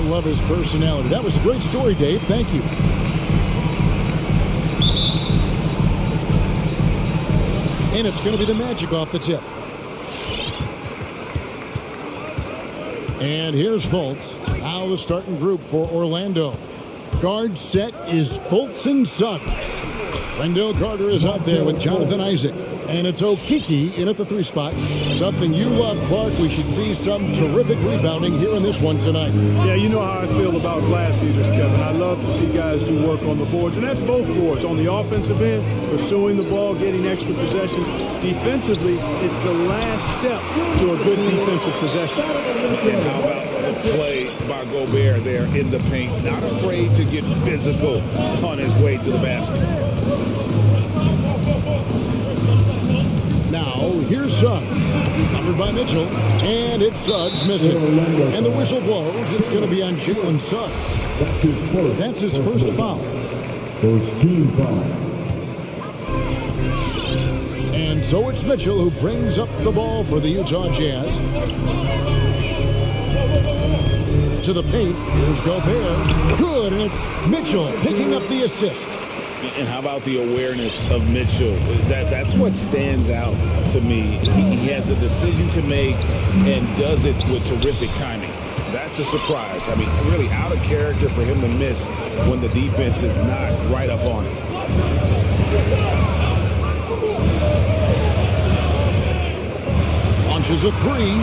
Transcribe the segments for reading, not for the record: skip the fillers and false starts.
love his personality. That was a great story, Dave. Thank you. And it's going to be the Magic off the tip. And here's Fultz. Now the starting group for Orlando. Guard set is Fultz and Suggs. Wendell Carter is out there with Jonathan Isaac. And it's Okiki in at the 3 spot. Something you love, Clark. We should see some terrific rebounding here in this one tonight. Yeah, you know how I feel about glass eaters, Kevin. I love to see guys do work on the boards. And that's both boards. On the offensive end, pursuing the ball, getting extra possessions. Defensively, it's the last step to a good defensive possession. And how about the play by Gobert there in the paint? Not afraid to get physical on his way to the basket. Now, here's Suggs. Covered by Mitchell. And it's Suggs missing. And the whistle blows. It's going to be on Jalen Suggs. That's his first foul. First team foul. And so it's Mitchell who brings up the ball for the Utah Jazz. To the paint. Here's Gobert. Good. And it's Mitchell picking up the assist. And how about the awareness of Mitchell? That's what stands out to me. He has a decision to make and does it with terrific timing. That's a surprise. I mean, really out of character for him to miss when the defense is not right up on him. Launches a 3.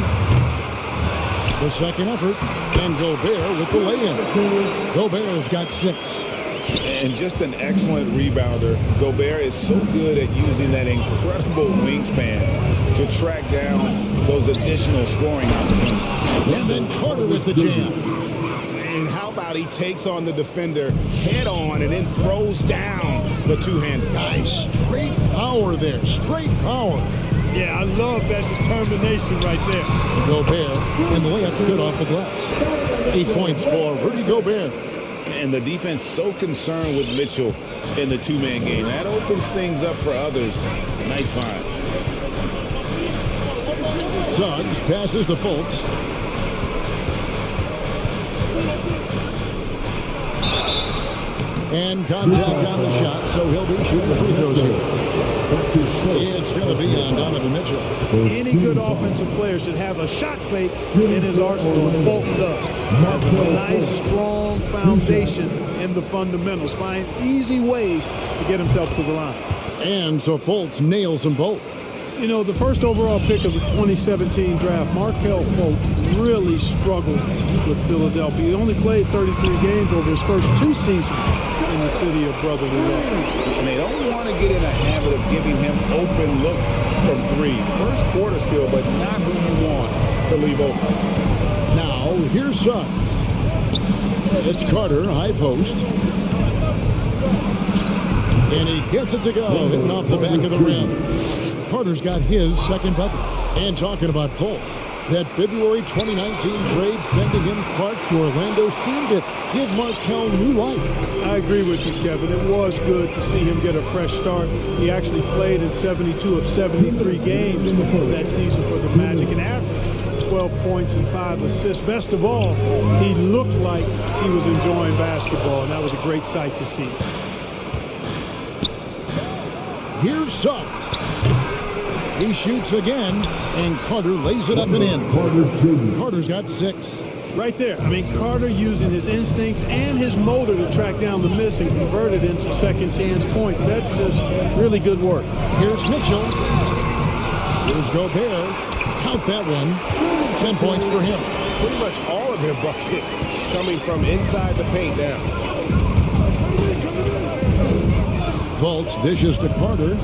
The second effort. And Gobert with the lay-in. Gobert's got 6. And just an excellent rebounder. Gobert is so good at using that incredible wingspan to track down those additional scoring opportunities. And then Carter with the jam. And how about he takes on the defender head on and then throws down the two-handed. Nice straight power there. Straight power. Yeah, I love that determination right there. Gobert. And the layup's good off the glass. 8 points for Rudy Gobert. And the defense so concerned with Mitchell in the two-man game. That opens things up for others. Nice find. Suggs passes to Fultz. And contact on the shot, so he'll be shooting free throws here. It's going to be on Donovan Mitchell. Any good offensive player should have a shot fake in his arsenal, and Fultz does. Has a nice, strong foundation in the fundamentals. Finds easy ways to get himself to the line. And so Fultz nails them both. You know, the first overall pick of the 2017 draft, Markelle Fultz really struggled with Philadelphia. He only played 33 games over his first 2 seasons in the city of brotherly love. And they don't want to get in a habit of giving him open looks from 3. First quarter still, but not who you want to leave open. Now, here's Suggs. It's Carter, high post. And he gets it to go, hitting off the back of the rim. Carter's got his second bucket. And talking about Fultz, that February 2019 trade sending him Clark to Orlando seemed to give Markelle new life. I agree with you, Kevin. It was good to see him get a fresh start. He actually played in 72 of 73 games that season for the Magic and averaged 12 points and 5 assists. Best of all, he looked like he was enjoying basketball, and that was a great sight to see. Here's Suggs. He shoots again, and Carter lays it up and in. Carter's got 6. Right there. I mean, Carter using his instincts and his motor to track down the miss and convert it into second chance points. That's just really good work. Here's Mitchell. Here's Gobert. Count that one. 10 points for him. Pretty much all of their buckets coming from inside the paint down. Fultz dishes to Carter.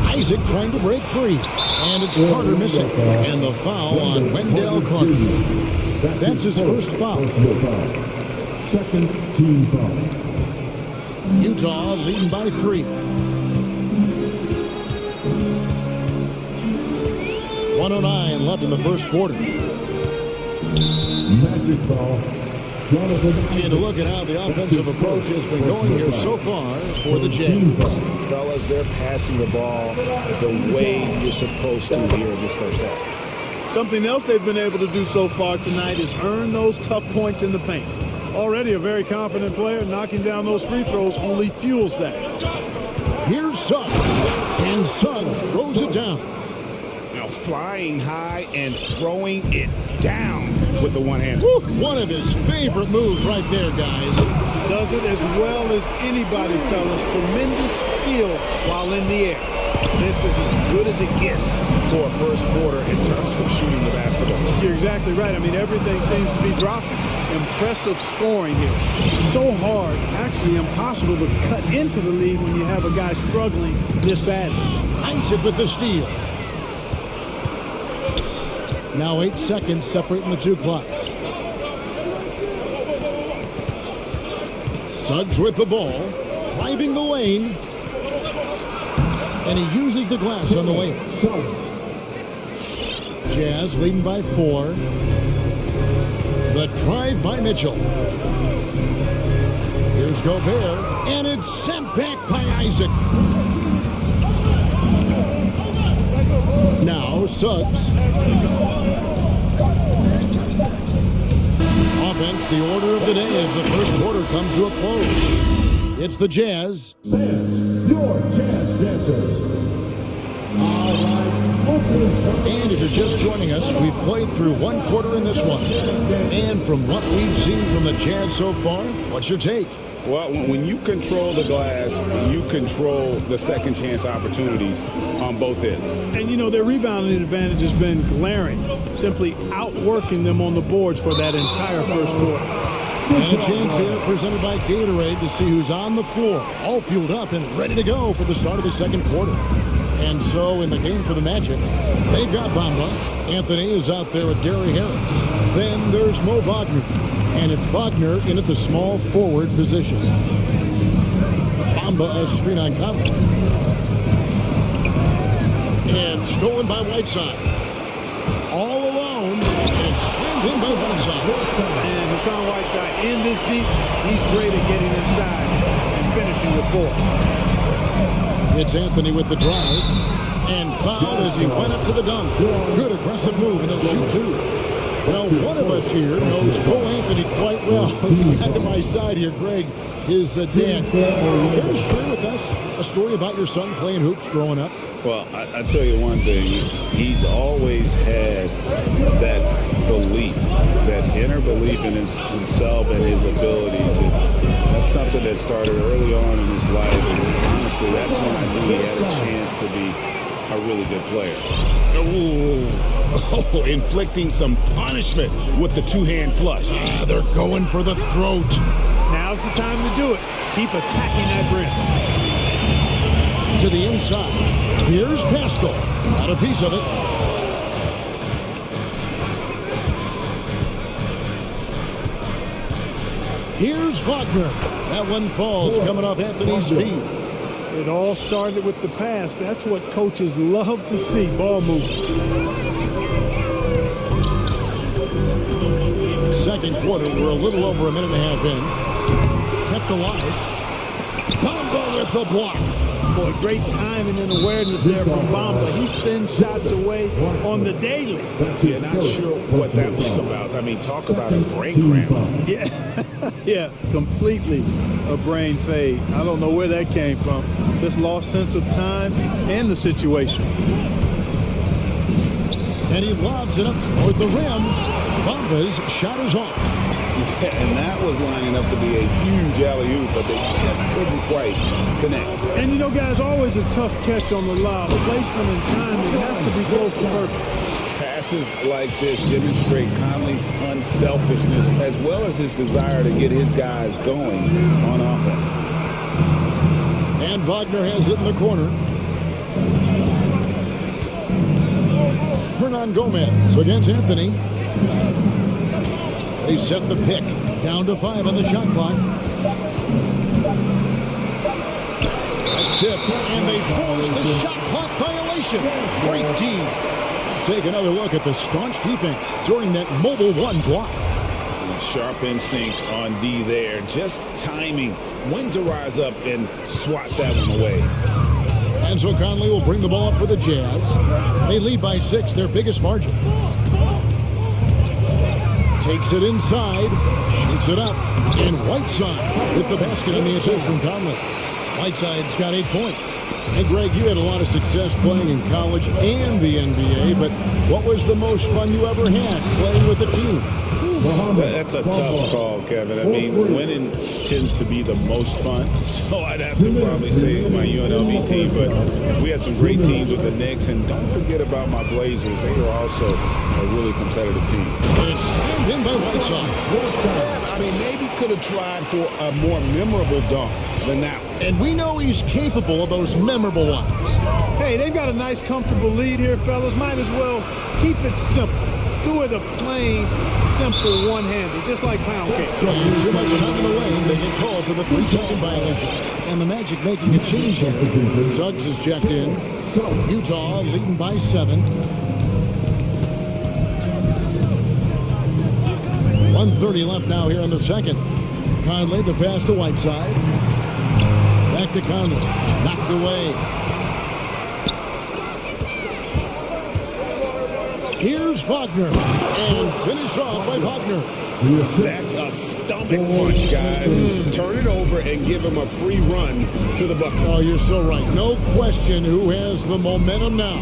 Isaac trying to break free. And it's Carter missing. And the foul on Wendell Carter. That's his first foul. Second team foul. Utah leading by 3. 1:09 left in the first quarter. Magic foul. And a look at how the offensive approach has been going here so far for the Jazz. Fellas, they're passing the ball the way you're supposed to here in this first half. Something else they've been able to do so far tonight is earn those tough points in the paint. Already a very confident player, knocking down those free throws only fuels that. Here's Suggs, and Suggs throws it down. Now flying high and throwing it down with the one hand. Woo, one of his favorite moves right there, guys. Does it as well as anybody, fellas. Tremendous skill while in the air. This is as good as it gets for a first quarter in terms of shooting the basketball. You're exactly right. I mean, everything seems to be dropping. Impressive scoring here. So hard, actually impossible to cut into the lead when you have a guy struggling this badly. Isaac with the steal. Now 8 seconds separating the two clocks. Suggs with the ball, driving the lane. And he uses the glass on the way. Jazz leading by 4. The drive by Mitchell. Here's Gobert, and it's sent back by Isaac. Now Suggs. Offense, the order of the day as the first quarter comes to a close. It's the Jazz. Your Jazz Dancers. And if you're just joining us, we've played through one quarter in this one. And from what we've seen from the Jazz so far, what's your take? Well, when you control the glass, you control the second chance opportunities on both ends. And, you know, their rebounding advantage has been glaring, simply outworking them on the boards for that entire first quarter. And a chance here presented by Gatorade to see who's on the floor, all fueled up and ready to go for the start of the second quarter. And so in the game for the Magic, they've got Bamba. Anthony is out there with Gary Harris. Then there's Mo Wagner. And it's Wagner in at the small forward position. Bamba a screen on Conley. And stolen by Whiteside. All alone. And slammed in by Whiteside. And Hassan Whiteside in this deep. He's great at getting inside and finishing with force. It's Anthony with the drive. And fouled as he went up to the dunk. Good aggressive move, and he'll shoot two. Well, one of us here knows Cole Anthony quite well. The guy to my side here, Greg, is Dan. Can you share with us a story about your son playing hoops growing up? Well, I tell you one thing. He's always had that belief, that inner belief in himself and his abilities. And that's something that started early on in his life. And honestly, that's when I knew he had a chance to be a really good player. Oh, inflicting some punishment with the two-hand flush. Yeah, they're going for the throat. Now's the time to do it. Keep attacking that rim. To the inside. Here's Pascal. Got a piece of it. Here's Wagner. That one falls coming off Anthony's feet. It all started with the pass. That's what coaches love to see, ball movement. Second quarter, we're a little over a minute and a half in. Kept alive. Bamba with the block. Boy, great timing and awareness there from Bamba. He sends shots away on the daily. You're not sure what that was about. I mean, talk about a brain cramp. Yeah, yeah, completely a brain fade. I don't know where that came from. Just lost sense of time and the situation. And he lobs it up toward the rim. Bamba's shot is off. And that was lining up to be a huge alley-oop, but they just couldn't quite connect. And you know, guys, always a tough catch on the lob. Placement and timing have to be close to perfect. Passes like this demonstrate Conley's unselfishness as well as his desire to get his guys going on offense. And Wagner has it in the corner. Hernan Gomez against Anthony. They set the pick. Down to 5 on the shot clock. That's tipped, and they force the shot clock violation. Great team. Let's take another look at the staunch defense during that mobile one block. Sharp instincts on D there. Just timing when to rise up and swat that one away. And so Conley will bring the ball up for the Jazz. They lead by 6, their biggest margin. Takes it inside, shoots it up, and Whiteside with the basket and the assist from Conley. Whiteside's got 8 points. And Greg, you had a lot of success playing in college and the NBA, but what was the most fun you ever had playing with a team? That's a tough call, Kevin. I mean, winning tends to be the most fun, so I'd have to probably say my UNLV team, but we had some great teams with the Knicks, and don't forget about my Blazers. They were also a really competitive team. And it's slammed in by Whiteside. Yeah, I mean, maybe could have tried for a more memorable dunk than that one. And we know he's capable of those memorable ones. Hey, they've got a nice, comfortable lead here, fellas. Might as well keep it simple. Do it a plain, simple one-hander, just like pound cake. And too much time in the lane, they get called for the 3-second violation. And the Magic making a change here. Suggs is checked in. Utah leading by 7. 1:30 left now here in the second. Conley, the pass to Whiteside. Back to Conley. Knocked away. Here's Wagner. And finish off by Wagner. That's a stomach punch, guys. Turn it over and give him a free run to the bucket. Oh, you're so right. No question who has the momentum now.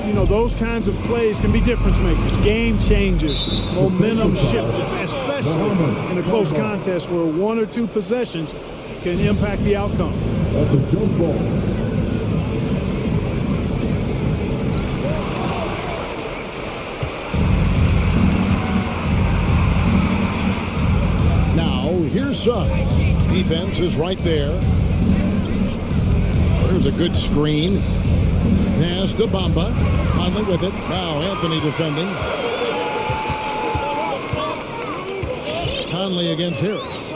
You know, those kinds of plays can be difference makers, game changers, momentum shifters, especially in a close contest where 1 or 2 possessions can impact the outcome. That's a jump ball. Now, here's Suggs. Defense is right there. There's a good screen. Pass to Bamba. Conley with it. Now Anthony defending. Conley against Harris.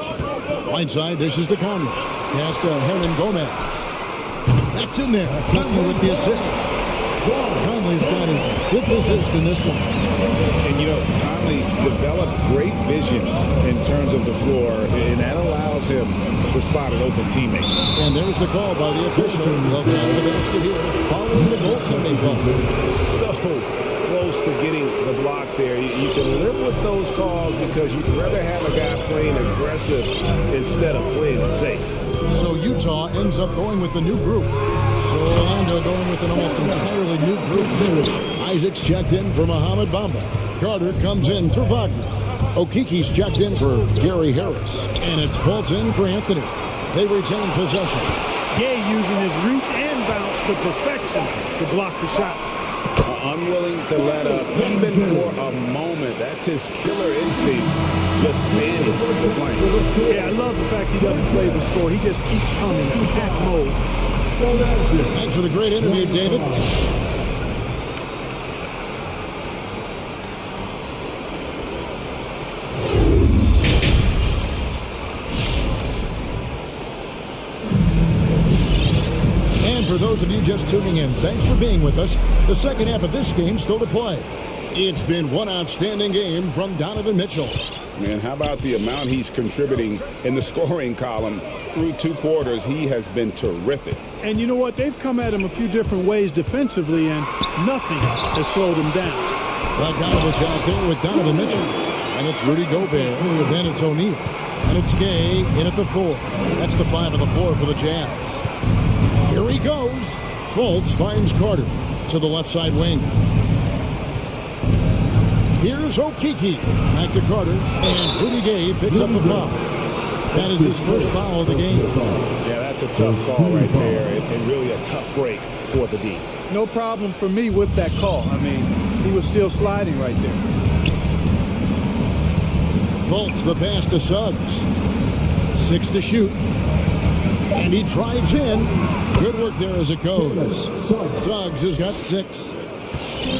Whiteside dishes to Conley. Pass to Hernan Gomez. That's in there. Conley with the assist. Conley's got his 5th assist in this one. And you know, Conley developed great vision in terms of the floor, and that allows him to spot an open teammate. And there's the call by the official. They'll go to the basket here, following the goaltending call. So close to getting the block there. You can live with those calls because you'd rather have a guy playing aggressive instead of playing it safe. So Utah ends up going with the new group. So Orlando going with an almost entirely new group. Isaac's checked in for Mohamed Bamba. Carter comes in for Wagner. Okiki's checked in for Gary Harris. And it's Fulton for Anthony. They retain possession. Gay using his reach and bounce to perfection to block the shot. Unwilling to let up even for a moment. That's his killer instinct. Just fanning the flame. Yeah, I love the fact he doesn't play the score. He just keeps coming, attack mode. Thanks for the great interview, David. And for those of you just tuning in, thanks for being with us. The second half of this game still to play. It's been one outstanding game from Donovan Mitchell. Man, how about the amount he's contributing in the scoring column? Through 2 quarters, he has been terrific. And you know what? They've come at him a few different ways defensively, and nothing has slowed him down. Bogdanovich out there with Donovan Mitchell. And it's Rudy Gobert. Then it's O'Neal. And it's Gay in at the 4. That's the 5 on the floor for the Jazz. Here he goes. Fultz finds Carter to the left side wing. Here's Okiki. Back to Carter. And Rudy Gay picks up the foul. That is his first foul of the game. Yeah, that's a tough call right there, and really a tough break for the D. No problem for me with that call. I mean, he was still sliding right there. Fultz, the pass to Suggs. 6 to shoot. And he drives in. Good work there as it goes. Suggs has got 6.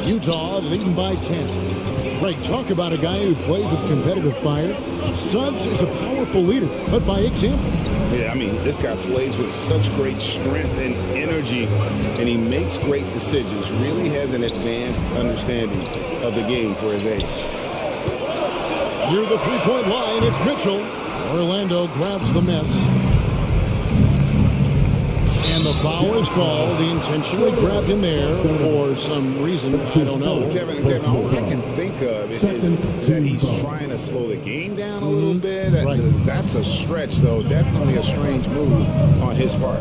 Utah leading by 10. Greg, talk about a guy who plays with competitive fire. Suggs is a powerful leader, but by example. Yeah, I mean, this guy plays with such great strength and energy, and he makes great decisions. Really has an advanced understanding of the game for his age. Near the three-point line, it's Mitchell. Orlando grabs the miss. And And the foul is called. He intentionally grabbed him there for some reason. I don't know. Kevin, all I can think of is that he's trying to slow the game down a little bit. That's a stretch, though. Definitely a strange move on his part.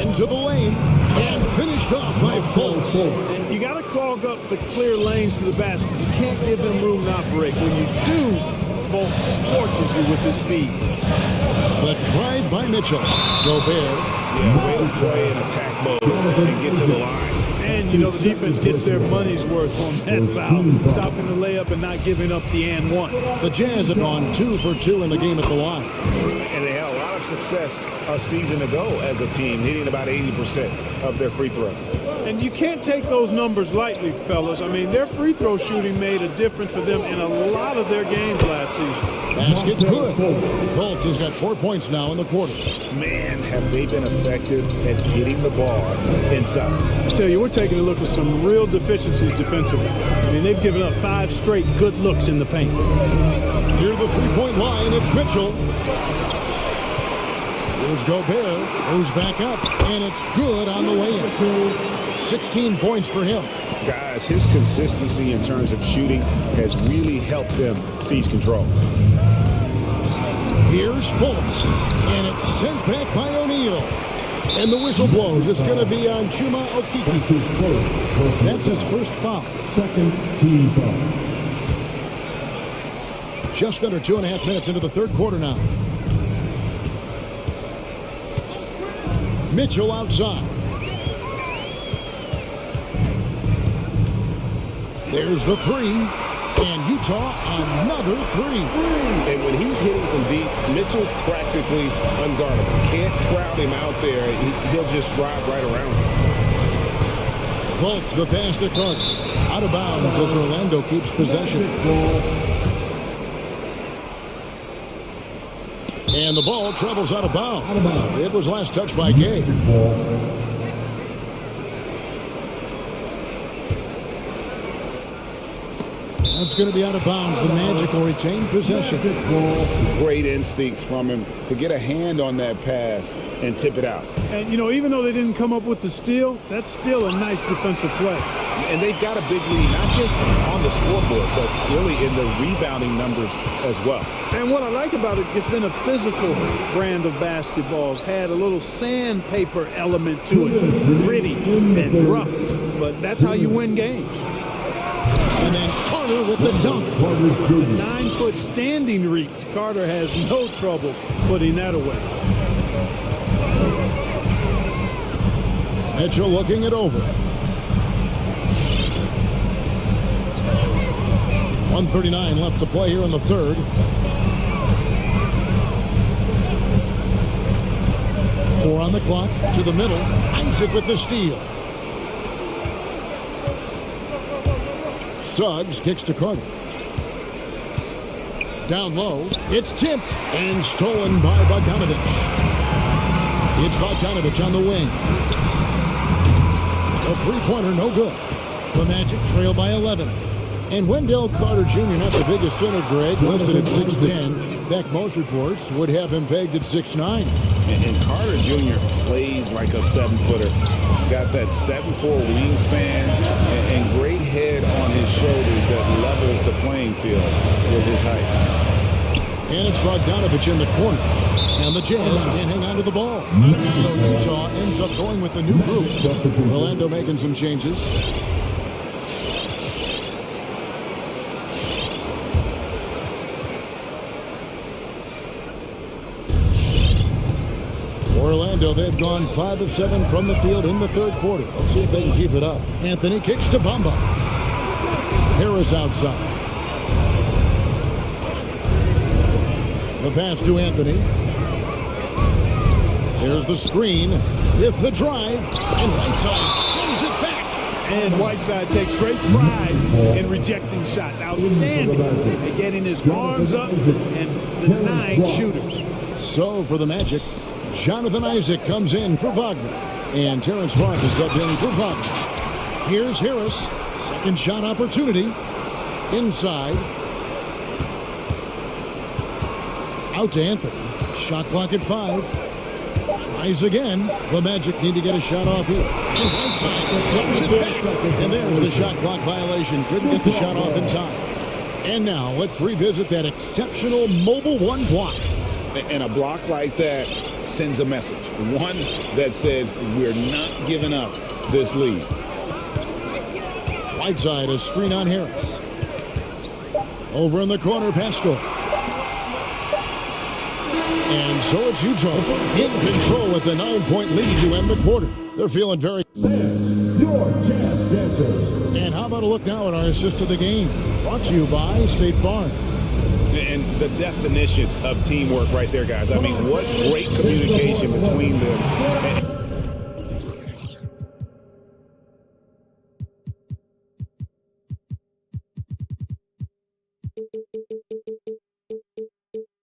Into the lane and finished off by Fultz. And you got to clog up the clear lanes to the basket. You can't give him room to operate. When you do, Fultz scorches you with his speed. But tried by Mitchell. Gobert. Yeah, way to play in attack mode and get to the line. And, you know, the defense gets their money's worth on that foul. Stopping the layup and not giving up the and one. The Jazz have gone 2 for 2 in the game at the line. And they had a lot of success a season ago as a team, hitting about 80% of their free throws. And you can't take those numbers lightly, fellas. I mean, their free throw shooting made a difference for them in a lot of their games last season. Basket good. Fultz has got 4 points now in the quarter. Man, have they been effective at getting the ball inside. I tell you, we're taking a look at some real deficiencies defensively. I mean, they've given up 5 straight good looks in the paint. Near the three-point line, it's Mitchell. Here's Gobert, goes back up, and it's good on the way in. 16 points for him. Guys, his consistency in terms of shooting has really helped them seize control. Here's Fultz, and it's sent back by O'Neal. And the whistle blows. It's going to be on Chuma Okeke. That's his first foul. Second team foul. Just under 2.5 minutes into the third quarter now. Mitchell outside. There's the three. And Utah, another three. And when he's hitting from deep, Mitchell's practically unguardable. Can't crowd him out there. He'll just drive right around him. Fultz, the pass to Carter. Out of bounds as Orlando keeps possession. And the ball travels out of bounds. It was last touched by Gay. That's going to be out of bounds. The Magic will retain possession. Great instincts from him to get a hand on that pass and tip it out. And, you know, even though they didn't come up with the steal, that's still a nice defensive play. And they've got a big lead, not just on the scoreboard, but really in the rebounding numbers as well. And what I like about it, it's been a physical brand of basketball. It's had a little sandpaper element to it. Gritty and rough, but that's how you win games. And then Carter with the dunk. A 9-foot standing reach. Carter has no trouble putting that away. Mitchell looking it over. 1:39 left to play here in the third. Four on the clock. To the middle. Isaac with the steal. Suggs kicks to Carter. Down low. It's tipped and stolen by Bogdanovich. It's Bogdanovich on the wing. A three-pointer, no good. The Magic trail by 11. And Wendell Carter Jr., not the biggest center, Greg, listed at 6'10". In fact, most reports would have him pegged at 6'9". And Carter Jr. plays like a 7-footer. Got that 7'4" wingspan and great head on his shoulders that levels the playing field with his height. And it's Bogdanovich in the corner. And the Jazz can't hang on to the ball. So Utah ends up going with the new group. Orlando making some changes. Orlando, they've gone 5 of 7 from the field in the third quarter. Let's see if they can keep it up. Anthony kicks to Bamba. Harris outside. The pass to Anthony. There's the screen with the drive. And Whiteside sends it back. And Whiteside takes great pride in rejecting shots. Outstanding at getting his arms up and denying shooters. So for the Magic, Jonathan Isaac comes in for Wagner. And Terrence Ross is up in for Wagner. Here's Harris. Second shot opportunity. Inside. Out to Anthony. Shot clock at 5. Tries again. The Magic need to get a shot off here. And Whiteside takes it back. And there's the shot clock violation. Couldn't get the shot off in time. And now let's revisit that exceptional mobile one block. And a block like that sends a message. One that says we're not giving up this lead. Whiteside, a screen on Harris. Over in the corner, Pascal. And so it's Utah in control with the 9-point lead to end the quarter. They're feeling very... Your chance dancer. And how about a look now at our assist of the game? Brought to you by State Farm. And the definition of teamwork right there, guys. I mean, what great communication between them.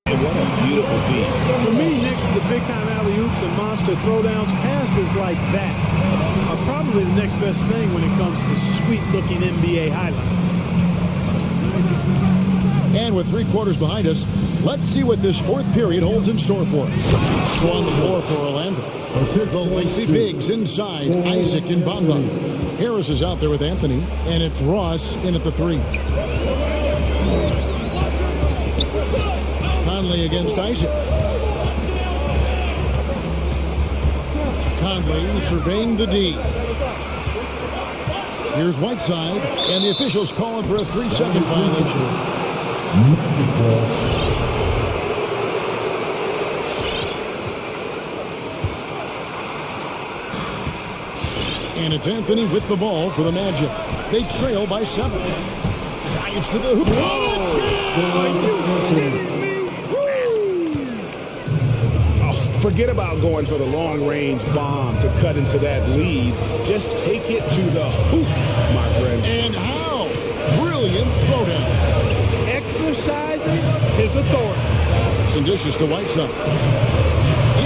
And what a beautiful feat. For me, next to the big-time alley-oops and monster throwdowns, passes like that are probably the next best thing when it comes to sweet-looking NBA highlights. And with 3 quarters behind us, let's see what this fourth period holds in store for us. So on the floor for Orlando, the lengthy bigs inside, Isaac and Bamba. Harris is out there with Anthony, and it's Ross in at the 3. Conley against Isaac. Conley surveying the D. Here's Whiteside, and the officials calling for a 3-second violation. And it's Anthony with the ball for the Magic. They trail by 7. Drives to the hoop. Forget about going for the long-range bomb to cut into that lead. Just take it to the hoop, my friend. And how? Brilliant throwdown. Exercising his authority. Some dishes to Whiteside.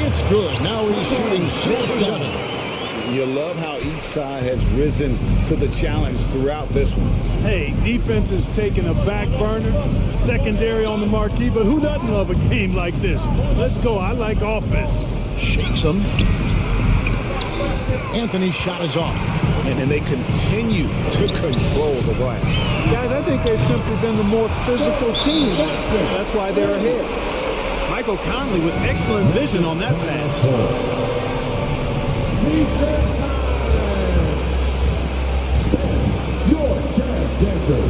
It's good. Now he's shooting 6 for 7. You love how each side has risen to the challenge throughout this one. Hey, defense is taking a back burner, secondary on the marquee, but who doesn't love a game like this? Let's go. I like offense. Shakes him. Anthony's shot is off. And then they continue to control the glass. Guys, I think they've simply been the more physical team. That's why they're ahead. Michael Conley with excellent vision on that pass. Your chance dancer.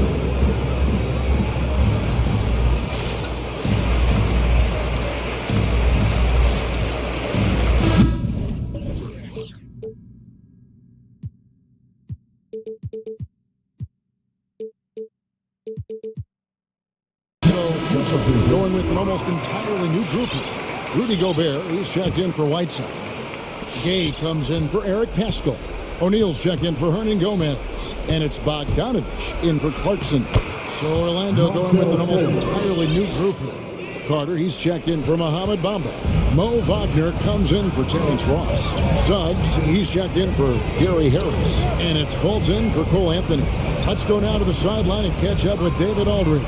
Going with an almost entirely new group here. Rudy Gobert is checked in for Whiteside. Gay comes in for Eric Pascal. O'Neal's checked in for Hernan Gomez. And it's Bogdanovich in for Clarkson. So Orlando going with an almost entirely new group here. Carter, he's checked in for Mohamed Bamba. Mo Wagner comes in for Terrence Ross. Suggs, he's checked in for Gary Harris. And it's Fultz in for Cole Anthony. Let's go now to the sideline and catch up with David Aldridge.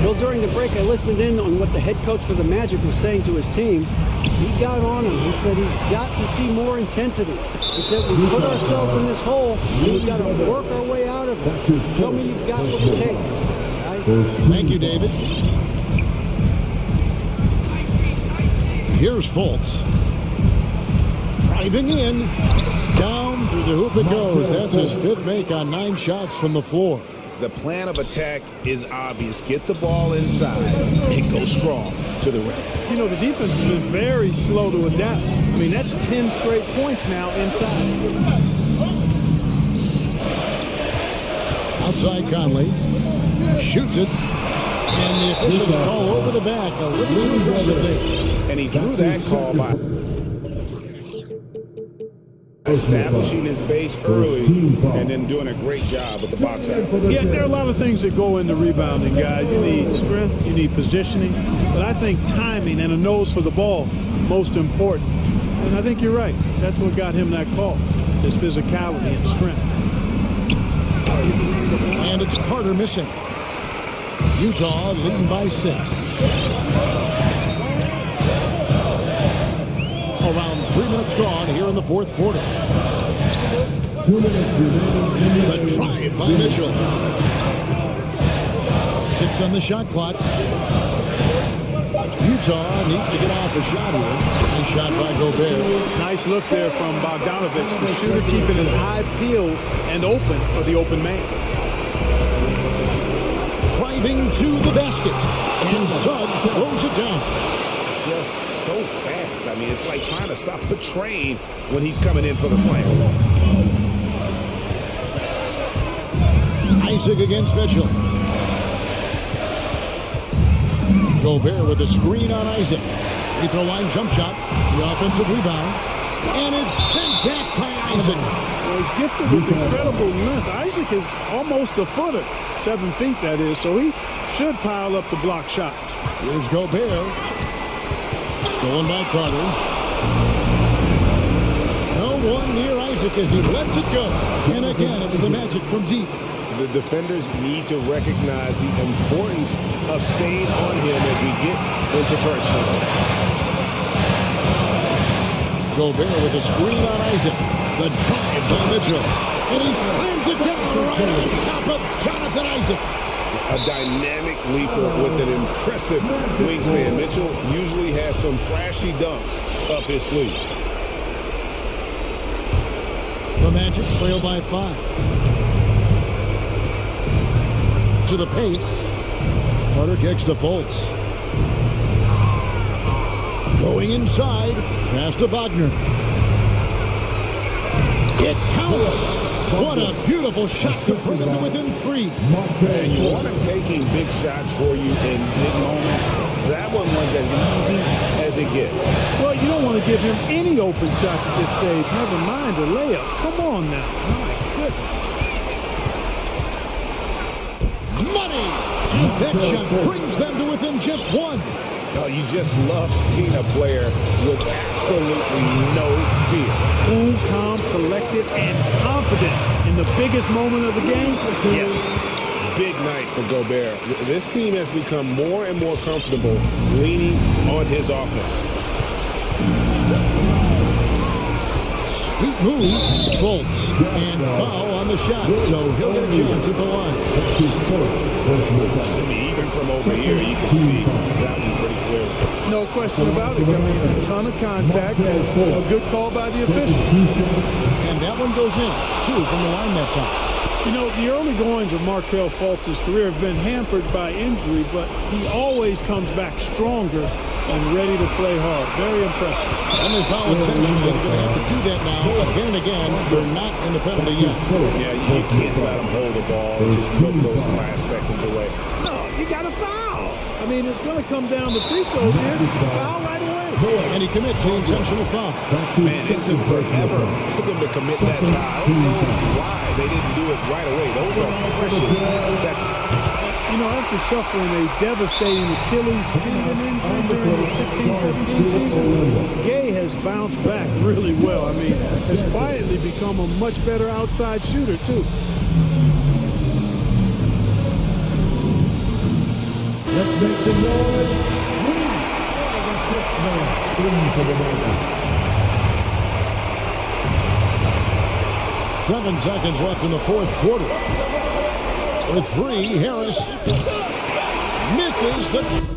Well, during the break, I listened in on what the head coach for the Magic was saying to his team. He got on him. He said he's got to see more intensity. He said we put ourselves in this hole, and we've got to work our way out of it. Tell me you've got what it takes, guys. Thank you, David. Here's Fultz. Driving in. Down through the hoop it goes. That's his 5th make on 9 shots from the floor. The plan of attack is obvious. Get the ball inside and go strong to the rim. You know, the defense has been very slow to adapt. I mean, that's 10 straight points now inside. Outside Conley. Shoots it. And the officials call over the back. A little too aggressive there. And he drew that call by establishing his base early and then doing a great job with the box out. Yeah, there are a lot of things that go into rebounding, guys. You need strength, you need positioning, but I think timing and a nose for the ball, most important. And I think you're right. That's what got him that call, his physicality and strength. And it's Carter missing. Utah leading by 6. Around 3 minutes gone here in the fourth quarter. 2 minutes remaining. The drive by Mitchell. 6 on the shot clock. Utah needs to get off a shot here. Nice shot by Gobert. Nice look there from Bogdanovich. The shooter keeping an eye peeled and open for the open man. Driving to the basket. And Suggs throws it down. Just so fast. I mean, it's like trying to stop a train when he's coming in for the slam. Isaac against Mitchell. Gobert with a screen on Isaac. Free throw line jump shot. The offensive rebound. And it's sent back by Isaac. Well, he's gifted with incredible length. Isaac is almost a footer. 7 feet, that is. So he should pile up the block shots. Here's Gobert. Stolen by Carter. No one near Isaac as he lets it go. And again, it's the Magic from deep. The defenders need to recognize the importance of staying on him as we get into crunch time. Gobert with a screen on Isaac. The drive by Mitchell. And he slams it down right on top of Jonathan Isaac. A dynamic leaper with an impressive wingspan. Mitchell usually has some flashy dunks up his sleeve. The Magic trail by 5. To the paint. Carter kicks to Fultz. Going inside. Pass to Wagner. It counts. What a beautiful shot to bring him to within 3. And you want him taking big shots for you in big moments. That one was as easy as it gets. Well, you don't want to give him any open shots at this stage. Never mind a layup. Come on now. My goodness. Money! And that shot brings them to within just 1. Oh, you just love seeing a player with absolutely no fear. Cool, calm, collected, and confident in the biggest moment of the game. Yes. Big night for Gobert. This team has become more and more comfortable leaning on his offense. Sweet move. Fultz. And foul on the shot, so he'll get a chance at the line. Even from over here, you can see that one pretty clear. No question about it. I mean, a ton of contact. A good call by the official. And that one goes in. 2 from the line that time. You know, the early goings of Markelle Fultz's career have been hampered by injury, but he always comes back stronger and ready to play hard. Very impressive. Only foul intentionally. They're going to have to do that now. Again, they're not in the penalty yet. Yeah, you can't let them hold the ball and just put those last seconds away. No, you got to foul. I mean, it's going to come down to free throws here. Foul right away. And he commits the intentional foul. Man, it took forever for them to commit that foul. I don't know why they didn't do it right away. Those are precious seconds. You know, after suffering a devastating Achilles tendon injury during the 16-17 season, Gay has bounced back really well. I mean, has quietly become a much better outside shooter, too. Let's make some noise. 7 seconds left in the fourth quarter. For 3, Harris misses the...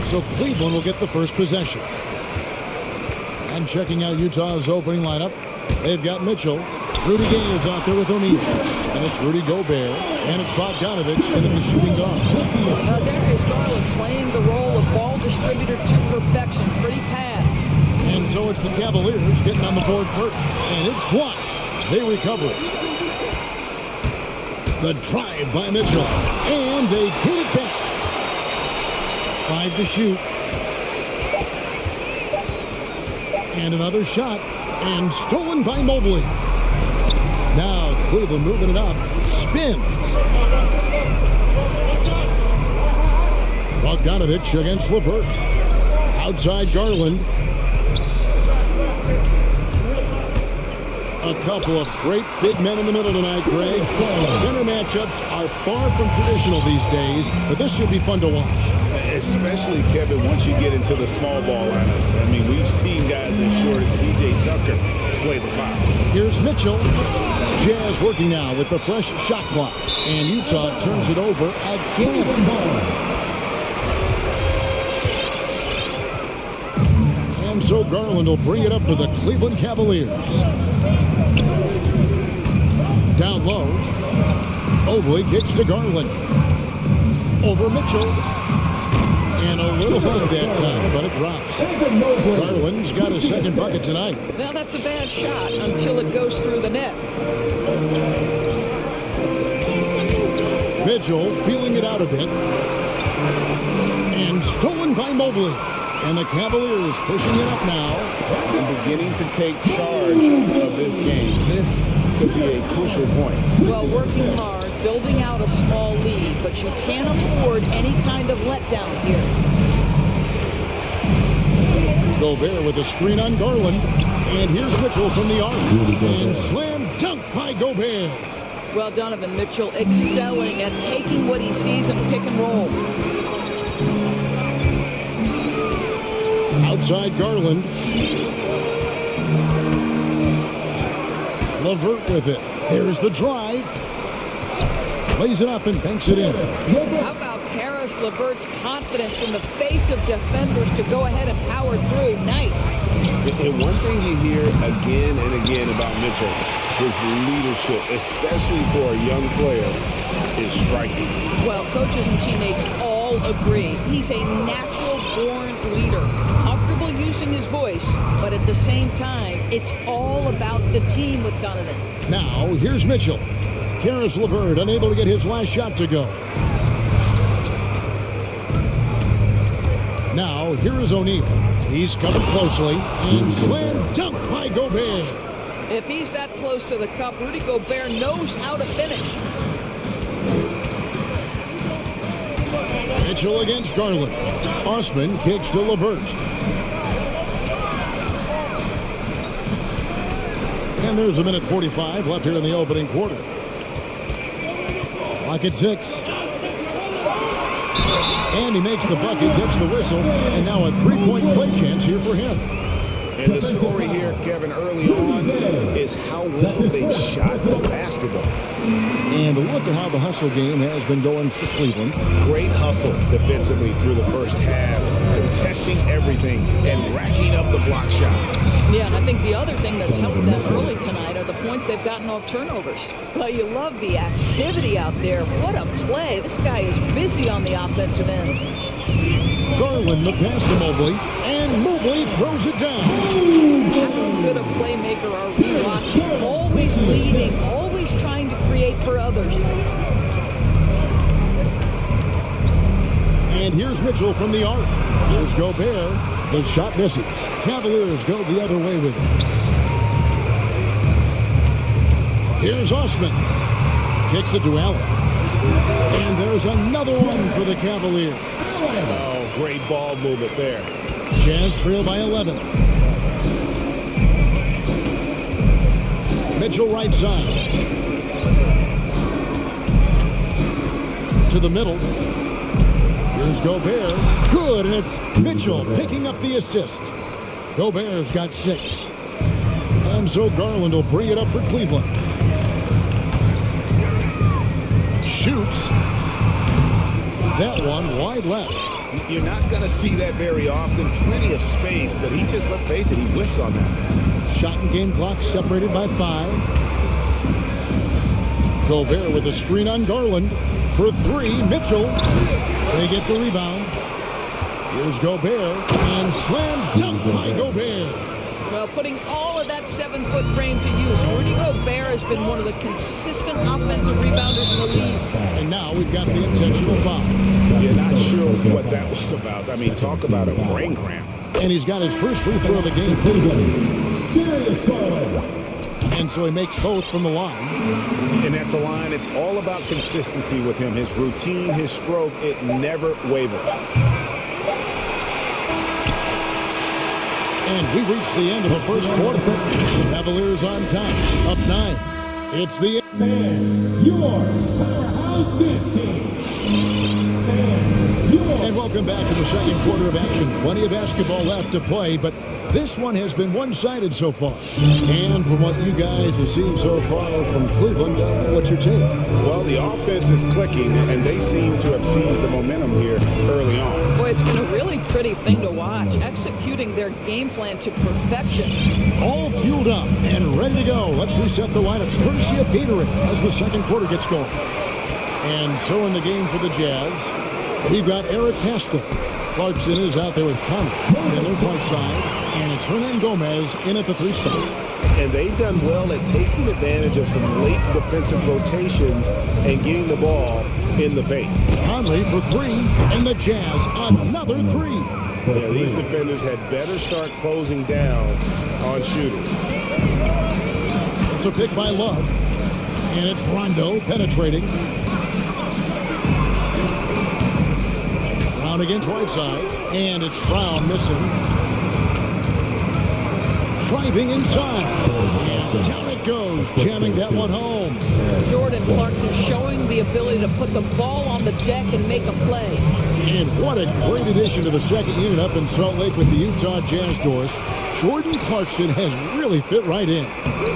So Cleveland will get the first possession. And checking out Utah's opening lineup, they've got Mitchell. Rudy Gay is out there with O'Neal. And it's Rudy Gobert. And it's Bogdanovich into the shooting guard. Darius Garland playing the role of ball distributor to perfection. Pretty pass. And so it's the Cavaliers getting on the board first. And it's blocked. They recover it. The drive by Mitchell. And they get it back. 5 to shoot. And another shot. And stolen by Mobley. Now Cleveland moving it up. Spins. Bogdanovich against LeVert. Outside Garland. A couple of great big men in the middle tonight, Greg. Center matchups are far from traditional these days, but this should be fun to watch. Especially, Kevin, once you get into the small ball lineups. I mean, we've seen guys as short as P.J. Tucker play the 5. Here's Mitchell. Jazz working now with the fresh shot clock. And Utah turns it over again. And so Garland will bring it up for the Cleveland Cavaliers. Down low. Mobley kicks to Garland. Over Mitchell. And a little high that time, but it drops. Garland's got his second bucket tonight. Well, that's a bad shot until it goes through the net. Mitchell feeling it out a bit. And stolen by Mobley. And the Cavaliers pushing it up now. And beginning to take charge of this game. This could be a crucial point. Well, working hard, building out a small lead, but you can't afford any kind of letdown here. Gobert with a screen on Garland. And here's Mitchell from the arc. And slam dunk by Gobert. Well, Donovan Mitchell excelling at taking what he sees in pick and roll. Outside Garland. LeVert with it. There's the drive. Lays it up and banks it in. How about Karis LeVert's confidence in the face of defenders to go ahead and power through? Nice. And one thing you hear again and again about Mitchell, his leadership, especially for a young player, is striking. Well, coaches and teammates all agree. He's a natural-born leader, comfortable using his voice, but at the same time, it's all about the team with Donovan. Now, here's Mitchell. Karis LeVert unable to get his last shot to go. Now, here is O'Neal. He's covered closely and slam dunk by Gobert. If he's that close to the cup, Rudy Gobert knows how to finish. Mitchell against Garland. Osman kicks to LeVert. And there's a minute 45 left here in the opening quarter. Clock at 6. And he makes the bucket, gets the whistle, and now a three-point play chance here for him. And the story here, Kevin, early on is how well they shot the basketball. And look at how the hustle game has been going for Cleveland. Great hustle defensively through the first half, contesting everything and racking up the block shots. Yeah, and I think the other thing that's helped them early tonight are the points they've gotten off turnovers. Well, you love the activity out there. What a play. This guy is busy on the offensive end. Garland the pass to Mobley, and Mobley throws it down. How good a playmaker are we watching? Always leading, always trying to create for others. And here's Mitchell from the arc. Here's Gobert. The shot misses. Cavaliers go the other way with it. Here's Osman. Kicks it to Allen. And there's another one for the Cavaliers. Oh, great ball movement there. Jazz trail by 11. Mitchell right side. To the middle. Here's Gobert. Good, and it's Mitchell picking up the assist. Gobert's got 6. And so Garland will bring it up for Cleveland. Shoots. That one wide left. You're not going to see that very often. Plenty of space, but he just, let's face it, he whiffs on that. Shot and game clock separated by 5. Gobert with a screen on Garland. For 3, Mitchell. They get the rebound. Here's Gobert. And slam dunk by Gobert. Well, putting all of that 7-foot frame to use, Rudy Gobert has been one of the consistent offensive rebounders in the league. And now we've got the intentional foul. You're not sure what that was about. I mean, talk about a brain cramp. And he's got his first free throw of the game. And so he makes both from the line. And at the line, it's all about consistency with him. His routine, his stroke, it never wavers. And we reach the end of the first quarter. Cavaliers on top, up 9. It's the Fans, your powerhouse dance team. Fans, your... And welcome back to the second quarter of action. Plenty of basketball left to play, but this one has been one-sided so far. And from what you guys have seen so far from Cleveland, what's your take? Well, the offense is clicking, and they seem to have seized the momentum here early on. Boy, it's been a really pretty thing to watch, executing their game plan to perfection. All fueled up and ready to go. Let's reset the lineups, courtesy of Gatorade, as the second quarter gets going. And so in the game for the Jazz, we've got Eric Pastel. Clarkson is out there with Conley. And there's Whiteside. And it's Hernan Gomez in at the 3 spot. And they've done well at taking advantage of some late defensive rotations and getting the ball in the paint. Conley for 3, and the Jazz another 3. Yeah, these defenders had better start closing down on shooting. It's a pick by Love. And it's Rondo penetrating. Brown against Whiteside. And it's Brown missing. Driving inside. And down it goes. Jamming that one home. Jordan Clarkson showing the ability to put the ball on the deck and make a play. And what a great addition to the second unit up in Salt Lake with the Utah Jazz, Doris. Jordan Clarkson has really fit right in.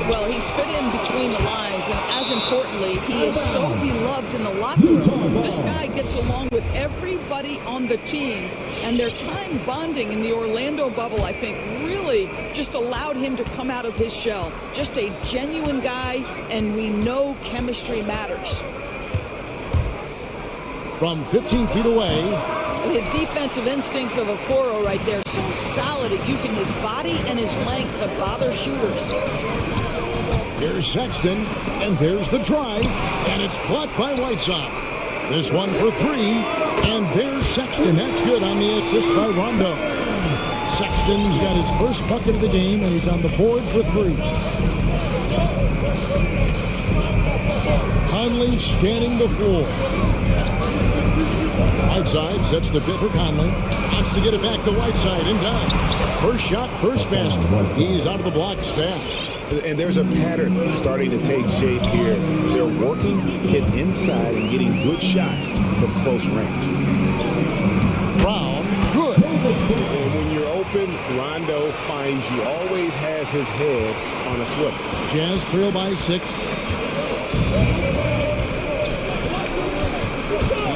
Well, he's fit in between the lines, and as importantly, he is so beloved in the locker room. This guy gets along with everybody on the team, and their time bonding in the Orlando bubble, I think, really just allowed him to come out of his shell. Just a genuine guy, and we know chemistry matters. From 15 feet away. The defensive instincts of Okoro right there, so solid at using his body and his length to bother shooters. Here's Sexton, and there's the drive, and it's blocked by Whiteside. This one for 3, and there's Sexton. That's good on the assist by Rondo. Sexton's got his first bucket of the game, and he's on the board for 3. Conley scanning the floor. Whiteside sets the bid for Conley. Wants to get it back to Whiteside in time. First shot, first basket. He's out of the blocks fast. And there's a pattern starting to take shape here. They're working it inside and getting good shots from close range. Brown, good. And when you're open, Rondo finds you. Always has his head on a swivel. Jazz trail by 6.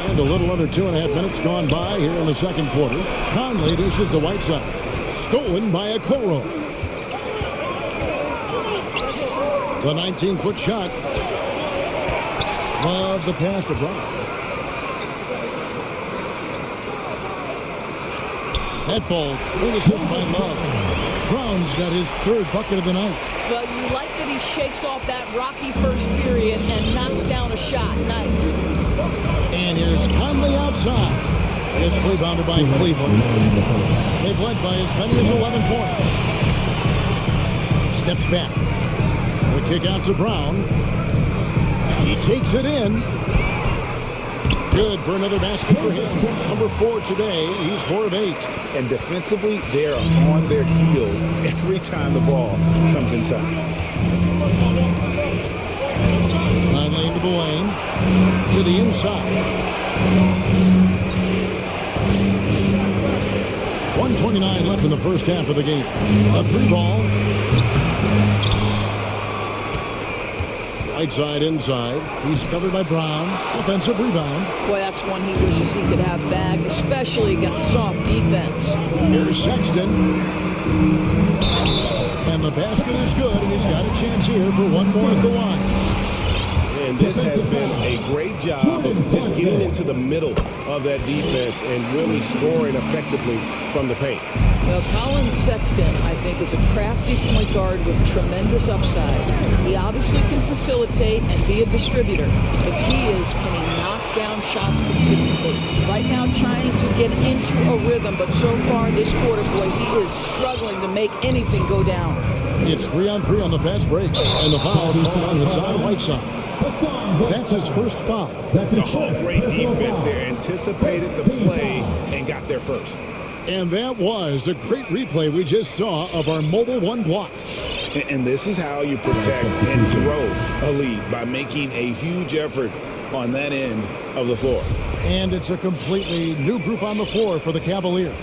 And a little under 2.5 minutes gone by here in the second quarter. Conley dishes to Whiteside. Stolen by Okoro. The 19-foot shot. Love the pass to Brown. That falls. Good assist by Love. Brown's got his 3rd bucket of the night. Well, you like that he shakes off that rocky first period and knocks down a shot. Nice. And here's Conley outside. It's rebounded by Cleveland. They've led by as many as 11 points. Steps back. The kick out to Brown. He takes it in. Good for another basket for him. Number 4 today. He's 4 of 8. And defensively, they're on their heels every time the ball comes inside. Conley into the lane. To the inside. 1:29 left in the first half of the game. A 3 ball. Right side inside. He's covered by Brown. Offensive rebound. Boy, that's one he wishes he could have back, especially against soft defense. Here's Sexton. And the basket is good, and he's got a chance here for one more at the line. And this has been a great job of just getting into the middle of that defense and really scoring effectively from the paint. Well, Colin Sexton, I think, is a crafty point guard with tremendous upside. He obviously can facilitate and be a distributor. The key is, can he knock down shots consistently? Right now, trying to get into a rhythm, but so far this quarter, boy, he is struggling to make anything go down. It's 3-on-3 on the fast break, and the foul called on Hassan Whiteside. That's his first foul. Great defense there. Anticipated the play and got there first. And that was a great replay we just saw of our mobile one block. And this is how you protect and grow a lead, by making a huge effort on that end of the floor. And it's a completely new group on the floor for the Cavaliers.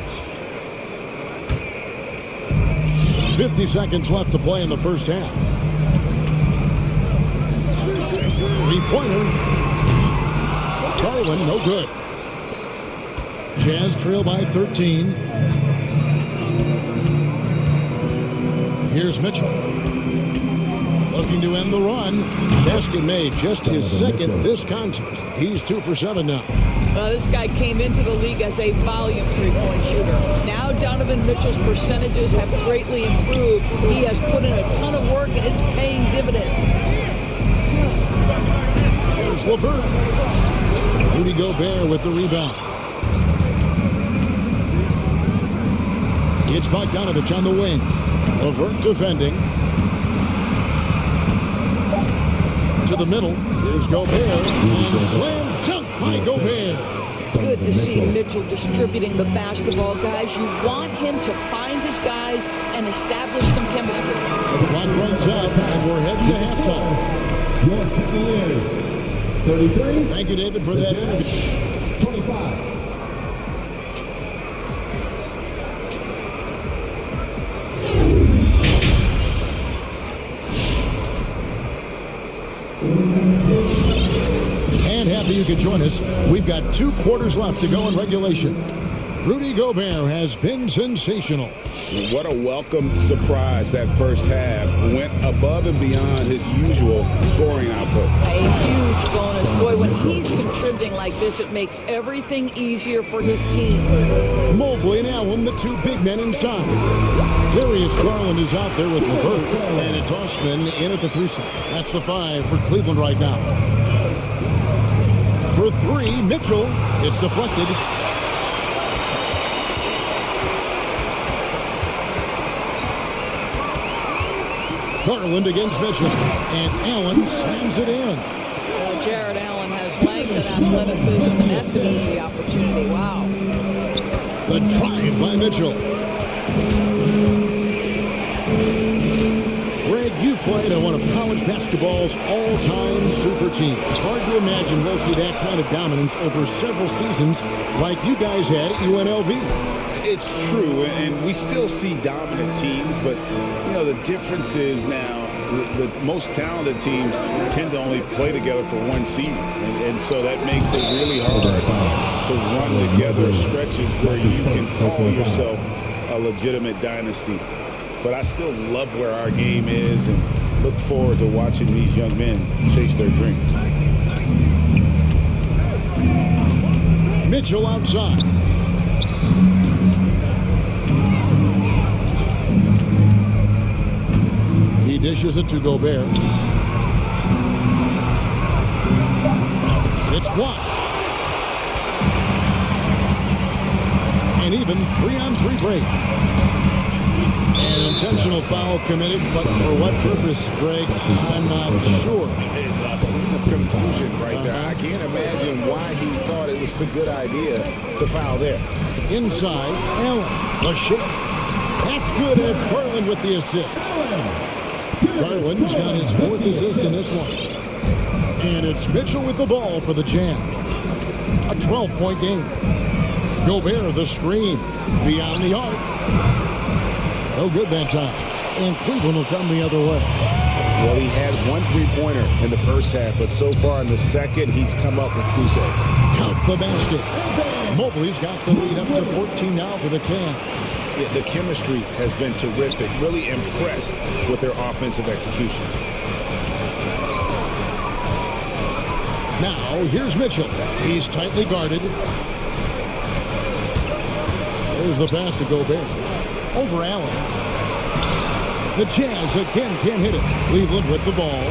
50 seconds left to play in the first half. Three-pointer. Garland, no good. Jazz trail by 13. Here's Mitchell. Looking to end the run. Basket made, just his second this contest. He's 2 for 7 now. Well, this guy came into the league as a volume three-point shooter. Now Donovan Mitchell's percentages have greatly improved. He has put in a ton of work, and it's paying dividends. Here's LeVert. Rudy Gobert with the rebound. It's Bogdanovich on the wing. LeVert defending. To the middle. Here's Gobert. And slam dunk by Gobert. Good to see Mitchell distributing the basketball, guys. You want him to find his guys and establish some chemistry. The clock runs up, and we're heading to halftime. Your Cavaliers, 33. Thank you, David, for that interview. 25. And happy you could join us. We've got 2 quarters left to go in regulation. Rudy Gobert has been sensational. What a welcome surprise that first half. Went above and beyond his usual scoring output. A huge bonus. Boy, when he's contributing like this, it makes everything easier for his team. Mobley and Allen, the 2 big men inside. Darius Garland is out there with LeVert, and it's Osman in at the 3 side. That's the 5 for Cleveland right now. For 3, Mitchell. It's deflected. Garland against Mitchell, and Allen slams it in. Jared Allen has length and athleticism, and that's an easy opportunity. Wow. The drive by Mitchell. Greg, you played on one of college basketball's all-time super teams. It's hard to imagine we'll see that kind of dominance over several seasons like you guys had at UNLV. It's true, and we still see dominant teams, but, you know, the difference is now the most talented teams tend to only play together for one season, and so that makes it really hard to run together stretches where you can call yourself a legitimate dynasty. But I still love where our game is and look forward to watching these young men chase their dreams. Mitchell outside. He dishes it to Gobert. It's blocked. And even 3-on-3 break. An intentional foul committed, but for what purpose, Greg? I'm not sure. A scene of confusion right there. I can't imagine why he thought it was a good idea to foul there. Inside, Allen. Lachey. That's good, and it's Garland with the assist. Garland's got his 4th assist in this one. And it's Mitchell with the ball for the Jazz. A 12-point game. Gobert, the screen. Beyond the arc. No good that time. And Cleveland will come the other way. Well, he had one three-pointer in the first half, but so far in the second, he's come up with goose eggs. Count the basket. Mobley's got the lead up to 14 now for the Cavs. Yeah, the chemistry has been terrific. Really impressed with their offensive execution. Now, here's Mitchell. He's tightly guarded. There's the pass to Gobert. Over Allen. The Jazz again can't hit it. Cleveland with the ball.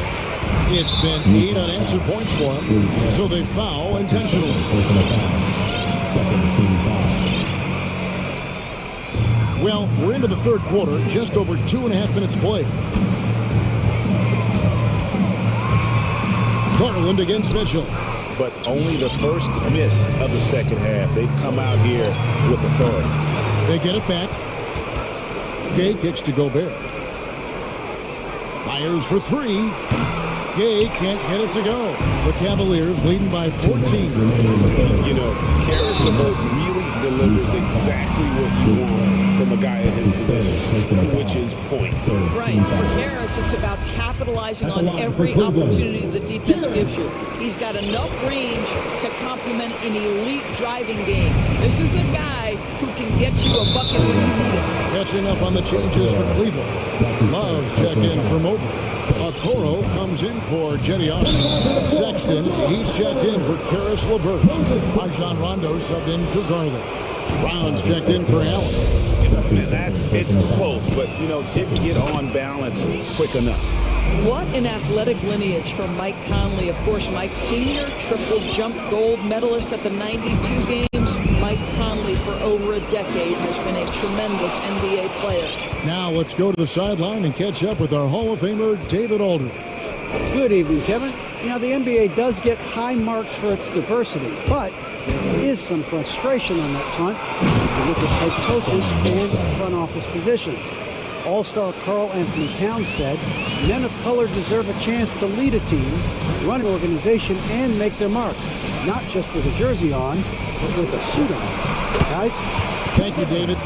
It's been 8 unanswered points for them, so they foul intentionally. Well, we're into the third quarter, just over 2.5 minutes played. Garland against Mitchell. But only the first miss of the second half. They've come out here with authority. They get it back. Gay kicks to Gobert. Fires for three. Gay can't get it to go. The Cavaliers leading by 14. You know, Karis LeVert really delivers exactly what you want from a guy in his position, which is points. Right. For Harris, it's about capitalizing on every opportunity the defense gives you. He's got enough range to complement an elite driving game. This is a guy who can get you a bucket when you need it. Catching up on the changes for Cleveland. Love check in for Mobley. Okoro comes in for Jetty Austin. Sexton, he's checked in for Karis LeVert. Rajon Rondo subbed in for Garland. Brown's checked in for Allen. It's close, but, you know, didn't get on balance quick enough. What an athletic lineage from Mike Conley. Of course, Mike Sr., triple jump gold medalist at the 92 games. Mike Conley, for over a decade, has been a tremendous NBA player. Now let's go to the sideline and catch up with our Hall of Famer, David Aldridge. Good evening, Kevin. Now, the NBA does get high marks for its diversity, but there is some frustration on that front with the head coaches and front office positions. All-star Karl Anthony Towns said, men of color deserve a chance to lead a team, run an organization, and make their mark, not just with a jersey on, but with a suit on. Guys? Thank you, David.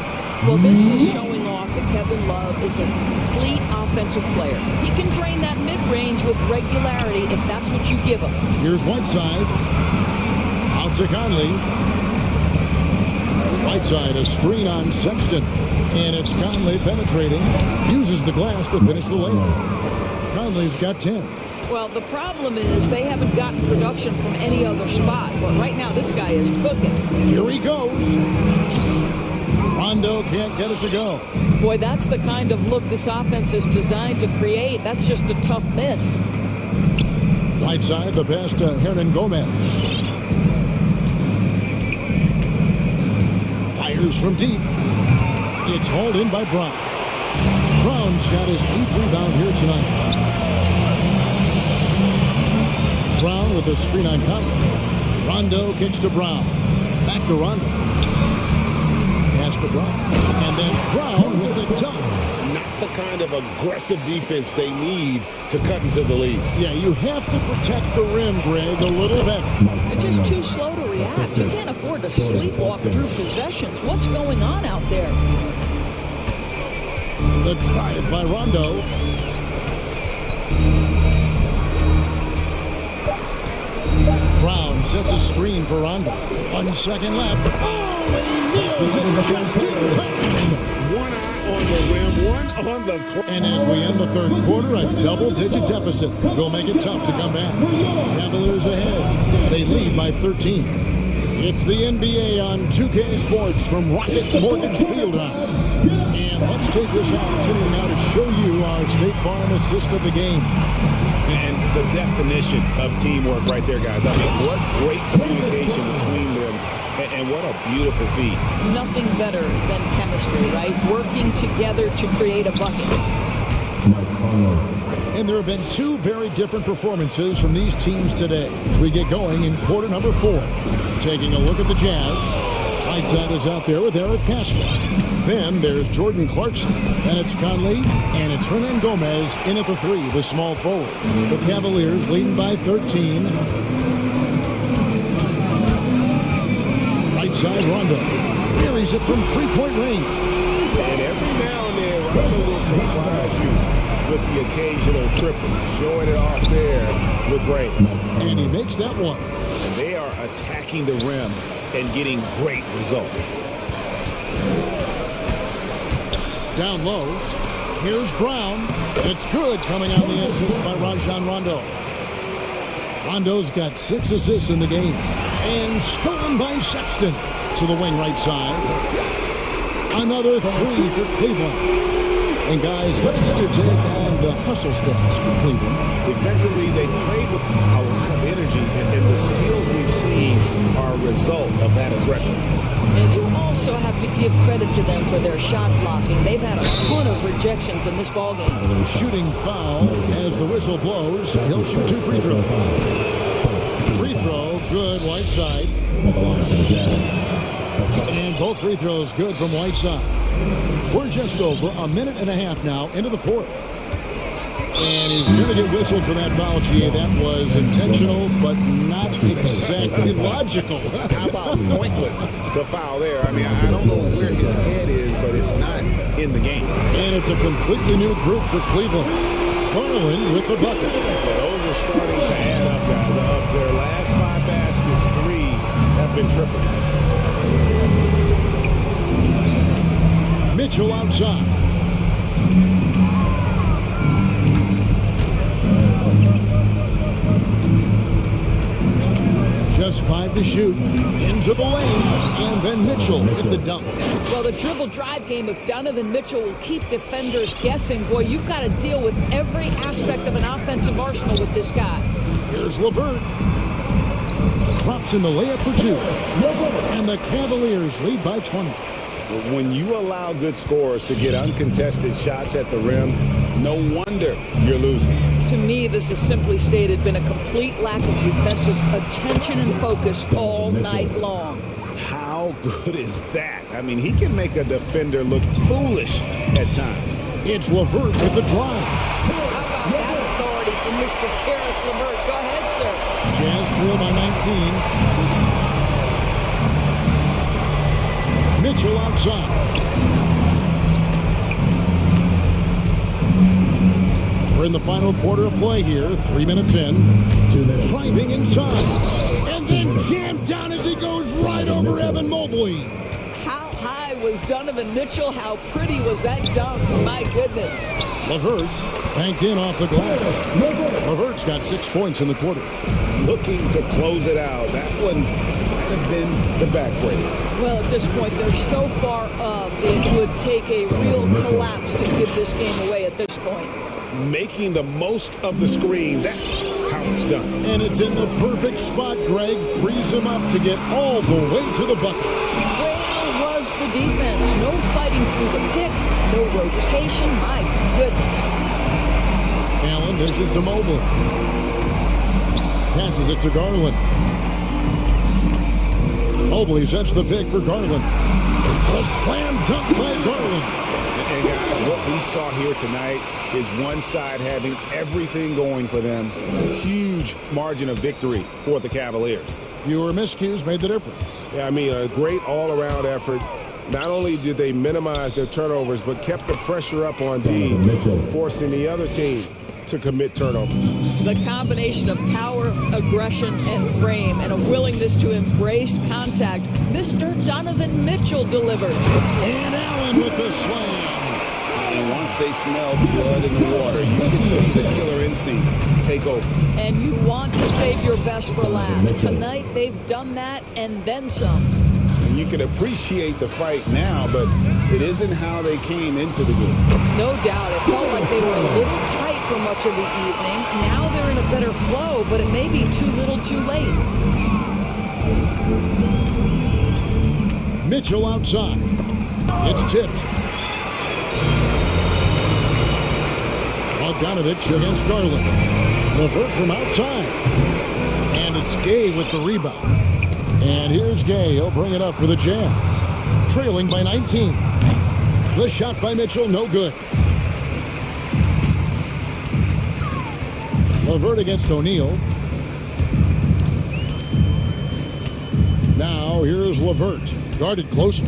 Well, this is showing off that Kevin Love is a complete offensive player. He can drain that mid-range with regularity if that's what you give him. Here's Whiteside. Out to Conley. Whiteside, a screen on Sexton. And it's Conley penetrating. Uses the glass to finish the layup. Conley's got 10. Well, the problem is they haven't gotten production from any other spot. But right now, this guy is cooking. Here he goes. Rondo can't get it to go. Boy, that's the kind of look this offense is designed to create. That's just a tough miss. Whiteside, the pass to Hernan Gomez. Fires from deep. It's hauled in by Brown. Brown's got his 8th rebound here tonight. Brown with a screen on Conley. Rondo kicks to Brown. Back to Rondo. Pass to Brown. And then Brown with the dunk. Not the kind of aggressive defense they need to cut into the lead. Yeah, you have to protect the rim, Greg, a little better. They're just too slow to react. You can't afford to sleepwalk through possessions. What's going on out there? The drive by Rondo. Brown sets a screen for Rondo. 1 second left. Oh, he nails it just in time. One eye on the rim, one on the clock. And as we end the third quarter, a double-digit deficit will make it tough to come back. Cavaliers ahead. They lead by 13. It's the NBA on 2K Sports from Rocket Mortgage Fieldhouse. And let's take this opportunity now to show you our State Farm assist of the game. And the definition of teamwork right there, guys. I mean, what great communication between them, and what a beautiful feat. Nothing better than chemistry, right? Working together to create a bucket. And there have been two very different performances from these teams today as we get going in quarter number 4. Taking a look at the Jazz. Whiteside is out there with Eric Pascal. Then there's Jordan Clarkson, and it's Conley, and it's Hernan Gomez in at the 3, the small forward. The Cavaliers leading by 13. Right side, Rondo. Buries it from 3-point range. And every now and then, Rondo will surprise you. with the occasional triple, showing it off there with range. And he makes that one. And they are attacking the rim and getting great results. Down low, here's Brown. It's good, coming on the assist by Rajon Rondo. Rondo's got 6 assists in the game. And stolen by Sexton to the wing right side. Another 3 for Cleveland. And guys, let's get your take on the hustle stats for Cleveland. Defensively, they played with a lot of energy, and the steals we've seen are a result of that aggressiveness. And you also have to give credit to them for their shot blocking. They've had a ton of rejections in this ballgame. Shooting foul as the whistle blows. He'll shoot 2 free throws. Free throw, good, Whiteside. And both free throws good from Whiteside. We're just over a minute and a half now into the fourth. And he's going to get whistled for that foul, G. That was intentional, but not exactly logical. How about pointless to foul there? I mean, I don't know where his head is, but it's not in the game. And it's a completely new group for Cleveland. Garland with the bucket. Those are starting to add up, guys. Of their last 5 baskets, 3 have been triples. Mitchell outside. Just 5 to shoot. Into the lane. And then Mitchell with the dunk. Well, the dribble drive game of Donovan Mitchell will keep defenders guessing. Boy, you've got to deal with every aspect of an offensive arsenal with this guy. Here's LeVert. Drops in the layup for 2. And the Cavaliers lead by 20. When you allow good scorers to get uncontested shots at the rim, no wonder you're losing. To me, this is simply stated been a complete lack of defensive attention and focus all night long. How good is that? I mean, he can make a defender look foolish at times. It's LeVert with the drive. How about that authority from Mr. Karis LeVert? Go ahead, sir. Jazz trail by 19. Mitchell outside. We're in the final quarter of play here. 3 minutes in. Driving inside. And then jammed down as he goes right over Evan Mobley. How high was Donovan Mitchell? How pretty was that dunk? My goodness. LeVert banked in off the glass. LeVert's got 6 points in the quarter. Looking to close it out. That one might have been the backbreaker. Well, at this point, they're so far up, it would take a real collapse to give this game away at this point. Making the most of the screen. That's how it's done. And it's in the perfect spot. Greg frees him up to get all the way to the bucket. Where was the defense? No fighting through the pick, no rotation. My goodness. Allen dishes to Mobley. Passes it to Garland. Mobley sets the pick for Garland. A slam dunk by Garland. And guys, what we saw here tonight is one side having everything going for them. Huge margin of victory for the Cavaliers. Fewer miscues made the difference. Yeah, I mean, a great all-around effort. Not only did they minimize their turnovers, but kept the pressure up on D, forcing the other team to commit turnovers. The combination of power, aggression, and frame, and a willingness to embrace contact, Mr. Donovan Mitchell delivers. And Allen with the slam. And once they smell blood in the water, you can see the killer instinct take over. And you want to save your best for last. Tonight, they've done that and then some. And you can appreciate the fight now, but it isn't how they came into the game. No doubt. It felt like they were a little tight for much of the evening. Now they're in a better flow, but it may be too little too late. Mitchell outside. It's tipped. Bogdanovich against Garland. LeVert from outside. And it's Gay with the rebound. And here's Gay. He'll bring it up for the Jazz. Trailing by 19. The shot by Mitchell, no good. LeVert against O'Neal. Now here's LeVert. Guarded closely.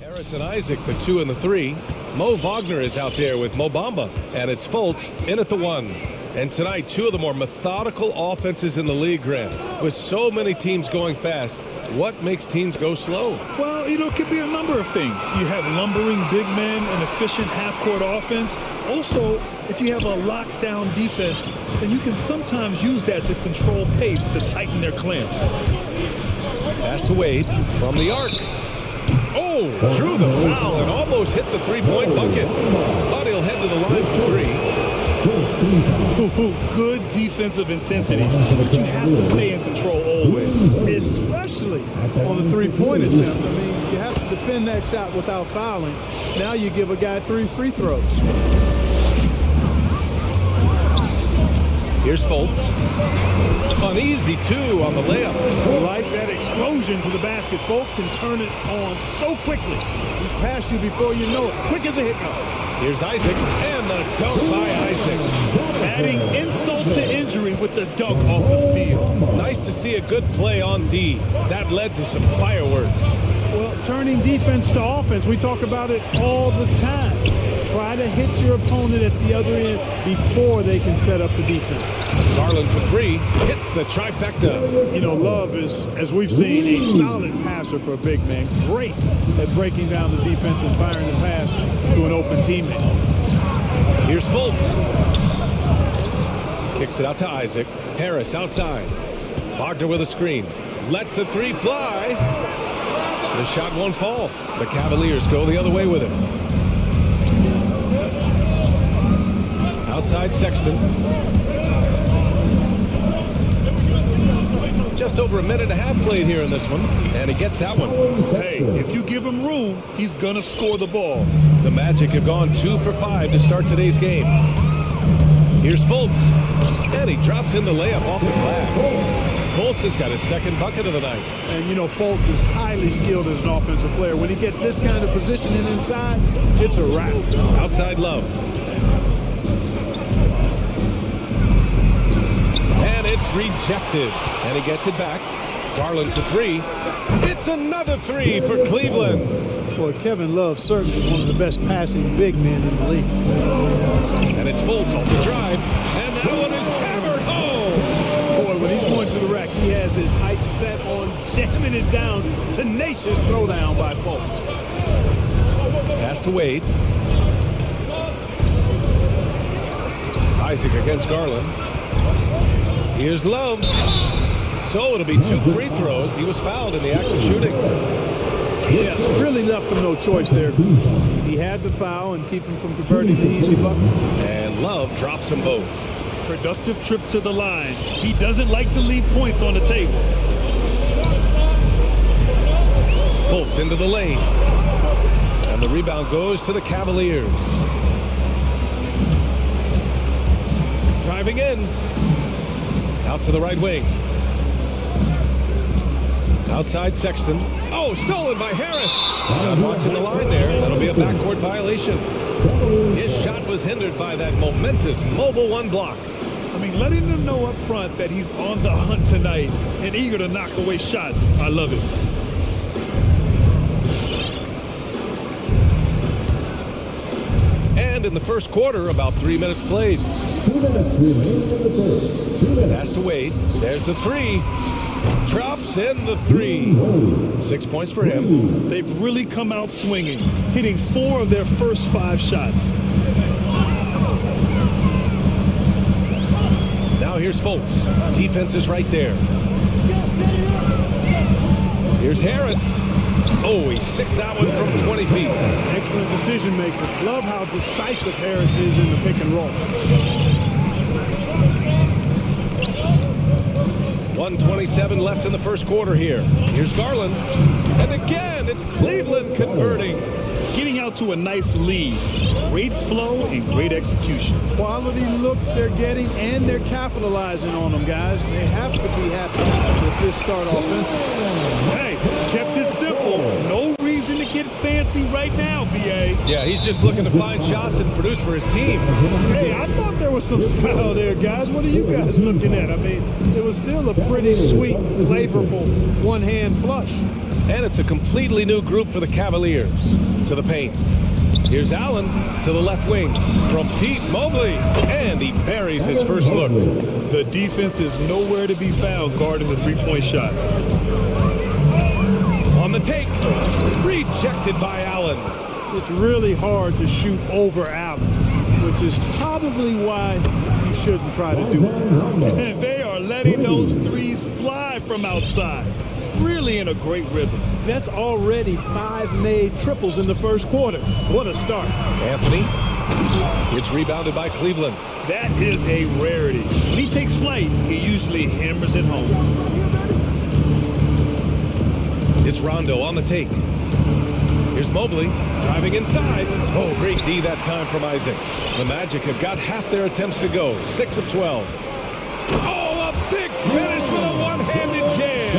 Harris and Isaac, the 2 and the 3. Mo Wagner is out there with Mo Bamba, and it's Fultz in at the 1. And tonight, 2 of the more methodical offenses in the league, Graham. With so many teams going fast, what makes teams go slow? Well, it could be a number of things. You have lumbering big men and efficient half-court offense. Also, if you have a lockdown defense, then you can sometimes use that to control pace to tighten their clamps. Pass to Wade from the arc. Oh, drew the foul and almost hit the three-point bucket. But he'll head to the line for 3. Good defensive intensity, but you have to stay in control always. Especially on the three-point attempt. I mean, you have to defend that shot without fouling. Now you give a guy 3 free throws. Here's Fultz. An easy 2 on the layup. Like that explosion to the basket. Fultz can turn it on so quickly. He's past you before you know it. Quick as a hiccup. Here's Isaac, and the dunk by Isaac. Adding insult to injury with the dunk off the steal. Nice to see a good play on D. That led to some fireworks. Well, turning defense to offense, we talk about it all the time. Try to hit your opponent at the other end before they can set up the defense. Garland for 3, hits the trifecta. You know, Love is, as we've seen, a solid passer for a big man. Great at breaking down the defense and firing the pass to an open teammate. Here's Fultz. Kicks it out to Isaac. Harris outside. Wagner with a screen. Lets the 3 fly. The shot won't fall. The Cavaliers go the other way with him. Outside Sexton. Just over a minute and a half played here in this one, and he gets that one. Hey, if you give him room, he's gonna score the ball. The Magic have gone 2 for 5 to start today's game. Here's Fultz, and he drops in the layup off the glass. Fultz has got his second bucket of the night. And, you know, Fultz is highly skilled as an offensive player. When he gets this kind of positioning inside, it's a wrap. Outside Love. And it's rejected. And he gets it back. Garland for 3. It's another 3 for Cleveland. Boy, Kevin Love certainly is one of the best passing big men in the league. And it's Fultz off the drive. And that one is hammered home. Boy, when he's going to the rack, he has his height set on jamming it down. Tenacious throwdown by Fultz. Pass to Wade. Isaac against Garland. Here's Love. So it'll be 2 free throws. He was fouled in the act of shooting. Yeah, really left him no choice there. He had to foul and keep him from converting the easy bucket. And Love drops them both. Productive trip to the line. He doesn't like to leave points on the table. Fultz into the lane. And the rebound goes to the Cavaliers. Driving in. Out to the right wing. Outside Sexton. Oh, stolen by Harris. Not watching the line there. That'll be a backcourt violation. His shot was hindered by that momentous mobile 1 block. I mean, letting them know up front that he's on the hunt tonight and eager to knock away shots. I love it. And in the first quarter, about 3 minutes played. 2 minutes remaining in the first. 2 minutes. Pass to Wade. There's the 3. Drops in the 3. 6 points for him. They've really come out swinging, hitting 4 of their first 5 shots. Now here's Fultz. Defense is right there. Here's Harris. Oh, he sticks that one from 20 feet. Excellent decision maker. Love how decisive Harris is in the pick and roll. 1:27 left in the first quarter here. Here's Garland. And again, it's Cleveland converting. Getting out to a nice lead. Great flow and great execution. Quality looks they're getting, and they're capitalizing on them, guys. They have to be happy with this start offensively. Hey, kept it simple. No reason to get fancy right now, B.A. Yeah, he's just looking to find shots and produce for his team. Hey, I thought there was some style there, guys. What are you guys looking at? I mean, it was still a pretty sweet, flavorful one-hand flush. And it's a completely new group for the Cavaliers. To the paint. Here's Allen to the left wing. From deep, Mobley. And he buries his first look. The defense is nowhere to be found guarding the three-point shot. On the take. Rejected by Allen. It's really hard to shoot over Allen, which is probably why you shouldn't try to do it. And they are letting those threes fly from outside. Really in a great rhythm. That's already 5 made triples in the first quarter. What a start. Anthony. It's rebounded by Cleveland. That is a rarity. When he takes flight, he usually hammers it home. It's Rondo on the take. Here's Mobley driving inside. Oh, great D that time from Isaac. The Magic have got half their attempts to go. 6 of 12. Oh, a big finish with a one-handed jam.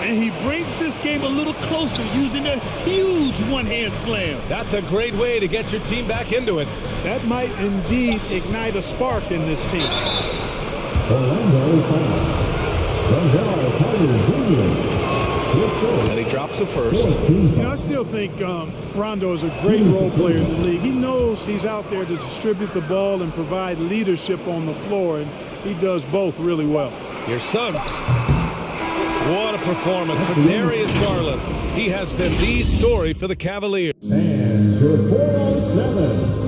And he brings this game a little closer using a huge one-hand slam. That's a great way to get your team back into it. That might indeed ignite a spark in this team. And he drops the first. I still think Rondo is a great role player in the league. He knows he's out there to distribute the ball and provide leadership on the floor, and he does both really well. Here's Suggs. What a performance for Darius Garland. He has been the story for the Cavaliers. And for 4-on-7.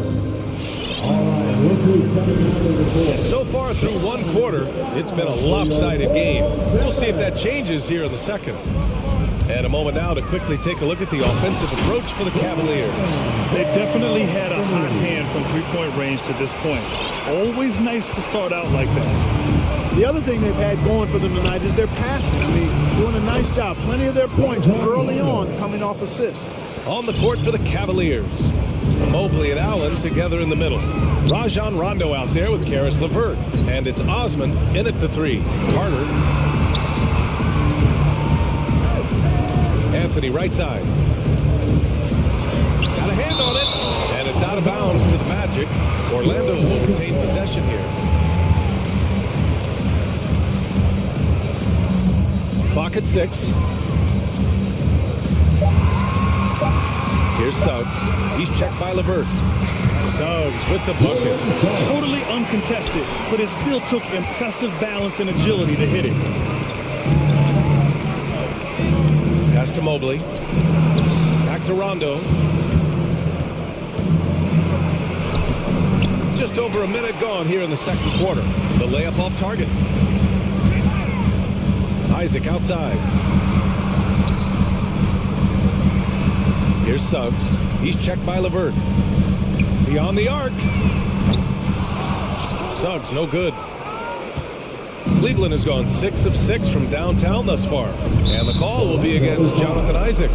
All right, rookies coming out of the court. So far through one quarter, it's been a lopsided game. We'll see if that changes here in the second. And a moment now to quickly take a look at the offensive approach for the Cavaliers. They've definitely had a hot hand from three-point range to this point. Always nice to start out like that. The other thing they've had going for them tonight is their passing. I mean, doing a nice job. Plenty of their points early on coming off assists. On the court for the Cavaliers. Mobley and Allen together in the middle. Rajon Rondo out there with Karis LeVert. And it's Osman in at the three. Carter. Anthony right side. Got a hand on it. And it's out of bounds to the Magic. Orlando will retain possession here. Clock at 6. Here's Suggs. He's checked by LeVert. Suggs with the bucket. Totally uncontested, but it still took impressive balance and agility to hit it. Pass to Mobley. Back to Rondo. Just over a minute gone here in the second quarter. The layup off target. Isaac outside. Here's Suggs. He's checked by LeVert. Beyond the arc. Suggs, no good. Cleveland has gone 6 of 6 from downtown thus far. And the call will be against Jonathan Isaac.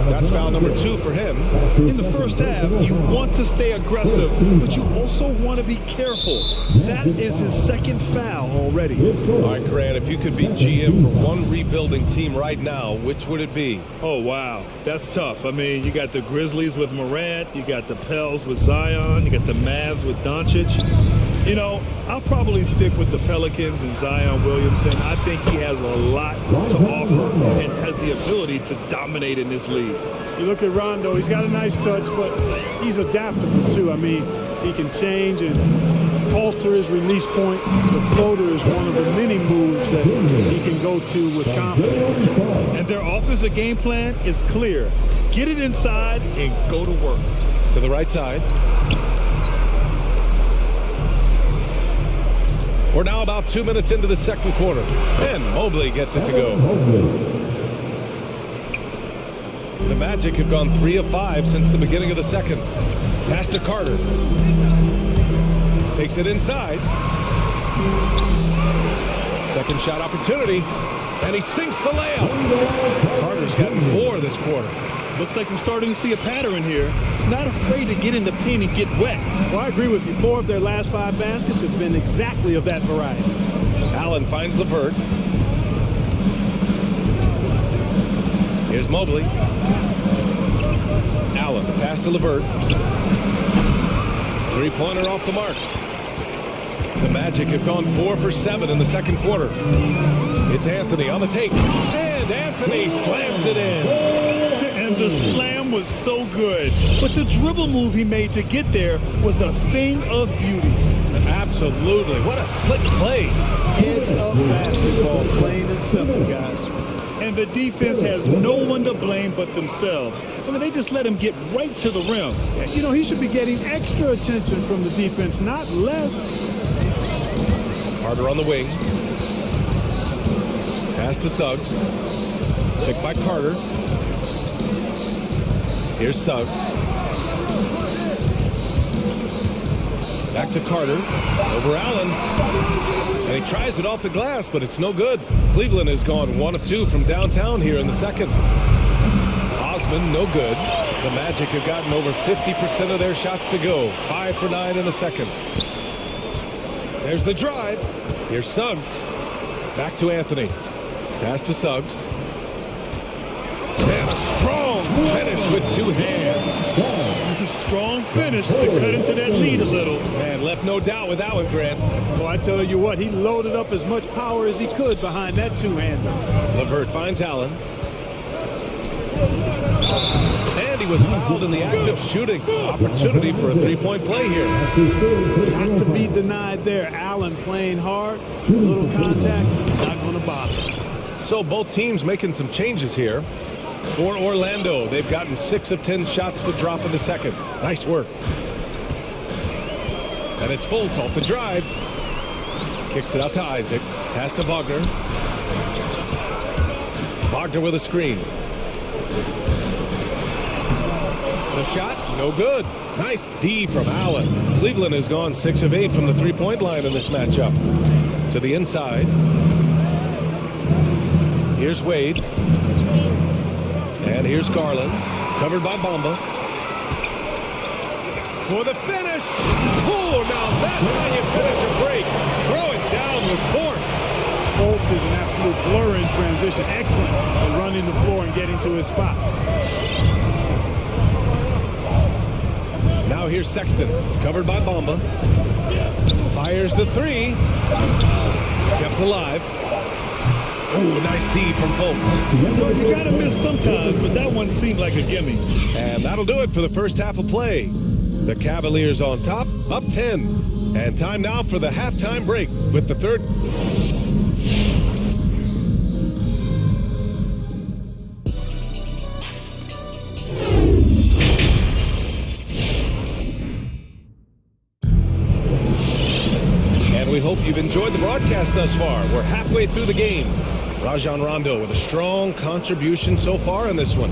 That's foul number 2 for him. In the first half, you want to stay aggressive, but you also want to be careful. That is his second foul already. All right, Grant, if you could be GM for one rebuilding team right now, which would it be? Oh, wow. That's tough. I mean, you got the Grizzlies with Morant, you got the Pels with Zion, you got the Mavs with Doncic. You know, I'll probably stick with the Pelicans and Zion Williamson. I think he has a lot to offer and has the ability to dominate in this league. You look at Rondo, he's got a nice touch, but he's adaptable too. I mean, he can change and alter his release point. The floater is one of the many moves that he can go to with confidence. And their offensive game plan is clear. Get it inside and go to work. To the right side. We're now about 2 minutes into the second quarter. And Mobley gets it to go. The Magic have gone 3 of 5 since the beginning of the second. Pass to Carter. Takes it inside. Second shot opportunity. And he sinks the layup. Carter's gotten 4 this quarter. Looks like we're starting to see a pattern here. Not afraid to get in the paint and get wet. Well, I agree with you. 4 of their last 5 baskets have been exactly of that variety. Allen finds LeVert. Here's Mobley. Allen, pass to LeVert. Three-pointer off the mark. The Magic have gone 4 for 7 in the second quarter. It's Anthony on the take. And And Anthony slams it in. And the slam was so good. But the dribble move he made to get there was a thing of beauty. Absolutely. What a slick play. Heads up basketball, plain and simple, guys. And the defense has no one to blame but themselves. I mean, they just let him get right to the rim. You know, he should be getting extra attention from the defense, not less. Carter on the wing. Pass to Suggs. Picked by Carter. Here's Suggs. Back to Carter. Over Allen. And he tries it off the glass, but it's no good. Cleveland has gone 1 of 2 from downtown here in the second. Osman, no good. The Magic have gotten over 50% of their shots to go. 5 for 9 in the second. There's the drive. Here's Suggs. Back to Anthony. Pass to Suggs. And a strong finish with 2 hands. Strong finish to cut into that lead a little. Man, left no doubt with that one, Grant. Well, I tell you what, he loaded up as much power as he could behind that two-hander. LeVert finds Allen. And he was fouled in the act of shooting. Opportunity for a three-point play here. Not to be denied there. Allen playing hard, little contact, not going to bother. So both teams making some changes here. For Orlando, they've gotten 6 of 10 shots to drop in the second. Nice work. And it's Fultz off the drive. Kicks it out to Isaac. Pass to Wagner. Wagner with a screen. The shot, no good. Nice D from Allen. Cleveland has gone 6 of 8 from the three-point line in this matchup. To the inside. Here's Wade. And here's Garland, covered by Bamba. For the finish. Oh, now that's how you finish a break. Throw it down with force. Fultz is an absolute blur in transition. Excellent at running the floor and getting to his spot. Now here's Sexton, covered by Bamba. Fires the 3. Kept alive. Ooh, nice D from Fultz. Well, you gotta miss sometimes, but that one seemed like a gimme. And that'll do it for the first half of play. The Cavaliers on top, up 10. And time now for the halftime break with the third. And we hope you've enjoyed the broadcast thus far. We're halfway through the game. Rajon Rondo with a strong contribution so far in this one.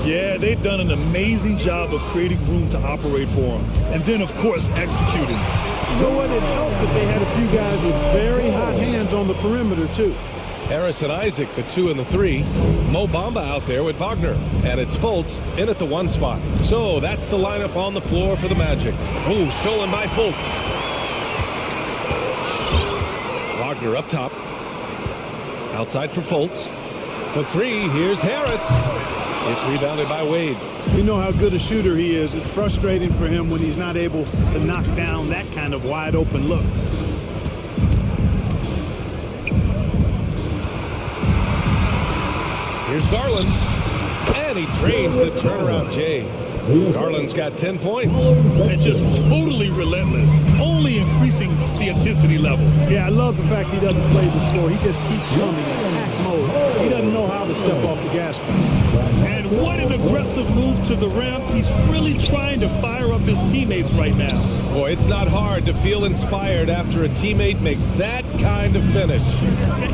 Yeah, they've done an amazing job of creating room to operate for him. And then, of course, executing. You know what? It helped that they had a few guys with very hot hands on the perimeter, too. Harris and Isaac, the 2 and the 3. Mo Bamba out there with Wagner. And it's Fultz in at the 1 spot. So that's the lineup on the floor for the Magic. Ooh, stolen by Fultz. Wagner up top. Outside for Fultz. For 3, here's Harris. It's rebounded by Wade. You know how good a shooter he is. It's frustrating for him when he's not able to knock down that kind of wide open look. Here's Garland. And he drains the turnaround J. Garland's got 10 points. And just totally relentless, only increasing the intensity level. Yeah, I love the fact he doesn't play the score. He just keeps coming in attack mode. He doesn't know how to step off the gas pedal. And what an aggressive move to the rim. He's really trying to fire up his teammates right now. Boy, it's not hard to feel inspired after a teammate makes that kind of finish.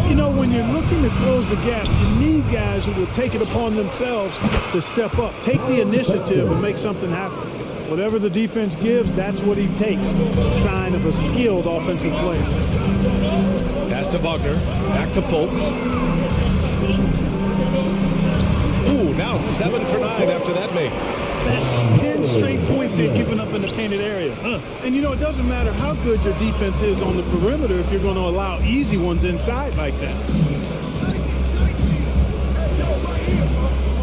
You know, when you're looking to close the gap, you need guys who will take it upon themselves to step up, take the initiative and make something happen. Whatever the defense gives, that's what he takes. A sign of a skilled offensive player. Pass to Wagner. Back to Fultz. Ooh, now 7 for 9 after that make. That's 10 straight points they've given up in the painted area. And you know, it doesn't matter how good your defense is on the perimeter if you're going to allow easy ones inside like that.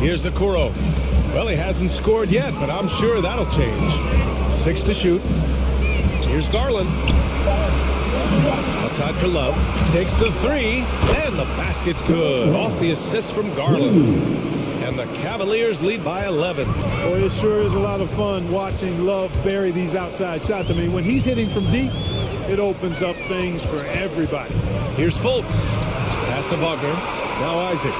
Here's Okoro. Well, he hasn't scored yet, but I'm sure that'll change. 6 to shoot. Here's Garland. Outside for Love. Takes the three, and the basket's good. Off the assist from Garland. And the Cavaliers lead by 11. Boy, it sure is a lot of fun watching Love bury these outside shots. I mean, when he's hitting from deep, it opens up things for everybody. Here's Fultz. Pass to Wagner. Now Isaac.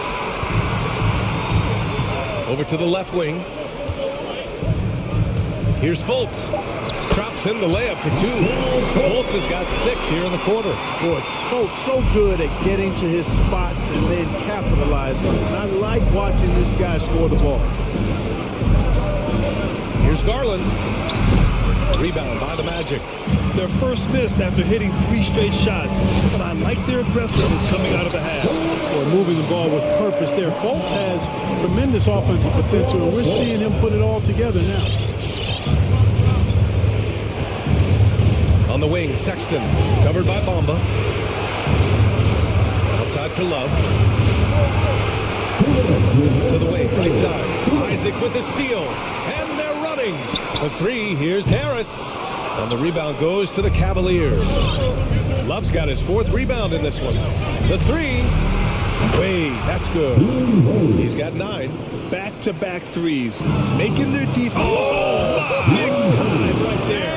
Over to the left wing. Here's Fultz. Drops in the layup for two. Fultz has got 6 here in the quarter. Boy, Fultz so good at getting to his spots and then capitalizing. And I like watching this guy score the ball. Here's Garland. Rebound by the Magic. Their first miss after hitting 3 straight shots, but I like their aggressiveness coming out of the half. Boy, moving the ball with purpose there. Fultz has tremendous offensive potential, and we're seeing him put it all together now. On the wing, Sexton, covered by Bamba. Outside for Love. To the wing, right side. Isaac with the steal, and they're running. The three, here's Harris. And the rebound goes to the Cavaliers. Love's got his 4th rebound in this one. The three, Wade, that's good. He's got 9. Back-to-back threes, making their defense. Oh, big time right there.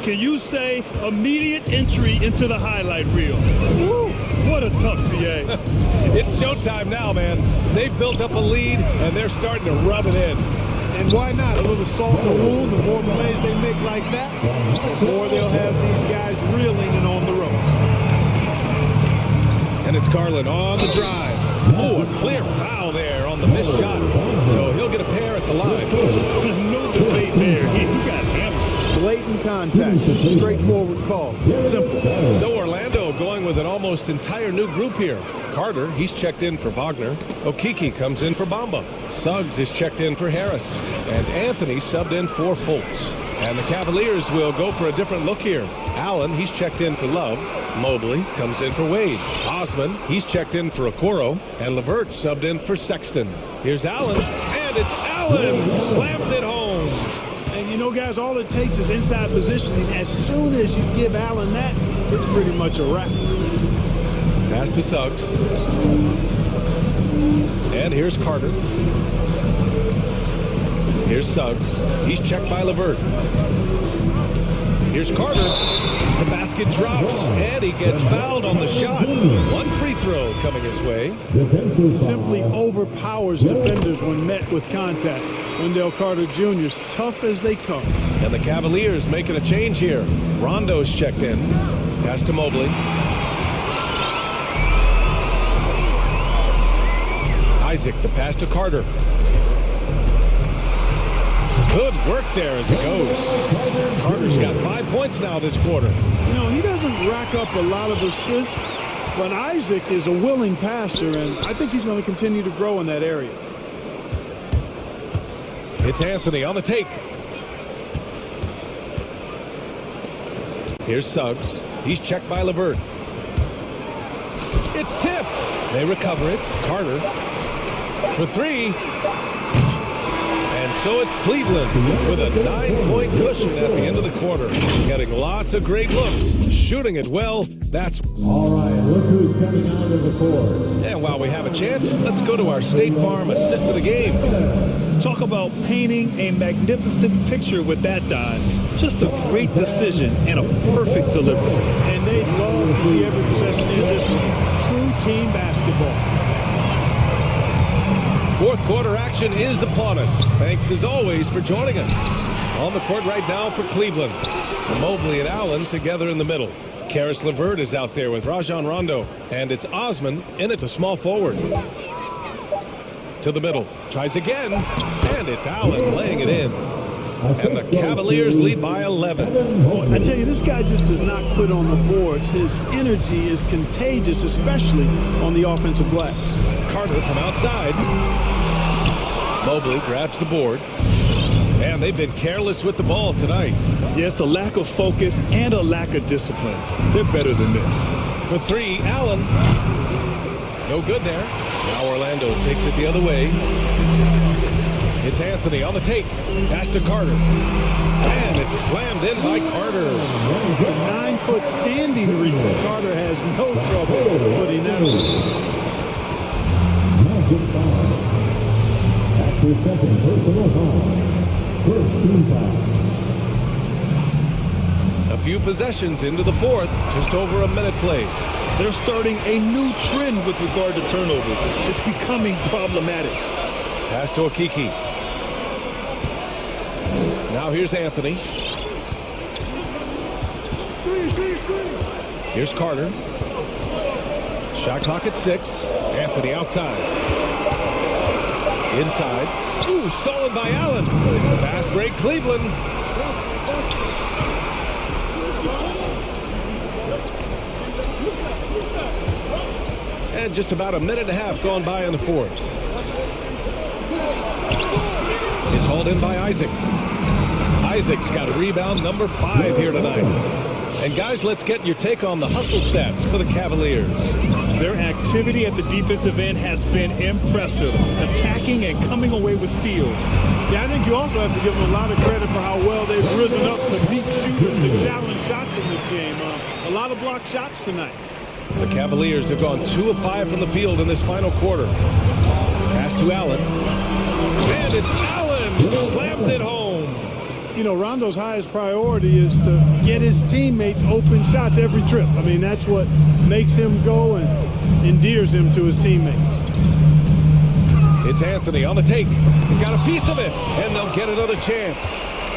Can you say immediate entry into the highlight reel? Woo, what a tough BA. It's showtime now, man. They've built up a lead, and they're starting to rub it in. And why not? A little salt in the wound. The more plays they make like that, the more they'll have these guys reeling and on the road. And it's Garland on the drive. Oh, a clear foul there on the missed shot. So he'll get a pair at the line. There's no debate there. He got hammered. Blatant contact. Straightforward call. Simple. So Orlando going with an almost entire new group here. Carter, he's checked in for Wagner. Okiki comes in for Bamba. Suggs is checked in for Harris. And Anthony subbed in for Fultz. And the Cavaliers will go for a different look here. Allen, he's checked in for Love. Mobley comes in for Wade. Osman, he's checked in for Okoro. And LeVert subbed in for Sexton. Here's Allen, and it's Allen! Slams it home. And you know, guys, all it takes is inside positioning. As soon as you give Allen that, it's pretty much a wrap. Pass to Suggs. And here's Carter. Here's Suggs. He's checked by LeVert. Here's Carter. The basket drops, and he gets fouled on the shot. 1 free throw coming his way. Simply overpowers defenders when met with contact. Wendell Carter Jr. is tough as they come. And the Cavaliers making a change here. Rondo's checked in. Pass to Mobley. Isaac, the pass to Carter. Good work there as it goes. Carter's got 5 points now this quarter. You know, he doesn't rack up a lot of assists, but Isaac is a willing passer, and I think he's going to continue to grow in that area. It's Anthony on the take. Here's Suggs. He's checked by LeVert. It's tipped. They recover it. Carter for 3. And so it's Cleveland with a 9-point cushion at the end of the quarter. Getting lots of great looks. Shooting it well. That's... All right, look who's coming out of the court. And while we have a chance, let's go to our State Farm assist of the game. Talk about painting a magnificent picture with that dive. Just a great decision and a perfect delivery. And they'd love to see every possession in this true team basketball. 4th quarter action is upon us. Thanks as always for joining us. On the court right now for Cleveland. Mobley and Allen together in the middle. Karis LeVert is out there with Rajon Rondo. And it's Osman in at the small forward. To the middle. Tries again. And it's Allen laying it in. And the Cavaliers lead by 11. Boy, I tell you, this guy just does not quit on the boards. His energy is contagious, especially on the offensive glass. Carter from outside. Mobley grabs the board. And they've been careless with the ball tonight. Yeah, it's a lack of focus and a lack of discipline. They're better than this. For 3, Allen. No good there. Now Orlando takes it the other way. It's Anthony on the take. Pass to Carter. And it's slammed in by Carter. 9-foot standing reach. Carter has no trouble putting that away. Magic foul. That's your second personal foul. First team foul. A few possessions into the fourth. Just over a minute played. They're starting a new trend with regard to turnovers. It's becoming problematic. Pass to Okiki. Now here's Anthony. Here's Carter. Shot clock at 6. Anthony outside. Inside. Ooh, stolen by Allen. Fast break, Cleveland. And just about a minute and a half gone by in the fourth. It's hauled in by Isaac. Isaac's got rebound number 5 here tonight. And guys, let's get your take on the hustle stats for the Cavaliers. Their activity at the defensive end has been impressive, attacking and coming away with steals. Yeah, I think you also have to give them a lot of credit for how well they've risen up to beat shooters to challenge shots in this game. A lot of blocked shots tonight. The Cavaliers have gone 2 of 5 from the field in this final quarter. Pass to Allen. And it's Allen who slams it home. You know, Rondo's highest priority is to get his teammates open shots every trip. I mean, that's what makes him go and endears him to his teammates. It's Anthony on the take. He got a piece of it, and they'll get another chance.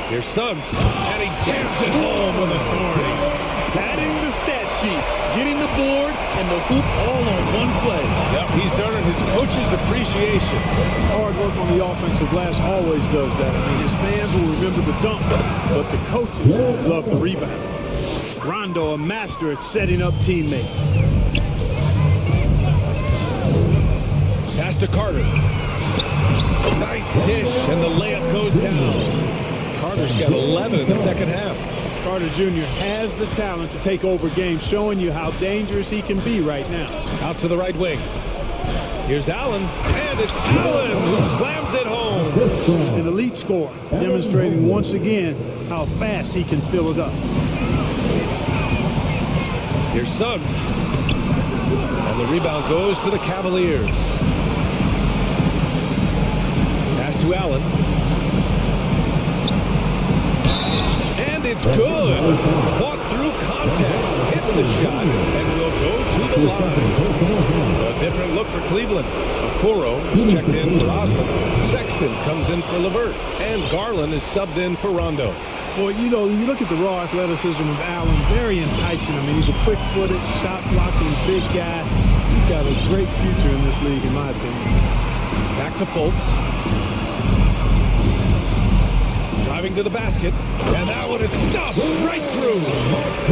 Here's Suggs, and he jams it home with authority. Padding the stat sheet, getting the board, and the hoop all on one play. Yep, he's earning his coach's appreciation. Hard work on the offensive glass always does that. I mean, his fans will remember the dunk, but the coaches love the rebound. Rondo, a master at setting up teammates. Pass to Carter. Nice dish, and the layup goes down. Carter's got 11 in the second half. Carter Jr. has the talent to take over games, showing you how dangerous he can be right now. Out to the right wing. Here's Allen, and it's Allen who slams it home. An elite scorer, demonstrating once again how fast he can fill it up. Here's Suggs. And the rebound goes to the Cavaliers. Pass to Allen. And it's good. Fought through contact. Hit the shot. And will go to the line. A different look for Cleveland. Okoro is checked in for Osman. Sexton comes in for LeVert. And Garland is subbed in for Rondo. Well, you know, you look at the raw athleticism of Allen, very enticing. I mean, he's a quick-footed, shot-blocking, big guy. He's got a great future in this league, in my opinion. Back to Fultz. Driving to the basket. And that one is stopped right through.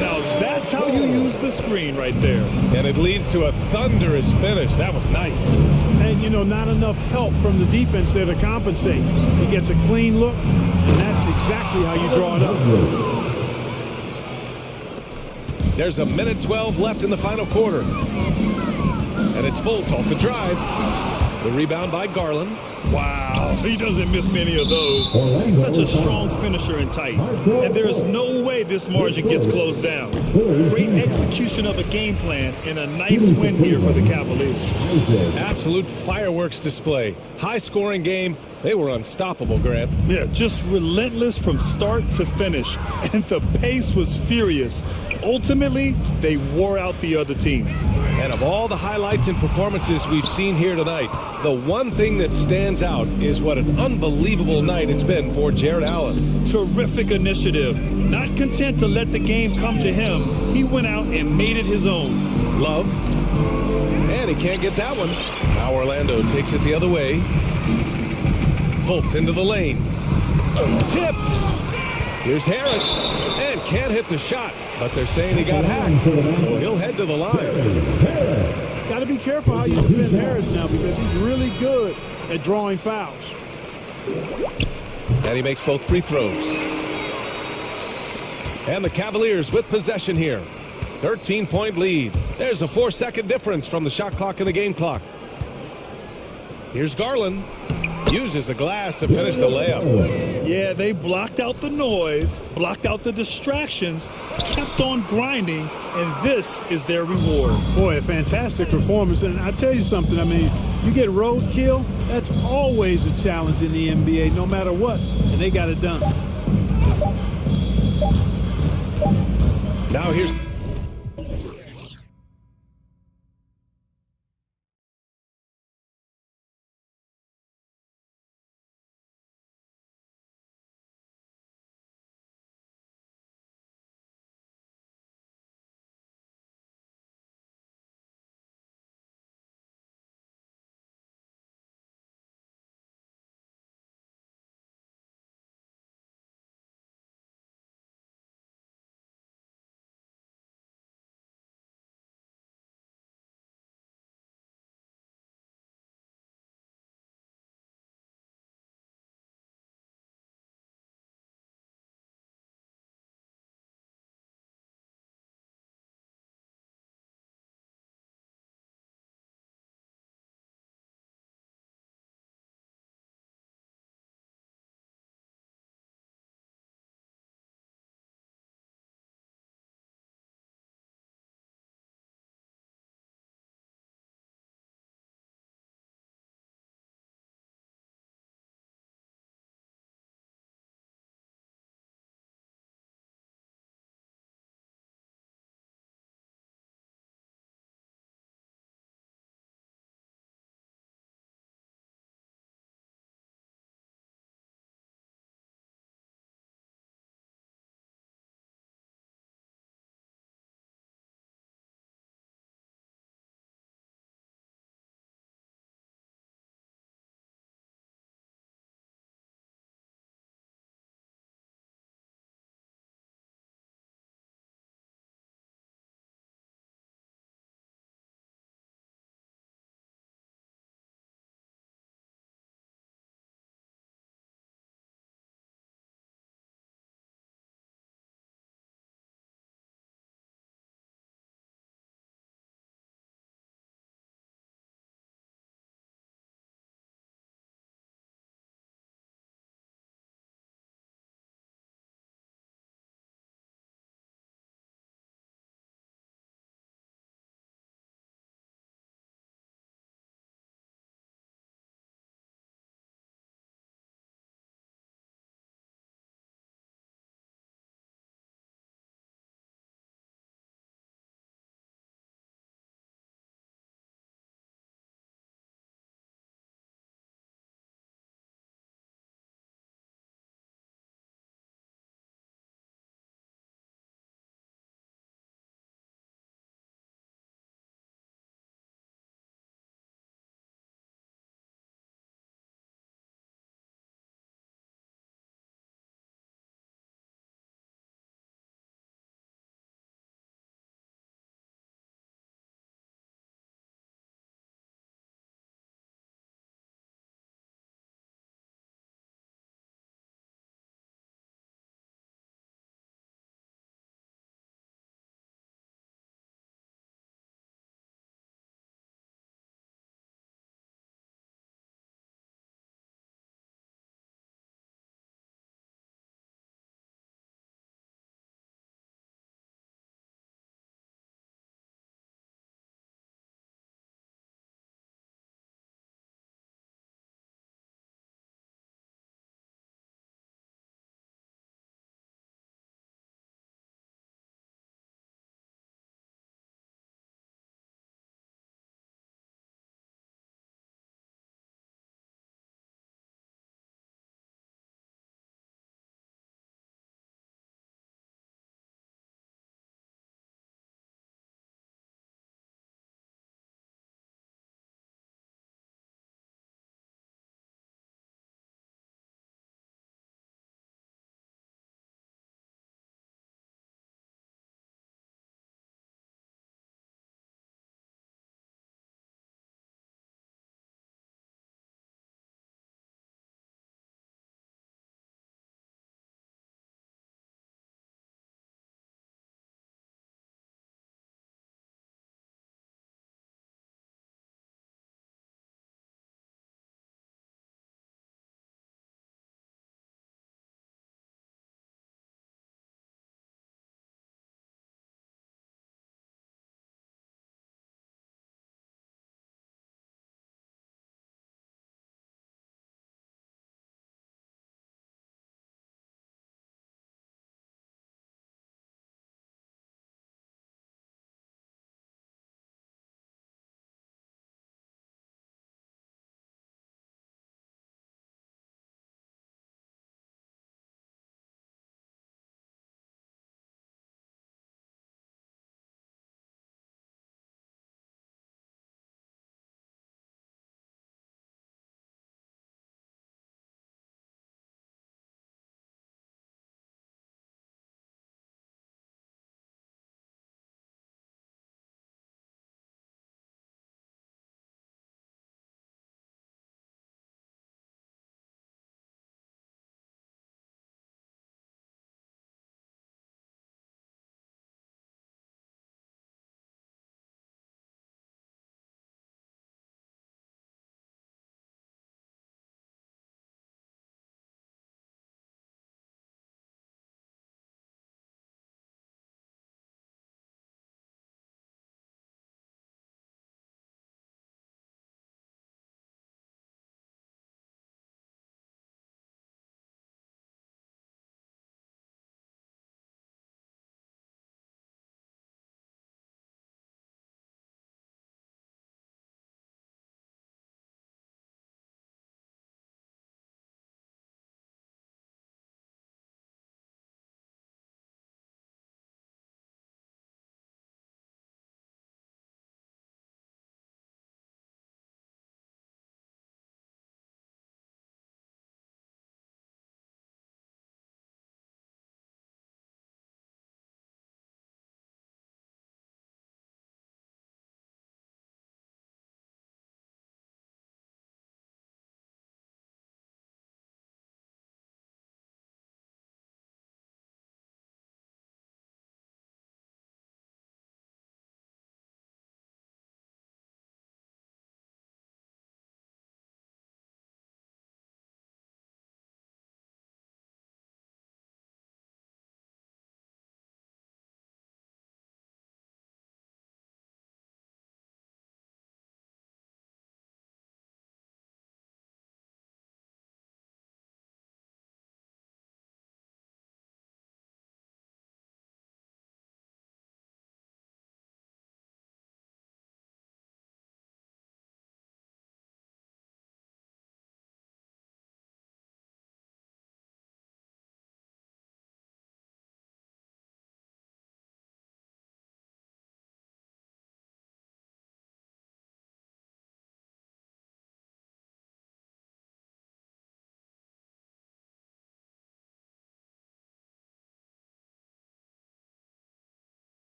Now that's how you use the screen right there. And it leads to a thunderous finish. That was nice. And, you know, not enough help from the defense there to compensate. He gets a clean look, and that's exactly how you draw it up. There's a minute 12 left in the final quarter. And it's Fultz off the drive. The rebound by Garland. Wow, he doesn't miss many of those. He's such a strong finisher and tight. And there's no way this margin gets closed down. Great execution of a game plan and a nice win here for the Cavaliers. Absolute fireworks display. High-scoring game. They were unstoppable, Grant. Yeah, just relentless from start to finish. And the pace was furious. Ultimately, they wore out the other team. And of all the highlights and performances we've seen here tonight, the one thing that stands out is what an unbelievable night it's been for Jared Allen. Terrific initiative. Not content to let the game come to him, he went out and made it his own. Love. And he can't get that one. Now Orlando takes it the other way. Fultz into the lane. Tipped. Here's Harris. And can't hit the shot. But they're saying he got hacked. So he'll head to the line. Got to be careful how you defend Harris now, because he's really good at drawing fouls. And he makes both free throws. And the Cavaliers with possession here. 13-point lead. There's a 4-second difference from the shot clock and the game clock. Here's Garland. Uses the glass to finish the layup. Yeah, they blocked out the noise, blocked out the distractions, kept on grinding, and this is their reward. Boy, a fantastic performance. And I tell you something, I mean, you get roadkill, that's always a challenge in the NBA, no matter what. And they got it done. Now here's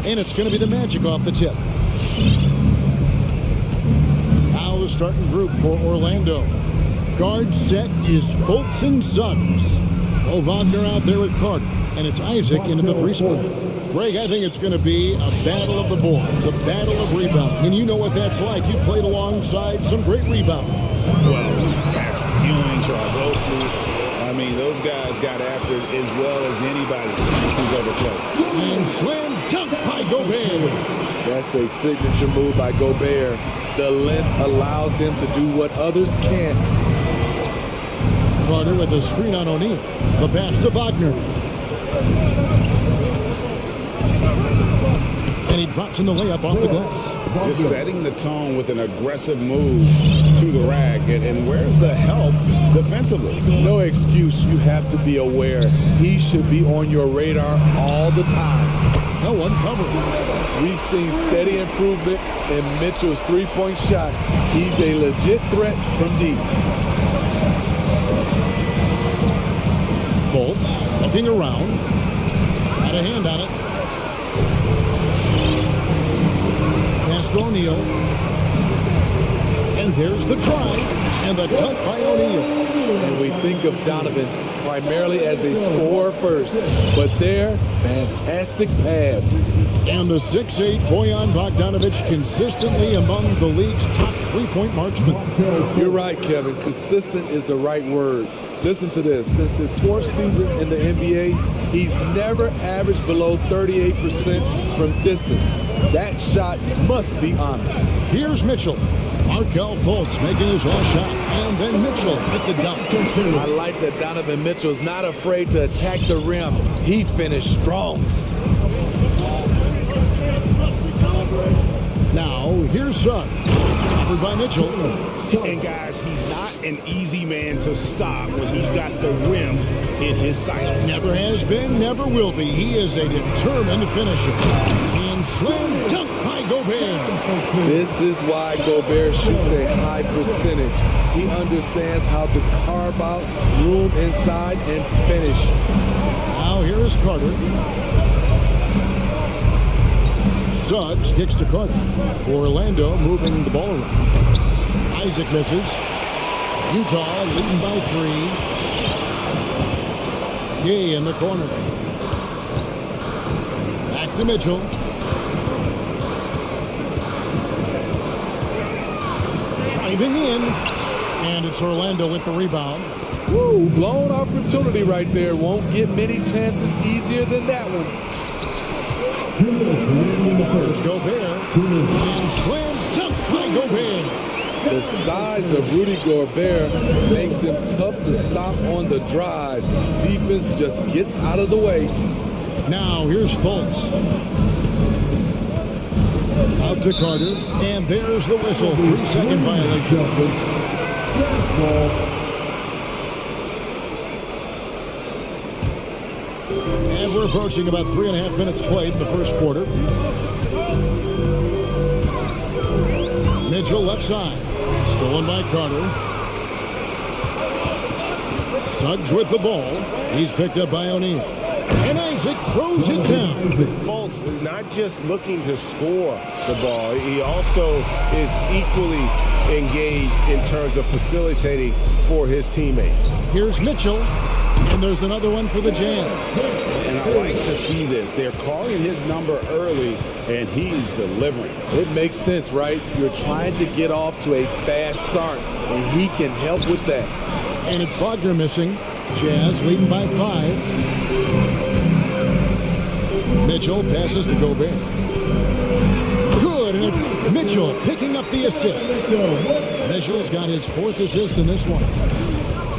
And it's going to be the Magic off the tip. Now the starting group for Orlando. Guard set is Fultz and Suggs. Mo Wagner out there with Carter. And it's Isaac into the 3 split. Greg, I think it's going to be a battle of the boards, a battle of rebounding. And you know what that's like. You played alongside some great rebounding. Well, Patrick Ewing, Charles Oakley. I mean, those guys got after it as well as anybody who's ever played. And slam dunk by Gobert. That's a signature move by Gobert. The length allows him to do what others can't. Carter with a screen on O'Neal. The pass to Wagner. And he drops in the layup off the glass. Just setting the tone with an aggressive move to the rack. And where's the help defensively? No excuse. You have to be aware. He should be on your radar all the time. No one covering. We've seen steady improvement in Mitchell's three-point shot. He's a legit threat from deep. Fultz looking around. Got a hand on it. Pass to O'Neal. And there's the drive. And the dunk by O'Neal. And we think of Donovan primarily as a scorer first. But there, fantastic pass. And the 6'8" Bojan Bogdanovic consistently among the league's top three-point marksmen. You're right, Kevin. Consistent is the right word. Listen to this. Since his fourth season in the NBA, he's never averaged below 38% from distance. That shot must be honored. Here's Mitchell. Markelle Fultz making his last shot. And then Mitchell with the dunk. I like that Donovan Mitchell's not afraid to attack the rim. He finished strong. Now, here's Suggs. Covered by Mitchell. And guys, he's not an easy man to stop when he's got the rim in his sights. Never has been, never will be. He is a determined finisher. And slam dunk by Gobert. This is why Gobert shoots a high percentage. He understands how to carve out room inside and finish. Now here is Carter. Suggs kicks to Carter. Orlando moving the ball around. Isaac misses. Utah leading by 3. Gay in the corner. Back to Mitchell. Driving in. And it's Orlando with the rebound. Woo, blown opportunity right there. Won't get many chances easier than that one. There's Gobert. And slam dunk by Gobert. The size of Rudy Gobert makes him tough to stop on the drive. Defense just gets out of the way. Now here's Fultz. Out to Carter. And there's the whistle. 3-second violation. And we're approaching about 3.5 minutes played in the first quarter. Mitchell left side. Stolen by Carter. Suggs with the ball. He's picked up by O'Neal. And Isaac throws it down. Fultz not just looking to score the ball, he also is equally engaged in terms of facilitating for his teammates. Here's Mitchell. And there's another one for the Jazz. And I like to see this. They're calling his number early, and he's delivering. It makes sense, right? You're trying to get off to a fast start, and he can help with that. And it's Wagner missing. Jazz leading by 5. Mitchell passes to Gobert. Good, and it's Mitchell picking up the assist. Mitchell's got his 4th assist in this one.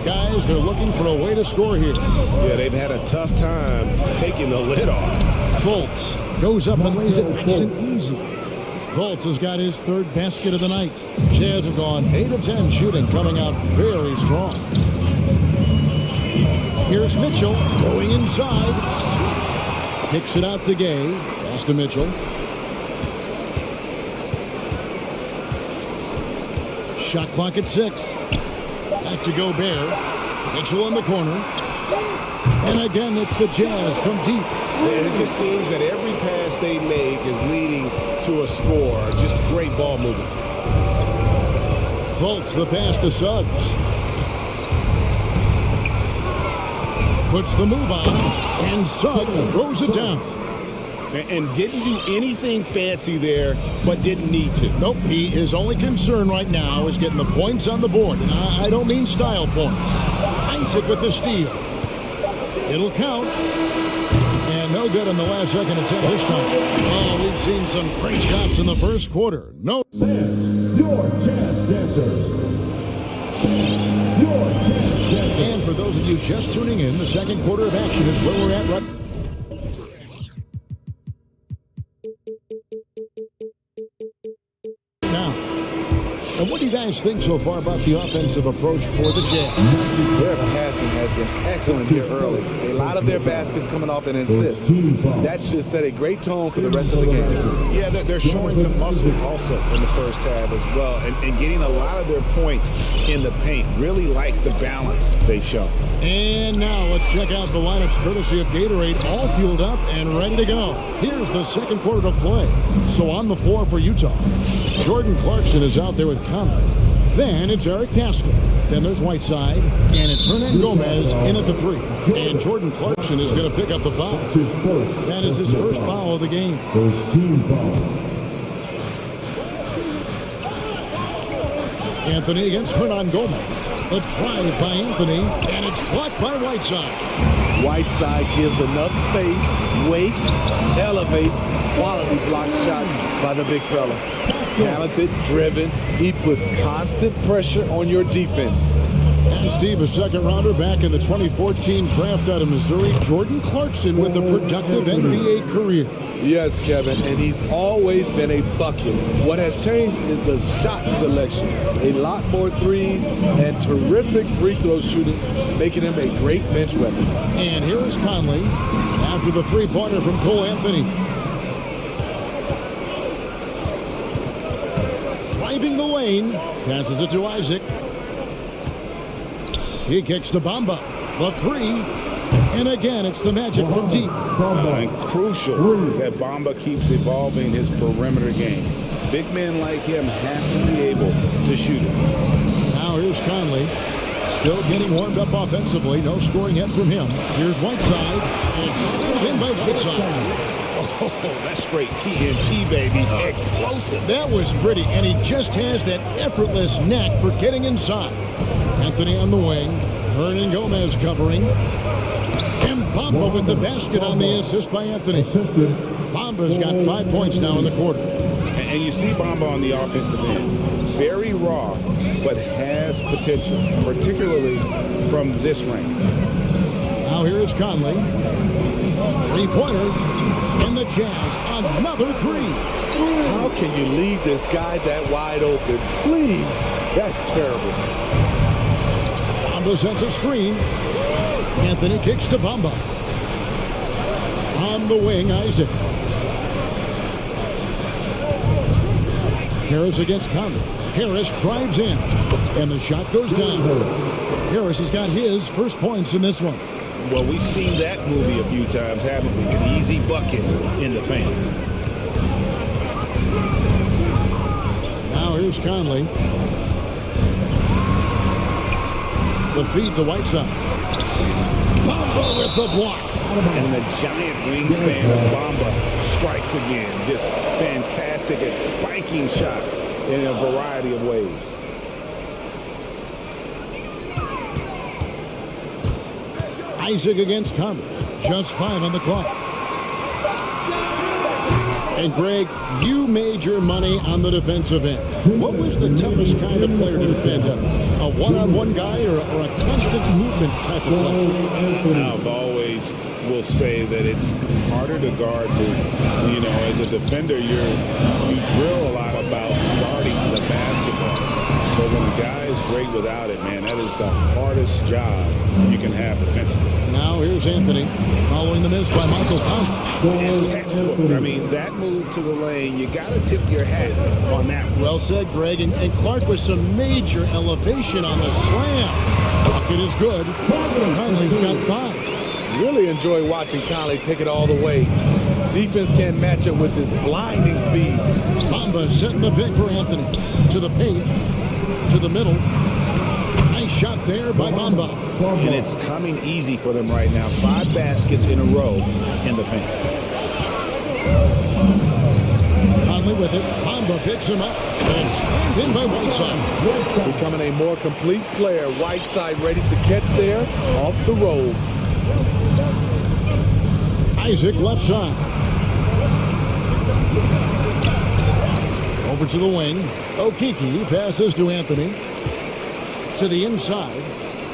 Guys, they're looking for a way to score here. Yeah, they've had a tough time taking the lid off. Fultz goes up and lays it nice and easy. Fultz has got his 3rd basket of the night. Jazz have gone 8 of 10 shooting, coming out very strong. Here's Mitchell going inside. Kicks it out to Gay. Pass to Mitchell. Shot clock at 6. Back to Gobert. Mitchell in the corner. And again, it's the Jazz from deep. And it just seems that every pass they make is leading to a score. Just great ball movement. Fultz the pass to Suggs. Puts the move on, and Suggs throws it down. And didn't do anything fancy there, but didn't need to. Nope, his only concern right now is getting the points on the board. And I don't mean style points. Isaac with the steal. It'll count. And no good on the last second attempt this time. Oh, we've seen some great shots in the first quarter. No. Your chance dancers. Your chance dancers. And for those of you just tuning in, the second quarter of action is where we're at right now. And what do you guys think so far about the offensive approach for the Jazz? Their passing has been excellent here early. A lot of their baskets coming off an assist. That should set a great tone for the rest of the game. Yeah, they're showing some muscle also in the first half as well, and getting a lot of their points in the paint. Really like the balance they've shown. And now let's check out the lineups courtesy of Gatorade, all fueled up and ready to go. Here's the second quarter of play. So on the floor for Utah, Jordan Clarkson is out there with Conley. Then it's Eric Pascal. Then there's Whiteside. And it's Hernan Gomez in at the 3. And Jordan Clarkson is going to pick up the foul. That is his first foul of the game. First team foul. Anthony against Hernan Gomez. The drive by Anthony. And it's blocked by Whiteside. Whiteside gives enough space, waits, elevates, quality block shot by the big fella. Talented, driven, he puts constant pressure on your defense. And Steve, a second rounder back in the 2014 draft out of Missouri, Jordan Clarkson with a productive NBA career. Yes, Kevin, and he's always been a bucket. What has changed is the shot selection. A lot more threes and terrific free throw shooting, making him a great bench weapon. And here is Conley after the three-pointer from Cole Anthony. Driving the lane, passes it to Isaac. He kicks to Bamba. The 3. And again, it's the Magic from deep. And crucial that Bamba keeps evolving his perimeter game. Big men like him have to be able to shoot it. Now here's Conley. Still getting warmed up offensively. No scoring yet from him. Here's Whiteside. And it's pulled in by Whiteside. Oh, that's straight TNT, baby. Explosive. That was pretty. And he just has that effortless knack for getting inside. Anthony on the wing. Hernan Gomez covering. And Bamba with the basket on the assist by Anthony. Bamba's got 5 points now in the quarter. And you see Bamba on the offensive end. Very raw, but has potential, particularly from this range. Now here is Conley. Three-pointer. And the Jazz, another 3. How can you leave this guy that wide open? Please. That's terrible. Bamba sets a screen. Anthony kicks to Bamba. On the wing, Isaac. Harris against Conley. Harris drives in. And the shot goes down. Harris has got his first points in this one. Well, we've seen that movie a few times, haven't we? An easy bucket in the paint. Now here's Conley. The feed to Whiteside. Bamba with the block. And the giant wingspan of Bamba strikes again. Just fantastic at spiking shots in a variety of ways. Isaac against Conley. Just 5 on the clock. And Greg, you made your money on the defensive end. What was the toughest kind of player to defend him? A one-on-one guy or a constant movement type of player? I've always will say that it's harder to guard movement. You know, as a defender, you drill a lot about guarding the basketball. But when a guy is great without it, man, that is the hardest job you can have defensively. Now here's Anthony following the miss by Michael Conley. And textbook. I mean, that move to the lane, you got to tip your hat on that. Well said, Greg. And Clark with some major elevation on the slam. Bucket is good. Conley's got 5. Really enjoy watching Conley take it all the way. Defense can't match up with this blinding speed. Bamba setting the pick for Anthony. To the paint. To the middle. Nice shot there by Bamba. And it's coming easy for them right now. 5 baskets in a row in the paint. Conley with it. Bamba picks him up. And slammed in by Whiteside. Becoming a more complete player. Whiteside ready to catch there off the roll. Isaac left side. Over to the wing. Okiki passes to Anthony. To the inside.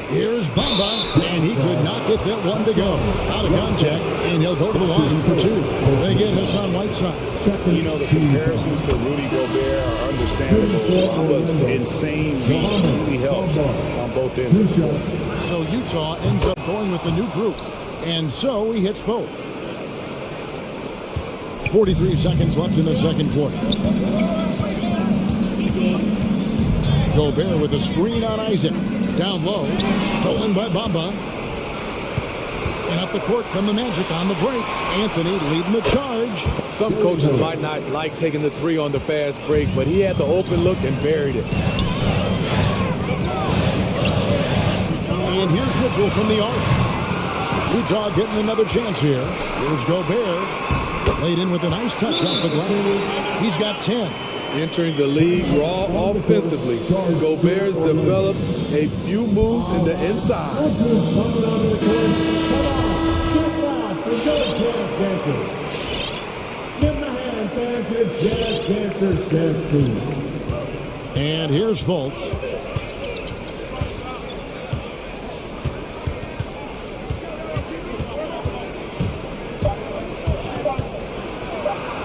Here's Bamba, and he could not get that one to go. Out of contact, and he'll go to the line for 2. They get Hassan Whiteside. You know, the comparisons to Rudy Gobert are understandable. Bamba's insane reach really helps on both ends. So Utah ends up going with the new group, and so he hits both. 43 seconds left in the second quarter. Gobert with a screen on Isaac. Down low. Stolen by Bamba. And up the court come the Magic on the break. Anthony leading the charge. Some coaches might not like taking the 3 on the fast break, but he had the open look and buried it. And here's Mitchell from the arc. Utah getting another chance here. Here's Gobert. Laid in with a nice touch off the glass. He's got 10. Entering the league raw offensively, Gobert's developed a few moves in the inside. And here's Fultz.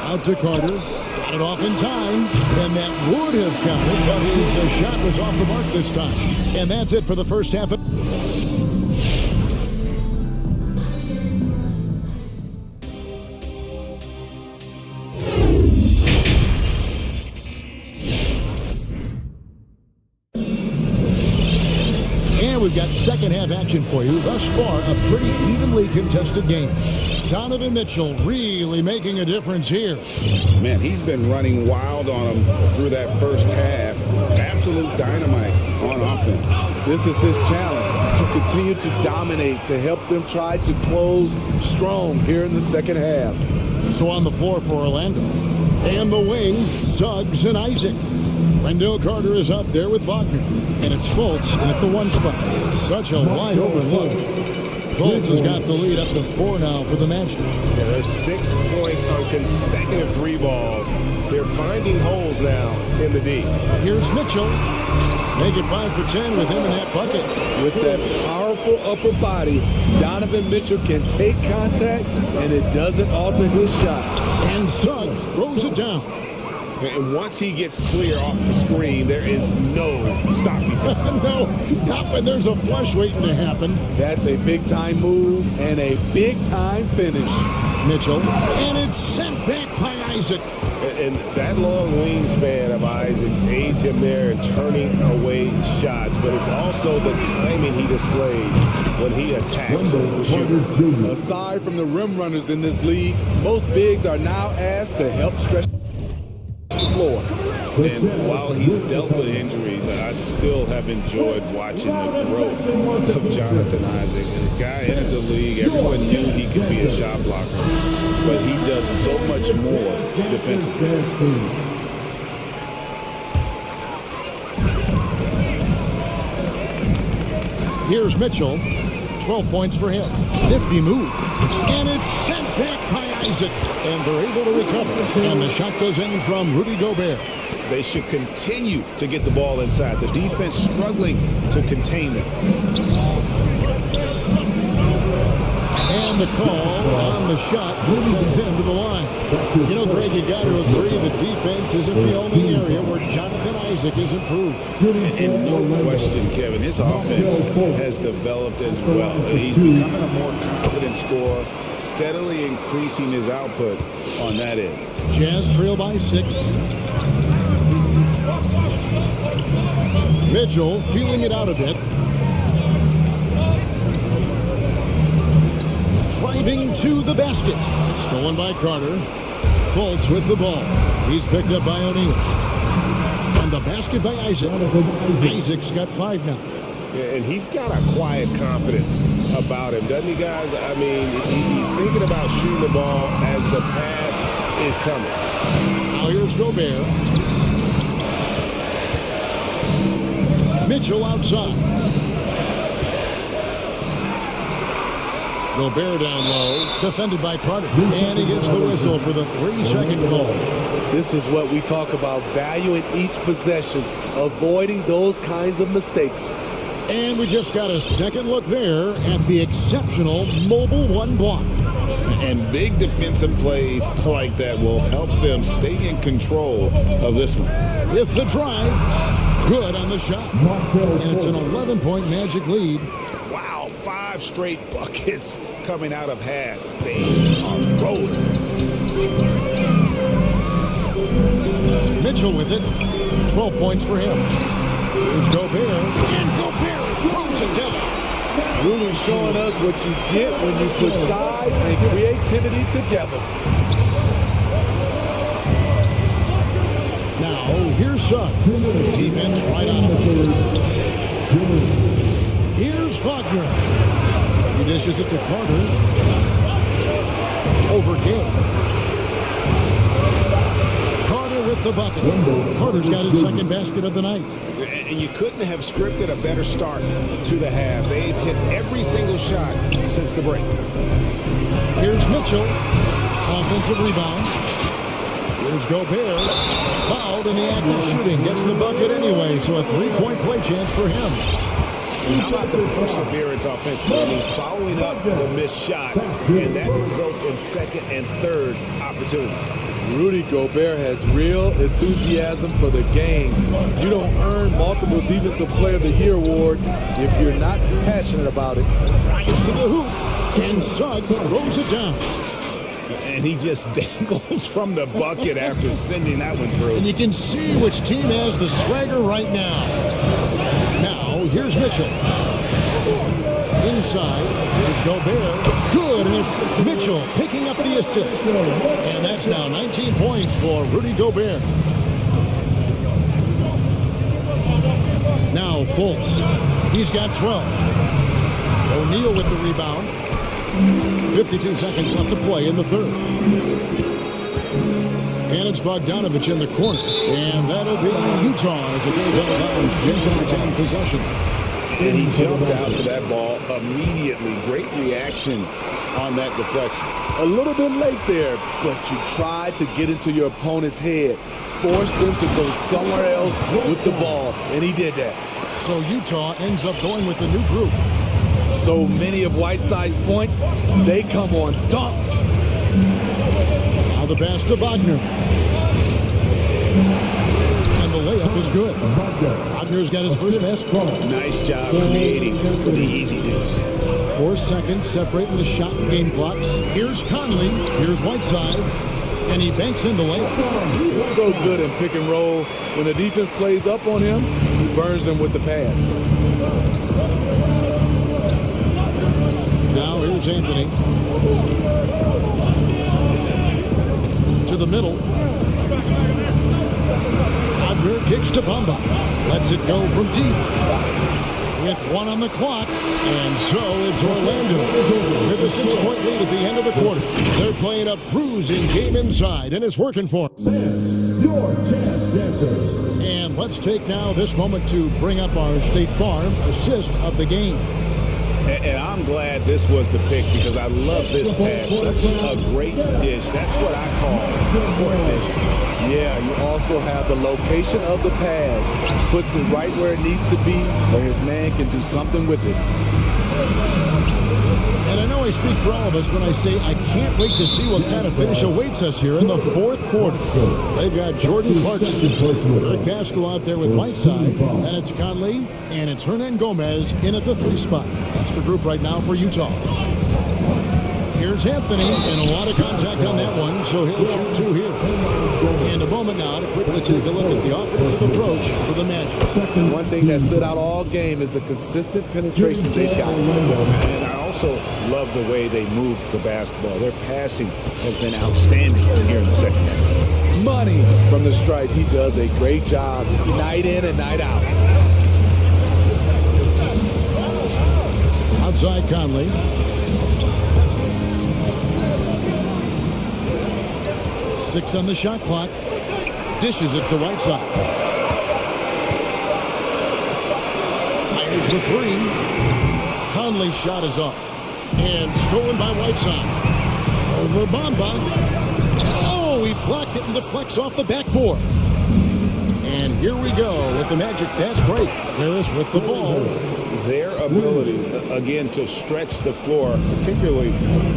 Out to Carter. Got it off in time, and that would have counted, but his shot was off the mark this time. And that's it for the first half. And we've got second half action for you. Thus far, a pretty evenly contested game. Donovan Mitchell really making a difference here. Man, he's been running wild on him through that first half. Absolute dynamite on offense. This is his challenge, to continue to dominate, to help them try to close strong here in the second half. So on the floor for Orlando. And the wings, Suggs and Isaac. Wendell Carter is up there with Wagner. And it's Fultz at the 1 spot. Such a wide open look. Fultz has got the lead up to 4 now for the Magic. Yeah, there's 6 points on consecutive 3 balls. They're finding holes now in the D. Here's Mitchell. Make it 5 for 10 with him in that bucket. With that powerful upper body, Donovan Mitchell can take contact, and it doesn't alter his shot. And Suggs throws it down. And once he gets clear off the screen, there is no stopping him. No, not when there's a flush waiting to happen. That's a big-time move and a big-time finish. Mitchell, and it's sent back by Isaac. And that long wingspan of Isaac aids him there in turning away shots, but it's also the timing he displays when he attacks the shooter. Aside from the rim runners in this league, most bigs are now asked to help stretch the floor. And while he's dealt with injuries, I still have enjoyed watching the growth of Jonathan Isaac. And the guy entered the league, everyone knew he could be a shot blocker, but he does so much more defensively. Here's Mitchell. 12 points for him. Nifty move. And it's sent back by Isaac. And they're able to recover. And the shot goes in from Rudy Gobert. They should continue to get the ball inside. The defense struggling to contain them. And the call on the shot sends him to the line. You know, Greg, you got to agree that defense isn't the only area where Jonathan Isaac is improved. And no question, Kevin, his offense has developed as well. He's becoming a more confident scorer, steadily increasing his output on that end. Jazz trail by 6. Mitchell feeling it out a bit. driving to the basket. Stolen by Carter. Fultz with the ball. He's picked up by O'Neal. And the basket by Isaac. Isaac's got 5 now. And he's got a quiet confidence about him, doesn't he, guys? I mean, he's thinking about shooting the ball as the pass is coming. Now here's Gobert. Mitchell outside. Gobert down low, defended by Carter. And he gets the whistle for the 3-second call. This is what we talk about, valuing each possession, avoiding those kinds of mistakes. And we just got a second look there at the exceptional mobile 1 block. And big defensive plays like that will help them stay in control of this one. With the drive, good on the shot. And it's an 11-point Magic lead. Wow, 5 straight buckets coming out of half. They are rolling. Mitchell with it. 12 points for him. Here's Gobert. And Gobert throws it down. Really showing us what you get when you put size and creativity together. Now, here's Suggs. Defense right on him. Here's Wagner. He dishes it to Carter. Over Gay. Carter with the bucket. Carter's got his second basket of the night. And you couldn't have scripted a better start to the half. They've hit every single shot since the break. Here's Mitchell. Offensive rebound. Here's Gobert. Fouled in the act of shooting. Gets the bucket anyway, so a 3-point play chance for him. How about the perseverance offensively? I mean, following up the missed shot, and that results in second and third opportunities. Rudy Gobert has real enthusiasm for the game. You don't earn multiple Defensive Player of the Year awards if you're not passionate about it. Drives to the hoop, and Suggs throws it down. And he just dangles from the bucket after sending that one through. And you can see which team has the swagger right now. Now, here's Mitchell. Inside, here's Gobert. Good, and it's Mitchell picking up the assist. And that's now 19 points for Rudy Gobert. Now, Fultz. He's got 12. O'Neal with the rebound. 52 seconds left to play in the third. And it's Bogdanovich in the corner. And that'll be Utah as it goes out of bounds. Jacob retain possession. And he jumped out to that ball immediately. Great reaction on that deflection. A little bit late there, but you tried to get into your opponent's head. Forced them to go somewhere else with the ball, and he did that. So Utah ends up going with the new group. So many of Whiteside's points, they come on dunks. Now the pass to Wagner. And the layup is good. Wagner's got his first basket. Nice job creating for the easy deuce. 4 seconds separating the shot and game clocks. Here's Conley. Here's Whiteside. And he banks in the layup. He's so good in pick and roll. When the defense plays up on him, he burns them with the pass. Now here's Anthony. To the middle. Wagner kicks to Bamba. Lets it go from deep. With 1 on the clock. And so it's Orlando with a 6-point lead at the end of the quarter. They're playing a bruising game inside, and it's working for them. Your chance dancers. And let's take now this moment to bring up our State Farm assist of the game. And I'm glad this was the pick because I love this pass. Such a great dish. That's what I call court vision. Yeah, you also have the location of the pass. Puts it right where it needs to be, where his man can do something with it. And I know I speak for all of us when I say I can't wait to see what kind of finish awaits us here in the fourth quarter. They've got Jordan Clarkson, Eric Pascal out there with Whiteside, and it's Conley, and it's Hernan Gomez in at the 3 spot. That's the group right now for Utah. Here's Anthony, and a lot of contact on that one, so he'll shoot 2 here. And a moment now to quickly take a look at the offensive approach for the Magic. One thing that stood out all game is the consistent penetration they've got. And I also love the way they move the basketball. Their passing has been outstanding here in the second half. Money from the stripe. He does a great job night in and night out. Outside Conley. Six on the shot clock. Dishes it to Whiteside. Fires the three. Conley's shot is off. And stolen by Whiteside. Over Bamba. Oh, he blocked it and deflects off the backboard. And here we go with the Magic fast break. Harris with the ball. Their ability, again, to stretch the floor, particularly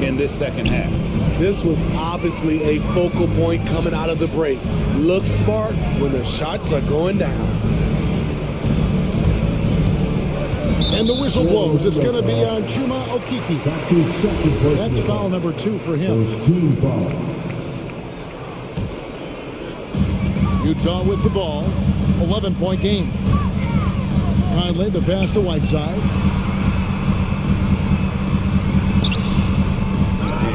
in this second half. This was obviously a focal point coming out of the break. Look smart when the shots are going down. And the whistle blows. It's going to be on Chuma Okeke. That's foul number 2 for him. Utah with the ball. 11-point game. Conley the pass to Whiteside.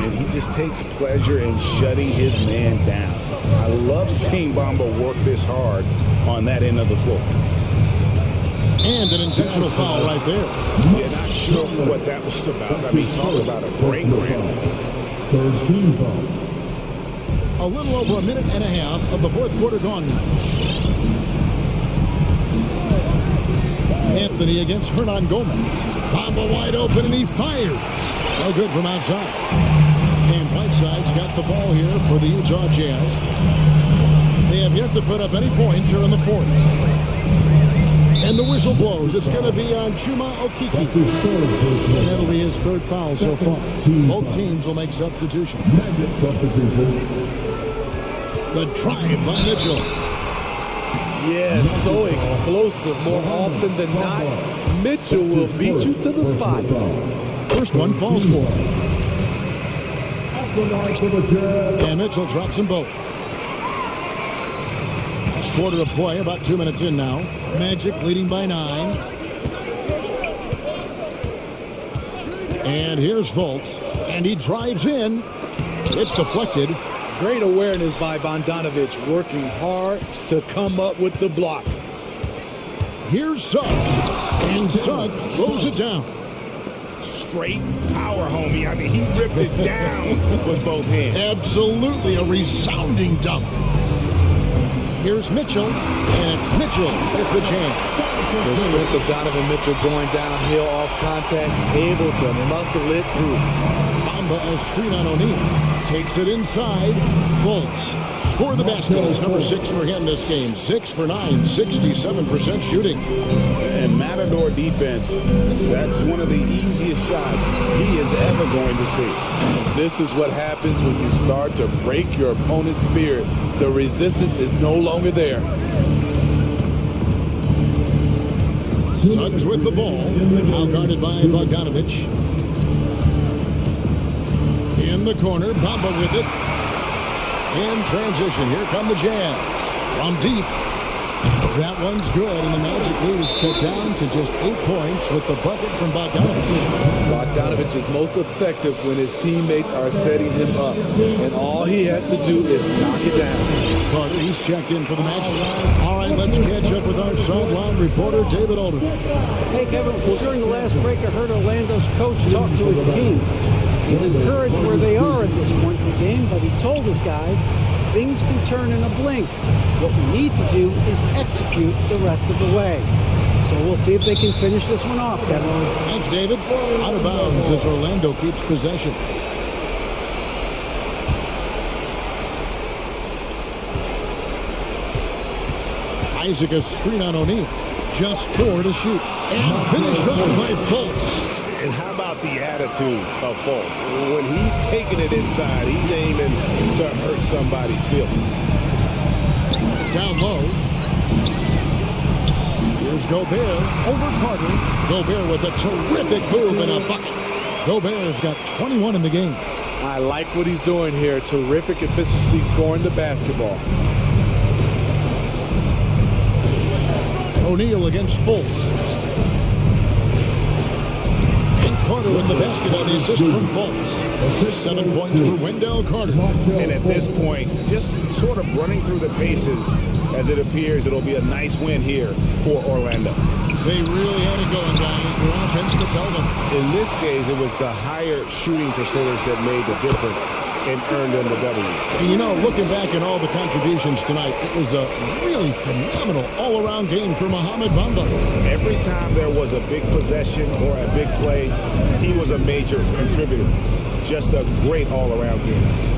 And he just takes pleasure in shutting his man down. I love seeing Bamba work this hard on that end of the floor. And an intentional foul right there. Yeah, not sure what that was about. I mean, talk about a great grab. A little over a minute and a half of the fourth quarter gone now. Anthony against Hernan Gomez. Bamba wide open and he fires. No good from outside. And Whiteside's got the ball here for the Utah Jazz. They have yet to put up any points here in the fourth. And the whistle blows. It's going to be on Chuma Okeke. And that'll be his third foul so far. Both teams will make substitutions. The drive by Mitchell. Yeah, so explosive more often than not. Mitchell will beat you to the spot. First one falls for him. And Mitchell drops them both. Quarter of play, about 2 minutes in now. Magic leading by 9. And here's Fultz. And he drives in. It's deflected. Great awareness by Bogdanovic, working hard to come up with the block. Here's Suggs. And Suggs throws it down. Straight power, homie. I mean, he ripped it down with both hands. Absolutely a resounding dunk. Here's Mitchell, and it's Mitchell with the jam. The strength of Donovan Mitchell going downhill off contact, able to muscle it through. Bamba a screen on O'Neal. Takes it inside. Fultz. Score the basket. It's number 6 for him this game. 6 for 9, 67% shooting. And Matador defense, that's one of the easiest shots he is ever going to see. This is what happens when you start to break your opponent's spirit. The resistance is no longer there. Suggs with the ball. Now guarded by Bogdanovic. In the corner, Bamba with it. In transition, here come the Jazz. From deep. That one's good, and the Magic lead is cut down to just 8 points with the bucket from Bogdanovic. Bogdanovic is most effective when his teammates are setting him up, and all he has to do is knock it down. Carter, he's checked in for the Magic. All right, let's catch up with our sideline reporter, David Alden. Hey, Kevin, well, during the last break, I heard Orlando's coach talk to his team. He's encouraged where they are at this point in the game, but he told his guys things can turn in a blink. What we need to do is execute the rest of the way. So we'll see if they can finish this one off, Kevin. Thanks, David. Out of bounds as Orlando keeps possession. Isaac a screen on O'Neal. Just 4 to shoot. And finished off by Fultz. And how about the attitude of Fultz? When he's taking it inside, he's aiming to hurt somebody's feelings. Down low. Here's Gobert over Carter. Gobert with a terrific move and a bucket. Gobert's got 21 in the game. I like what he's doing here. Terrific efficiency scoring the basketball. O'Neal against Fultz. And Carter with the basket on the assist from Fultz. 7 points for Wendell Carter. And at this point, just sort of running through the paces as it appears it'll be a nice win here for Orlando. They really had it going, guys. Their offense propelled them. In this case, it was the higher shooting percentage that made the difference and earned them the W. And you know, looking back at all the contributions tonight, it was a really phenomenal all-around game for Mohamed Bamba. Every time there was a big possession or a big play, he was a major contributor. Just a great all-around game.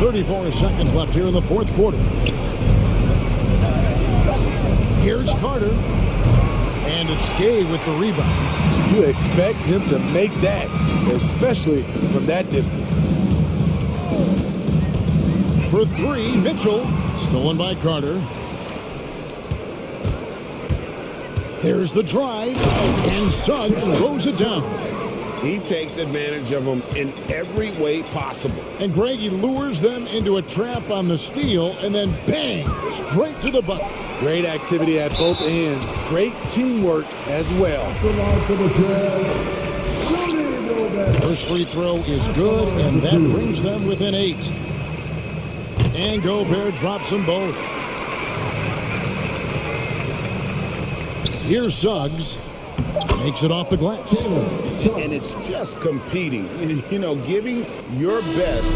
34 seconds left here in the fourth quarter. Here's Carter. And it's Gay with the rebound. You expect him to make that, especially from that distance. For three, Mitchell. Stolen by Carter. There's the drive. And Suggs throws it down. He takes advantage of them in every way possible. And Greg, he lures them into a trap on the steal, and then bang, straight to the bucket. Great activity at both ends. Great teamwork as well. First free throw is good, and that brings them within 8. And Gobert drops them both. Here's Suggs. Makes it off the glass. And it's just competing, you know, giving your best.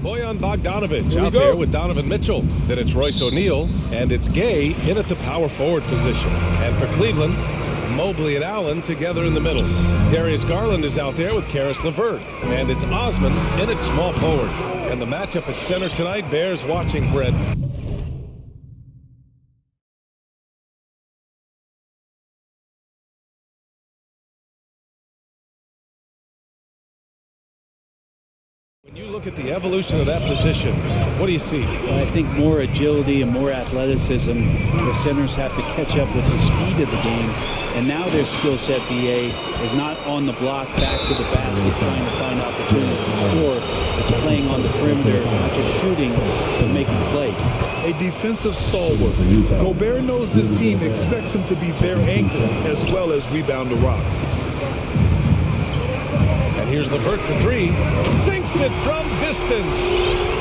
Bojan Bogdanovic out there with Donovan Mitchell. Then it's Royce O'Neal, and it's Gay in at the power forward position. And for Cleveland, Mobley and Allen together in the middle. Darius Garland is out there with Karis LeVert. And it's Osman in at small forward. And the matchup at center tonight bears watching, Brett. When you look at the evolution of that position, what do you see? Well, I think more agility and more athleticism. The centers have to catch up with the speed of the game. And now their skill set, BA, is not on the block, back to the basket, trying to find opportunities to score. It's playing on the perimeter, not just shooting, but making plays. A defensive stalwart. Gobert knows this team expects him to be their anchor as well as rebound the rock. And here's LeVert for three. Sinks it from distance.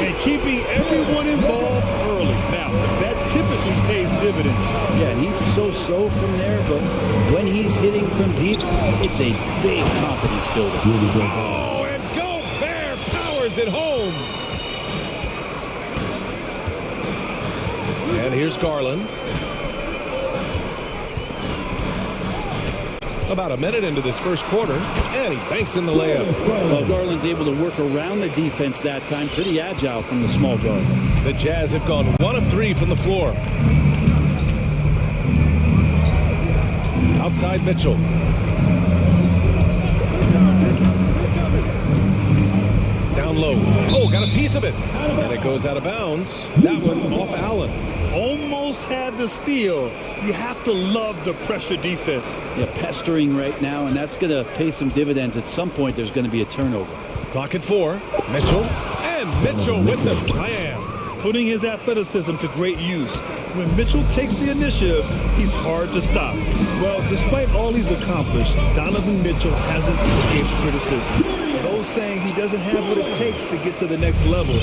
And keeping everyone involved early. Now, that typically pays dividends. Yeah, and he's so from there, but when he's hitting from deep, it's a big confidence builder. Oh, and Gobert powers it home. And here's Garland. About a minute into this first quarter, and he banks in the layup. Well, Garland's able to work around the defense that time. Pretty agile from the small guard. The Jazz have gone 1 of 3 from the floor. Outside Mitchell. Down low. Oh, got a piece of it. And it goes out of bounds. That one off Allen. Almost had the steal. You have to love the pressure defense. Yeah, pestering right now, and that's going to pay some dividends. At some point, there's going to be a turnover. Clock at 4. Mitchell. And Mitchell with the slam. Putting his athleticism to great use. When Mitchell takes the initiative, he's hard to stop. Well, despite all he's accomplished, Donovan Mitchell hasn't escaped criticism. Those saying he doesn't have what it takes to get to the next level.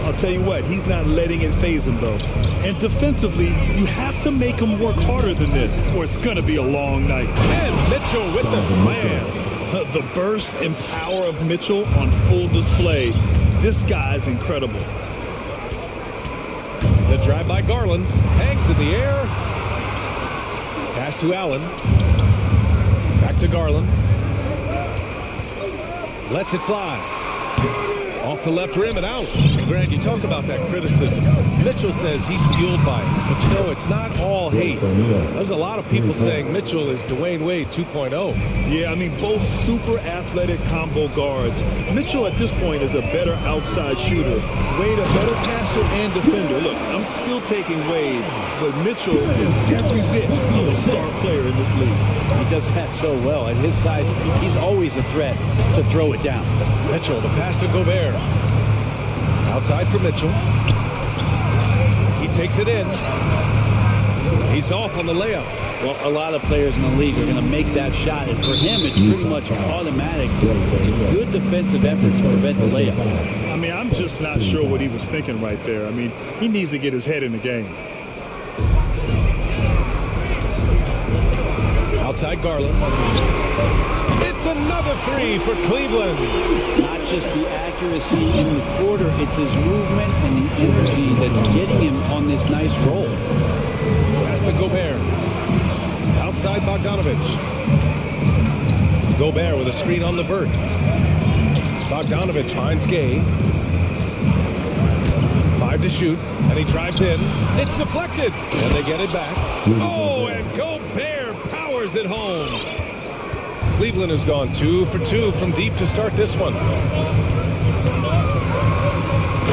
I'll tell you what, he's not letting it faze him, though. And defensively, you have to make him work harder than this, or it's going to be a long night. And Mitchell with the slam. The burst and power of Mitchell on full display. This guy's incredible. The drive by Garland. Hangs in the air. Pass to Allen. Back to Garland. Lets it fly. Off the left rim and out. And Grant, you talk about that criticism. Mitchell says he's fueled by it. But you know, it's not all hate. There's a lot of people saying Mitchell is Dwayne Wade 2.0. Yeah, I mean, both super athletic combo guards. Mitchell at this point is a better outside shooter. Wade a better passer and defender. Look, I'm still taking Wade, but Mitchell is every bit of a star player in this league. He does that so well. At his size, he's always a threat to throw it down. Mitchell, the pass to Gobert. Outside for Mitchell. He takes it in. He's off on the layup. Well, a lot of players in the league are going to make that shot, and for him, it's pretty much automatic. It's a good defensive effort to prevent the layup. I mean, I'm just not sure what he was thinking right there. I mean, he needs to get his head in the game. Outside Garland. It's another three for Cleveland. Not just the accuracy in the quarter, it's his movement and the energy that's getting him on this nice roll. Pass to Gobert. Outside Bogdanovic. Gobert with a screen on LeVert. Bogdanovic finds Gay. 5 to shoot, and he drives in. It's deflected, and they get it back. Oh, and Gobert powers it home. Cleveland has gone 2 for 2 from deep to start this one.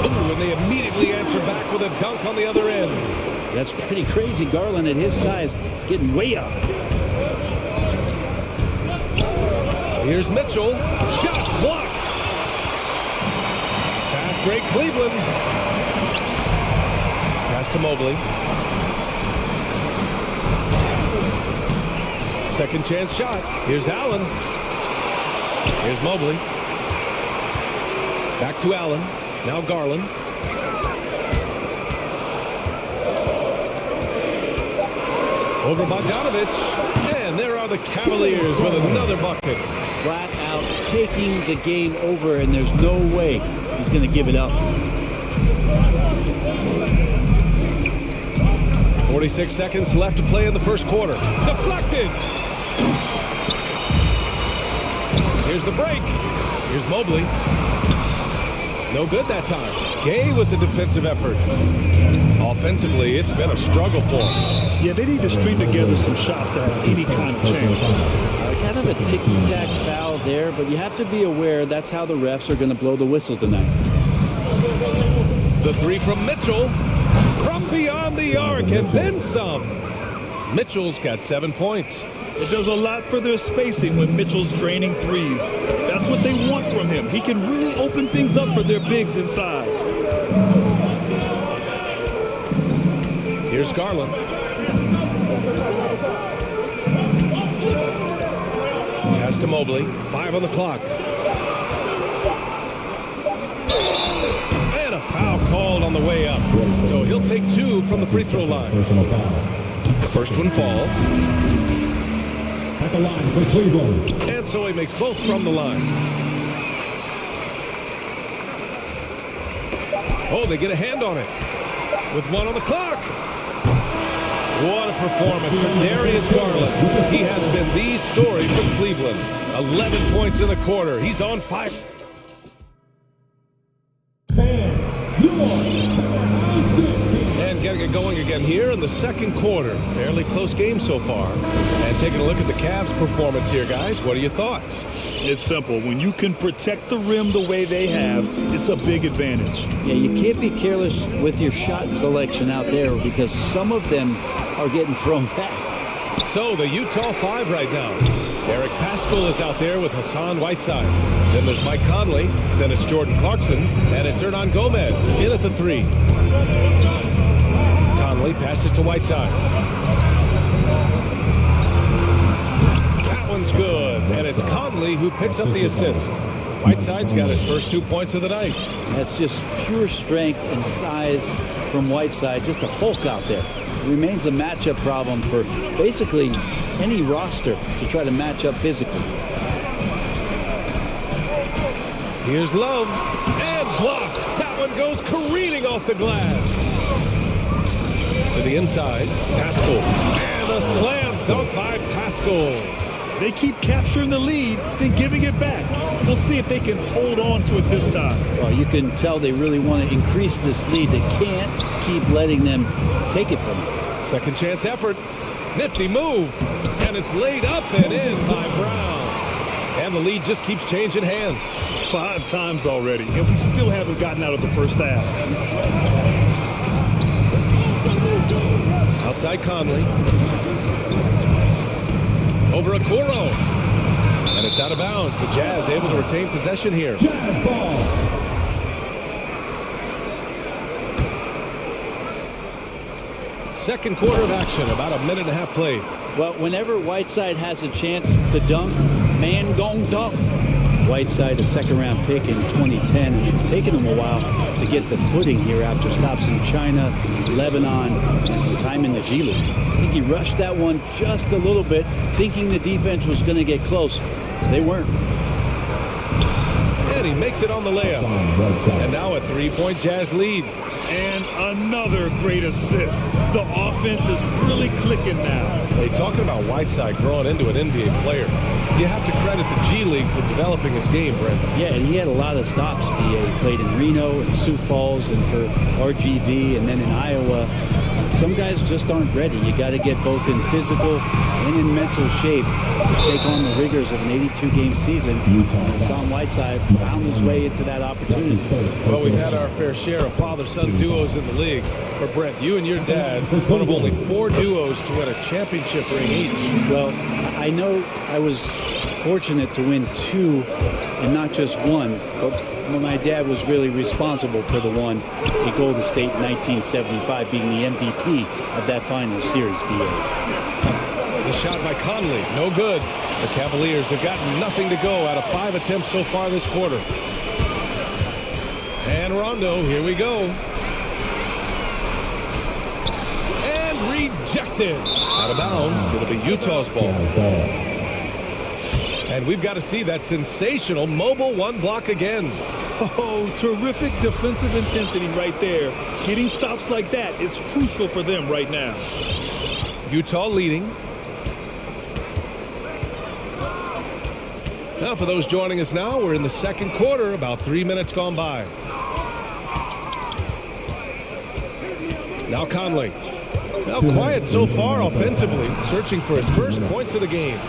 Oh, and they immediately answer back with a dunk on the other end. That's pretty crazy. Garland at his size getting way up. Here's Mitchell. Shot blocked. Fast break Cleveland. Pass to Mobley. Second chance shot. Here's Allen. Here's Mobley. Back to Allen. Now Garland. Over Bogdanovic. And there are the Cavaliers with another bucket. Flat out taking the game over, and there's no way he's going to give it up. 46 seconds left to play in the first quarter. Deflected. Here's the break. Here's Mobley. No good that time. Gay with the defensive effort. Offensively, it's been a struggle for them. Yeah, they need to string together some shots to have any kind of chance. Kind of a ticky-tack foul there, but you have to be aware that's how the refs are going to blow the whistle tonight. The three from Mitchell. From beyond the arc, and then some. Mitchell's got 7 points. It does a lot for their spacing when Mitchell's draining threes. That's what they want from him. He can really open things up for their bigs inside. Here's Garland. Pass to Mobley. 5 on the clock. And a foul called on the way up. So he'll take 2 from the free throw line. The first one falls. At the line for Cleveland. And so he makes both from the line. Oh, they get a hand on it. With 1 on the clock. What a performance from Darius Garland. He has been the story for Cleveland. 11 points in the quarter. He's on fire. And getting it going again here in the second quarter. Fairly close game so far. And taking a look at the Cavs' performance here, guys. What are your thoughts? It's simple. When you can protect the rim the way they have, it's a big advantage. Yeah, you can't be careless with your shot selection out there because some of them are getting thrown back. So the Utah 5 right now. Eric Paschall is out there with Hassan Whiteside. Then there's Mike Conley. Then it's Jordan Clarkson. And it's Hernan Gomez in at the 3. Conley passes to Whiteside. That one's good. And it's Conley who picks up the assist. Whiteside's got his first 2 points of the night. That's just pure strength and size from Whiteside. Just a Hulk out there. It remains a matchup problem for basically any roster to try to match up physically. Here's Love. And blocked. That one goes careening off the glass. To the inside. Paschall. And a slam dunk by Paschall. They keep capturing the lead, then giving it back. We'll see if they can hold on to it this time. Well, you can tell they really want to increase this lead. They can't keep letting them take it from them. Second chance effort. Nifty move. And it's laid up and in by Brown. And the lead just keeps changing hands. 5 times already, and we still haven't gotten out of the first half. Outside Conley. Over Okoro. And it's out of bounds. The Jazz able to retain possession here. Jazz ball. Second quarter of action, about a minute and a half played. Well, whenever Whiteside has a chance to dunk, man gon' dunk. Whiteside, a second-round pick in 2010, and it's taken him a while to get the footing here after stops in China, Lebanon, and some time in the G League. I think he rushed that one just a little bit, thinking the defense was going to get close. They weren't. And he makes it on the layup. And now a 3-point Jazz lead. And another great assist. The offense is really clicking now. Hey, talking about Whiteside growing into an NBA player, you have to credit the G League for developing his game, Brent. Yeah, and he had a lot of stops. He played in Reno and Sioux Falls and for RGV and then in Iowa. Some guys just aren't ready. You got to get both in physical and in mental shape to take on the rigors of an 82-game season. Hassan Whiteside found his way into that opportunity. Well, we've had our fair share of father-son duos in the league. But Brent, you and your dad, one of only 4 duos to win a championship ring each. Well, I know I was fortunate to win 2 and not just 1, but my dad was really responsible for the one in Golden State in 1975, being the MVP of that final series, BA. The shot by Conley, no good. The Cavaliers have gotten nothing to go out of 5 attempts so far this quarter. And Rondo, here we go. And rejected. Out of bounds. It'll be Utah's ball. And we've got to see that sensational mobile 1 block again. Oh, terrific defensive intensity right there. Getting stops like that is crucial for them right now. Utah leading. Now, for those joining us now, we're in the second quarter, about 3 minutes gone by. Now Conley. Now quiet so far offensively, searching for his first points of the game.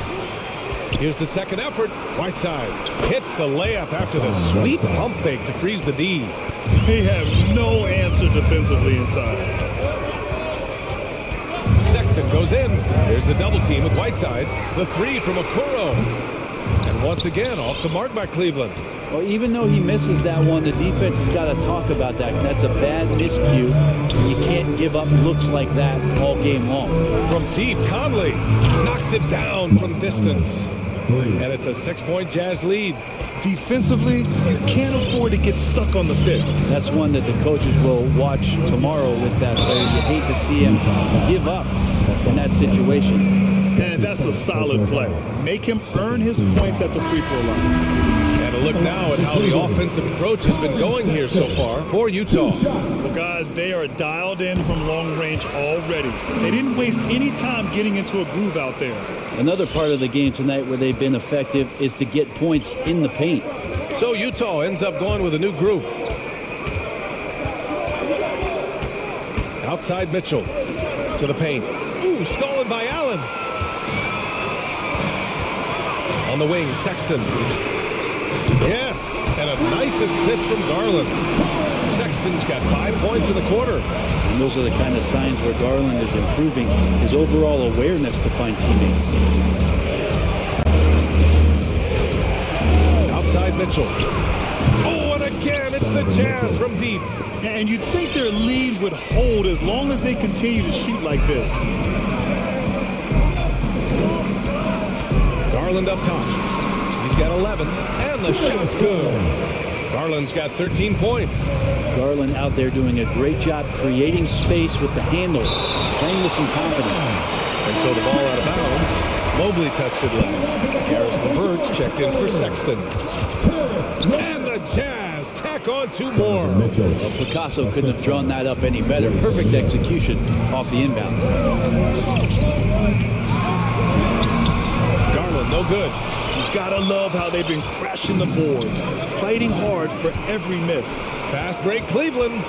Here's the second effort. Whiteside hits the layup after the sweet pump fake to freeze the D. They have no answer defensively inside. Sexton goes in. There's the double team with Whiteside. The three from Okoro. And once again, off the mark by Cleveland. Well, even though he misses that one, the defense has got to talk about that. That's a bad miscue. You can't give up looks like that all game long. From deep, Conley knocks it down from distance. And it's a 6-point Jazz lead. Defensively, you can't afford to get stuck on the pick. That's one that the coaches will watch tomorrow with that player. You hate to see him give up in that situation. And that's a solid play. Make him earn his points at the free throw line. And a look now at how the offensive approach has been going here so far for Utah. Well, guys, they are dialed in from long range already. They didn't waste any time getting into a groove out there. Another part of the game tonight where they've been effective is to get points in the paint. So Utah ends up going with a new group. Outside Mitchell to the paint. Ooh, stolen by Allen. On the wing, Sexton. Yes, and a nice assist from Garland. Sexton's got 5 points in the quarter. And those are the kind of signs where Garland is improving his overall awareness to find teammates. Outside Mitchell. Oh, and again, it's the Jazz from deep. And you'd think their lead would hold as long as they continue to shoot like this. Garland up top. He's got 11, and the shot's good. Garland's got 13 points. Garland out there doing a great job creating space with the handle, playing with some confidence. And so the ball out of bounds. Mobley touched it last. Harris LeVert's checked in for Sexton. And the Jazz tack on 2 more. Well, Picasso couldn't have drawn that up any better. Perfect execution off the inbound. Garland, no good. You gotta love how they've been crashing the boards, fighting hard for every miss. Fast break, Cleveland.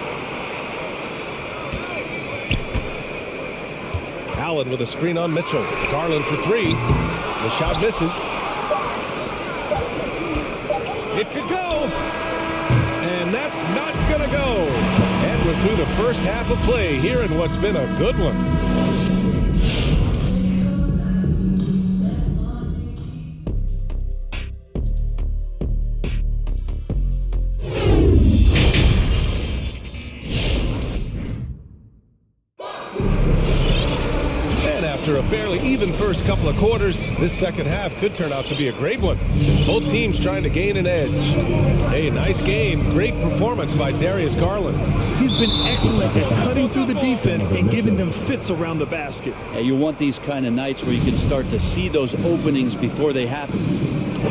Allen with a screen on Mitchell. Garland for 3. The shot misses. It could go. And that's not gonna go. And we're through the first half of play here in what's been a good one. After a fairly even first couple of quarters, this second half could turn out to be a great one. Both teams trying to gain an edge. Hey, nice game. Great performance by Darius Garland. He's been excellent at cutting through the defense and giving them fits around the basket. Yeah, you want these kind of nights where you can start to see those openings before they happen.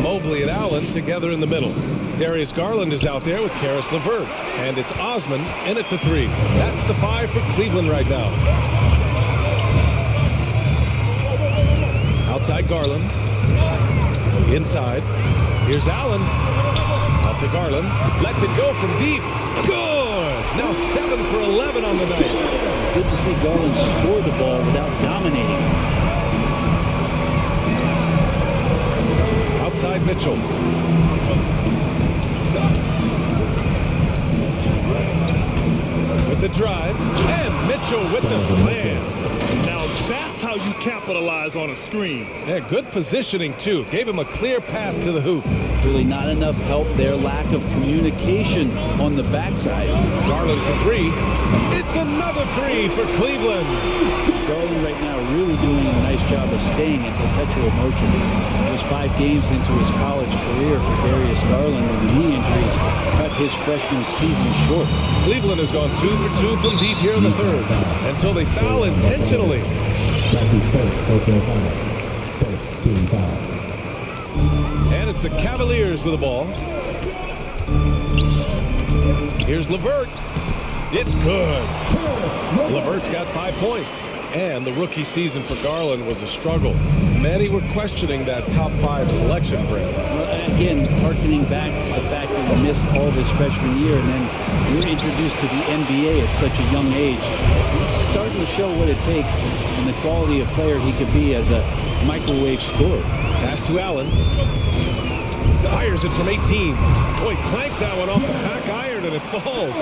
Mobley and Allen together in the middle. Darius Garland is out there with Caris LeVert. And it's Osman in at the 3. That's the 5 for Cleveland right now. Outside Garland. Inside. Here's Allen. Out to Garland. Lets it go from deep. Good! Now 7 for 11 on the night. Good to see Garland score the ball without dominating. Outside Mitchell. With the drive. And Mitchell with the slam. Now that's how you capitalize on a screen. Yeah, good positioning, too. Gave him a clear path to the hoop. Really not enough help there. Lack of communication on the backside. Garland for 3. It's another 3 for Cleveland. Garland right now really doing a nice job of staying in perpetual motion. Just 5 games into his college career for Darius Garland, and the knee injuries cut his freshman season short. Cleveland has gone 2 for 2 from deep here in the third. And so they foul intentionally. And it's the Cavaliers with the ball. Here's LeVert. It's good. LeVert's got 5 points. And the rookie season for Garland was a struggle. Many were questioning that top 5 selection, Brent. Well, again, hearkening back to the fact that he missed all of his freshman year, and then you're introduced to the NBA at such a young age. He's starting to show what it takes and the quality of player he could be as a microwave scorer. Pass to Allen. Fires it from 18. Boy, clanks that one off the back iron and it falls.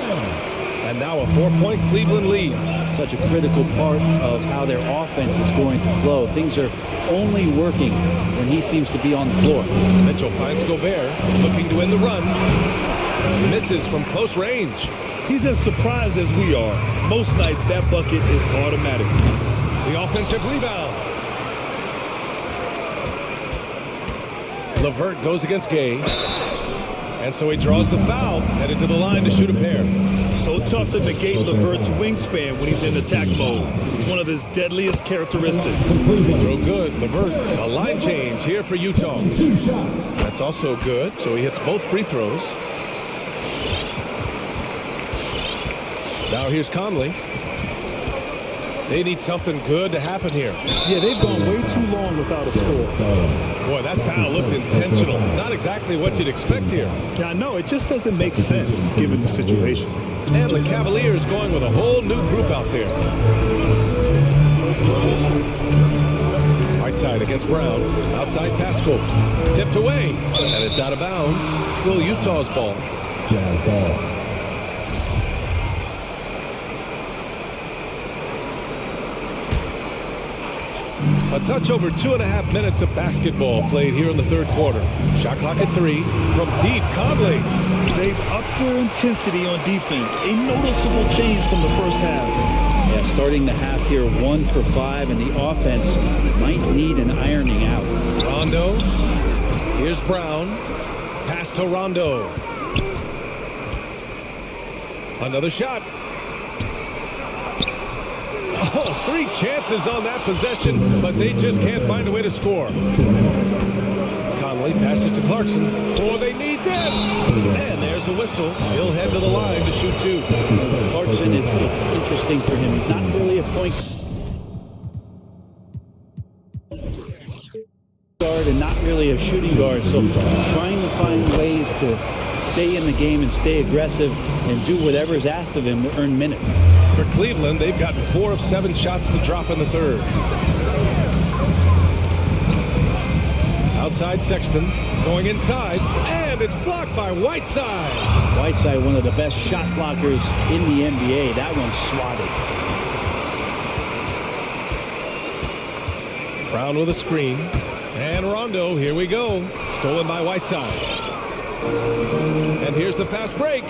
And now a 4-point Cleveland lead. Such a critical part of how their offense is going to flow. Things are only working when he seems to be on the floor. Mitchell finds Gobert, looking to end the run. Misses from close range. He's as surprised as we are. Most nights that bucket is automatic. The offensive rebound. LeVert goes against Gay. And so he draws the foul, headed to the line to shoot a pair. So tough to negate LeVert's wingspan when he's in attack mode. It's one of his deadliest characteristics. Throw good. LeVert, a line change here for Utah. That's also good, so he hits both free throws. Now here's Conley. They need something good to happen here. Yeah, they've gone way too long without a score. Boy, that foul looked intentional. Not exactly what you'd expect here. Yeah, I know. It just doesn't make sense given the situation. And the Cavaliers going with a whole new group out there. Right side against Brown. Outside Pascal. Tipped away. And it's out of bounds. Still Utah's ball. Jazz ball. A touch over 2.5 minutes of basketball played here in the third quarter. Shot clock at 3 from deep. Conley. They've upped their intensity on defense. A noticeable change from the first half. Yeah, starting the half here 1 for 5, and the offense might need an ironing out. Rondo. Here's Brown. Pass to Rondo. Another shot. Oh, 3 chances on that possession, but they just can't find a way to score. Conley passes to Clarkson. Oh, they need this. And there's a whistle. He'll head to the line to shoot 2. Clarkson, it's interesting for him. He's not really a point guard and not really a shooting guard. So trying to find ways to stay in the game and stay aggressive and do whatever is asked of him to earn minutes. For Cleveland, they've gotten 4 of 7 shots to drop in the third. Outside Sexton, going inside, and it's blocked by Whiteside. Whiteside, one of the best shot blockers in the NBA. That one's swatted. Brown with a screen, and Rondo, here we go. Stolen by Whiteside. And here's the fast break.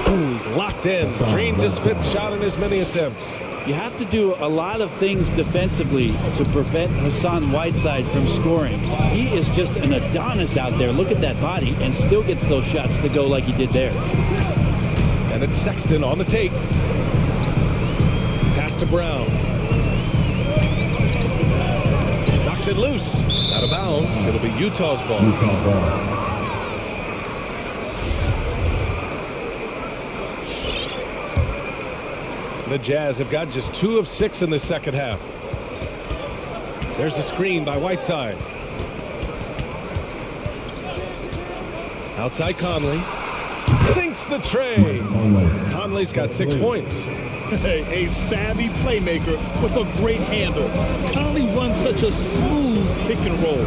He's locked in. Drains his 5th shot in as many attempts. You have to do a lot of things defensively to prevent Hassan Whiteside from scoring. He is just an Adonis out there. Look at that body, and still gets those shots to go like he did there. And it's Sexton on the take. Pass to Brown. Knocks it loose. Out of bounds. It'll be Utah's ball. The Jazz have got just 2 of 6 in the second half. There's a screen by Whiteside. Outside Conley. Sinks the tray. Conley's got 6 points. A savvy playmaker with a great handle. Conley runs such a smooth pick and roll.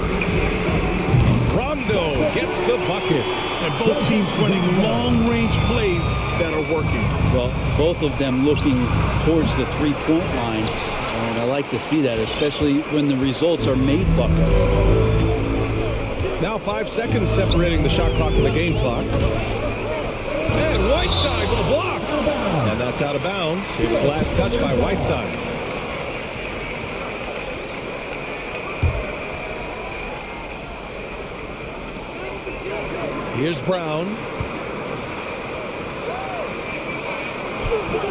Rondo gets the bucket. And both teams running long-range plays that are working. Well, both of them looking towards the three-point line. And I like to see that, especially when the results are made buckets. Now 5 seconds separating the shot clock and the game clock. And Whiteside with a block. And that's out of bounds. It was last touched by Whiteside. Here's Brown.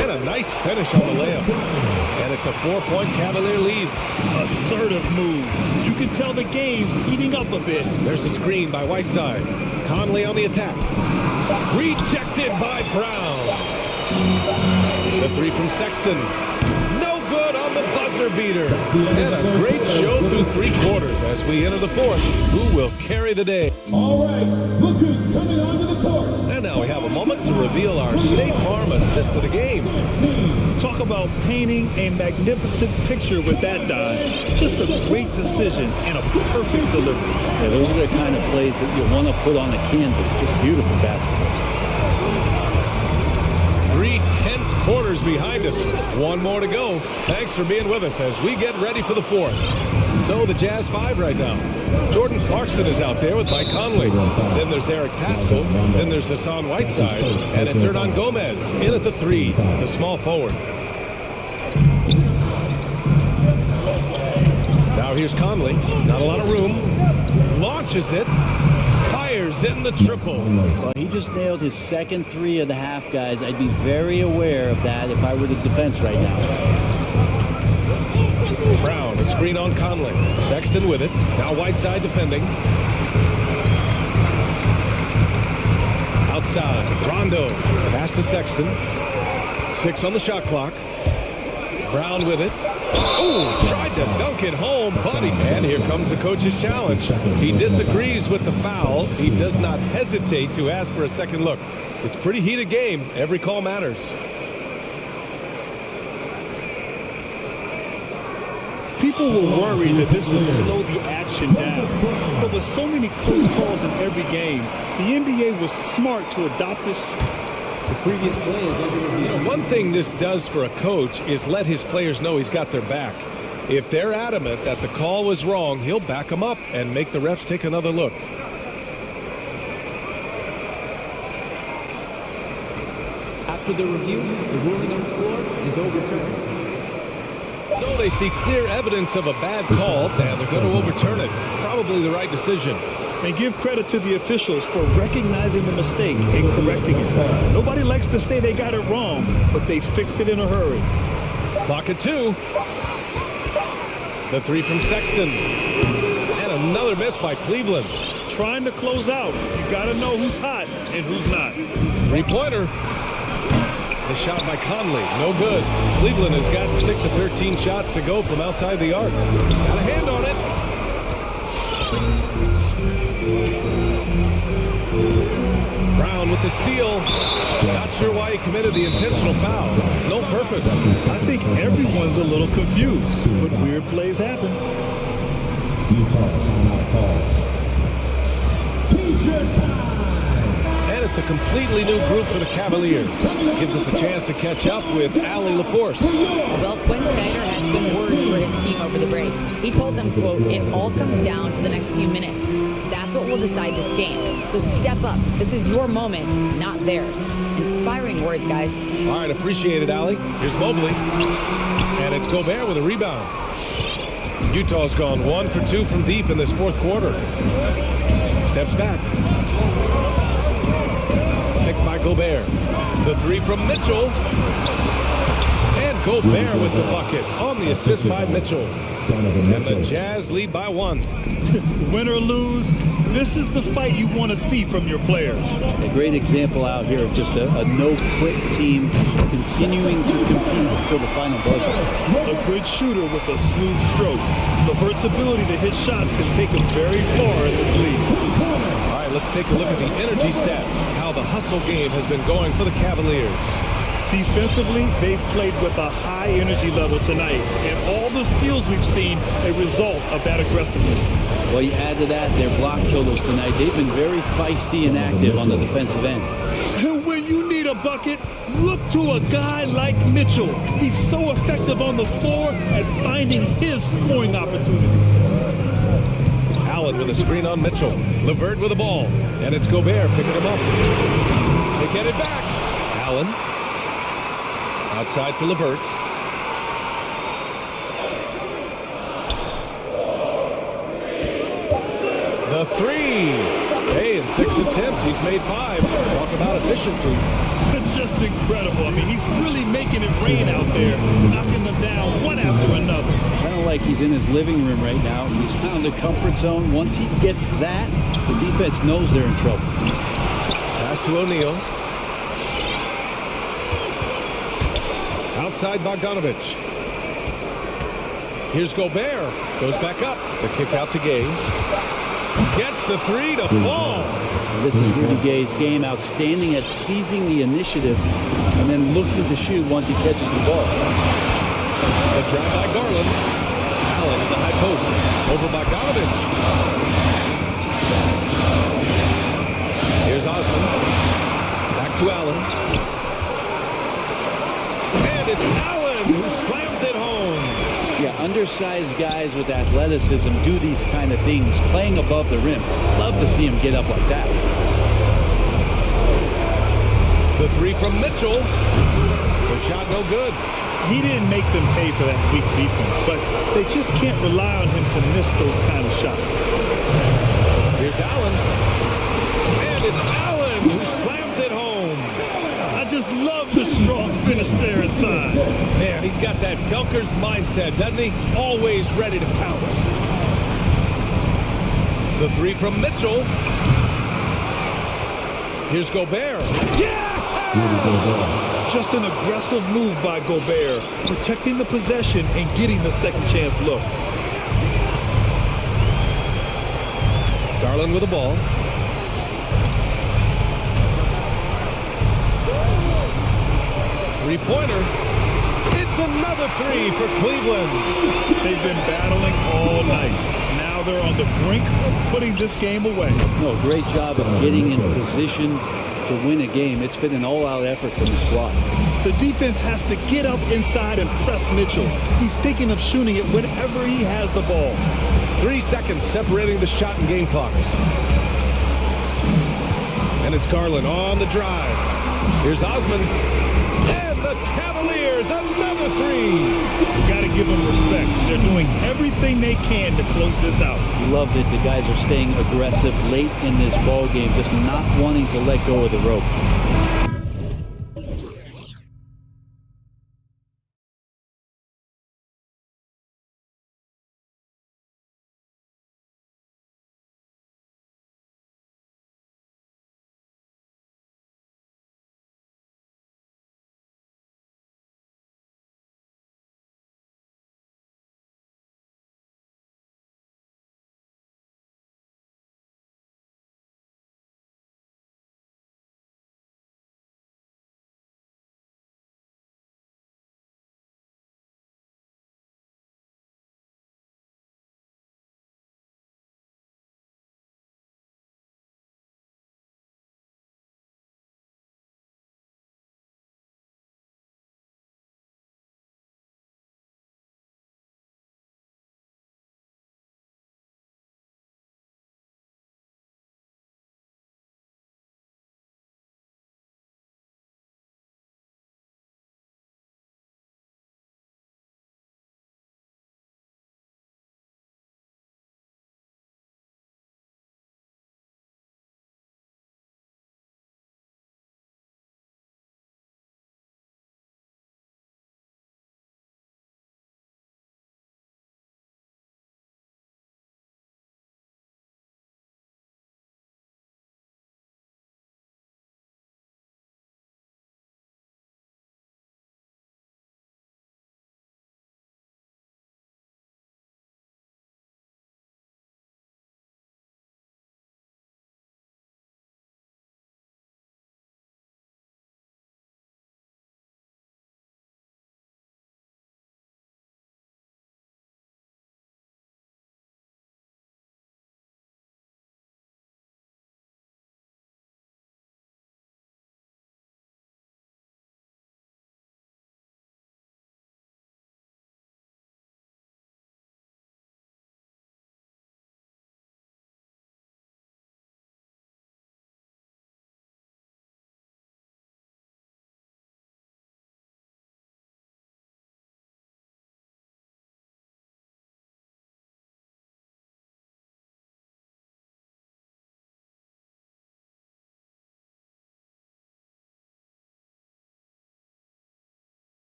And a nice finish on the layup. And it's a 4-point Cavalier lead. Assertive move. You can tell the game's heating up a bit. There's a screen by Whiteside. Conley on the attack. Rejected by Brown. The three from Sexton. No good on the buzzer beater. And a great show through 3 quarters as we enter the 4th. Who will carry the day? All right, look who's coming onto the court. And now we have a moment to reveal our State Farm assist of the game. Talk about painting a magnificent picture with that dive. Just a great decision and a perfect delivery. Yeah, those are the kind of plays that you want to put on a canvas. Just beautiful basketball. 3 tense quarters behind us. 1 more to go. Thanks for being with us as we get ready for the 4th. So the Jazz 5 right now. Jordan Clarkson is out there with Mike Conley. Then there's Eric Paschal. Then there's Hassan Whiteside. And it's Hernan Gomez in at the 3, the small forward. Now here's Conley. Not a lot of room. Launches it. Fires in the triple. Well, he just nailed his second 3 of the half, guys. I'd be very aware of that if I were the defense right now. Brown, a screen on Conley. Sexton with it. Now Whiteside defending. Outside, Rondo. Pass to Sexton. 6 on the shot clock. Brown with it. Oh, tried to dunk it home, buddy. And here comes the coach's challenge. He disagrees with the foul. He does not hesitate to ask for a second look. It's a pretty heated game. Every call matters. People were worried that this would slow the action down. But with so many close calls in every game, the NBA was smart to adopt this. The previous play is under review. One thing this does for a coach is let his players know he's got their back. If they're adamant that the call was wrong, he'll back them up and make the refs take another look. After the review, the ruling on the floor is overturned. So they see clear evidence of a bad call, and they're going to overturn it. Probably the right decision. And give credit to the officials for recognizing the mistake and correcting it. Nobody likes to say they got it wrong, but they fixed it in a hurry. Clock at 2. The 3 from Sexton. And another miss by Cleveland. Trying to close out. You got to know who's hot and who's not. 3-pointer. The shot by Conley. No good. Cleveland has got 6 of 13 shots to go from outside the arc. Got a hand on it. Brown with the steal. Not sure why he committed the intentional foul. No purpose. I think everyone's a little confused, but weird plays happen. T-shirt time. And it's a completely new group for the Cavaliers. Gives us a chance to catch up with Allie LaForce. Well, Quinn Snyder had some words for his team over the break. He told them, quote, "It all comes down to the next few minutes. That's what will decide this game. So step up. This is your moment, not theirs." Inspiring words, guys. All right, appreciate it, Allie. Here's Mobley. And it's Gobert with a rebound. Utah's gone 1 for 2 from deep in this 4th quarter. Steps back. Picked by Gobert. The 3 from Mitchell. And Gobert with the bucket on the assist by Mitchell. And the Jazz lead by 1. Win or lose, this is the fight you want to see from your players. A great example out here of just a no-quit team continuing to compete until the final buzzer. A good shooter with a smooth stroke. LeVert's ability to hit shots can take him very far in this league. All right, let's take a look at the energy stats, how the hustle game has been going for the Cavaliers. Defensively, they've played with a high energy level tonight, and all the steals we've seen a result of that aggressiveness. Well, you add to that their block totals tonight. They've been very feisty and active on the defensive end. And when you need a bucket, look to a guy like Mitchell. He's so effective on the floor at finding his scoring opportunities. Allen with a screen on Mitchell. LeVert with the ball, and it's Gobert picking him up. They get it back. Allen. Outside for LeVert. The 3. Hey, in 6 attempts, he's made 5. Talk about efficiency. Just incredible. I mean, he's really making it rain out there, knocking them down one after another. Kind of like he's in his living room right now. He's found a comfort zone. Once he gets that, the defense knows they're in trouble. Pass to O'Neal. Outside Bogdanovich. Here's Gobert. Goes back up. The kick out to Gay. Gets the 3 to fall. This is Rudy Gay's game, outstanding at seizing the initiative and then looking to shoot once he catches the ball. The drive by Garland. Allen at the high post. Over Bogdanovich. Here's Osman. Back to Allen. And it's Allen who slams it home. Yeah, undersized guys with athleticism do these kind of things, playing above the rim. Love to see him get up like that. The 3 from Mitchell. The shot no good. He didn't make them pay for that weak defense, but they just can't rely on him to miss those kind of shots. Here's Allen. And it's Allen who slams it home. I just love the strong finish there inside. Man, he's got that dunker's mindset, doesn't he? Always ready to pounce. The 3 from Mitchell. Here's Gobert. Yeah! Just an aggressive move by Gobert, protecting the possession and getting the second chance look. Garland with the ball. Three-pointer. It's another 3 for Cleveland. They've been battling all night. Now they're on the brink of putting this game away. No, great job of getting in position to win a game. It's been an all-out effort from the squad. The defense has to get up inside and press Mitchell. He's thinking of shooting it whenever he has the ball. 3 seconds separating the shot and game clocks. And it's Garland on the drive. Here's Osman. And the Cavaliers, another 3. You got to give them respect. They're doing everything they can to close this out. Love that the guys are staying aggressive late in this ball game, just not wanting to let go of the rope.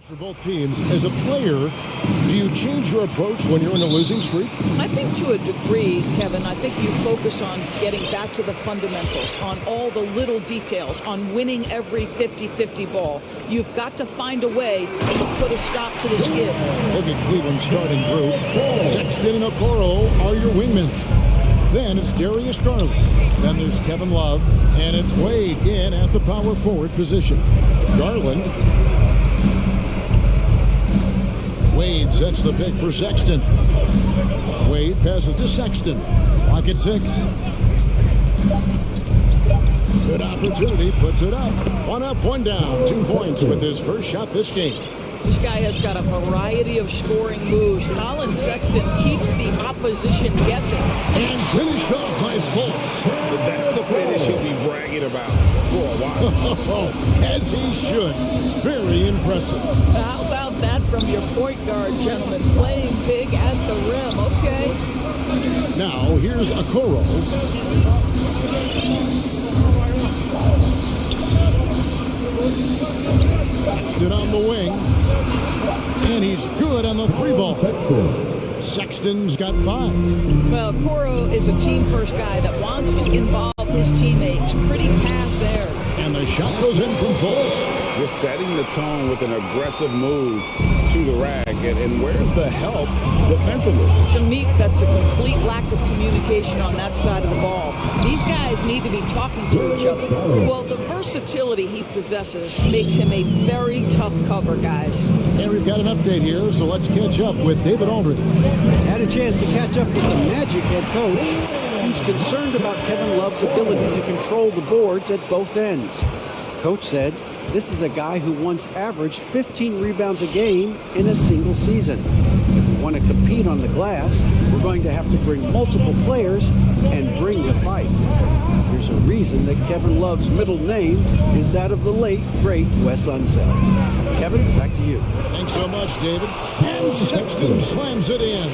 For both teams, as a player, do you change your approach when you're in a losing streak? I think to a degree, Kevin, I think you focus on getting back to the fundamentals, on all the little details, on winning every 50-50 ball. You've got to find a way to put a stop to the skid. Look at Cleveland's starting group. Sexton and Okoro are your wingmen. Then it's Darius Garland. Then there's Kevin Love. And it's Wade in at the power forward position. Garland. Wade sets the pick for Sexton. Wade passes to Sexton. Clock at 6. Good opportunity, puts it up. 1 up, 1 down. 2 points with his first shot this game. This guy has got a variety of scoring moves. Colin Sexton keeps the opposition guessing. And finished off by Fultz. That's a finish he'll be bragging about for a while. As he should. Very impressive. How about that from your point guard, gentlemen? Playing big at the rim. Okay. Now, here's Okoro. Sexton on the wing. And he's good on the 3-ball. Sexton's got 5. Well, Okoro is a team-first guy that wants to involve his teammates. Pretty pass there. And the shot goes in from Fultz. You're setting the tone with an aggressive move to the rack. And where's the help defensively? To me, that's a complete lack of communication on that side of the ball. These guys need to be talking to each other. Well, the versatility he possesses makes him a very tough cover, guys. And we've got an update here, so let's catch up with David Aldridge. Had a chance to catch up with the Magic head coach. He's concerned about Kevin Love's ability to control the boards at both ends. Coach said, this is a guy who once averaged 15 rebounds a game in a single season. If we want to compete on the glass, we're going to have to bring multiple players and bring the fight. There's a reason that Kevin Love's middle name is that of the late, great Wes Unseld. Kevin, back to you. Thanks so much, David. And Sexton slams it in.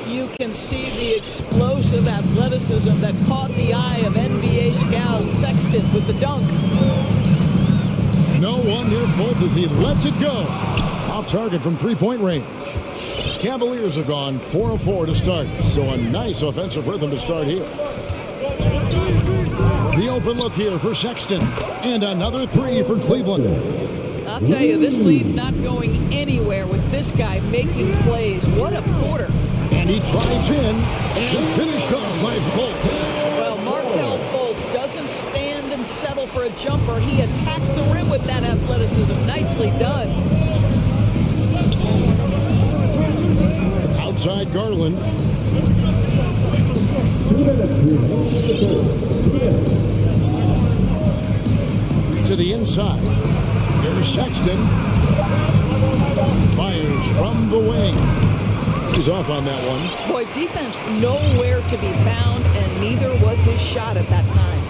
You can see the explosive athleticism that caught the eye of NBA scouts. Sexton with the dunk. No one near Fultz as he lets it go. Off target from 3-point range. Cavaliers have gone 4 of 4 to start, so a nice offensive rhythm to start here. The open look here for Sexton. And another 3 for Cleveland. I'll tell you, this lead's not going anywhere with this guy making plays. What a quarter. And he drives in and finished off by Fultz. Well, Markelle Fultz doesn't stand and settle for a jumper. He attacks the rim with that athleticism. Nicely done. Outside Garland. To the inside. Here's Sexton. Fires from the wing. He's off on that one. Boy, defense nowhere to be found, and neither was his shot at that time.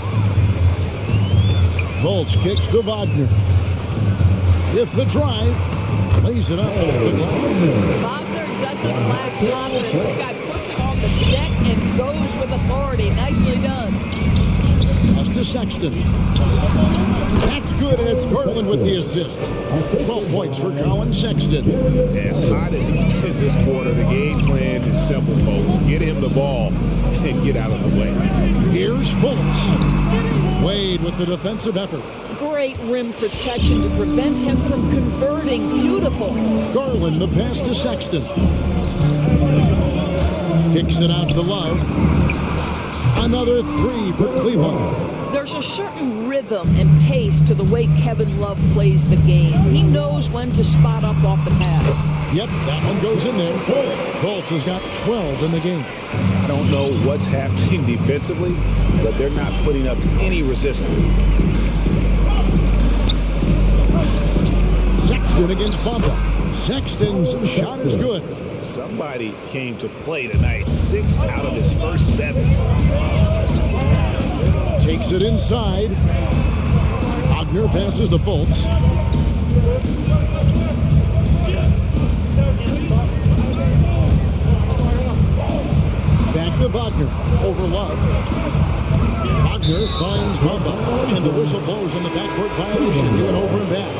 Fultz kicks to Wagner. With the drive, lays it up over the glass. Wagner doesn't lack confidence. This guy puts it on the deck and goes with authority. Nicely done. Pass to Sexton. That's good, and it's Garland with the assist. 12 points for Colin Sexton. As hot as he's been this quarter, the game plan is simple, folks. Get him the ball and get out of the way. Here's Fultz. Wade with the defensive effort. Great rim protection to prevent him from converting. Beautiful. Garland, the pass to Sexton. Kicks it out to Love. Another 3 for Cleveland. There's a certain rhythm and pace to the way Kevin Love plays the game. He knows when to spot up off the pass. Yep, that one goes in there. Fultz has got 12 in the game. I don't know what's happening defensively, but they're not putting up any resistance. Sexton against Bumba. Sexton's shot is good. Somebody came to play tonight. 6 out of his first 7. Takes it inside. Wagner passes to Fultz. Back to Wagner. Over Love. Wagner finds Bumba. And the whistle blows on the backcourt violation. He went over and back.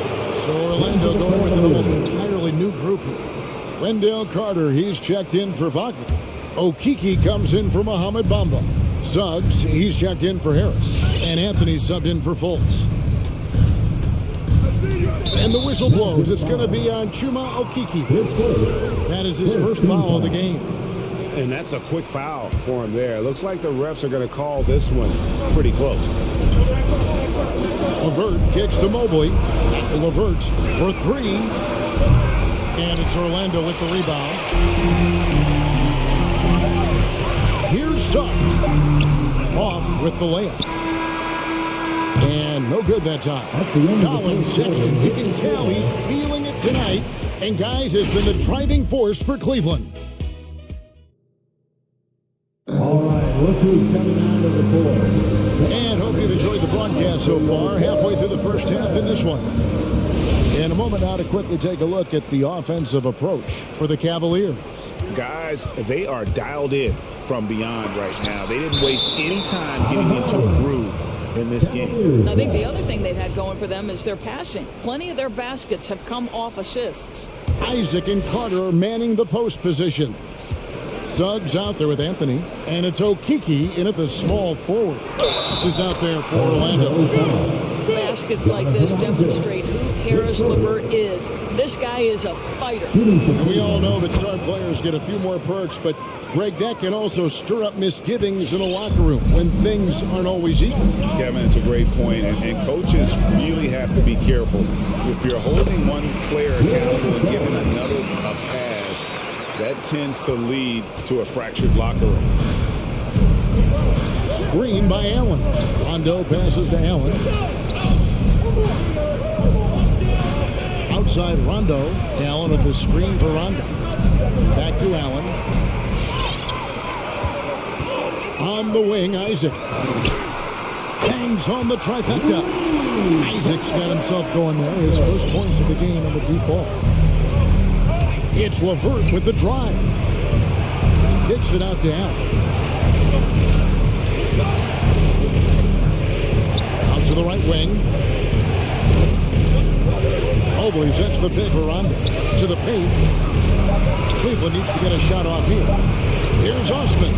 So Orlando going with an almost entirely new group here. Wendell Carter, he's checked in for Wagner. Okiki comes in for Mohamed Bamba. Suggs, he's checked in for Harris. And Anthony subbed in for Fultz. And the whistle blows. It's going to be on Chuma Okiki. That is his first foul of the game. And that's a quick foul for him there. Looks like the refs are going to call this one pretty close. LeVert kicks to Mobley. LeVert for three. And it's Orlando with the rebound. Here's Suggs. Off with the layup. And no good that time. Colin Sexton, you can tell he's feeling it tonight. And guys, has been the driving force for Cleveland. All right, look who's coming out of the court. And hope you've enjoyed the broadcast so far. Halfway through the first half in this one. In a moment now to quickly take a look at the offensive approach for the Cavaliers. Guys, they are dialed in from beyond right now. They didn't waste any time getting into a groove in this game. I think the other thing they've had going for them is their passing. Plenty of their baskets have come off assists. Isaac and Carter are manning the post position. Suggs out there with Anthony. And it's Okiki in at the small forward. This is out there for Orlando. Baskets like this demonstrate who Karis LeVert is. This guy is a fighter. And we all know that star players get a few more perks, but Greg, that can also stir up misgivings in a locker room when things aren't always equal. Kevin, it's a great point, and coaches really have to be careful. If you're holding one player accountable and giving another a pass, that tends to lead to a fractured locker room. Screen by Allen. Rondo passes to Allen. Outside Rondo. Allen with the screen for Rondo. Back to Allen. On the wing, Isaac. Bangs home the trifecta. Isaac's got himself going there. His first points of the game on the deep ball. It's LeVert with the drive. Kicks it out to Allen. Out to the right wing. Mobley sets the pin for Rondo. To the paint. Cleveland needs to get a shot off here. Here's Osman.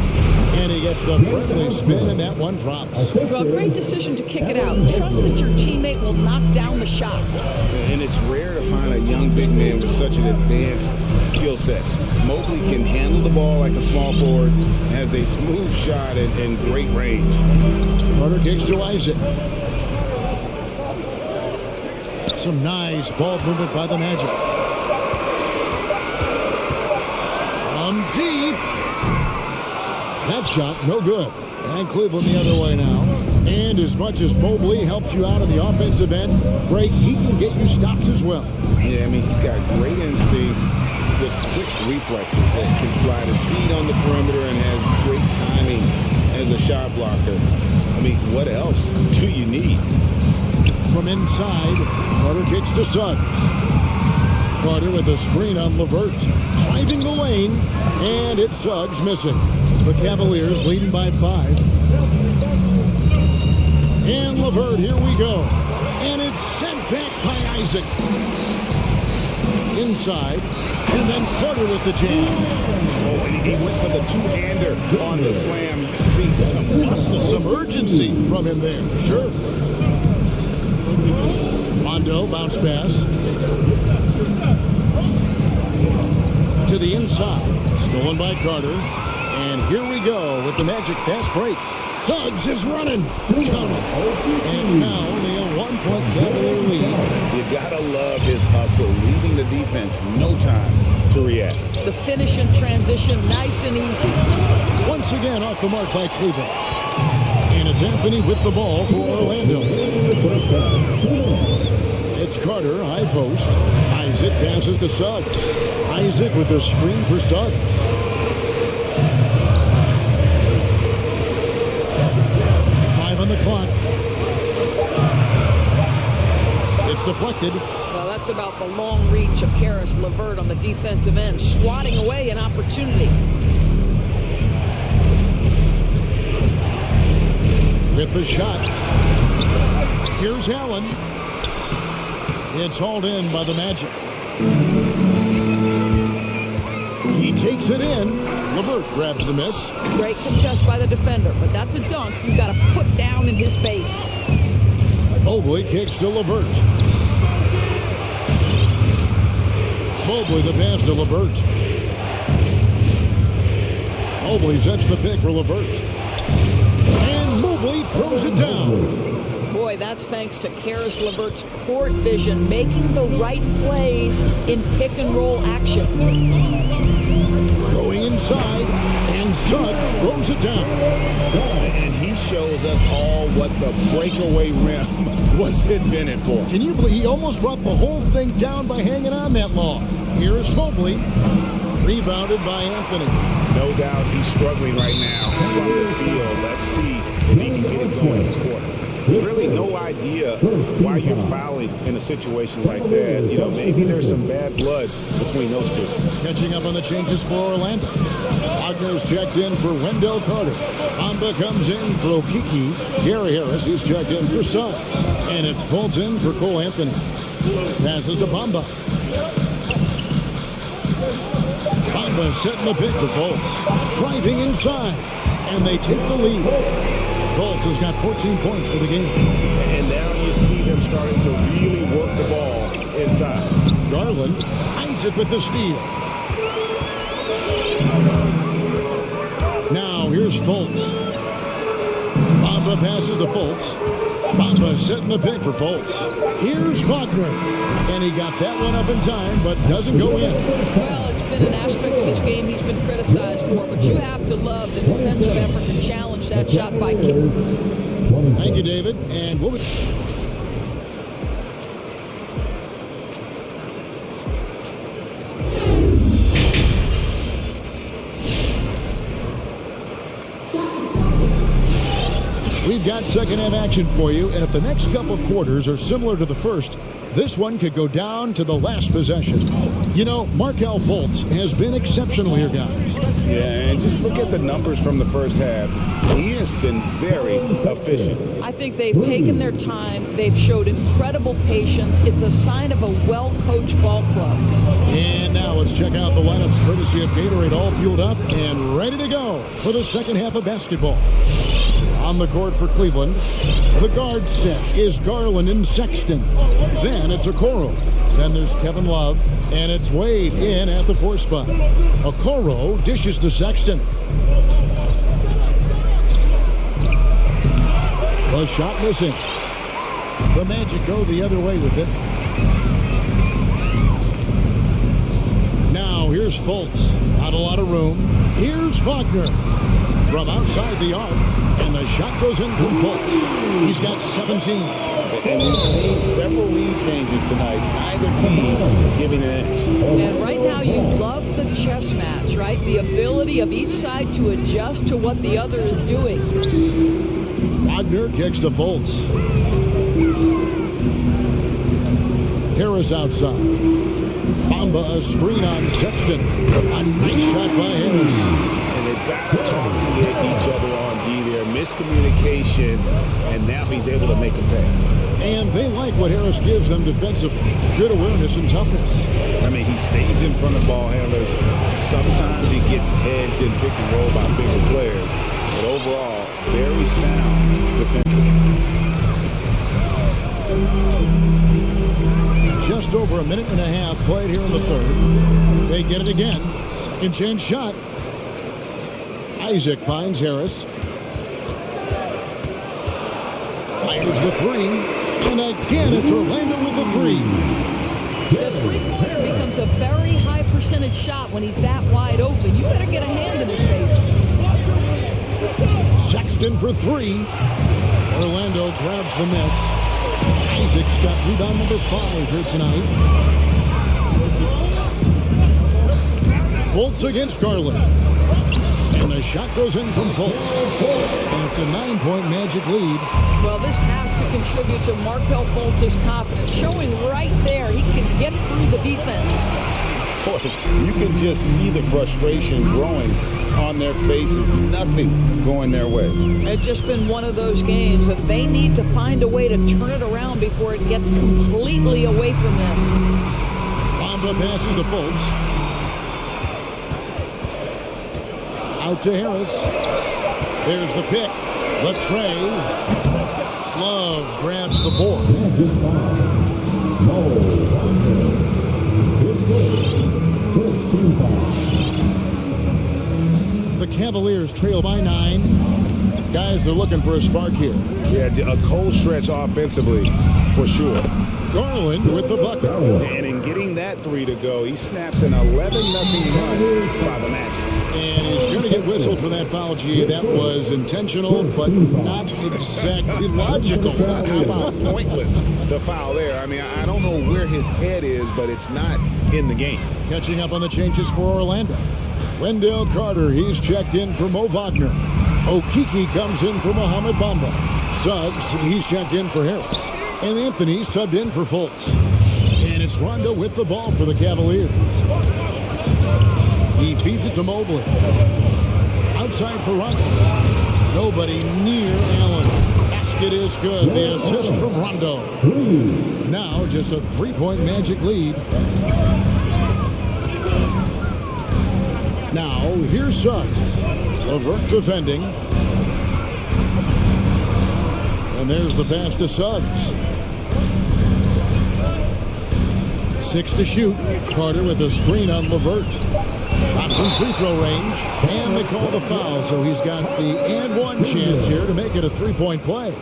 And he gets the friendly spin, and that one drops. Well, great decision to kick it out. Trust that your teammate will knock down the shot. And it's rare to find a young big man with such an advanced skill set. Mobley can handle the ball like a small forward, has a smooth shot and great range. Carter kicks to Isaac. Some nice ball movement by the Magic. From deep. That shot, no good. And Cleveland the other way now. And as much as Mobley helps you out on the offensive end, Greg, he can get you stops as well. Yeah, I mean, he's got great instincts with quick reflexes that can slide his feet on the perimeter and has great timing as a shot blocker. I mean, what else do you need? From inside, Carter kicks to Suggs. Carter with a screen on LeVert. Driving the lane, and it's Suggs missing. The Cavaliers leading by 5. And LeVert, here we go. And it's sent back by Isaac. Inside, and then Carter with the jam. Oh, and he went for the two-hander on the slam. See, some urgency from him there, sure. Rondo, bounce pass. To the inside, stolen by Carter. And here we go with the Magic fast break. Suggs is running. And it's now only a 1-point Cavalier lead. You gotta love his hustle, leaving the defense no time to react. The finish and transition, nice and easy. Once again off the mark by Cleveland. And it's Anthony with the ball for Orlando. It's Carter, high post. Isaac passes to Suggs. Isaac with the screen for Suggs. On the clock. It's deflected. Well, that's about the long reach of Karis LeVert on the defensive end, swatting away an opportunity. With the shot. Here's Allen. It's hauled in by the Magic. He takes it in. LeVert grabs the miss. Great contest by the defender, but that's a dunk you got to put down in his face. Mobley kicks to LeVert. Mobley the pass to LeVert. Mobley sets the pick for LeVert. And Mobley throws it down. Boy, that's thanks to Karis LeVert's court vision, making the right plays in pick-and-roll action. Going inside, and Suggs throws it down. And he shows us all what the breakaway rim was invented for. Can you believe he almost brought the whole thing down by hanging on that long? Here's Mobley, rebounded by Anthony. No doubt he's struggling right now from the field. Let's see if he can get it going this quarter. Really no idea why you're fouling in a situation like that. You know, maybe there's some bad blood between those two. Catching up on the changes for Orlando. Wagner's checked in for Wendell Carter. Bamba comes in for Okiki. Gary Harris is checked in for Suggs. And it's Fultz in for Cole Anthony. Passes to Bamba. Bamba setting the pick for Fultz. Driving inside. And they take the lead. Fultz has got 14 points for the game. And now you see them starting to really work the ball inside. Garland, Isaac with the steal. Now here's Fultz. Bamba passes to Fultz. Bamba setting the pick for Fultz. Here's Wagner. And he got that one up in time, but doesn't go in. Well, it's been an aspect of this game he's been criticized for, but you have to love the defensive effort to challenge that shot by King. Thank you, David. And we'll be... We've got second half action for you, and if the next couple quarters are similar to the first, this one could go down to the last possession. You know, Markelle Fultz has been exceptional here, guys. Yeah, and just look at the numbers from the first half. He has been very efficient. I think they've taken their time. They've showed incredible patience. It's a sign of a well-coached ball club. And now let's check out the lineups courtesy of Gatorade, all fueled up and ready to go for the second half of basketball. On the court for Cleveland, the guard set is Garland and Sexton. Then it's Okoro. Then there's Kevin Love, and it's Wade in at the 4 spot. Okoro dishes to Sexton. The shot missing. The Magic go the other way with it. Now here's Fultz. Not a lot of room. Here's Wagner from outside the arc. And the shot goes in from Fultz. He's got 17. And we've seen several lead changes tonight. Either team giving an edge. And right now you love the chess match, right? The ability of each side to adjust to what the other is doing. Wagner kicks to Fultz. Harris outside. Bamba a screen on Sexton. A nice shot by Harris. And they've got to talk to each other on D there. Miscommunication, and now he's able to make a pay. And they like what Harris gives them defensively. Good awareness and toughness. I mean, he stays in front of ball handlers. Sometimes he gets hedged in pick and roll by bigger players. But overall, very sound defensively. Just over a minute and a half played here in the third. They get it again. Second chance shot. Isaac finds Harris. Fires the three. And again, it's Orlando with the three. The three-pointer becomes a very high percentage shot when he's that wide open. You better get a hand in his face. Sexton for three. Orlando grabs the miss. Isaac's got rebound number 5 here tonight. Fultz against Garland. And the shot goes in from Fultz. And it's a 9-point Magic lead. Well, this has to contribute to Markelle Fultz's confidence, showing right there he can get through the defense. boy, you can just see the frustration growing on their faces. Nothing going their way. It's just been one of those games that they need to find a way to turn it around before it gets completely away from them. Bamba passes to Fultz. Out to Harris. There's the pick. The tray. Love grabs the board. The Cavaliers trail by 9. Guys are looking for a spark here. Yeah, a cold stretch offensively, for sure. Garland with the bucket. And in getting that three to go, he snaps an 11-0 run by the Magic. And he's going to get whistled for that foul, G. That was intentional, but not exactly logical. How about pointless to foul there? I mean, I don't know where his head is, but it's not in the game. Catching up on the changes for Orlando. Wendell Carter, he's checked in for Mo Wagner. Okiki comes in for Mohamed Bamba. Suggs, he's checked in for Harris. And Anthony subbed in for Fultz. And it's Rondo with the ball for the Cavaliers. He feeds it to Mobley. Outside for Rondo. Nobody near Allen. Basket is good. The assist from Rondo. Now just a 3-point Magic lead. Now here's Suggs. LeVert defending. And there's the pass to Suggs. 6 to shoot. Carter with a screen on LeVert. Shots from free throw range. And they call the foul, so he's got the and one chance here to make it a 3-point play.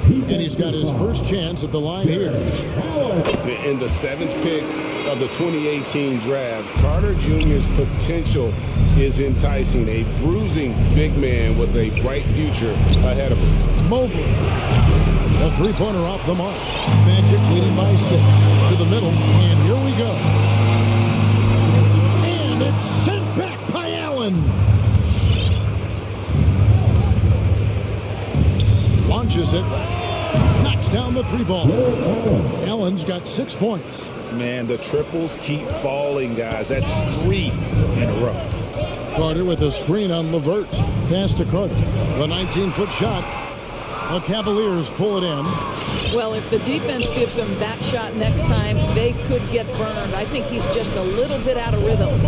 And he's got his first chance at the line here. In the 7th pick of the 2018 draft, Carter Jr.'s potential is enticing. A bruising big man with a bright future ahead of him. Mobley. A 3-pointer off the mark. Magic leading by 6. To the middle, and here we go. And it's sent back by Allen. Launches it. Knocks down the 3-ball. Allen's got 6 points. Man, the triples keep falling, guys. That's 3 in a row. Carter with a screen on LeVert. Pass to Carter. The 19-foot shot. The Cavaliers pull it in. Well, if the defense gives him that shot next time, they could get burned. I think he's just a little bit out of rhythm.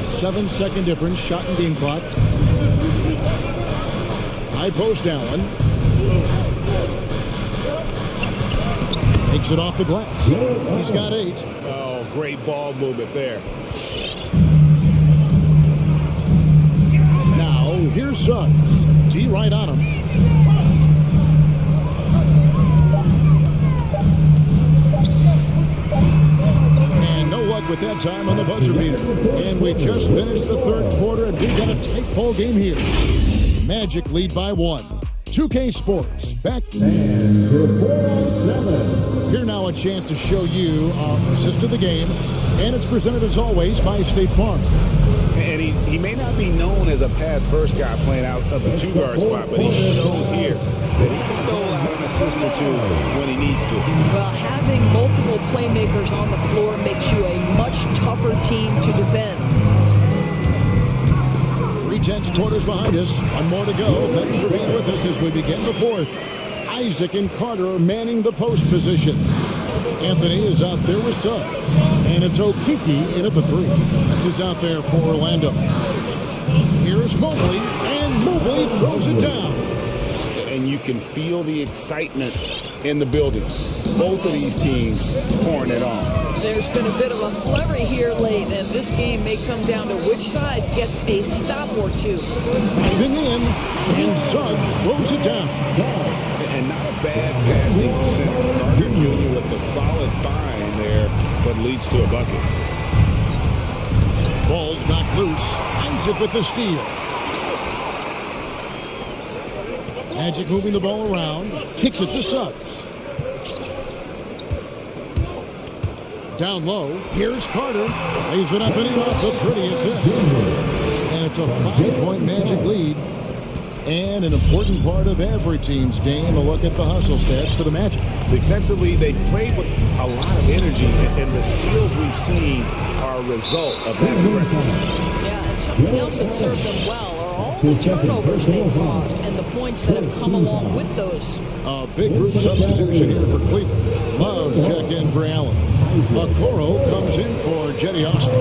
7-second difference, shot and game clock. High post Allen. Takes it off the glass. He's got 8. Oh, great ball movement there. Now, here's Suggs. T right on him. With that time on the buzzer beater. And we just finished the 3rd quarter, and we've got a tight ball game here. Magic lead by 1. 2K Sports back. And for 4-7. Here now a chance to show you our assist of the game. And it's presented as always by State Farm. And he may not be known as a pass-first guy playing out of the 2-guard spot, but he shows here that he can dole out an assist or 2 when he needs to. Well, having multiple playmakers on the floor makes you a much tougher team to defend. 3/10 quarters behind us. 1 more to go. Thanks for being with us as we begin the 4th. Isaac and Carter are manning the post position. Anthony is out there with Suggs. And it's Okiki in at the 3. This is out there for Orlando. Here's Mobley, and Mobley throws it down. And you can feel the excitement in the building. Both of these teams pouring it on. There's been a bit of a flurry here late, and this game may come down to which side gets a stop or 2. Driving in, and Suggs throws it down. And not a bad passing center. Carter Jr. with a solid find there, but leads to a bucket. Ball's knocked loose. Isaac with the steal. Magic moving the ball around. Kicks it to Suggs. Down low. Here's Carter. Lays it up and in off the pretty assist. And it's a 5-point Magic lead. And an important part of every team's game, a look at the hustle stats for the Magic. Defensively, they played with a lot of energy, and the steals we've seen are a result of that aggressiveness. Yeah, and something else that served them well are all the turnovers they've caused and the points that have come along with those. A big group substitution here for Cleveland. Love check in for Allen. Okoro comes in for Jetty Osman.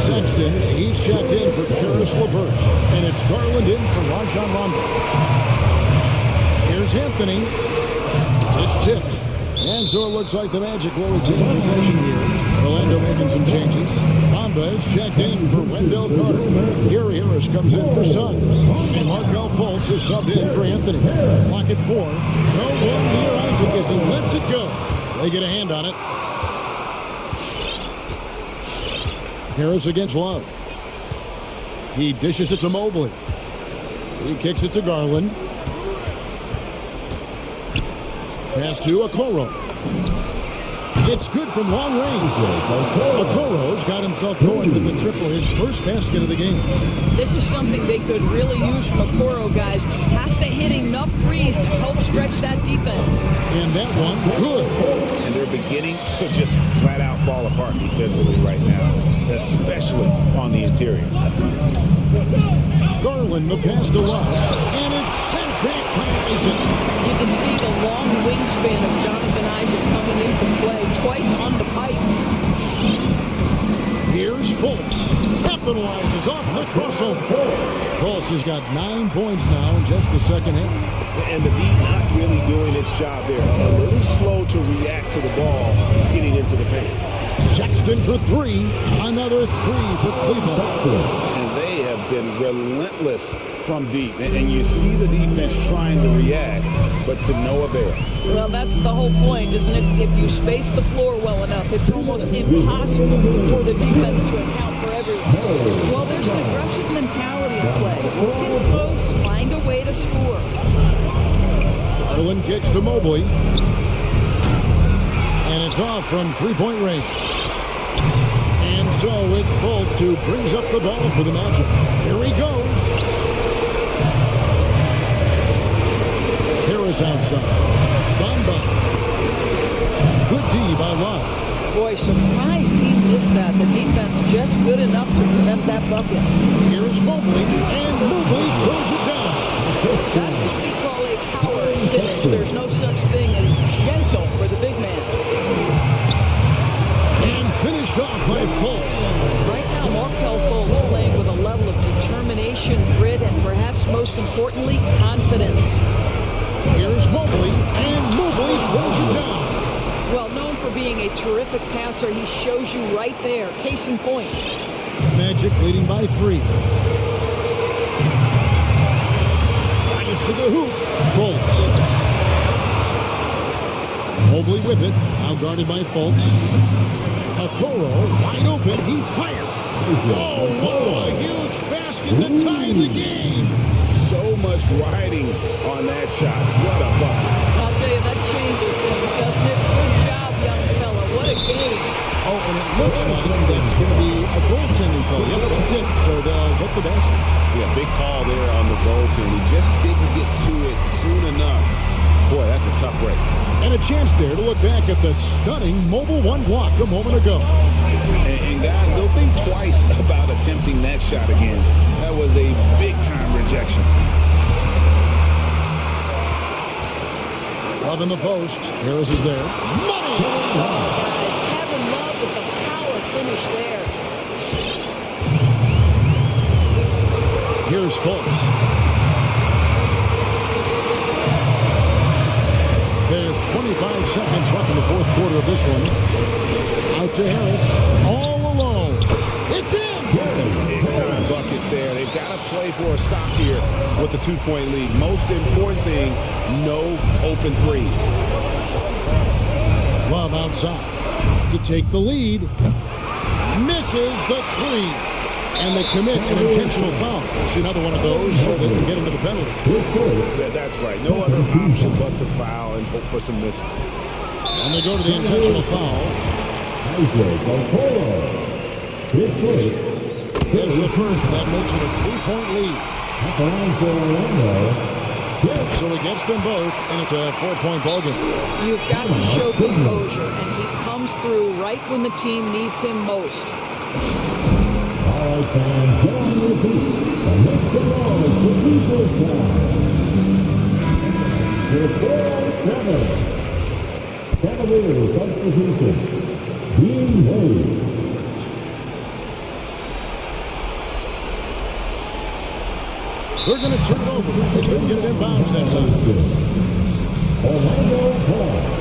Sexton, he's checked in for Karis LeVert. And it's Garland in for Rajon Rondo. Here's Anthony. It's tipped. And so it looks like the Magic will retain possession here. Orlando making some changes. Mamba is checked in for Wendell Carter. Gary Harris comes in for Suggs. And Markelle Fultz is subbed in for Anthony. Clock at 4. No one near Isaac as he lets it go. They get a hand on it. Harris against Love. He dishes it to Mobley. He kicks it to Garland. Pass to Okoro. It's good from long range. Okoro's got himself going with the triple, his first basket of the game. This is something they could really use from Okoro, guys. Has to hit enough threes to help stretch that defense. And that one, good. And they're beginning to just flat out fall apart defensively right now, especially on the interior. Garland, the pass to Love, and it's sent back by Isaac. You can see the long wingspan of Jonathan Isaac coming into play twice on the pipes. Here's Fultz. Capitalizes off the crossover. Fultz has got 9 points now in just the second half. And the D not really doing its job there. A little slow to react to the ball getting into the paint. Sexton for 3. Another 3 for Cleveland. And they have been relentless from deep. And you see the defense trying to react, but to no avail. Well, that's the whole point, isn't it? If you space the floor well enough, it's almost impossible for the defense to account for everyone. Well, there's an aggressive mentality in play. Get close, find a way to score. Garland kicks to Mobley. And it's off from three-point range. And so it's Fultz who brings up the ball for the Magic. Here he goes. Harris outside. Bamba. Good D by Love. Boy, surprised he missed that. The defense just good enough to prevent that bucket. Here's Mobley, and Mobley throws it down. That's what we call a power finish. There's no such thing as gentle for the big man. And finished off by Fultz. Right now, Markelle Fultz playing with a level of determination, grit, and perhaps most importantly, confidence. Here's Mobley, and Mobley throws it down. Well, known for being a terrific passer, he shows you right there. Case in point. Magic leading by 3. Right to the hoop. Fultz. Mobley with it. Now guarded by Fultz. Okoro wide open. He fires. Oh, a huge basket to tie the game. So much riding on that shot. What a bucket. I'll tell you, that changes things, doesn't it? Good job, young fella. What a game. Oh, and it looks like that's going to be a goaltending call. Yep, that's it. So they'll get the basket. Yeah, big call there on the goaltender. He just didn't get to it soon enough. Boy, that's a tough break. And a chance there to look back at the stunning Mobile One block a moment ago. And guys, don't think twice about attempting that shot again. That was a big-time rejection. Love in the post. Harris is there. Money! Guys, Kevin Love with the power finish there. Here's Fultz. There's 25 seconds left in the fourth quarter of this one. Out to Harris. All alone. It's in! Big-time bucket there. They've got to play for a stop here with the 2-point lead. Most important thing, no open threes. Love outside to take the lead. Misses the 3. And they commit an intentional foul. See another one of those so they can get into the penalty. That's right. No other option but to foul and hope for some misses. And they go to the intentional foul. That's the first. That makes it a 3-point lead. So he gets them both, and it's a 4-point ballgame. You've got to show composure, and he comes through right when the team needs him most. All right, fans, go on your feet and make some noise for T-shirt time. For 407, Cavaliers substitution, Dean Wade. They're going to turn it over. They couldn't get it in bounds that time. Orlando Paul.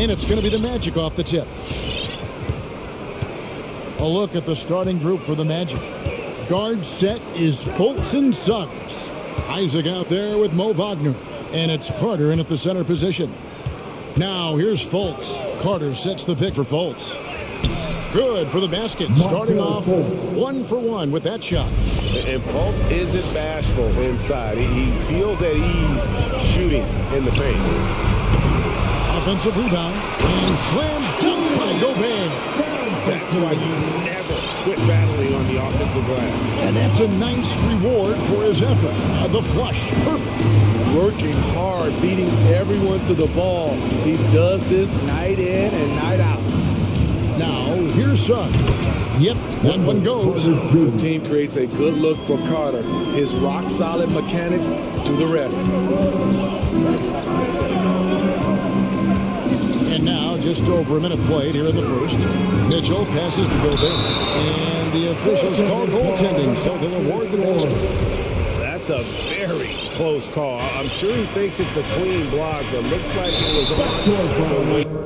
And it's going to be the Magic off the tip. A look at the starting group for the Magic. Guard set is Fultz and Suggs. Isaac out there with Mo Wagner. And it's Carter in at the center position. Now here's Fultz. Carter sets the pick for Fultz. Good for the basket. Starting off 1 for 1 with that shot. And Fultz isn't bashful inside. He feels at ease shooting in the paint. Offensive rebound. And slam dunk by Gobert. That's why you never quit battling on the offensive glass. And that's a nice reward for his effort. The flush. Perfect. Working hard, beating everyone to the ball. He does this night in and night out. Now, here's Suggs. Yep, that one goes. The team creates a good look for Carter. His rock-solid mechanics do the rest. And now, just over a minute played here in the first. Mitchell passes to Gobert. And the officials call goaltending, so they'll award the basket. That's a very close call. I'm sure he thinks it's a clean block, but looks like it was on.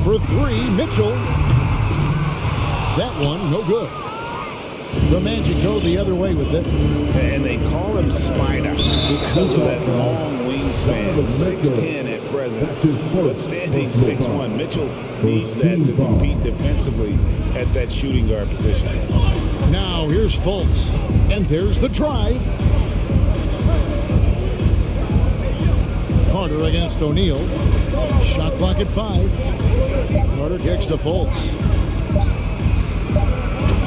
For three, Mitchell. That one, no good. The Magic go the other way with it. And they call him Spider because of that long wingspan. 6'10" at present, but standing 6'1". Mitchell needs that to compete defensively at that shooting guard position. Now here's Fultz. And there's the drive. Carter against O'Neal. Shot clock at 5. Carter kicks to Fultz.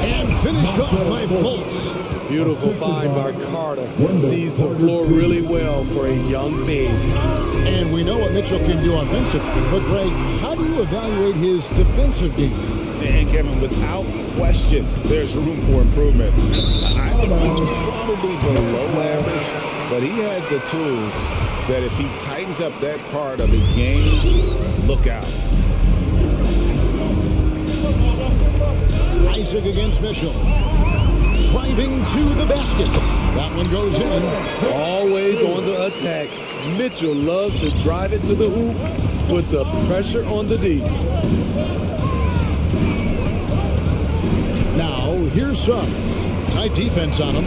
And finished off by Fultz. Beautiful find by Carter. Sees the floor really well for a young big. And we know what Mitchell can do offensively. But Greg, how do you evaluate his defensive game? And Kevin, without question, there's room for improvement. I think he's probably below average, but he has the tools that if he tightens up that part of his game, look out. Isaac against Mitchell. driving to the basket. That one goes in. Always on the attack. Mitchell loves to drive it to the hoop, put the pressure on the D. Now, here's Suggs. Tight defense on him,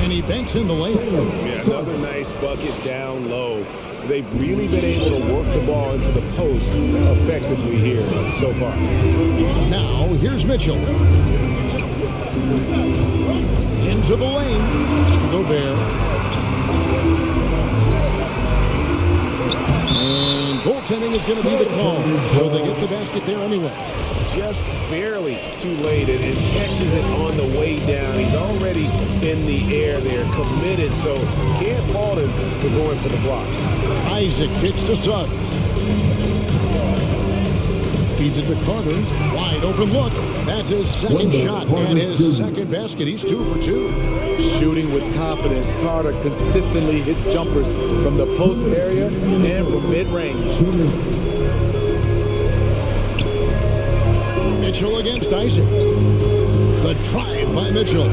and he banks in the lane. Yeah, another nice bucket down low. They've really been able to work the ball into the post effectively here so far. Now, here's Mitchell. Into the lane. To Gobert. And goaltending is going to be the call. So they get the basket there anyway. Just barely too late, and it catches it on the way down. He's already in the air there, committed, so can't fault him for going for the block. Isaac kicks to Suggs. Feeds it to Carter. Wide open look. That's his second shot and his second basket. He's 2 for 2. Shooting with confidence, Carter consistently hits jumpers from the post area and from mid-range. Mitchell against Isaac. The drive by Mitchell.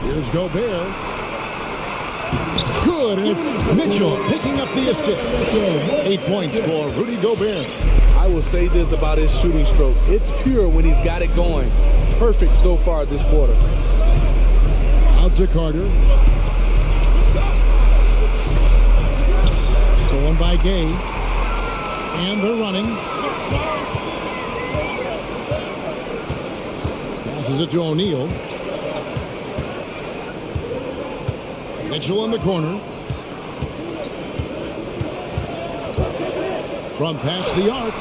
Here's Gobert. Good, and it's Mitchell picking up the assist. 8 points for Rudy Gobert. I will say this about his shooting stroke. It's pure when he's got it going. Perfect so far this quarter. Out to Carter. Stolen by Gay. And they're running. Passes it to O'Neal. Mitchell in the corner. From past the arc.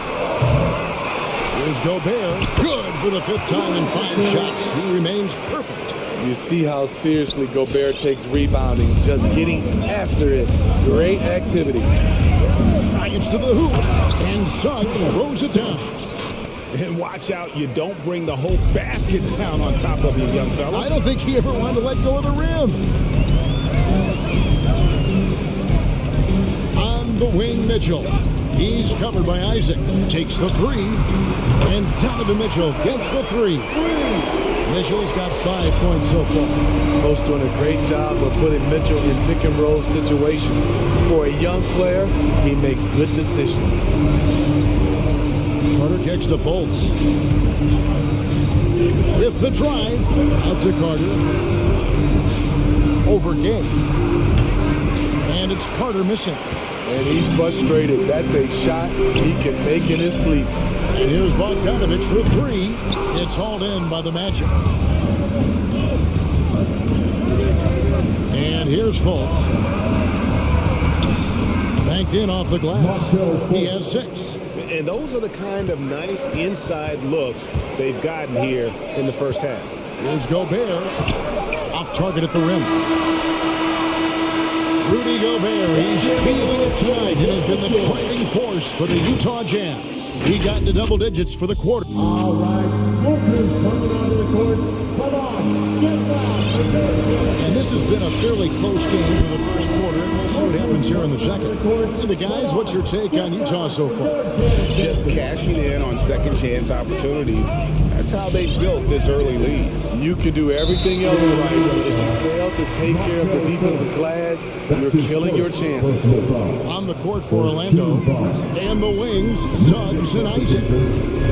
Here's Gobert. Good for the 5th time in 5 shots. He remains perfect. You see how seriously Gobert takes rebounding, just getting after it. Great activity. Drives to the hoop. And Suggs throws it down. And watch out, you don't bring the whole basket down on top of you, young fella. I don't think he ever wanted to let go of the rim. On the wing, Mitchell. He's covered by Isaac. Takes the 3. And Donovan Mitchell gets the 3. Mitchell's got 5 points so far. Coach doing a great job of putting Mitchell in pick and roll situations. For a young player, he makes good decisions. Carter kicks to Fultz. With the drive. Out to Carter. Over Gay. And it's Carter missing. And he's frustrated. That's a shot he can make in his sleep. And here's Bogdanovich for 3. It's hauled in by the Magic. And here's Fultz. Banked in off the glass. He has 6. And those are the kind of nice inside looks they've gotten here in the first half. Here's Gobert. Off target at the rim. Rudy Gobert, he's feeling it tonight and has been the driving force for the Utah Jazz. He got into double digits for the quarter. All right, Smoker's coming onto the court. Come on, get back. And this has been a fairly close game for the first quarter. We'll see what happens here in the second. And the guys, what's your take on Utah so far? Just cashing in on second chance opportunities. That's how they built this early lead. You can do everything else right. If you fail to take care of the defensive glass, you're killing your chances. On the court for Orlando. And the wings, Suggs and Isaac.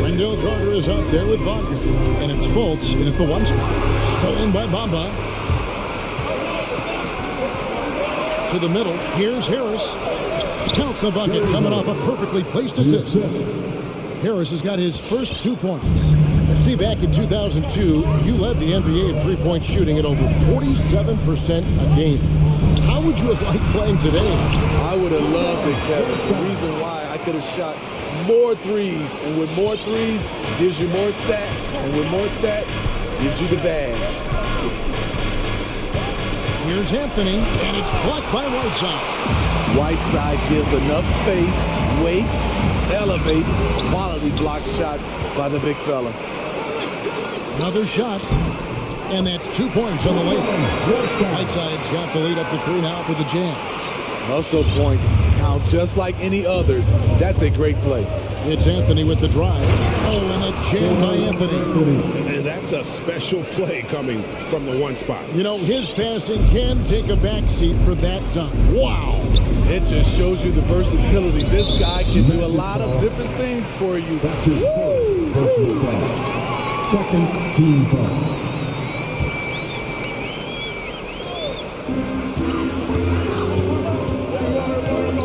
Wendell Carter is out there with Wagner. And it's Fultz in at the 1 spot. Stolen by Bamba. To the middle. Here's Harris. Count the bucket coming off a perfectly placed assist. Harris has got his first 2 points. See, back in 2002, you led the NBA in three-point shooting at over 47% a game. How would you have liked playing today? I would have loved it, Kevin. The reason why I could have shot more threes, and with more threes, gives you more stats, and with more stats, gives you the bag. Here's Anthony, and it's blocked by Whiteside. Whiteside gives enough space, waits, elevates, quality block shot by the big fella. Another shot, and that's 2 points on the way. Whiteside's got the lead up to 3 now for the Jazz. Hustle points count just like any others. That's a great play. It's Anthony with the drive. Oh, and a jam by Anthony. And that's a special play coming from the one spot. You know, his passing can take a backseat for that dunk. Wow. It just shows you the versatility. This guy can do a lot of different things for you. Second team foul.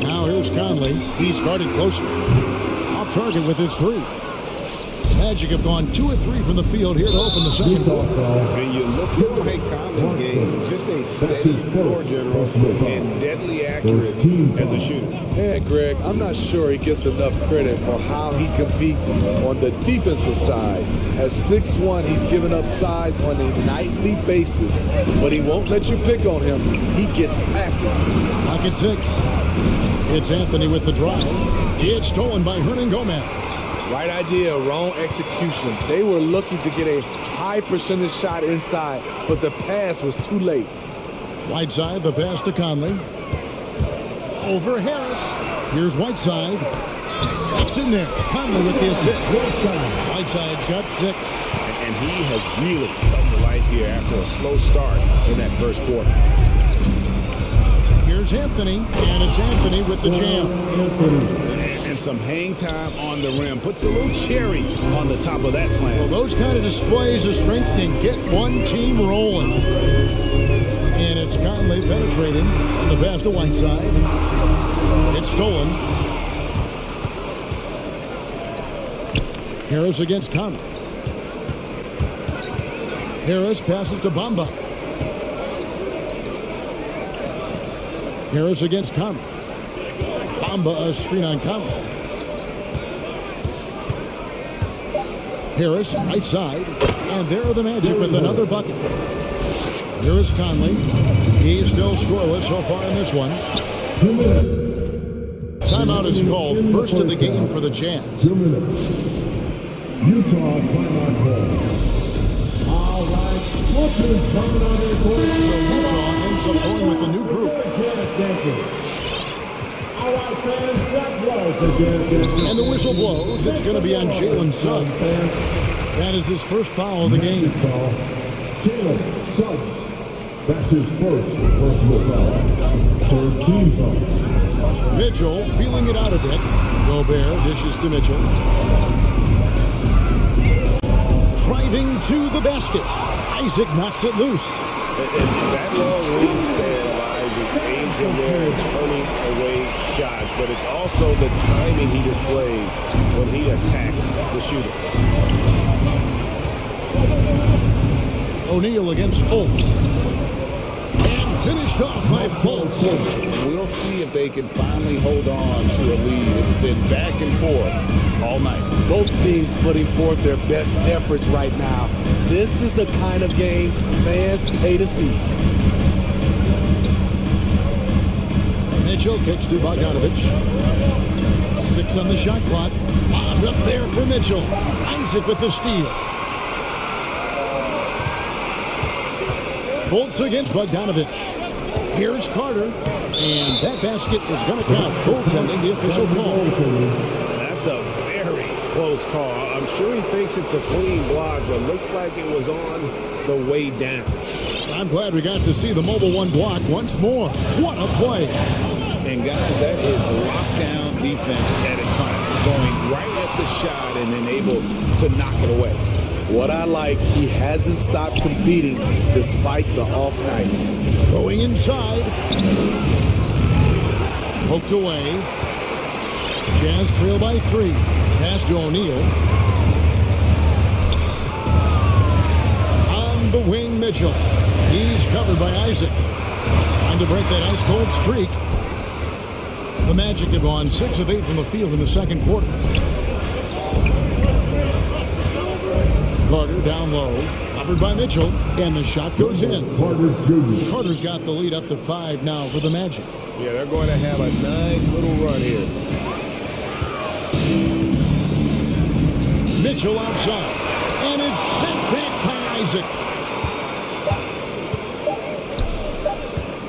Now here's Conley. He started closer. Off target with his three. Magic have gone 2 of 3 from the field here to open the second quarter. And you look at Mike Conley's game, just a steady floor general and deadly accurate as a shooter. Yeah, Greg, I'm not sure he gets enough credit for how he competes on the defensive side. At 6'1", he's given up size on a nightly basis, but he won't let you pick on him. He gets after it. Lock at 6. It's Anthony with the drive. It's stolen by Hernan Gomez. Right idea, wrong execution. They were looking to get a high percentage shot inside, but the pass was too late. Whiteside, the pass to Conley. Over Harris. Here's Whiteside. That's in there. Conley with the assist. Whiteside's got 6. And he has really come to life here after a slow start in that first quarter. Here's Anthony, and it's Anthony with the jam. And some hang time on the rim. Puts a little cherry on the top of that slam. Well, those kind of displays of strength can get one team rolling. And it's Conley penetrating on the pass to Whiteside. It's stolen. Harris against Conley. Harris passes to Bamba. Harris against Conley. Bamba, a screen on Conley. Harris, right side. And there are the Magic with another bucket. Here is Conley. He's still scoreless so far in this one. Timeout is called. First of the game for the Jazz. 2 minutes. Utah timeout call. All right. What's coming on their court? So Utah ends up going with a new group. And the whistle blows. It's going to be on Jalen Suggs. That is his first foul of the game. Jalen Suggs. That's his first personal foul. Third team foul. Mitchell feeling it out a bit. Gobert dishes to Mitchell. Driving to the basket. Isaac knocks it loose. And that long wingspan allows you aids in there turning away shots, but it's also the timing he displays when he attacks the shooter. O'Neal against Fultz. And finished off by Fultz. We'll see if they can finally hold on to a lead. It's been back and forth all night. Both teams putting forth their best efforts right now. This is the kind of game fans pay to see. Mitchell kicks to Bogdanovich. 6 on the shot clock. Bombed up there for Mitchell. Isaac with the steal. Fultz against Bogdanovich. Here's Carter. And that basket is going to count. Goaltending, the official call. That's a very close call. I'm sure he thinks it's a clean block, but looks like it was on the way down. I'm glad we got to see the Mobile One block once more. What a play. And guys, that is lockdown defense at its finest. Going right at the shot and then able to knock it away. What I like, he hasn't stopped competing despite the off night. Going inside. Poked away. Jazz trail by 3. Pass to O'Neal. On the wing, Mitchell. He's covered by Isaac. Trying to break that ice-cold streak. The Magic have gone 6 of 8 from the field in the second quarter. Carter down low, covered by Mitchell, and the shot goes in. Carter's got the lead up to 5 now for the Magic. Yeah, they're going to have a nice little run here. Mitchell outside, and it's sent back by Isaac.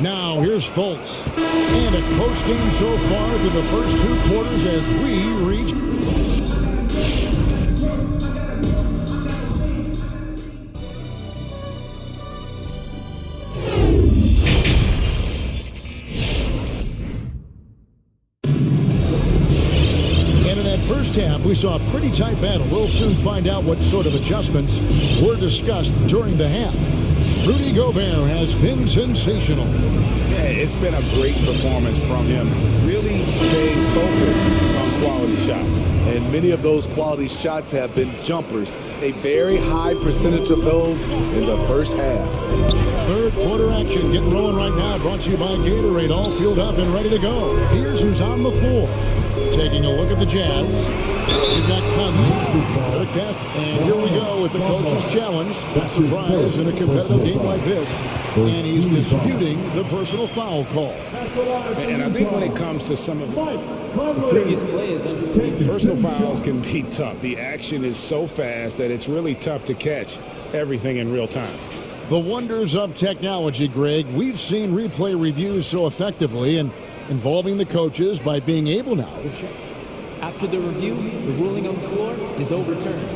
Now here's Fultz. And a close game so far to the first 2 quarters as we reach. And in that first half, we saw a pretty tight battle. We'll soon find out what sort of adjustments were discussed during the half. Rudy Gobert has been sensational. Yeah, it's been a great performance from him. Really staying focused on quality shots. And many of those quality shots have been jumpers. A very high percentage of those in the first half. Third quarter action getting rolling right now. Brought to you by Gatorade. All filled up and ready to go. Here's who's on the floor. Taking a look at the Jazz. We've got Conley, and here we go with the coach's challenge. Surprise in a competitive game like this. And he's disputing the personal foul call. And I think when it comes to some of the previous players, personal fouls can be tough. The action is so fast that it's really tough to catch everything in real time. The wonders of technology, Greg. We've seen replay reviews so effectively and involving the coaches by being able now to check. After the review, the ruling on the floor is overturned.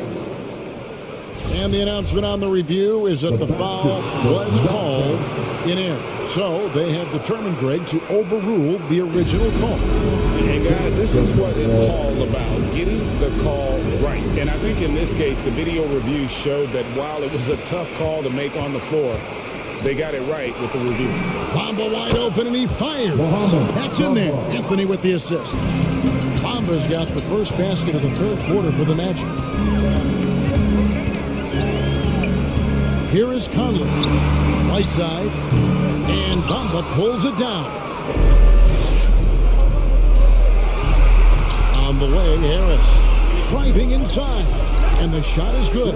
And the announcement on the review is that the foul was called in error. So they have determined, Greg, to overrule the original call. And guys, this is what it's all about, getting the call right. And I think in this case, the video review showed that while it was a tough call to make on the floor, they got it right with the review. Bamba wide open and he fires. That's in there. Anthony with the assist. Bamba's got the first basket of the third quarter for the Magic. Here is Conley. Right side. And Bamba pulls it down. On the way, Harris. Driving inside. And the shot is good.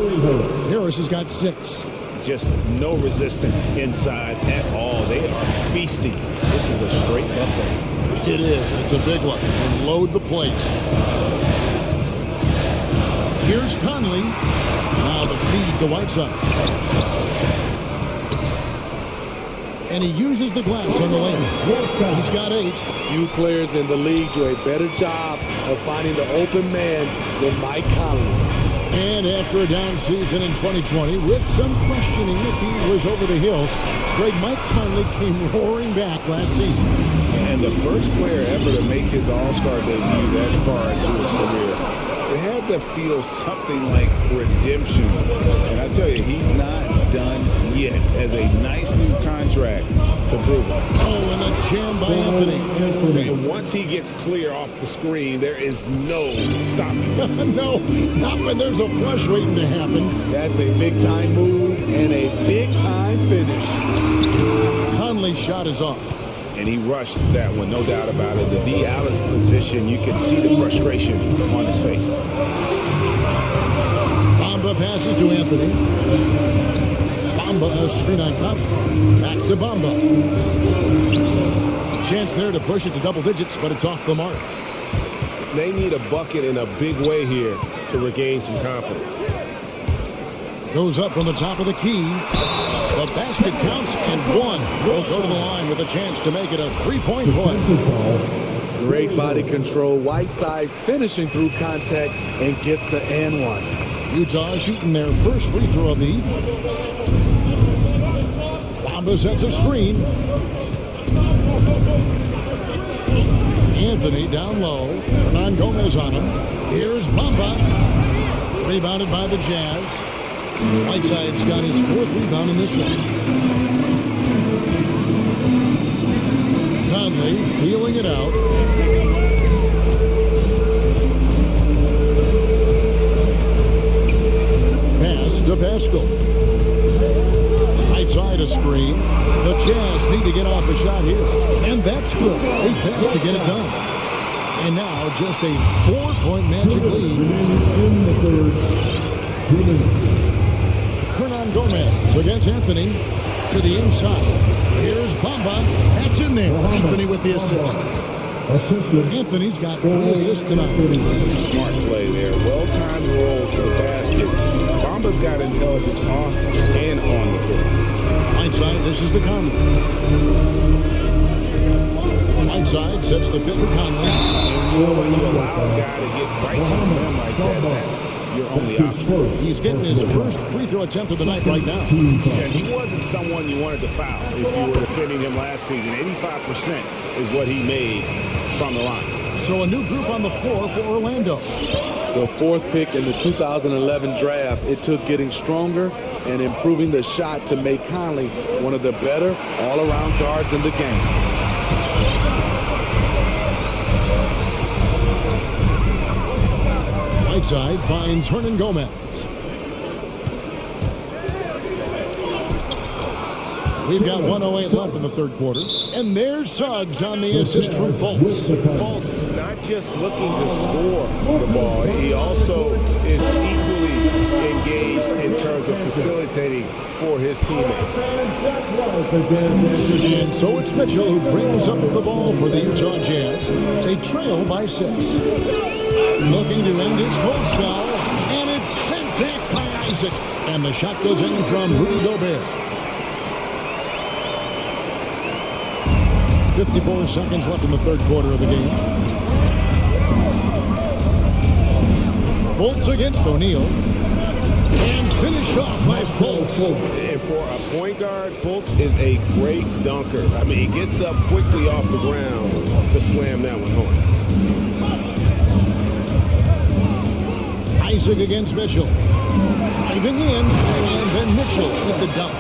Harris has got 6. Just no resistance inside at all. They are feasting. This is a straight buffet. It is. It's a big one. And load the plate. Here's Conley. Now the feed to Whiteside. And he uses the glass on the lane. He's got 8. Few players in the league do a better job of finding the open man than Mike Conley. And after a down season in 2020, with some questioning if he was over the hill, Greg, Mike Conley came roaring back last season. And the first player ever to make his All-Star debut that far into his career. It had to feel something like redemption. And I tell you, he's not done yet. Has a nice new contract to prove it. Oh, and the jam by Anthony. And once he gets clear off the screen, there is no stopping. No, not when there's a flush waiting to happen. That's a big-time move and a big-time finish. Conley's shot is off. And he rushed that one, no doubt about it. The D. Allen's position, you can see the frustration on his face. Bamba passes to Anthony. Bamba, a screen on Conley. Back to Bamba. Chance there to push it to double digits, but it's off the mark. They need a bucket in a big way here to regain some confidence. Goes up from the top of the key. The basket counts, and one will go to the line with a chance to make it a three-point play. Great body control. Whiteside finishing through contact and gets the and one. Utah shooting their first free throw of the evening. Bamba sets a screen. Anthony down low. Hernan Gomez on him. Here's Bamba. Rebounded by the Jazz. Whiteside's got his 4th rebound in this one. Conley feeling it out. Pass to Pascal. Whiteside a screen. The Jazz need to get off a shot here. And that's good. A pass to get it done. And now just a 4-point Magic lead. In the third. Hernan Gomez against Anthony to the inside. Here's Bamba. That's in there. Anthony with the assist. Anthony's got 3 assists tonight. Smart play there. Well-timed roll to the basket. Bamba's got intelligence off and on the court. Whiteside, this is to Conley. Whiteside sets the fit for Conley. When you allow a guy to get right to the rim like that, that's your only option. He's getting his first free throw attempt of the night right now. And he wasn't someone you wanted to foul if you were defending him last season. 85% is what he made from the line. So a new group on the floor for Orlando. The fourth pick in the 2011 draft, it took getting stronger and improving the shot to make Conley one of the better all-around guards in the game. Whiteside finds Hernan Gomez. We've got 1:08 left in the third quarter. And there's Suggs on the assist from Fultz. Fultz not just looking to score the ball, he also is equally engaged in terms of facilitating for his teammates. And so it's Mitchell who brings up the ball for the Utah Jazz. They trail by 6. Looking to end his cold spell, and it's sent back by Isaac. And the shot goes in from Rudy Gobert. 54 seconds left in the third quarter of the game. Fultz against O'Neal. And finished off by Fultz. And for a point guard, Fultz is a great dunker. I mean, he gets up quickly off the ground to slam that one home. Isaac against Mitchell. Driving in, and then Mitchell with the dunk.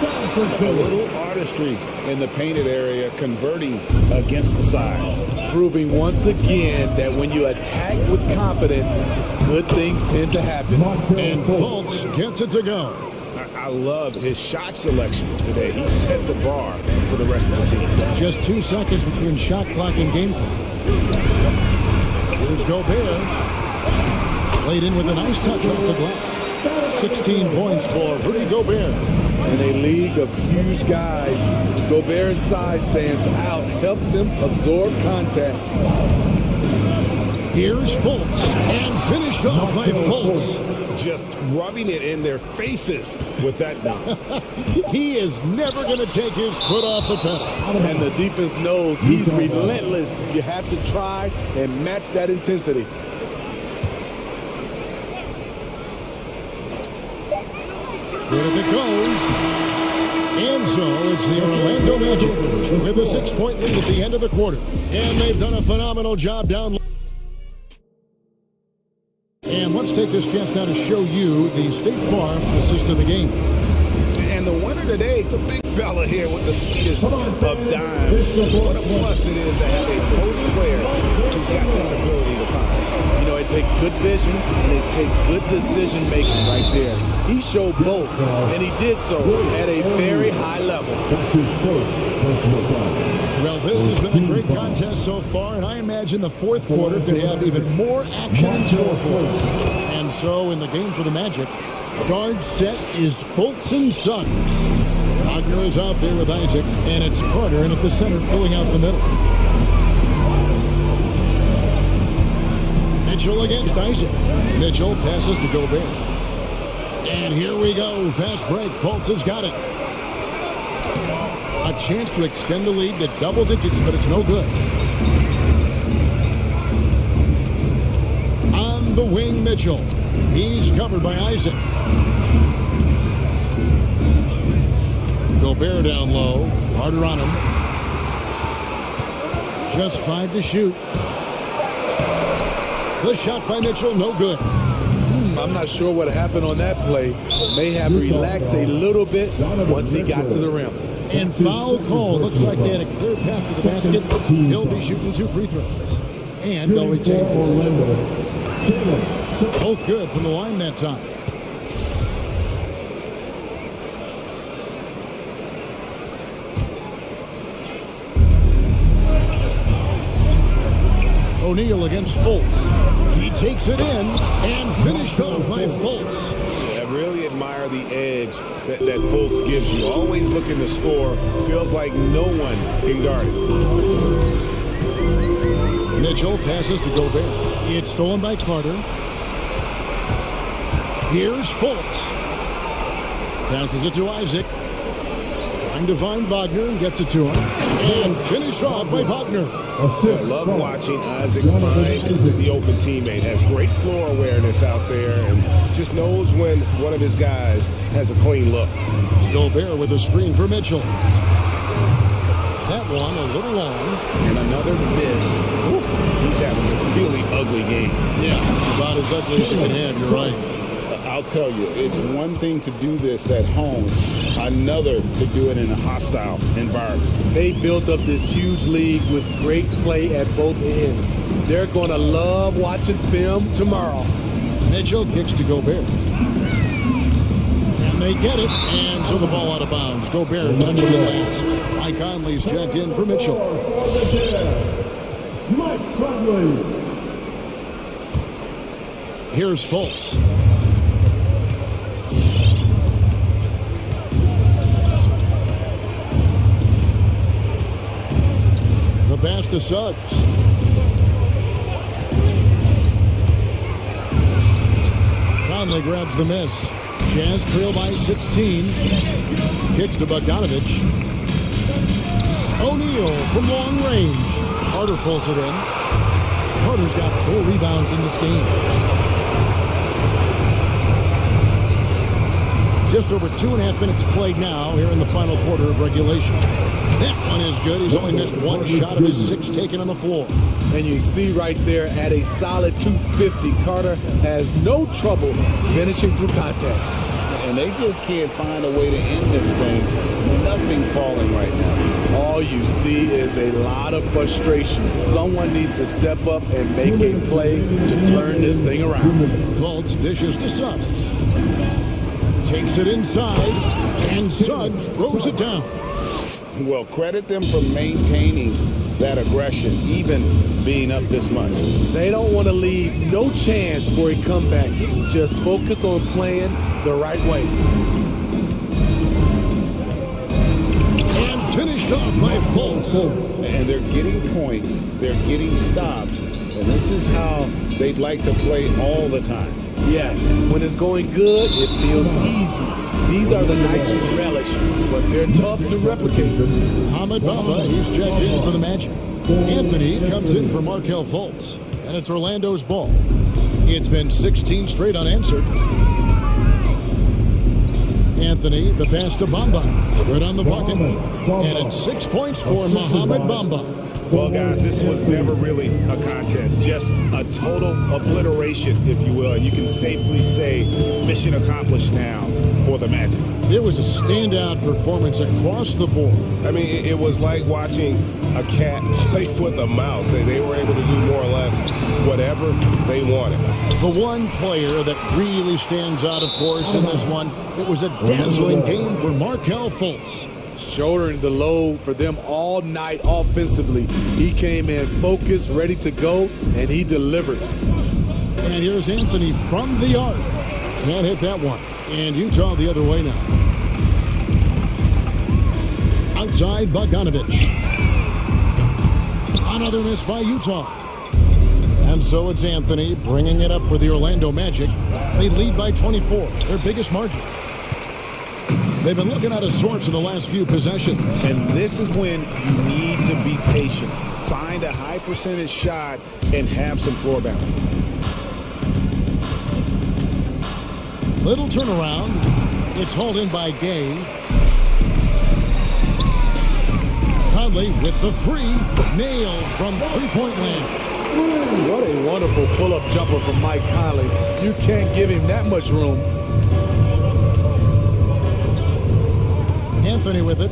A little artistry in the painted area, converting against the size. Proving once again that when you attack with confidence, good things tend to happen. And Fultz gets it to go. I love his shot selection today. He set the bar for the rest of the team. Just 2 seconds between shot clock and game clock. Here's Gobert. Laid in with a nice touch off the glass. 16 points for Rudy Gobert. In a league of huge guys, Gobert's size stands out, helps him absorb contact. Here's Fultz, and finished off by Fultz. Just rubbing it in their faces with that dunk. He is never going to take his foot off the pedal. And the defense knows he's relentless. You have to try and match that intensity. Good it goes. And so it's the Orlando Magic with a 6-point lead at the end of the quarter. And they've done a phenomenal job down. And let's take this chance now to show you the State Farm assist of the game. And the winner today, the big fella here with the sweetest of dimes. What a plus it is to have a post player who's got this ability to find. You know, it takes good vision and it takes good decision making right there. He showed both, and he did so at a very high level. Well, this has been a great contest so far, and I imagine the fourth quarter could have even more action in store for us. And so in the game for the Magic, guard set is Fultz and Suggs. Wagner is out there with Isaac, and it's Carter in at the center filling out the middle. Mitchell against Isaac. Mitchell passes to Gobert. And here we go. Fast break. Fultz has got it. A chance to extend the lead to double digits, but it's no good. On the wing, Mitchell. He's covered by Isaac. Gobert down low. Harder on him. Just 5 to shoot. The shot by Mitchell, no good. I'm not sure what happened on that play. May have relaxed a little bit once he got to the rim. And foul call. Looks like they had a clear path to the basket. He'll be shooting 2 free throws. And they'll retain possession. Both good from the line that time. O'Neal against Fultz. He takes it in and finished off by Fultz. I really admire the edge that Fultz gives you. Always looking to score. Feels like no one can guard it. Mitchell passes to Gobert. It's stolen by Carter. Here's Fultz. Passes it to Isaac. Trying Trying to find Wagner and gets it to him. And finished off by Wagner. I love watching Isaac find the open teammate. Has great floor awareness out there and just knows when one of his guys has a clean look. Gobert with a screen for Mitchell. That one a little long. And another miss. Ooh, he's having a really ugly game. Yeah, about as ugly as you can have, you're right. I'll tell you, it's one thing to do this at home, another to do it in a hostile environment. They built up this huge league with great play at both ends. They're going to love watching film tomorrow. Mitchell kicks to Gobert. And they get it, and so the ball out of bounds. Gobert touches it last. Mike Conley's checked in for Mitchell. Here's Fultz. The pass to Suggs. Conley grabs the miss. Jazz trail by 16. Kicks to Bogdanovich. O'Neal from long range. Carter pulls it in. Carter's got 4 rebounds in this game. Just over 2.5 minutes played now here in the final quarter of regulation. That one is good. He's only missed 1 shot of his 6 taken on the floor. And you see right there at a solid 250, Carter has no trouble finishing through contact. And they just can't find a way to end this thing. Nothing falling right now. All you see is a lot of frustration. Someone needs to step up and make a play to turn this thing around. Fultz dishes to Suggs. Takes it inside, and Suggs throws it down. Well, credit them for maintaining that aggression, even being up this much. They don't want to leave no chance for a comeback. Just focus on playing the right way. And finished off by Fultz. And they're getting points, they're getting stops, and this is how they'd like to play all the time. Yes, when it's going good, it feels easy. These are the nights you relish, but they're tough to replicate. Mohamed Bamba, he's checked in for the Magic. Anthony comes in for Markelle Fultz, and it's Orlando's ball. It's been 16 straight unanswered. Anthony, the pass to Bamba. Good on the bucket. And it's 6 points for Mohamed Bamba. Well, guys, this was never really a contest, just a total obliteration, if you will. And you can safely say mission accomplished now for the Magic. It was a standout performance across the board. I mean, it was like watching a cat play with a mouse. They were able to do more or less whatever they wanted. The one player that really stands out, of course, in this one, it was a dazzling game for Markelle Fultz. Shouldering the load for them all night offensively. He came in focused, ready to go, and he delivered. And here's Anthony from the arc. Can't hit that one. And Utah the other way now. Outside Bogdanovich. Another miss by Utah. And so it's Anthony bringing it up for the Orlando Magic. They lead by 24, their biggest margin. They've been looking out of sorts in the last few possessions. And this is when you need to be patient. Find a high percentage shot and have some floor balance. Little turnaround. It's hauled in by Gay. Conley with the three. Nailed from three-point land. What a wonderful pull-up jumper from Mike Conley. You can't give him that much room. Anthony with it.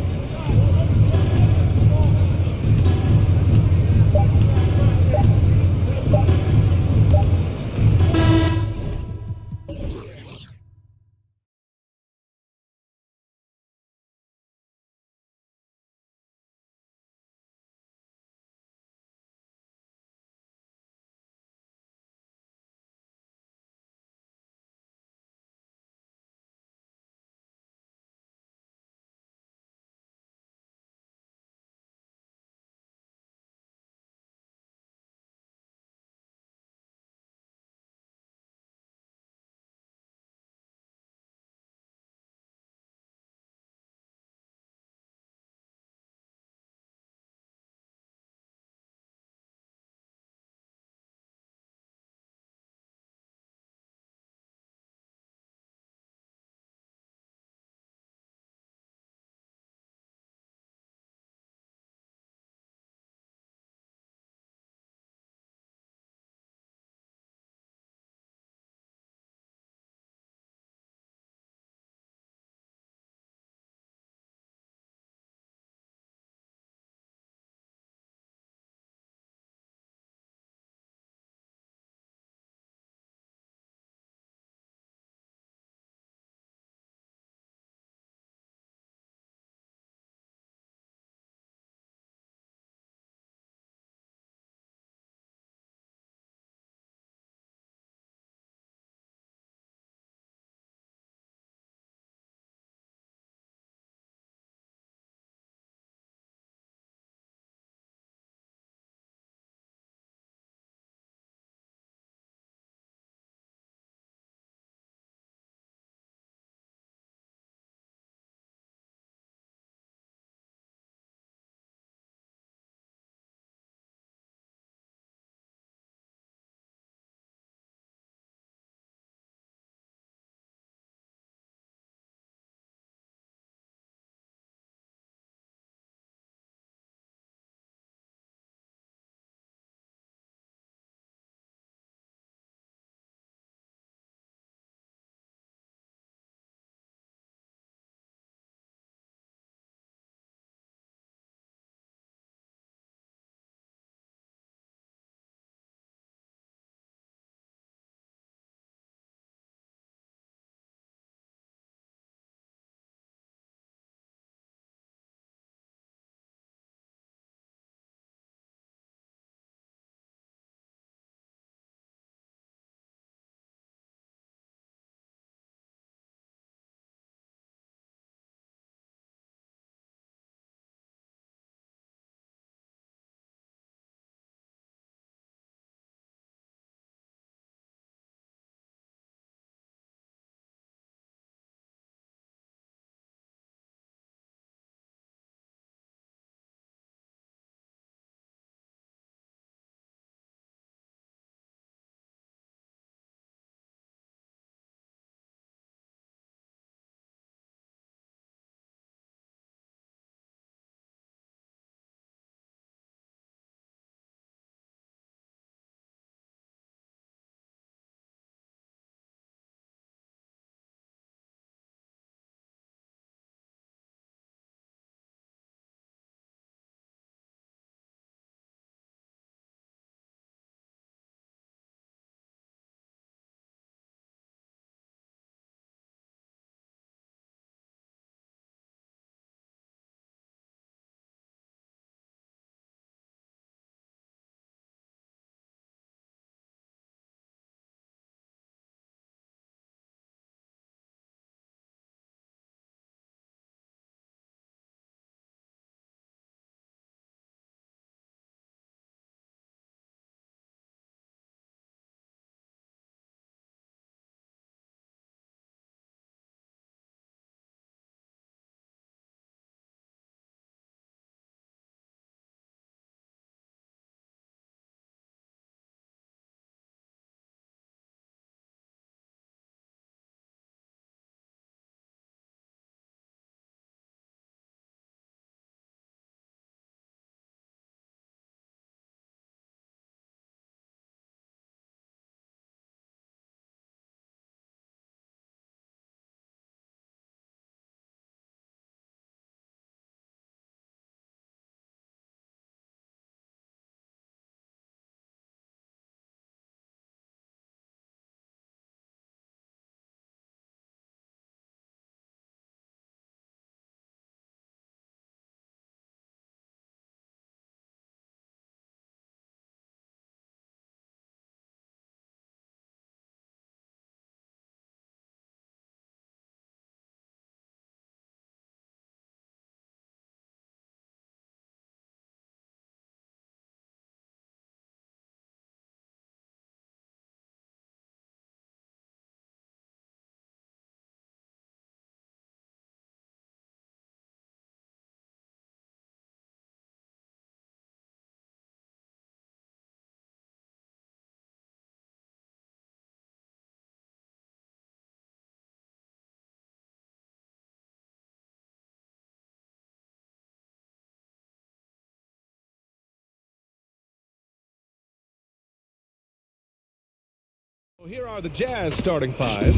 Here are the Jazz starting five.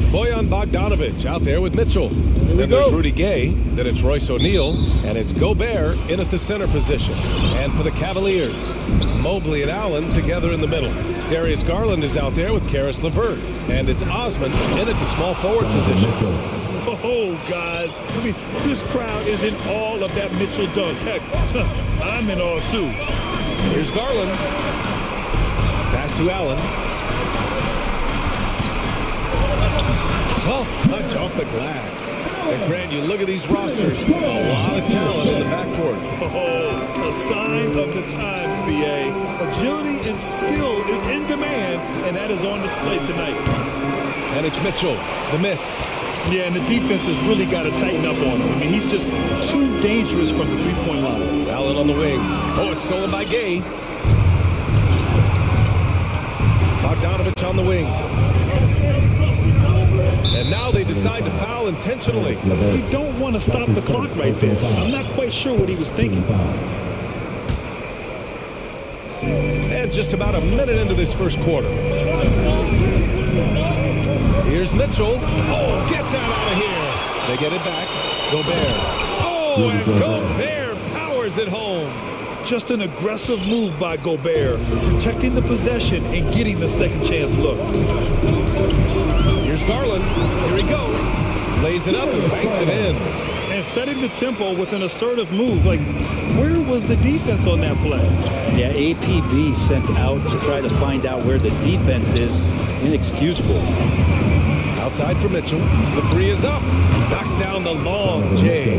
Bojan Bogdanovic out there with Mitchell. Then there's Rudy Gay. Then it's Royce O'Neal. And it's Gobert in at the center position. And for the Cavaliers, Mobley and Allen together in the middle. Darius Garland is out there with Karis LeVert. And it's Osman in at the small forward position. Oh, guys, I mean, this crowd is in awe of that Mitchell dunk. Heck, I'm in awe, too. Here's Garland. Pass to Allen. Soft touch off the glass. And Grant, you look at these rosters, a lot of talent in the backcourt. Oh, a sign of the times, BA. Agility and skill is in demand, and that is on display tonight. And it's Mitchell, the miss. Yeah, and the defense has really got to tighten up on him. I mean, he's just too dangerous from the three-point line. Allen on the wing. Oh, it's stolen by Gay. Bogdanovic on the wing. And now they decide to foul intentionally. You don't want to stop the clock right there. I'm not quite sure what he was thinking. And just about a minute into this first quarter. Here's Mitchell. Oh, get that out of here. They get it back. Gobert. Oh, and Gobert powers it home. Just an aggressive move by Gobert, protecting the possession and getting the second chance look. Here's Garland. Here he goes. Lays it up and banks it in. And setting the tempo with an assertive move. Like, where was the defense on that play? Yeah, APB sent out to try to find out where the defense is. Inexcusable. Outside for Mitchell. The three is up. Knocks down the long J.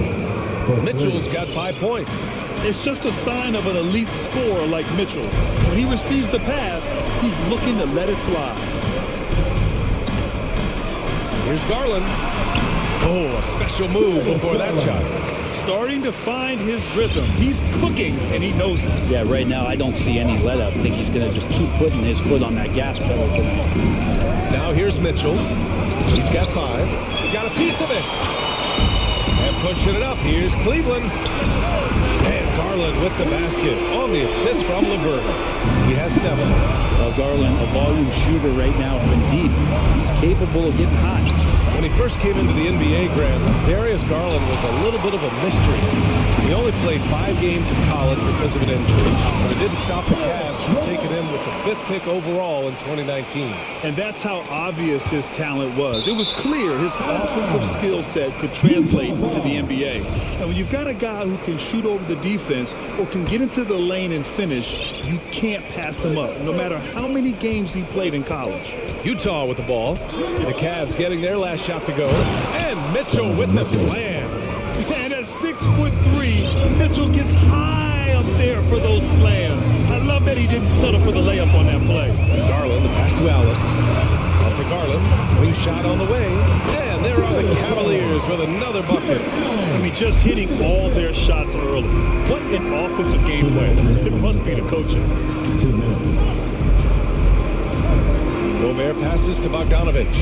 Mitchell's got 5 points. It's just a sign of an elite scorer like Mitchell. When he receives the pass, he's looking to let it fly. Here's Garland. Oh, a special move before that shot. Starting to find his rhythm. He's cooking, and he knows it. Yeah, right now I don't see any let up. I think he's going to just keep putting his foot on that gas pedal tonight. Now here's Mitchell. He's got 5. He got a piece of it. And pushing it up. Here's Cleveland. And Garland with the basket on the assist from LeVert. He has 7. Garland, a volume shooter right now from deep. He's capable of getting hot. When he first came into the NBA, Grant, Darius Garland was a little bit of a mystery. He only played 5 games in college because of an injury, but it didn't stop the Cavs from taking him with the 5th pick overall in 2019. And that's how obvious his talent was. It was clear his offensive skill set could translate into the NBA. And when you've got a guy who can shoot over the defense or can get into the lane and finish, you can't pass him up, no matter how many games he played in college. Utah with the ball. The Cavs getting their last shot to go. And Mitchell with the slam. And at 6'3", Mitchell gets high up there for those slams. I love that he didn't settle for the layup on that play. Garland, the pass to Allen. Up to Garland. Wing shot on the way. And there are the Cavaliers with another bucket. I mean, just hitting all their shots early. What an offensive game plan. It must be the coaching. 2 minutes. Gobert passes to Bogdanovic.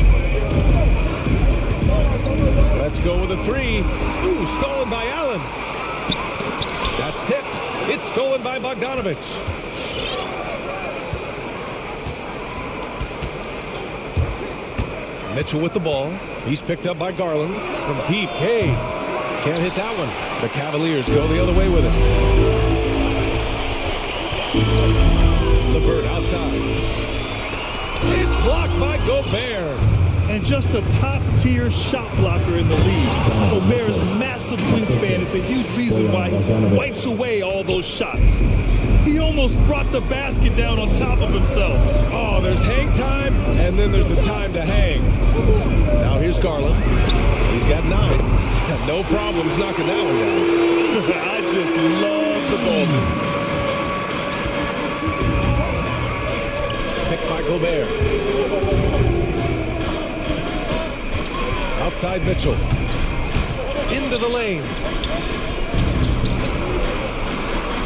Let's go with a 3. Ooh, stolen by Allen. That's tipped. It's stolen by Bogdanovic. Mitchell with the ball. He's picked up by Garland. From deep, Gay. Can't hit that one. The Cavaliers go the other way with it. LeVert outside. It's blocked by Gobert. And just a top-tier shot blocker in the league. Gobert's massive wingspan is a huge reason why he wipes away all those shots. He almost brought the basket down on top of himself. Oh, there's hang time, and then there's a time to hang. Now here's Garland. He's got 9. No problems knocking that one down. I just love the ball. Picked by Gobert. Outside Mitchell. Into the lane.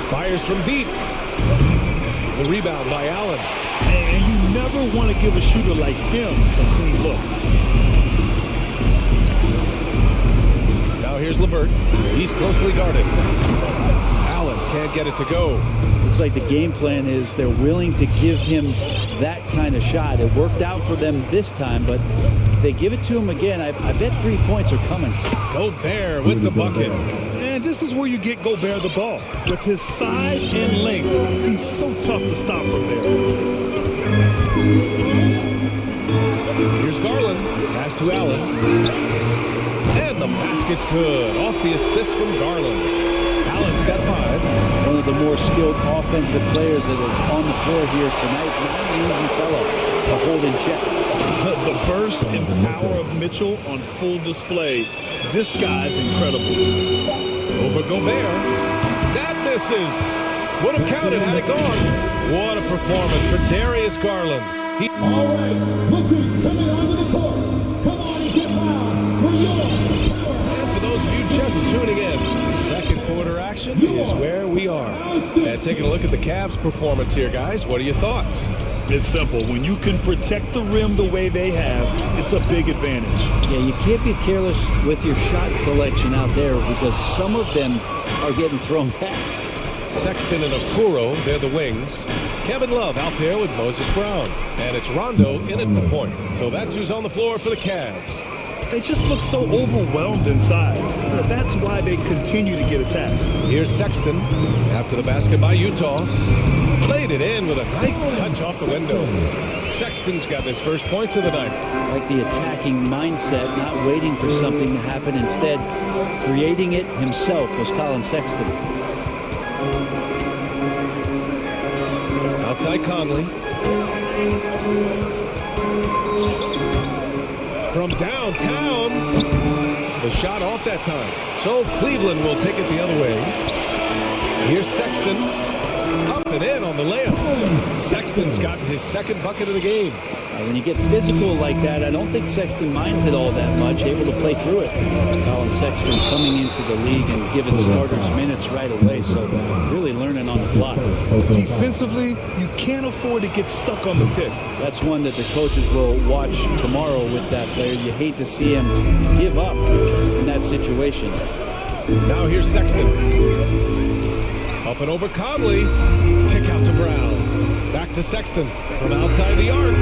Fires from deep. The rebound by Allen. And you never want to give a shooter like him a clean look. Now here's LeVert. He's closely guarded. Allen can't get it to go. Looks like the game plan is they're willing to give him that kind of shot. It worked out for them this time, but if they give it to him again, I bet 3 points are coming. Gobert with the bucket. And this is where you get Gobert the ball. With his size and length, he's so tough to stop from there. Here's Garland. Pass to Allen. And the basket's good. Off the assist from Garland. Allen's got 5. One of the more skilled offensive players that is on the floor here tonight. Not an easy fellow to hold in check. The burst and power of Mitchell on full display. This guy's incredible. Over Gobert. That misses. Would have counted had it gone. What a performance for Darius Garland. All right, look who's coming onto the court. Come on and get loud for your And for those of you just tuning in, second quarter action is where we are. And taking a look at the Cavs' performance here, guys. What are your thoughts? It's simple. When you can protect the rim the way they have, it's a big advantage. Yeah, you can't be careless with your shot selection out there because some of them are getting thrown back. Sexton and Okoro, they're the wings. Kevin Love out there with Moses Brown. And it's Rondo in at the point. So that's who's on the floor for the Cavs. They just look so overwhelmed inside. That's why they continue to get attacked. Here's Sexton after the basket by Utah. Played it in with a nice touch off the window. Sexton's got his first points of the night. Like the attacking mindset, not waiting for something to happen. Instead, creating it himself was Colin Sexton. Outside Conley. From downtown. The shot off that time. So Cleveland will take it the other way. Here's Sexton. Up and in on the layup. Sexton's gotten his second bucket of the game. When you get physical like that, I don't think Sexton minds it all that much, able to play through it. Colin Sexton coming into the league and giving starters minutes right away, so really learning on the fly. Defensively, you can't afford to get stuck on the pick. That's one that the coaches will watch tomorrow with that player. You hate to see him give up in that situation. Now here's Sexton. Up and over Conley. Kick out to Brown. Back to Sexton from outside the arc.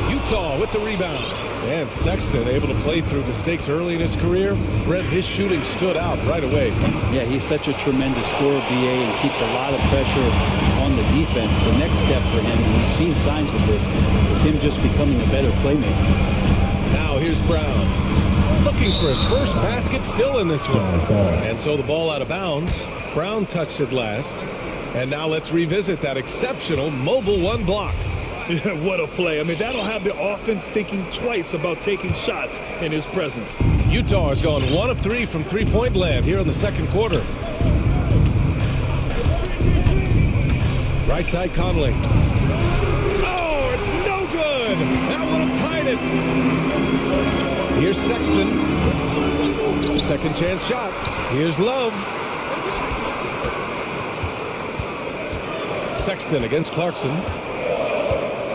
Utah with the rebound. And Sexton able to play through mistakes early in his career. Brent, his shooting stood out right away. Yeah, he's such a tremendous scorer, BA, and keeps a lot of pressure on the defense. The next step for him, and we've seen signs of this, is him just becoming a better playmaker. Now here's Brown. Looking for his first basket, still in this one. And so the ball out of bounds. Brown touched it last. And now let's revisit that exceptional mobile one block. Yeah, what a play. I mean, that'll have the offense thinking twice about taking shots in his presence. Utah has gone 1 of 3 from three-point land here in the second quarter. Right side Conley. Oh, it's no good. That would have tied it. Here's Sexton. Second chance shot. Here's Love. Sexton against Clarkson.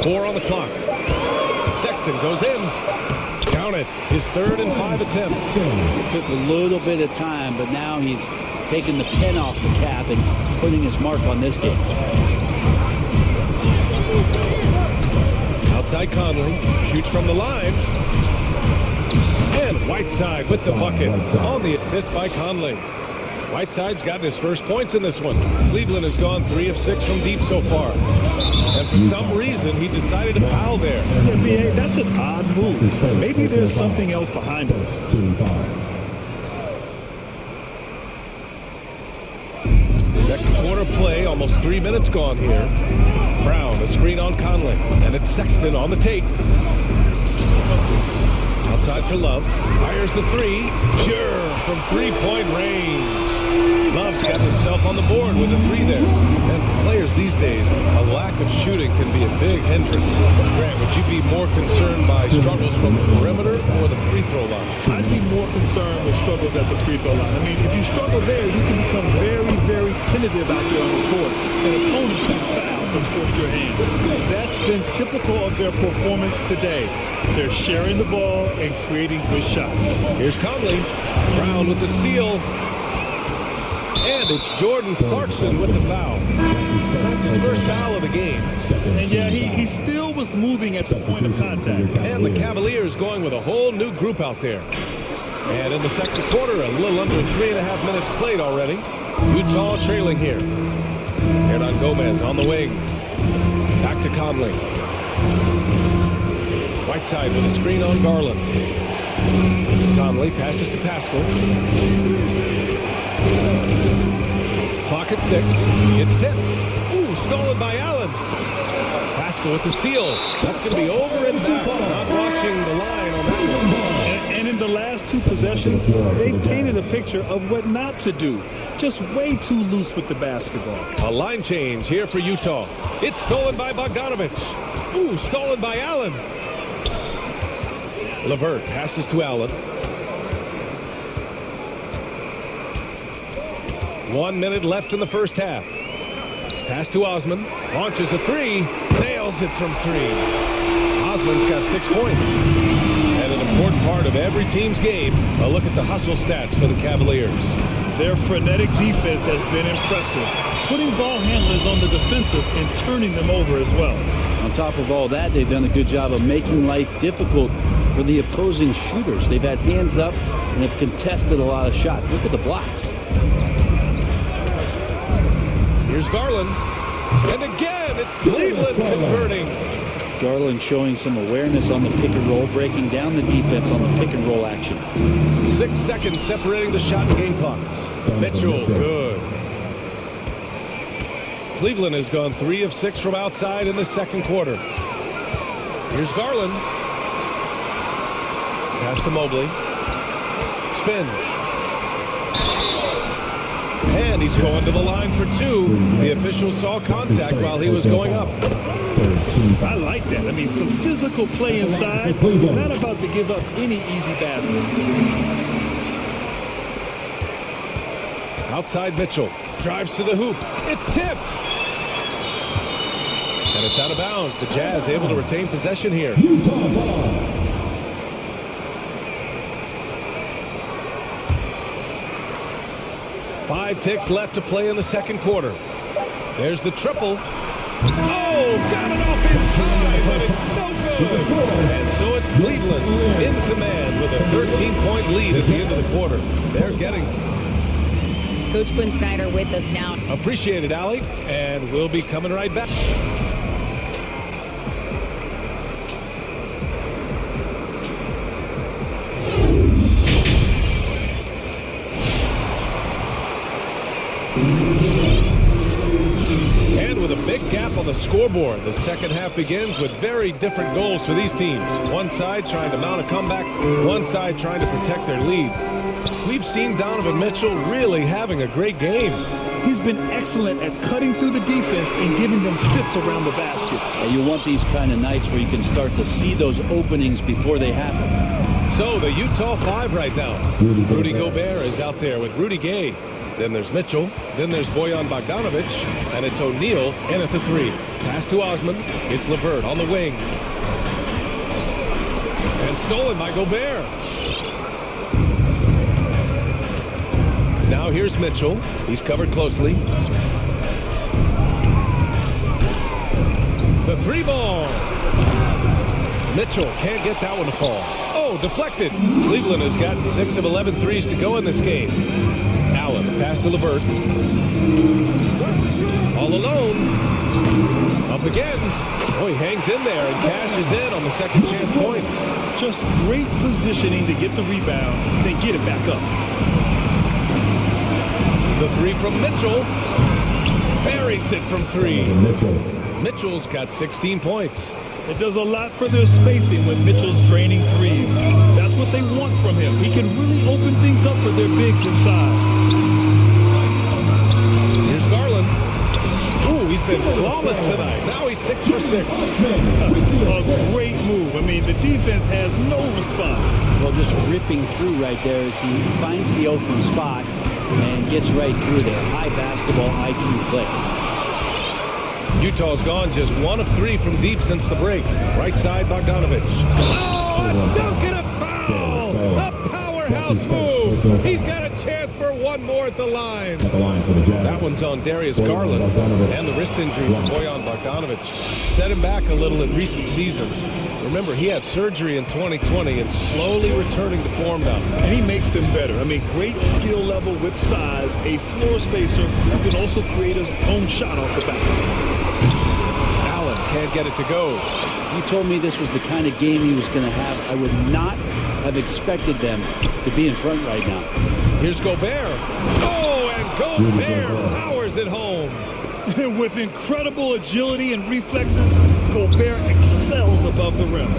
4 on the clock. Sexton goes in. Count it. His 3rd and 5 attempts. It took a little bit of time, but now he's taking the pen off the cap and putting his mark on this game. Outside Conley. Shoots from the line. And Whiteside with the bucket on the assist by Conley. Whiteside's gotten his first points in this one. Cleveland has gone 3 of 6 from deep so far. And for some reason, he decided to foul there. Yeah, BA, that's an odd move. Maybe there's something else behind it. Second quarter play, almost 3 minutes gone here. Brown, a screen on Conley. And it's Sexton on the take. Outside for Love. Fires the 3. Pure from three-point range. Love's got himself on the board with a 3 there. And for players these days, a lack of shooting can be a big hindrance. Grant, would you be more concerned by struggles from the perimeter or the free throw line? I'd be more concerned with struggles at the free throw line. I mean, if you struggle there, you can become very, very tentative out there on the court. And opponents can foul and force your hand. That's been typical of their performance today. They're sharing the ball and creating good shots. Here's Conley. Brown with the steal. And it's Jordan Clarkson with the foul. That's his first foul of the game. And yeah, he still was moving at the point of contact. And the Cavaliers going with a whole new group out there. And in the second quarter, a little under 3.5 minutes played already. Utah trailing here. Hernan Gomez on the wing. Back to Conley. Whiteside with a screen on Garland. Conley passes to Pascal. Clock at 6. It's tipped. Ooh, stolen by Allen. Pascal with the steal. That's going to be over and back. Not watching the line on that one. And in the last two possessions, they've painted a picture of what not to do. Just way too loose with the basketball. A line change here for Utah. It's stolen by Bogdanovich. Ooh, stolen by Allen. LeVert passes to Allen. 1 minute left in the first half. Pass to Osman. Launches a three. Nails it from 3. Osman's got 6 points. And an important part of every team's game, a look at the hustle stats for the Cavaliers. Their frenetic defense has been impressive, putting ball handlers on the defensive and turning them over as well. On top of all that, they've done a good job of making life difficult for the opposing shooters. They've had hands up and have contested a lot of shots. Look at the blocks. Here's Garland. And again, it's Cleveland converting. Garland showing some awareness on the pick and roll, breaking down the defense on the pick and roll action. 6 seconds separating the shot and game clocks. Mitchell, good. Cleveland has gone 3 of 6 from outside in the second quarter. Here's Garland. Pass to Mobley. Spins. And he's going to the line for 2. The official saw contact while he was going up. I like that. I mean, some physical play inside. He's not about to give up any easy baskets. Outside Mitchell. Drives to the hoop. It's tipped. And it's out of bounds. The Jazz able to retain possession here. 5 ticks left to play in the second quarter. There's the triple. Oh, got it off in time, but it's no good. And so it's Cleveland in command with a 13-point lead at the end of the quarter. They're getting Coach Quinn Snyder with us now. Appreciate it, Allie, and we'll be coming right back. And with a big gap on the scoreboard, the second half begins with very different goals for these teams. One side trying to mount a comeback, one side trying to protect their lead. We've seen Donovan Mitchell really having a great game. He's been excellent at cutting through the defense and giving them fits around the basket. You want these kind of nights where you can start to see those openings before they happen. So the Utah 5 right now. Rudy Gobert is out there with Rudy Gay. Then there's Mitchell. Then there's Bojan Bogdanovic. And it's O'Neal in at the 3. Pass to Osman. It's LeVert on the wing. And stolen by Gobert. Now here's Mitchell. He's covered closely. The 3 ball. Mitchell can't get that one to fall. Oh, deflected. Cleveland has gotten 6 of 11 threes to go in this game. Allen, pass to LeVert. All alone. Up again. Oh, he hangs in there and cashes in on the second chance points. Just great positioning to get the rebound, then get it back up. The 3 from Mitchell. Buries it from 3. Mitchell's got 16 points. It does a lot for their spacing when Mitchell's draining threes. That's what they want from him. He can really open things up for their bigs inside. Here's Garland. Ooh, he's been flawless tonight. Now he's 6 for 6. A great move. I mean, the defense has no response. Well, just ripping through right there as he finds the open spot and gets right through there. High basketball IQ play. Utah's gone just 1 of 3 from deep since the break. Right side, Bogdanovic. Oh, a dunk and a foul! A powerhouse move! He's got a chance for one one more at the line. At the line for the Jazz. That one's on Darius Garland. And the wrist injury from Bojan Bogdanovic set him back a little in recent seasons. Remember, he had surgery in 2020 and slowly returning to form now. And he makes them better. I mean, great skill level with size, a floor spacer who can also create his own shot off the bounce. Allen can't get it to go. You told me this was the kind of game he was going to have. I would not have expected them to be in front right now. Here's Gobert. Oh, and Gobert powers it home. With incredible agility and reflexes, Gobert excels above the rim.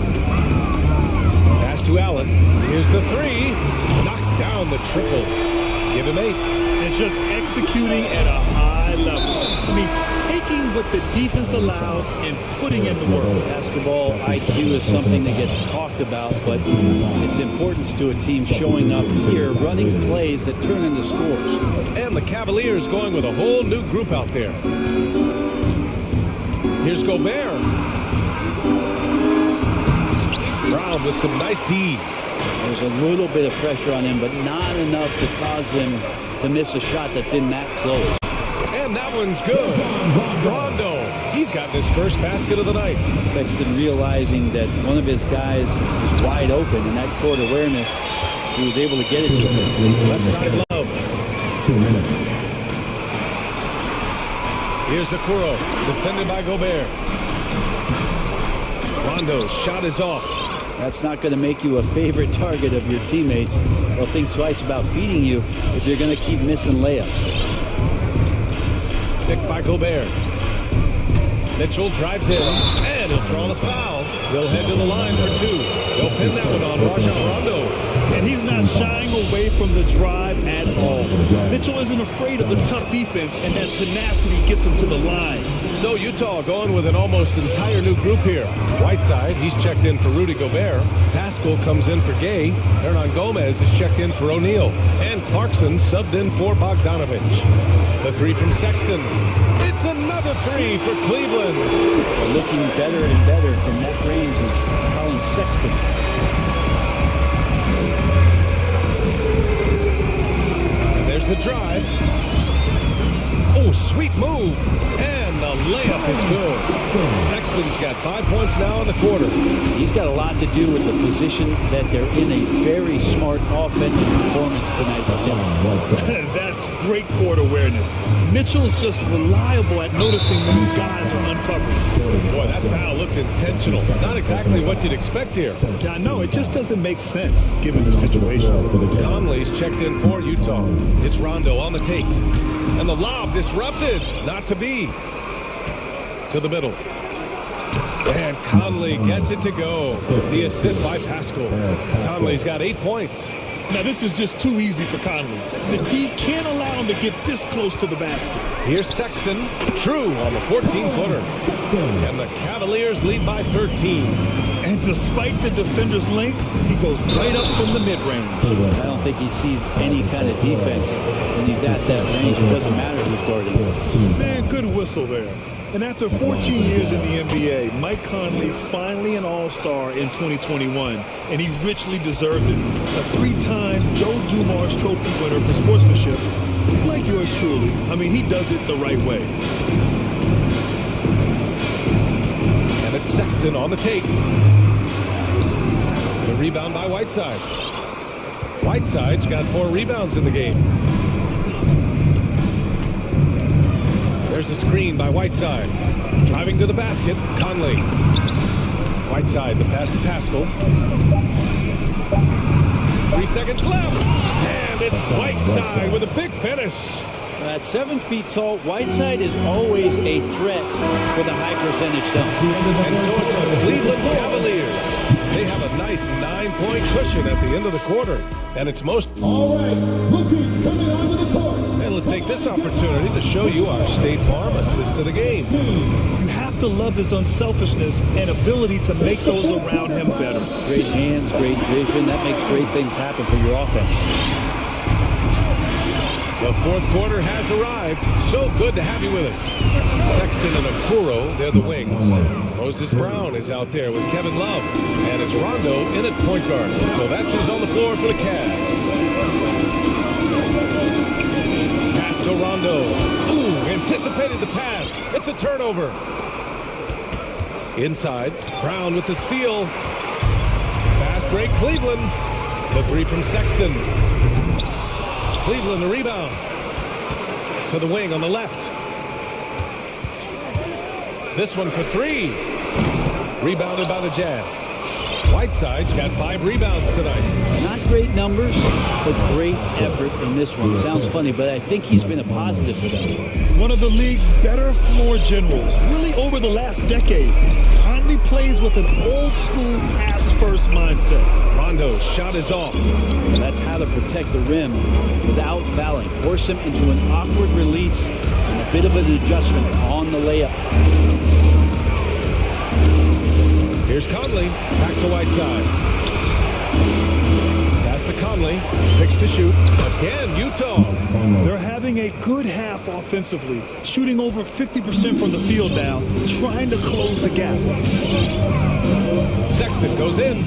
Pass to Allen. Here's the three. Knocks down the triple. Give him 8. And just executing at a high level. I mean, taking what the defense allows and putting in the work. Basketball IQ is something that gets talked about, but its importance to a team showing up here, running plays that turn into scores. And the Cavaliers going with a whole new group out there. Here's Gobert. Brown with some nice D. There's a little bit of pressure on him, but not enough to cause him to miss a shot that's in that close. And that one's good. Rondo, he's got his first basket of the night. Sexton realizing that one of his guys is wide open, and that court awareness, he was able to get it to him. Left side Love. 2 minutes. Here's Okoro, defended by Gobert. Rondo's shot is off. That's not going to make you a favorite target of your teammates. They'll think twice about feeding you if you're going to keep missing layups. Picked by Gobert. Mitchell drives in, and he'll draw the foul. They'll head to the line for 2. They'll pin that one on Rajon Rondo. And he's not shying away from the drive at all. Mitchell isn't afraid of the tough defense, and that tenacity gets him to the line. So Utah going with an almost entire new group here. Whiteside, he's checked in for Rudy Gobert. Pascal comes in for Gay. Hernan Gomez is checked in for O'Neal. And Clarkson subbed in for Bogdanovic. The 3 from Sexton. It's another 3 for Cleveland. Looking better and better from that range is Colin Sexton. There's the drive. Oh, sweet move. And the layup is good. Sexton's got 5 points now in the quarter. He's got a lot to do with the position that they're in. A very smart offensive performance tonight. That's great court awareness. Mitchell's just reliable at noticing when his guys are uncovering. Boy, that foul looked intentional. Not exactly what you'd expect here. Yeah, no, it just doesn't make sense given the situation. Conley's checked in for Utah. It's Rondo on the take. And the lob disrupted. Not to be. To the middle. And Conley gets it to go. The assist by Pascal. Conley's got 8 points. Now, this is just too easy for Conley. The D can't allow him to get this close to the basket. Here's Sexton. True on the 14-footer. And the Cavaliers lead by 13. And despite the defender's length, he goes right up from the mid-range. I don't think he sees any kind of defense when he's at that range. It doesn't matter who's guarding him. Man, good whistle there. And after 14 years in the NBA, Mike Conley finally an All-Star in 2021, and he richly deserved it. A 3-time Joe Dumars Trophy winner for sportsmanship, like yours truly. I mean, he does it the right way. And it's Sexton on the take. The rebound by Whiteside. Whiteside's got 4 rebounds in the game. There's a screen by Whiteside. Driving to the basket, Conley. Whiteside, the pass to Pascal. 3 seconds left. And it's Whiteside with a big finish. At 7 feet tall, Whiteside is always a threat for the high percentage dunk. And so it's the Cleveland Cavaliers. They have a nice 9-point cushion at the end of the quarter. And it's most... All right, look who's coming onto the court. And let's take this opportunity to show you our State Farm assist to the game. You have to love his unselfishness and ability to make those around him better. Great hands, great vision. That makes great things happen for your offense. The 4th quarter has arrived. So good to have you with us. Sexton and Okoro, they're the wings. Moses Brown is out there with Kevin Love. And it's Rondo in at point guard. So that's who's on the floor for the Cavs. to Rondo. Ooh, anticipated the pass. It's a turnover. Inside, Brown with the steal. Fast break, Cleveland. The three from Sexton. Cleveland the rebound. To the wing on the left. This one for three. Rebounded by the Jazz. Whiteside's got 5 rebounds tonight. Not great numbers, but great effort in this one. Sounds funny, but I think he's been a positive for them. One of the league's better floor generals, really over the last decade. Conley plays with an old-school pass-first mindset. Rondo's shot is off. That's how to protect the rim without fouling. Force him into an awkward release and a bit of an adjustment on the layup. Here's Conley, back to Whiteside. Pass to Conley, 6 to shoot. Again, Utah. They're having a good half offensively, shooting over 50% from the field now, trying to close the gap. Sexton goes in,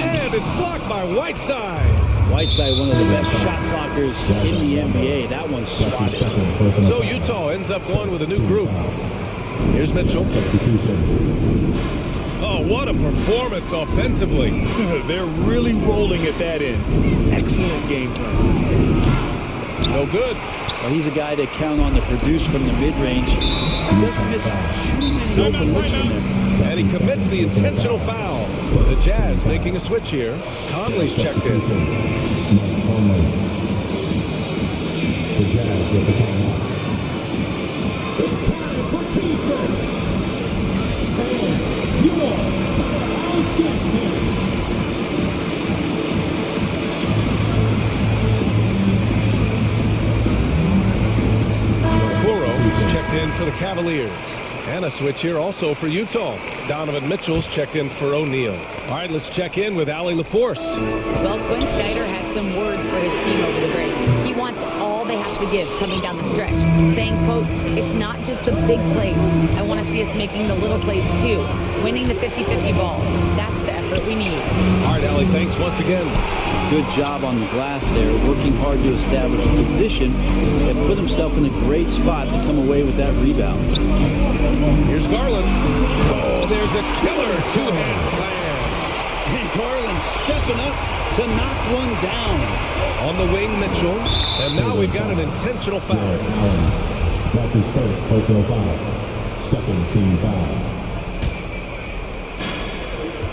and it's blocked by Whiteside. Whiteside, one of the best shot blockers in the NBA. That one's swatted. So Utah ends up going with a new group. Here's Mitchell. Oh, what a performance offensively. They're really rolling at that end. Excellent game plan. No good. Well, he's a guy that count on to produce from the mid-range. He doesn't miss too many open looks from there. And he commits the intentional foul. The Jazz making a switch here. Conley's checked in. The Jazz with the timeout. It's time for defense. And your checked in for the Cavaliers. And a switch here also for Utah. Donovan Mitchell's checked in for O'Neal. All right, let's check in with Allie LaForce. Well, Quinn Snyder had some words for his team over the break. He wants all they have to give coming down the stretch, saying, quote, it's not just the big plays. I want to see us making the little plays too, winning the 50-50 balls. That's the effort we need. All right, Allie, thanks once again. Good job on the glass there, working hard to establish a position and put himself in a great spot to come away with that rebound. Here's Garland. Oh, there's a killer two-hand slam. And Garland stepping up to knock one down. On the wing, Mitchell. And now we've got an intentional foul. That's his first personal foul. Second team foul.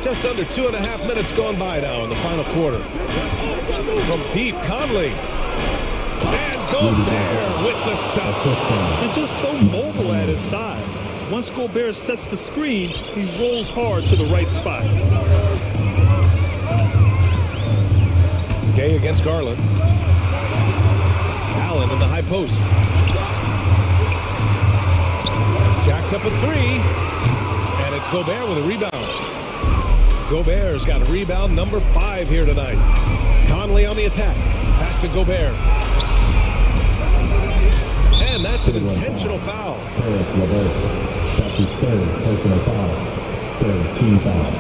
Just under 2.5 minutes gone by now in the final quarter. From deep, Conley. And Gobert with the stuff. And just so mobile at his size. Once Gobert sets the screen, he rolls hard to the right spot. Gay against Garland. Allen in the high post. Jacks up a three. And it's Gobert with a rebound. Gobert's got rebound number 5 here tonight. Conley on the attack. Pass to Gobert. And that's an intentional foul. That's his third personal foul. Third team foul.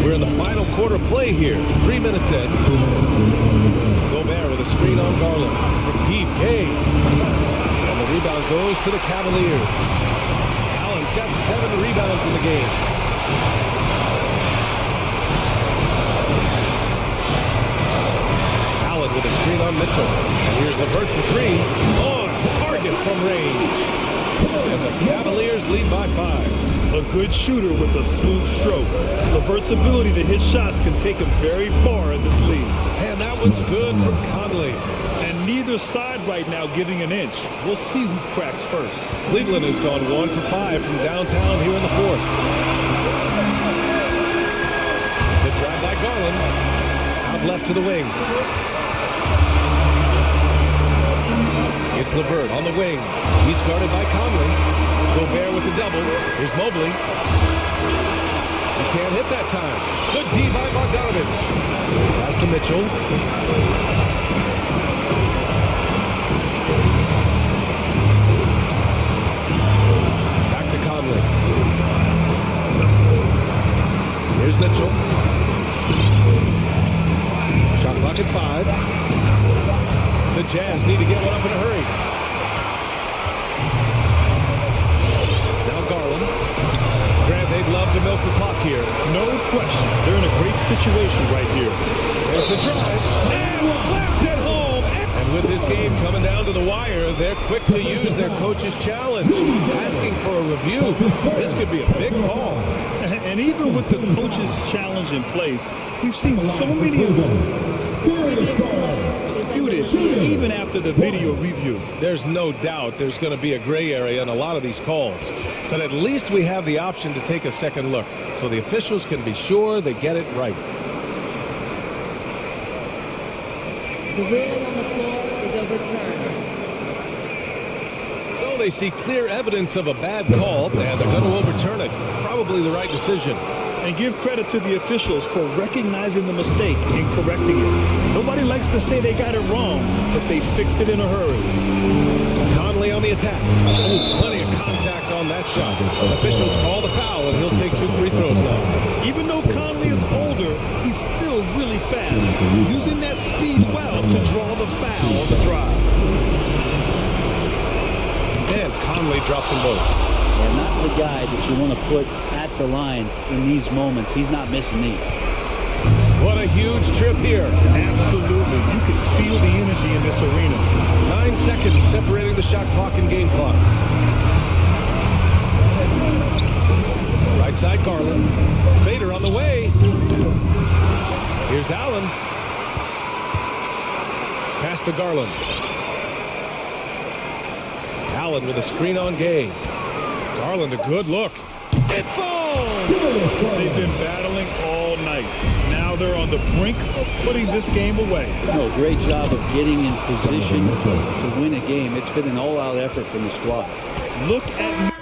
We're in the final quarter play here. 3 minutes in. Gobert with a screen on Garland. From deep, Gay. And the rebound goes to the Cavaliers. Allen's got 7 rebounds in the game. Allen with a screen on Mitchell. And here's LeVert for 3. On target from range. And the Cavaliers lead by 5. A good shooter with a smooth stroke. LeVert's ability to hit shots can take him very far in this league. And that one's good from Conley. And neither side right now giving an inch. We'll see who cracks first. Cleveland has gone 1 for 5 from downtown here in the 4th. The drive by Garland. Out left to the wing. It's LeVert on the wing. He's guarded by Conley. Gobert with the double. Here's Mobley. He can't hit that time. Good D by Bogdanovich. Pass to Mitchell. Back to Conley. Here's Mitchell. Shot clock at 5. The Jazz need to get one up in a hurry. Now Garland. Grant, they'd love to milk the clock here. No question. They're in a great situation right here. There's the drive. And slapped it home. And with this game coming down to the wire, they're quick to use their coach's challenge, asking for a review. This could be a big call. And even with the coach's challenge in place, we've seen so many of them disputed even after the video review. There's no doubt there's going to be a gray area in a lot of these calls. But at least we have the option to take a second look, so the officials can be sure they get it right. The ruling on the floor is overturned. So they see clear evidence of a bad call, and they're going to overturn it. Probably the right decision. And give credit to the officials for recognizing the mistake and correcting it. Nobody likes to say they got it wrong, but they fixed it in a hurry. Conley on the attack. Oh, plenty of contact on that shot. Officials call the foul, and he'll take 2 free throws now. Even though Conley is older, he's still really fast, using that speed well to draw the foul on the drive. And Conley drops them both. And not the guy that you want to put at the line in these moments. He's not missing these. What a huge trip here. Absolutely. You can feel the energy in this arena. 9 seconds separating the shot clock and game clock. Right side Garland. Fader on the way. Here's Allen. Pass to Garland. Allen with a screen on Gay. Garland, a good look. It falls! They've been battling all night. Now they're on the brink of putting this game away. No, great job of getting in position to win a game. It's been an all-out effort from the squad. Look at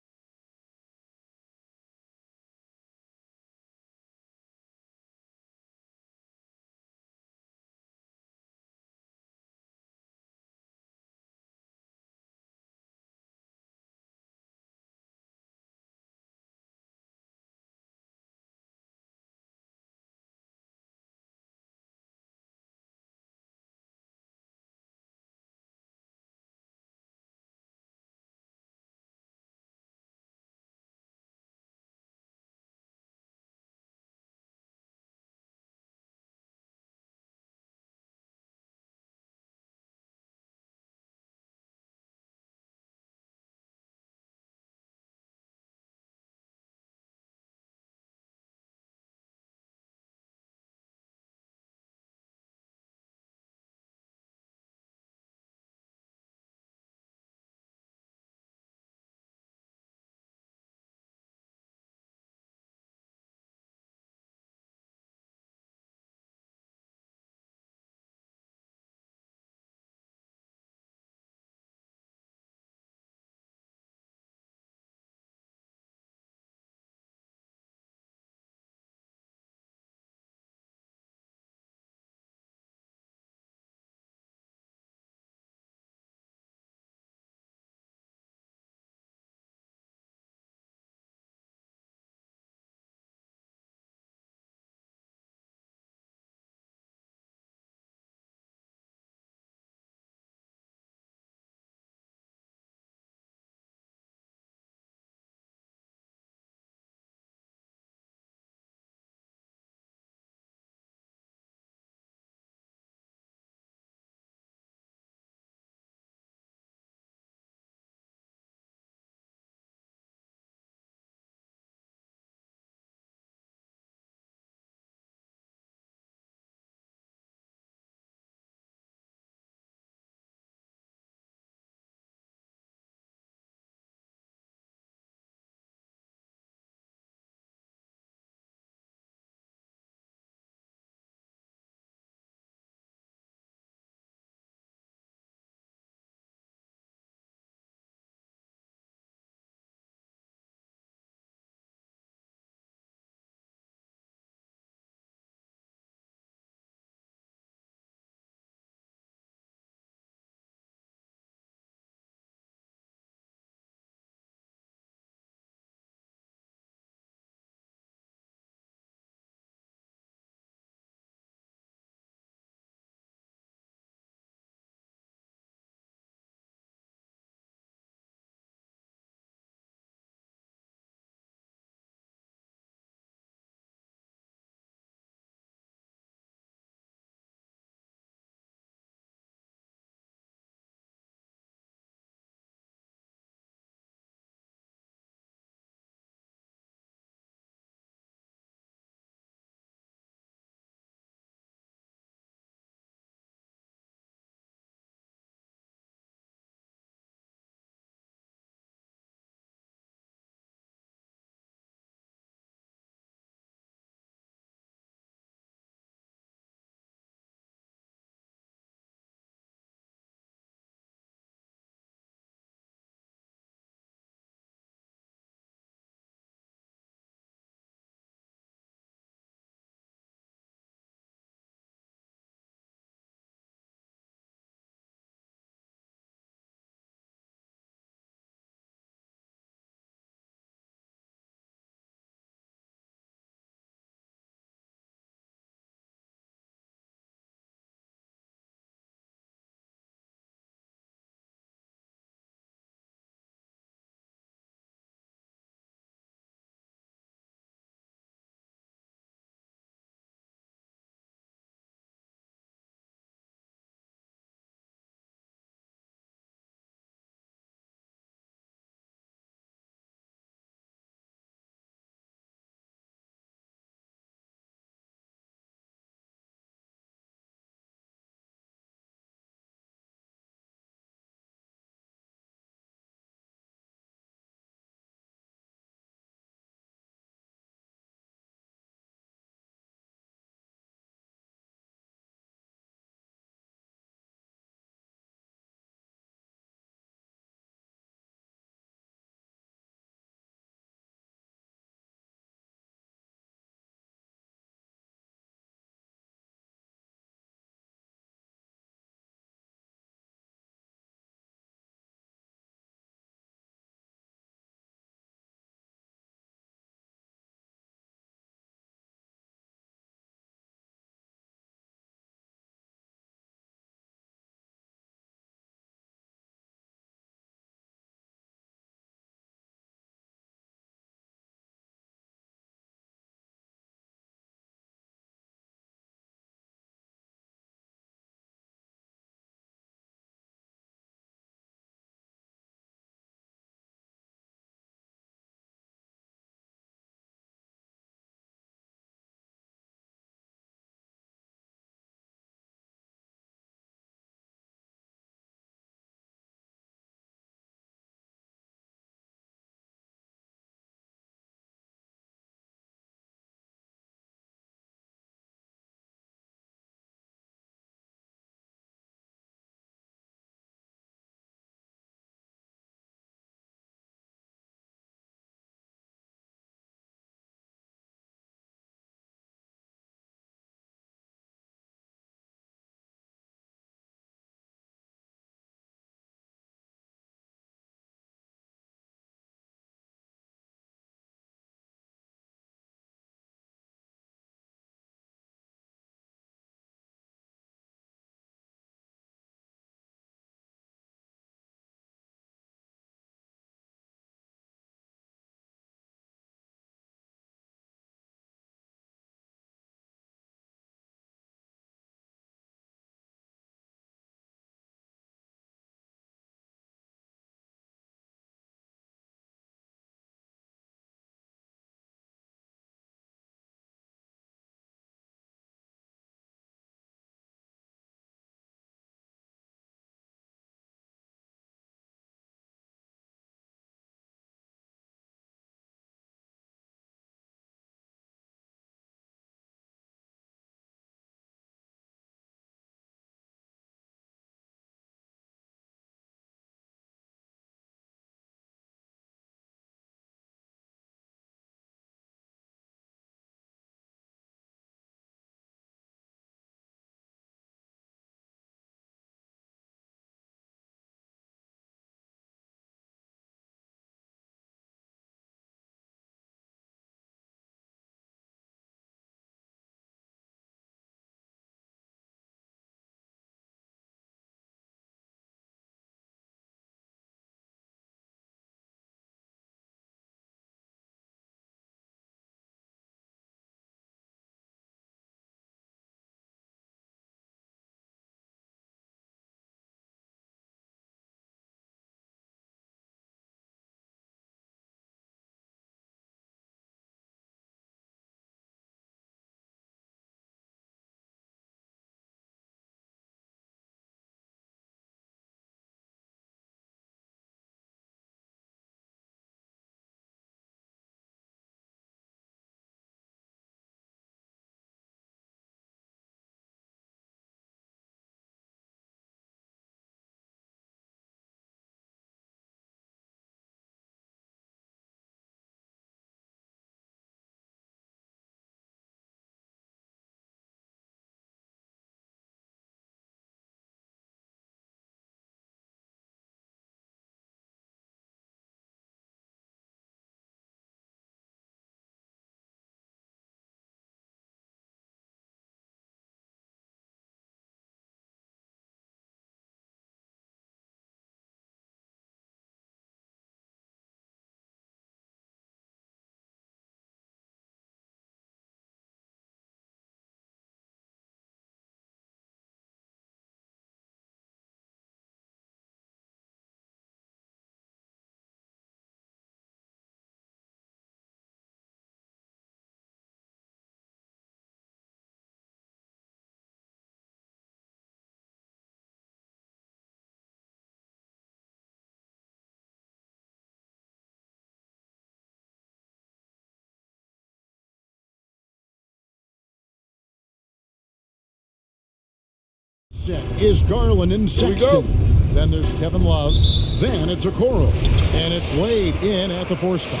Set is Garland and Sexton. Then there's Kevin Love. Then it's Okoro. And it's Wade in at the 4 spot.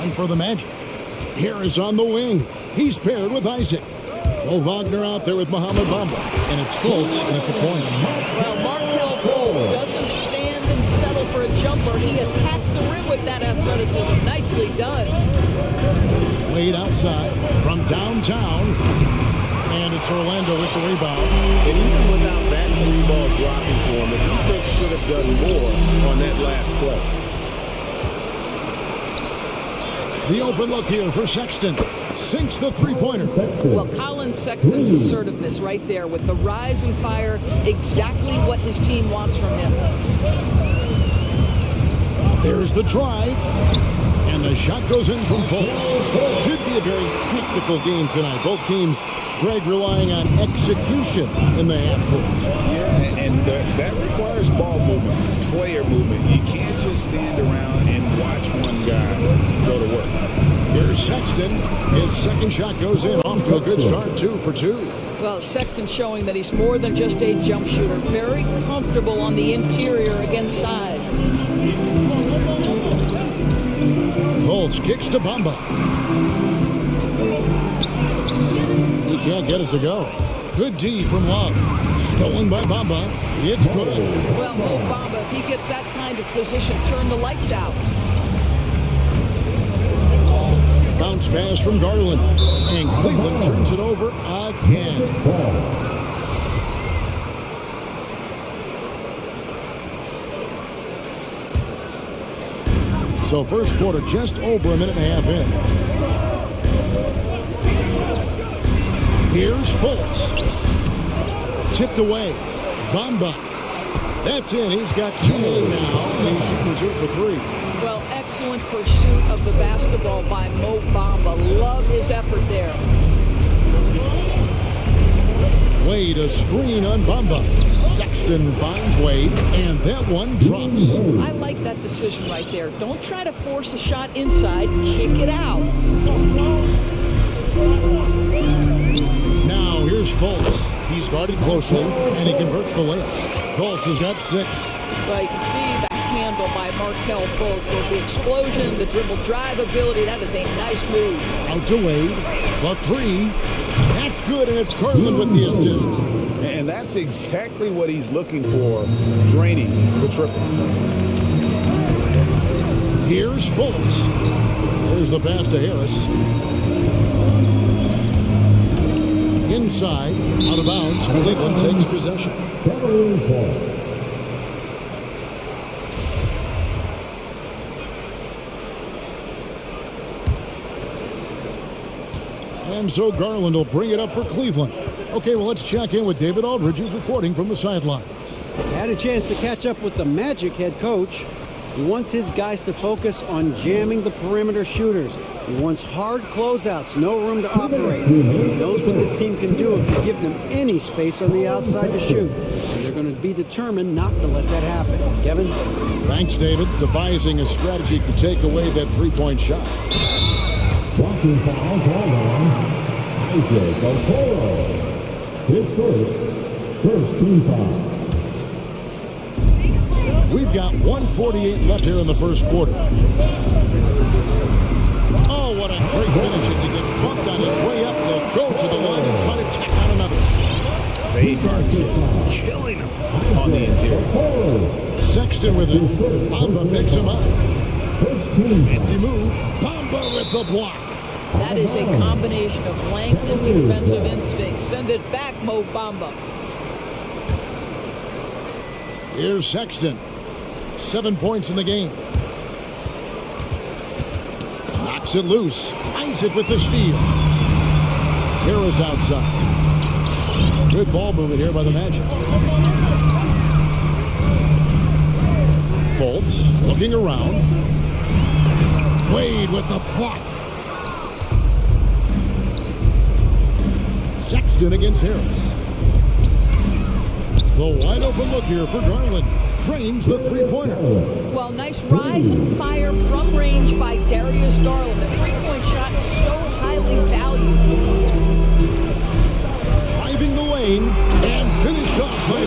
And for the Magic, Harris on the wing. He's paired with Isaac. Mo Wagner out there with Mohamed Bamba. And it's Fultz at the point. Well, Markelle Fultz doesn't stand and settle for a jumper. He attacks the rim with that athleticism. Nicely done. Wade outside from downtown. And it's Orlando with the rebound. And even without that 3-ball dropping for him, the defense should have done more on that last play. The open look here for Sexton. Sinks the 3-pointer. Well, Colin Sexton's assertiveness right there with the rise and fire, exactly what his team wants from him. There's the drive. And the shot goes in from Fultz. Should be a very tactical game tonight. Both teams, Greg, relying on execution in the half court. Yeah, and that requires ball movement, player movement. You can't just stand around and watch one guy go to work. There's Sexton. His second shot goes in. Off to a good start, 2 for 2. Well, Sexton showing that he's more than just a jump shooter. Very comfortable on the interior against size. Fultz kicks to Bamba. He can't get it to go. Good D from Love. Stolen by Bamba. It's good. Well, Mo Bamba, if he gets that kind of position, turn the lights out. Bounce pass from Garland. And Cleveland turns it over again. So first quarter just over a minute and a half in. Here's Fultz. Tipped away. Bamba. That's in. He's got 2 in now. And he's shooting 2 for 3. Well, excellent pursuit of the basketball by Mo Bamba. Love his effort there. Wade, a screen on Bamba. Sexton finds Wade, and that one drops. I like that decision right there. Don't try to force a shot inside. Kick it out. Now here's Fultz. He's guarded closely, and he converts the layup. Fultz has got 6. Well, you can see the handle by Markelle Fultz. So the explosion, the dribble drive ability, that is a nice move. Out to Wade. The 3. That's good, and it's Garland with the assist. And that's exactly what he's looking for, draining the triple. Here's Fultz. There's the pass to Harris. Inside, out of bounds, Cleveland takes possession. And so Garland will bring it up for Cleveland. Okay, well, let's check in with David Aldridge, who's reporting from the sidelines. Had a chance to catch up with the Magic head coach. He wants his guys to focus on jamming the perimeter shooters. He wants hard closeouts, no room to operate. He knows what this team can do if you give them any space on the outside to shoot. And they're going to be determined not to let that happen. Kevin? Thanks, David. Devising a strategy to take away that 3-point shot. Blocking foul called on Isaac Okoro. His first team foul. We've got 1:48 left here in the first quarter. Oh, what a great finish as he gets bumped on his way up. He'll go to the line and try to tack on another. They are just killing him on the interior. Sexton with it. Bamba picks him up. Nifty move. Bamba with the block. That is a combination of length and defensive instinct. Send it back, Mo Bamba. Here's Sexton. 7 points in the game. Knocks it loose. Isaac with the steal. Harris outside. Good ball movement here by the Magic. Fultz looking around. Wade with the block. Sexton against Harris. The wide open look here for Garland. Drains the 3-pointer. Well, nice rise and fire from range by Darius Garland. The 3-point shot is so highly valued. Driving the lane and finished off by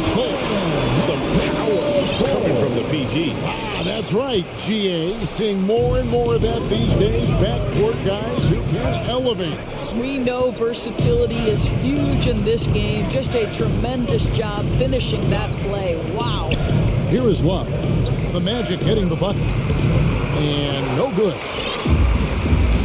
That's right, GA. Seeing more and more of that these days. Backcourt guys who can elevate. We know versatility is huge in this game. Just a tremendous job finishing that play. Wow. Here is Love. The Magic hitting the bucket. And no good.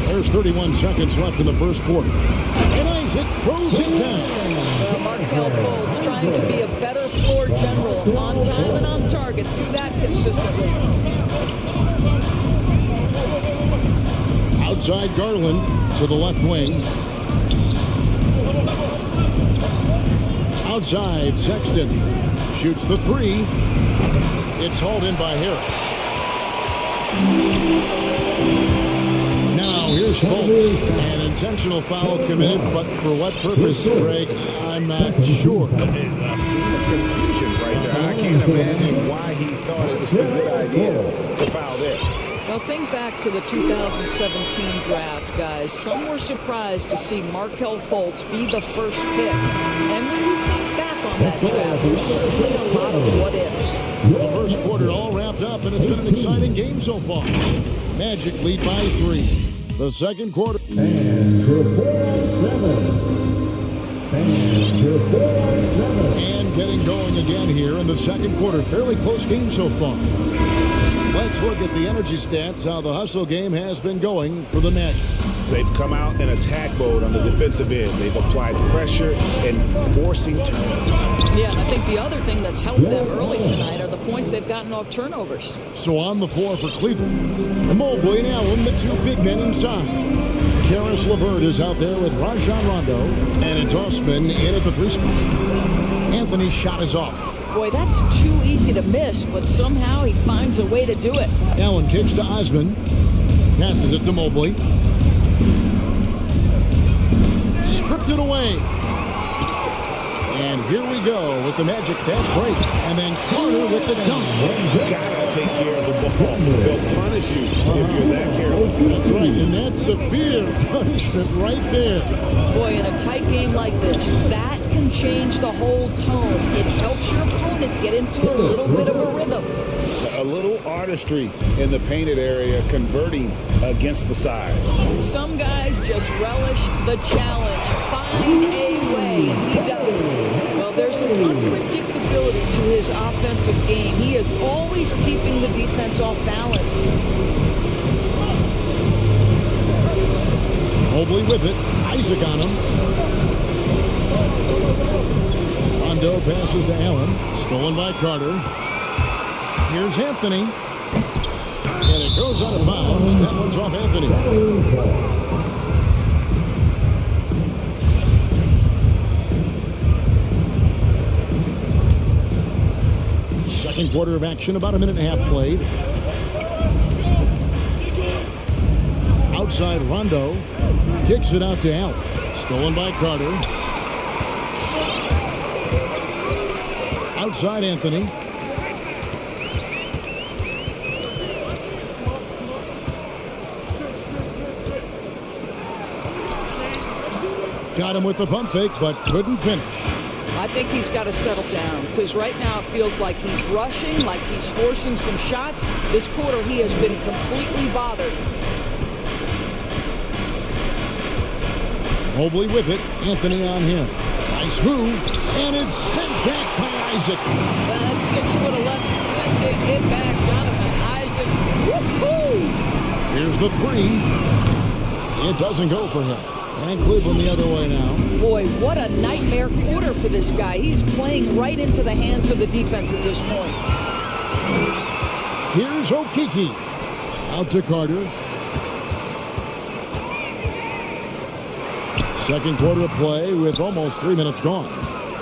There's 31 seconds left in the first quarter. And Isaac throws it down. Markel Fultz trying to be a better floor general, on time and on target. Do that consistently. Outside Garland to the left wing. Outside Sexton. Shoots the three. It's hauled in by Harris. Now here's Fultz. An intentional foul committed, but for what purpose, Greg, I'm not sure. A scene of confusion right there. I can't imagine why he thought it was a good idea to foul there. Now think back to the 2017 draft, guys. Some were surprised to see Markel Fultz be the first pick. And when you think back on that draft, there's certainly a lot of what-ifs. The first quarter all wrapped up, and it's been an exciting game so far. Magic lead by 3. The second quarter. And to 4-7. And to 4-7. And getting going again here in the second quarter. Fairly close game so far. Let's look at the energy stats, how the hustle game has been going for the Magic. They've come out in attack mode on the defensive end. They've applied pressure and forcing turnovers. Yeah, and I think the other thing that's helped them early tonight are the points they've gotten off turnovers. So on the floor for Cleveland, Mobley and Allen, the two big men inside. Karis LeVert is out there with Rajon Rondo, and it's Osman in at the three spot. Anthony's shot is off. Boy, that's too easy to miss, but somehow he finds a way to do it. Allen kicks to Osman, passes it to Mobley. Stripped it away. And here we go with the Magic fast break. And then Carter with the dunk. Gotta take care of the ball. They'll punish you if you're that careful. That's right, and that's severe punishment right there. Boy, in a tight game like this, that can change the whole tone. It helps your opponent get into a little bit of a rhythm. A little artistry in the painted area, converting against the size. Some guys just relish the challenge. Find a way, and he does. Well, there's an unpredictability to his offensive game. He is always keeping the defense off balance. Mobley with it. Isaac on him. Rondo passes to Allen. Stolen by Carter. Here's Anthony. And it goes out of bounds. That one's off Anthony. Second quarter of action, about a minute and a half played. Outside Rondo. Kicks it out to Allen. Stolen by Carter. Outside Anthony. Got him with the pump fake, but couldn't finish. I think he's got to settle down, because right now it feels like he's rushing, like he's forcing some shots. This quarter he has been completely bothered. Mobley with it. Anthony on him. Nice move. And it's sent back by Isaac. That's 6'11", sending it back. Jonathan Isaac. Woo-hoo! Here's the three. It doesn't go for him. And Cleveland the other way now. Boy, what a nightmare quarter for this guy. He's playing right into the hands of the defense at this point. Here's Okeke. Out to Carter. Second quarter of play with almost 3 minutes gone.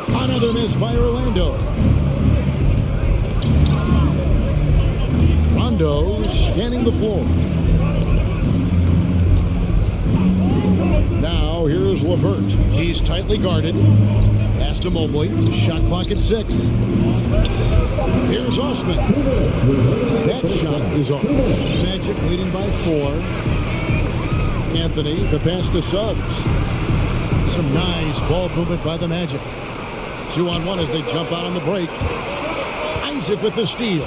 Another miss by Orlando. Rondo scanning the floor. Now here's LeVert. He's tightly guarded. Pass to Mobley. Shot clock at 6. Here's Osman. That shot is off. Magic leading by 4. Anthony, the pass to Suggs. Some nice ball movement by the Magic. 2-on-1 as they jump out on the break. Isaac with the steal.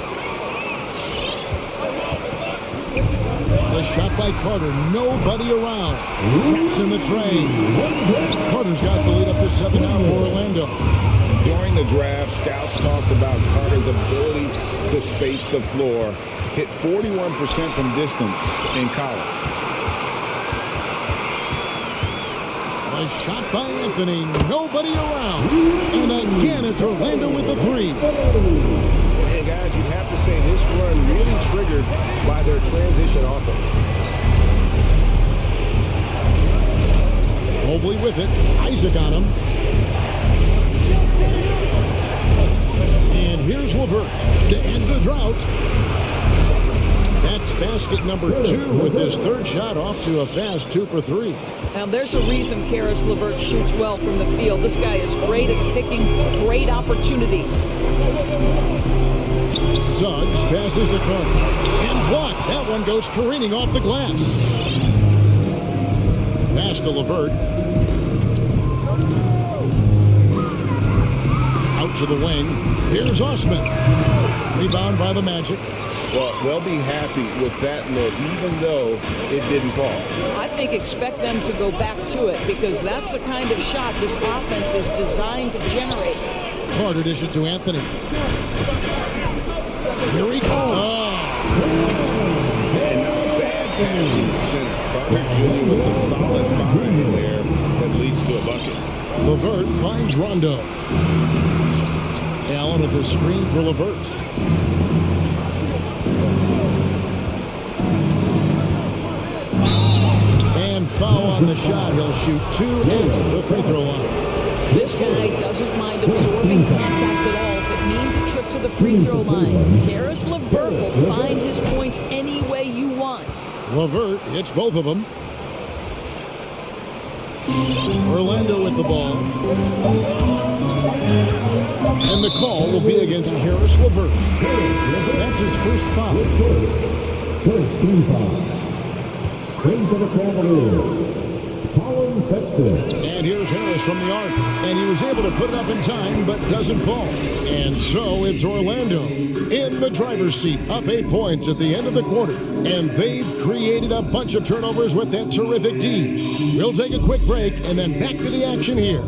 The shot by Carter. Nobody around. Traps in the train. Carter's got the lead up to 7 now for Orlando. During the draft, scouts talked about Carter's ability to space the floor. Hit 41% from distance in college. A shot by Anthony. Nobody around. And again, it's Orlando with the 3. Hey, guys, you have to say this run really triggered by their transition offense. Mobley with it. Isaac on him. And here's LeVert to end the drought. That's basket number 2 with his 3rd shot off to a fast 2 for 3. Now, there's a reason Karis LeVert shoots well from the field. This guy is great at picking great opportunities. Suggs passes the Carter. And blocked. That one goes careening off the glass. Pass to LeVert. Out to the wing. Here's Osman. Rebound by the Magic. Well, they'll be happy with that look, even though it didn't fall. I think expect them to go back to it because that's the kind of shot this offense is designed to generate. Carter dish it to Anthony. Here he goes. Oh. And not a bad pass in the center. Carter Jr. with a solid 5 there that leads to a bucket. LeVert finds Rondo. Allen at the screen for LeVert. And foul on the shot. He'll shoot 2 at the free throw line. This guy doesn't mind absorbing contact at all if it means a trip to the free throw line. Karis LeVert will find his points any way you want. LeVert hits both of them. Orlando with the ball. And the call will be against Karis LeVert. That's his first foul. First team foul. In for the Cavaliers, Colin Sexton. And here's Harris from the arc. And he was able to put it up in time, but doesn't fall. And so it's Orlando in the driver's seat, up 8 points at the end of the quarter. And they've created a bunch of turnovers with that terrific D. We'll take a quick break and then back to the action here.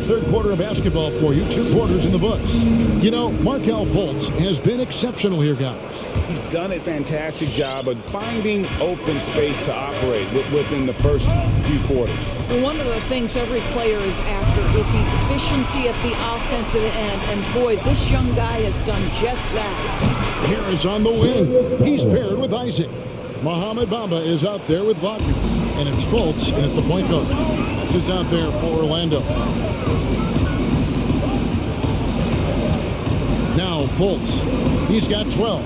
Third quarter of basketball for you. 2 quarters in the books. You know, Markelle Fultz has been exceptional here, guys. He's done a fantastic job of finding open space to operate within the first few quarters. Well, one of the things every player is after is efficiency at the offensive end. And boy, this young guy has done just that. Harris on the wing. He's paired with Isaac. Mohamed Bamba is out there with Wagner. And it's Fultz in at the point guard. This is out there for Orlando. Now Fultz. He's got 12.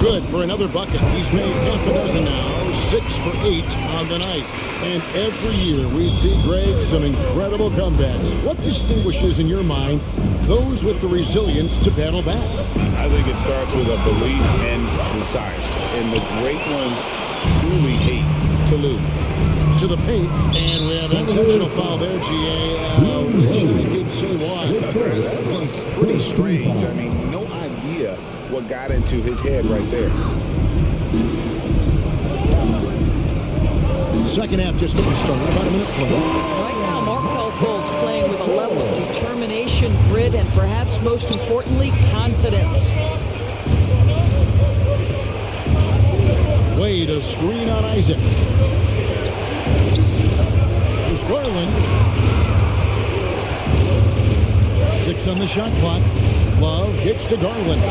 Good for another bucket. He's made half a dozen now. 6 for 8 on the night. And every year we see, Greg, some incredible comebacks. What distinguishes, in your mind, those with the resilience to battle back? I think it starts with a belief and desire. And the great ones truly hate to lose. To the paint, and we have an intentional foul there, GA. Which I could say why. That one's pretty strange. I mean, no idea what got into his head right there. Second half just getting started. About a minute play. Right now, Markelle Fultz playing with a level of determination, grit, and perhaps most importantly, confidence. Wade, a screen on Isaac. Here's Garland. 6 on the shot clock. Love kicks to Garland.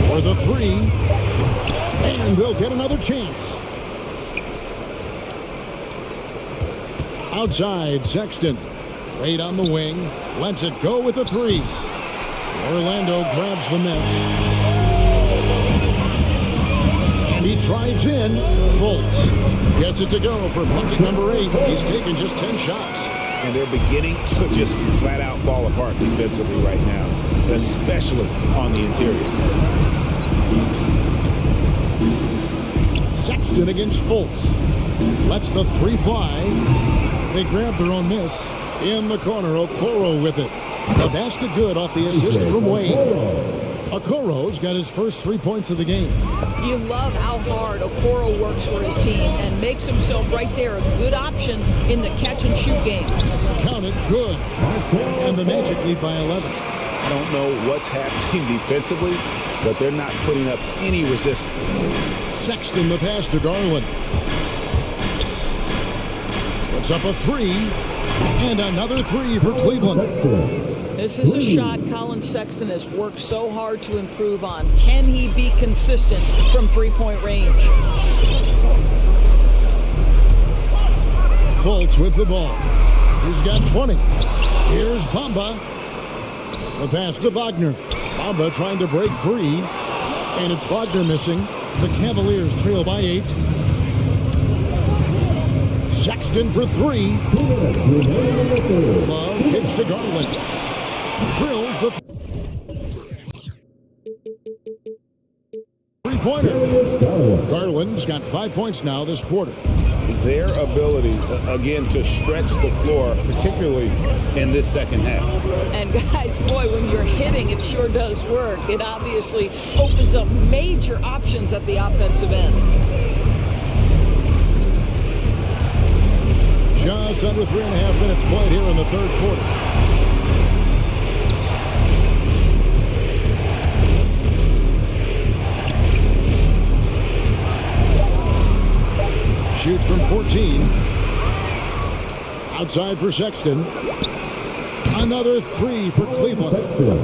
For the 3. And they'll get another chance. Outside, Sexton. Wade on the wing. Lets it go with the 3. Orlando grabs the miss. He drives in. Fultz gets it to go for bucket number 8. He's taken just 10 shots. And they're beginning to just flat out fall apart defensively right now, especially on the interior. Sexton against Fultz. Lets the three fly. They grab their own miss. In the corner, Okoro with it. The basket good off the assist from Wade. Okoro's got his first 3 points of the game. You love how hard Okoro works for his team and makes himself right there a good option in the catch-and-shoot game. Count it, good. And the Magic lead by 11. I don't know what's happening defensively, but they're not putting up any resistance. Sexton the pass to Garland. Puts up a three, and another three for Cleveland. This is a shot Colin Sexton has worked so hard to improve on. Can he be consistent from three-point range? Fultz with the ball. He's got 20. Here's Bamba. The pass to Wagner. Bamba trying to break free, and it's Wagner missing. The Cavaliers trail by 8. Sexton for three. Love kicks to Garland. Drills the three-pointer. Garland's got 5 points now this quarter. Their ability, again, to stretch the floor, particularly in this second half. And guys, boy, when you're hitting, it sure does work. It obviously opens up major options at the offensive end. Just under 3.5 minutes played here in the third quarter. Shoots from 14. Outside for Sexton. Another three for Cleveland.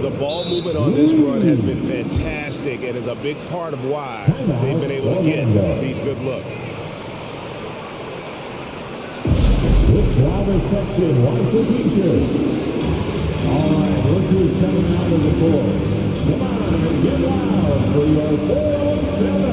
The ball movement on this run has been fantastic and is a big part of why they've been able to get these good looks. Travis Sexton wants a t-shirt. All right, look who's coming out of the court. Come on and get loud for your 407.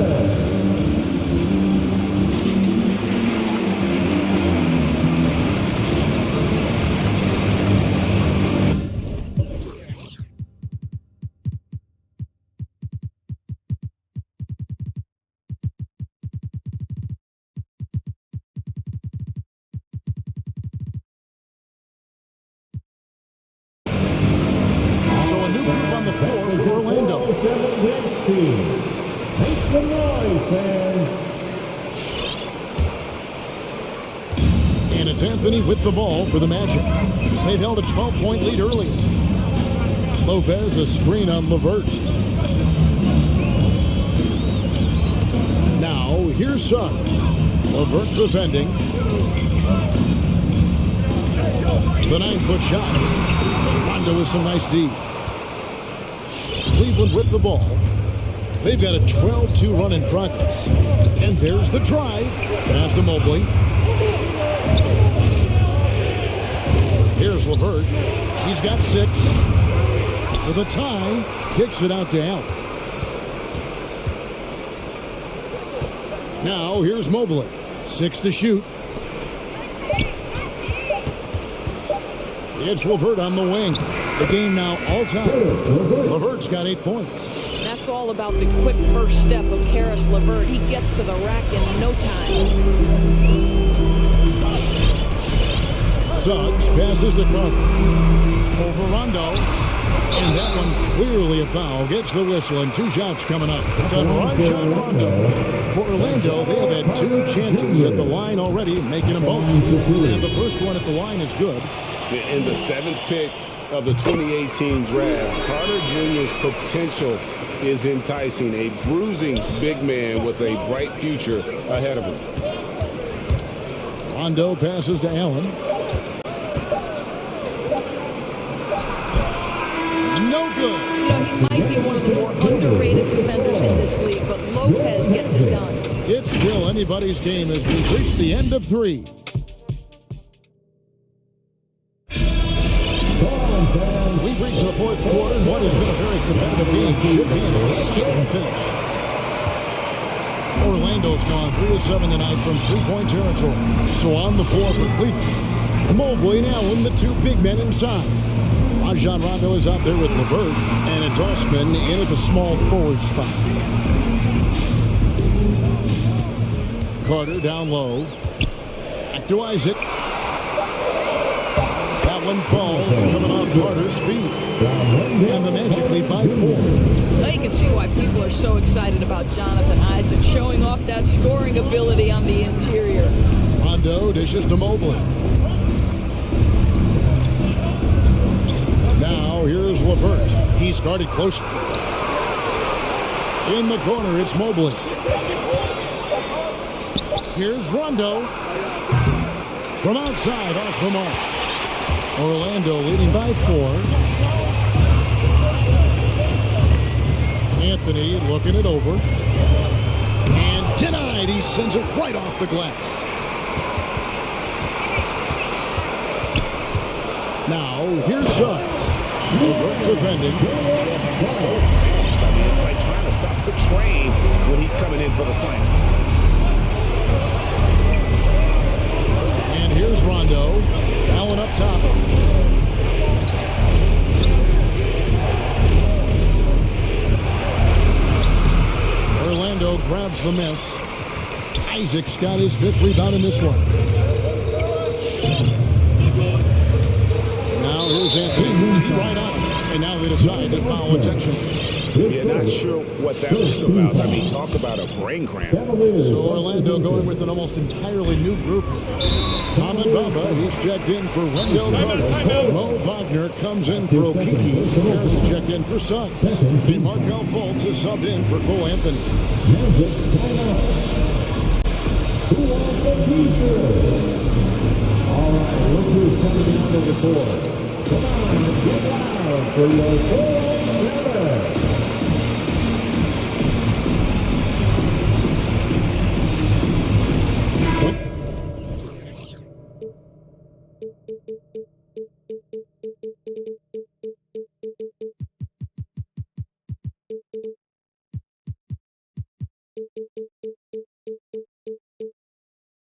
Make some noise, fans. And it's Anthony with the ball for the Magic. They've held a 12-point lead early. Lopez a screen on LeVert. Now here's Suggs. LeVert defending. The 9-foot shot. Rondo with some nice D. Cleveland with the ball. They've got a 12-2 run in progress. And there's the drive. Pass to Mobley. Here's LeVert. He's got 6. For the tie, kicks it out to Allen. Now here's Mobley. 6 to shoot. It's LeVert on the wing. The game now all-time. LeVert's got 8 points. That's all about the quick first step of Karis LeVert. He gets to the rack in no time. Suggs passes to Carter. Over Rondo. And that one clearly a foul. Gets the whistle and 2 shots coming up. It's on Rajon Rondo. For Orlando, they have had 2 chances at the line already, making them both. And the first one at the line is good. In the 7th pick of the 2018 draft, Carter Jr.'s potential is enticing. A bruising big man with a bright future ahead of him. Rondo passes to Allen. No good. You know, he might be one of the more underrated defenders in this league, but Lopez gets it done. It's still anybody's game as we've reached the end of 3. We've reached the 4th quarter, and what has been a very competitive game should be an exciting finish. Orlando's gone 3 of 7 tonight from 3-point territory. So on the floor for Cleveland, Mobley and Allen, the 2 big men inside. Rajon Rondo is out there with LeVert, and it's Osman in at the small forward spot. Carter down low. Back to Isaac. That one falls, coming off Carter's feet. And the Magic lead by 4. Now you can see why people are so excited about Jonathan Isaac showing off that scoring ability on the interior. Rondo dishes to Mobley. Now here's LeVert. He's guarded closer. In the corner, it's Mobley. Here's Rondo. From outside, off the mark. Orlando leading by 4. Anthony looking it over. And denied. He sends it right off the glass. Now, here's Suggs. LeVert defending. Just so fast. I mean, it's like trying to stop the train when he's coming in for the slam. And here's Rondo. Allen up top. Orlando grabs the miss. Isaac's got his 5th rebound in this one. Now here's Anthony. Right on. And now they decide to foul attention. Yeah, not sure what that was about. I mean, talk about a brain cramp. So Orlando going with an almost entirely new group. Ahmed Bamba, he's checked in for Wendell Carter. Mo Wagner comes in for Okiki. Harris checked in for Suggs. And Markel Fultz is subbed in for Cole Anthony. Who wants a t-shirt? All right, look who's coming out of the court. Come on, get loud for your 4-on-7.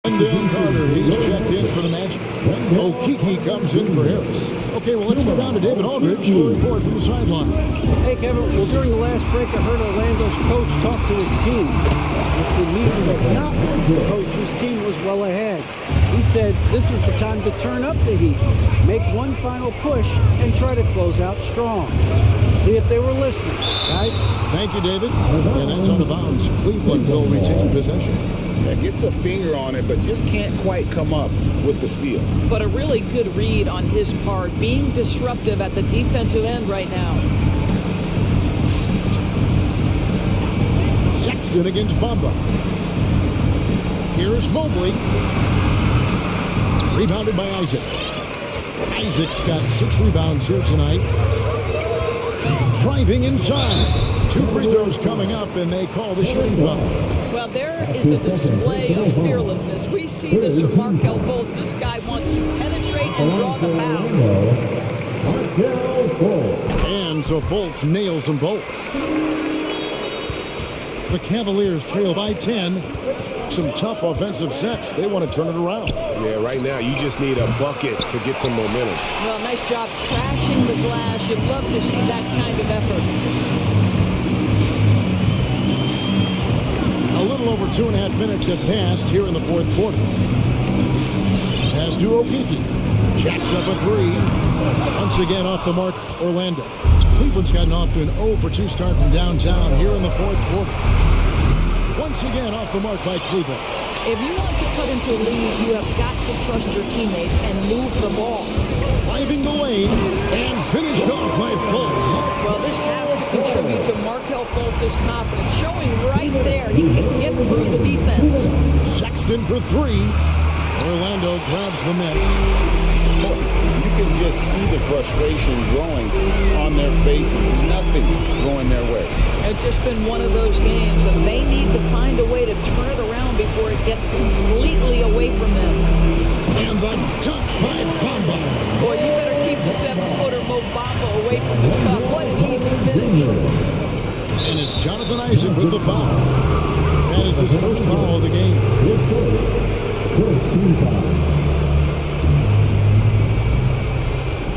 Wendell Carter, he's checked in for the Magic. Okiki comes in for Harris. Okay, well, let's go down to David Aldridge for a report from the sideline. Hey, Kevin, well, during the last break, I heard Orlando's coach talk to his team. The meeting was not with the coach whose team was well ahead. He said, this is the time to turn up the heat, make one final push, and try to close out strong. See if they were listening, guys. Thank you, David. And that's out of bounds. Cleveland will retain possession. Yeah, gets a finger on it, but just can't quite come up with the steal. But a really good read on his part, being disruptive at the defensive end right now. Sexton against Bamba. Here's Mobley. Rebounded by Isaac. Isaac's got 6 rebounds here tonight. Driving inside. 2 free throws coming up, and they call the shooting foul. Well, there is a display of fearlessness. We see this from Markel Fultz. This guy wants to penetrate and draw the foul. And so Fultz nails them both. The Cavaliers trail by 10. Some tough offensive sets. They want to turn it around. Yeah, right now you just need a bucket to get some momentum. Well, nice job crashing the glass. You'd love to see that kind of effort. A little over 2.5 minutes have passed here in the 4th quarter. Pass to Okiki. Jacks up a 3. Once again off the mark, Orlando. Cleveland's gotten off to an 0 for 2 start from downtown here in the 4th quarter. Once again off the mark by Cleveland. If you want to cut into a lead, you have got to trust your teammates and move the ball. Driving the lane and finished off by Fultz. Well, this has to contribute to Markel Fultz's confidence, showing right there he can get through the defense. Sexton for 3. Orlando grabs the miss. You can just see the frustration growing on their faces. Nothing going their way. It's just been one of those games, and they need to find a way to turn it around before it gets completely away from them. And the dunk by Bamba. Boy, you better keep the 7-footer Mo Bamba away from the cup. What an easy finish. And it's Jonathan Isaac with the foul. That is his first foul of the game.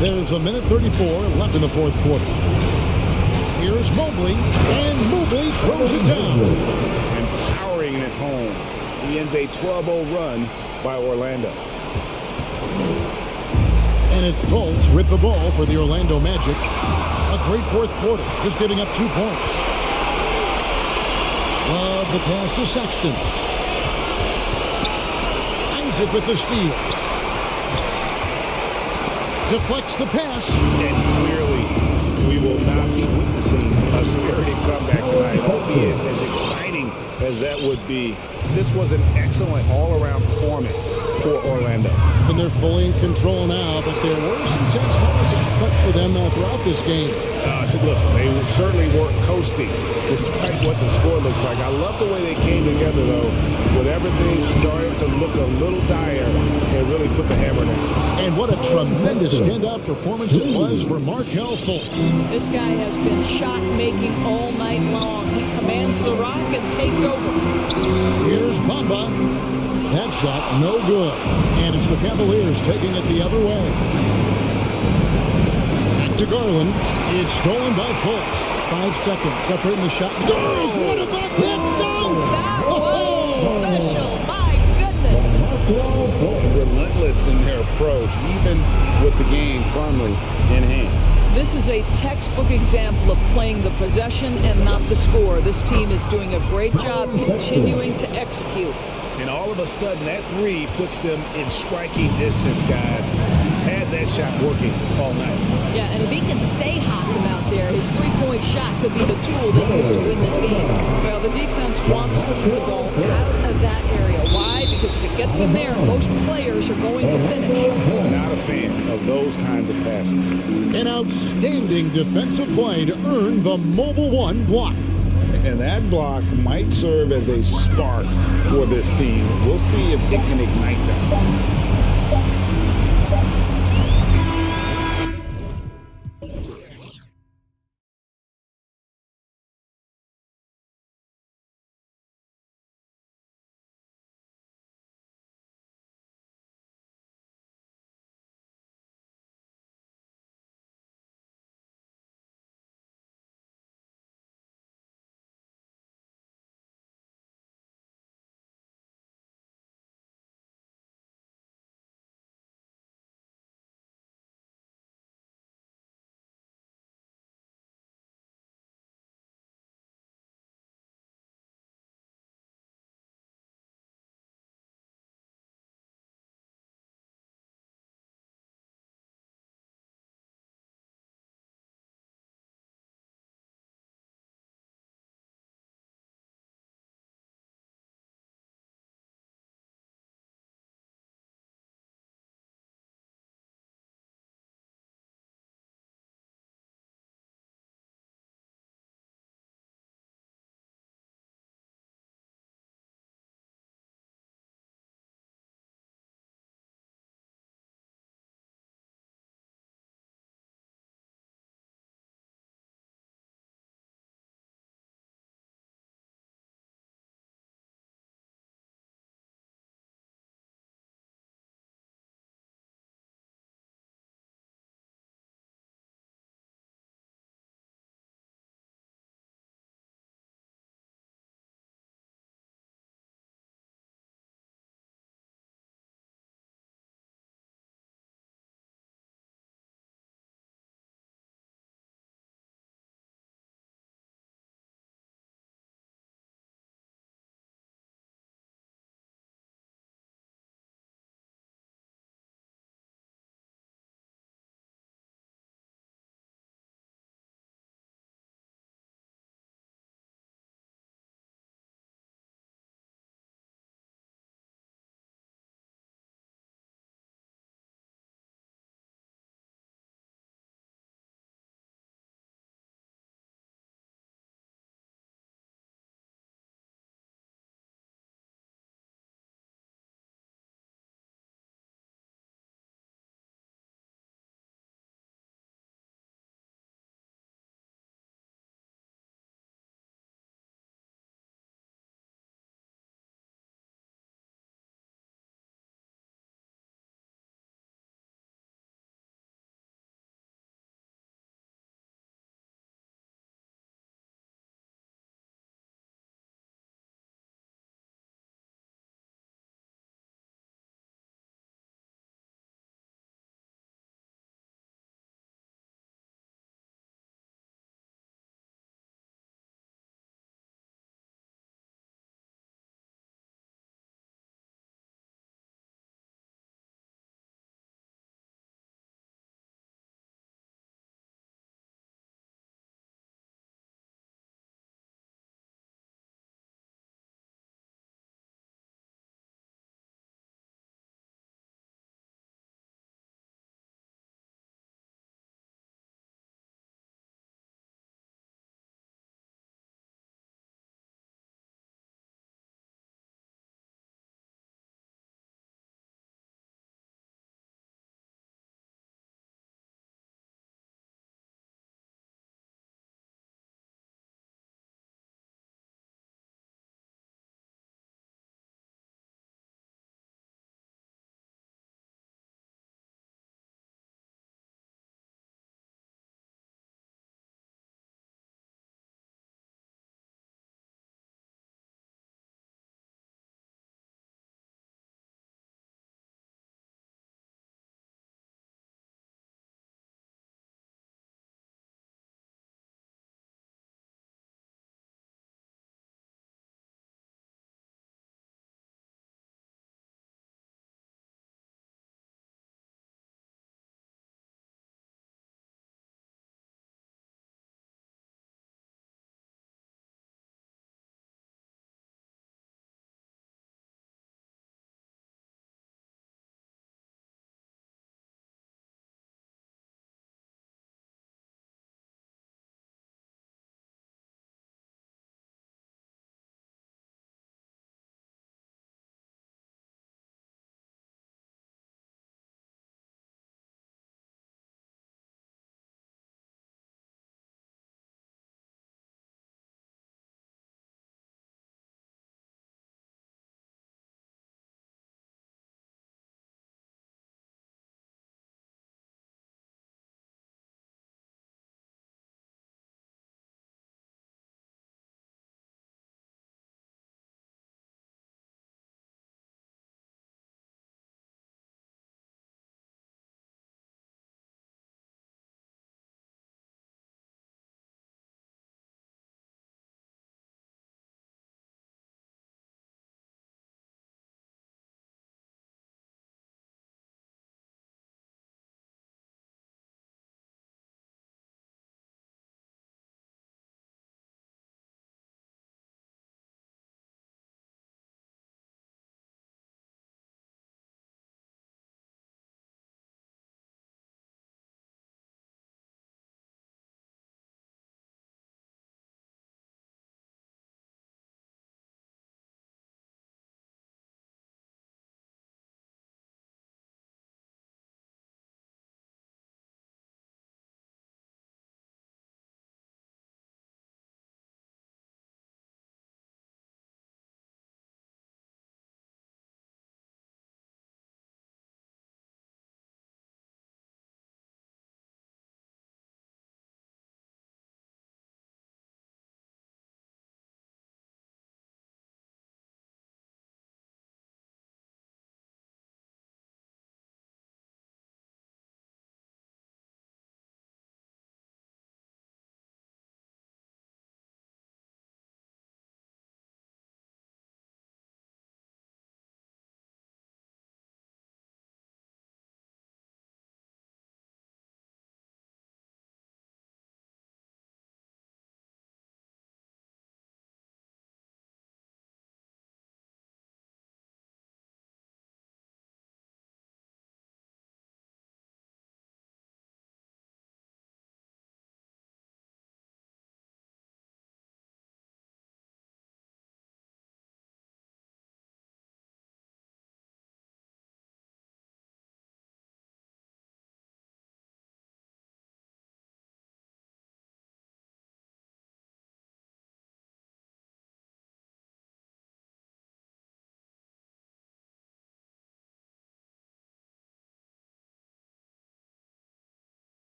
There's a minute 34 left in the 4th quarter. Here's Mobley, and Mobley throws it down. And powering it home. He ends a 12-0 run by Orlando. And it's Fultz with the ball for the Orlando Magic. A great fourth quarter, just giving up 2 points. Love the pass to Sexton. Isaac with the steal. Deflects the pass. And clearly, we will not be witnessing a spirited comeback tonight, albeit as exciting as that would be. This was an excellent all-around performance for Orlando. And they're fully in control now, but there were some tense moments expect for them throughout this game. Listen, they certainly weren't coasting despite what the score looks like. I love the way they came together, though, when everything started to look a little dire and really put the hammer down. And what a tremendous standout performance it was for Markelle Fultz. This guy has been shot-making all night long. He commands the rock and takes over. Here's Bamba. That shot, no good. And it's the Cavaliers taking it the other way. Back to Garland. It's stolen by Fultz. 5 seconds separating the shot. Doris, what about that dunk? That was special. My goodness. Relentless in their approach, even with the game firmly in hand. This is a textbook example of playing the possession and not the score. This team is doing a great job continuing to execute. And all of a sudden, that three puts them in striking distance, guys. He's had that shot working all night. Yeah, and if he can stay hot from out there, his three-point shot could be the tool they use to win this game. Well, the defense wants to keep the ball out of that area. Why? Because if it gets in there, most players are going to finish. Not a fan of those kinds of passes. An outstanding defensive play to earn the Mobile One block. And that block might serve as a spark for this team. We'll see if it can ignite them.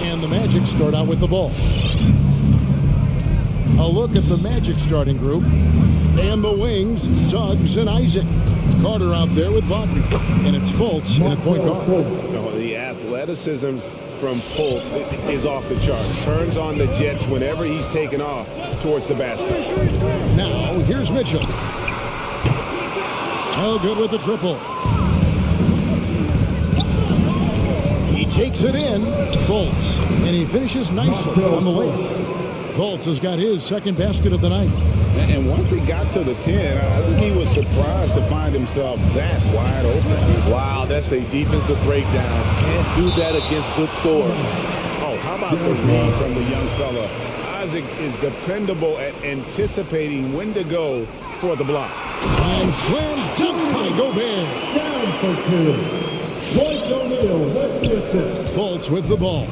And the Magic start out with the ball. A look at the Magic starting group. And the wings, Suggs and Isaac. Carter out there with Wagner. And it's Fultz at point guard. The athleticism from Fultz is off the charts. Turns on the jets whenever he's taken off towards the basket. Now, here's Mitchell. Oh, good with the triple. He takes it in, Fultz, and he finishes nicely on the layup. Fultz has got his second basket of the night. And once he got to the 10, I think he was surprised to find himself that wide open. Wow, that's a defensive breakdown. Can't do that against good scores. Oh, how about the read from the young fella? Isaac is dependable at anticipating when to go for the block. And slam dunk by Gobert. Down for two. Royce O'Neal with the assist. Fultz with the ball.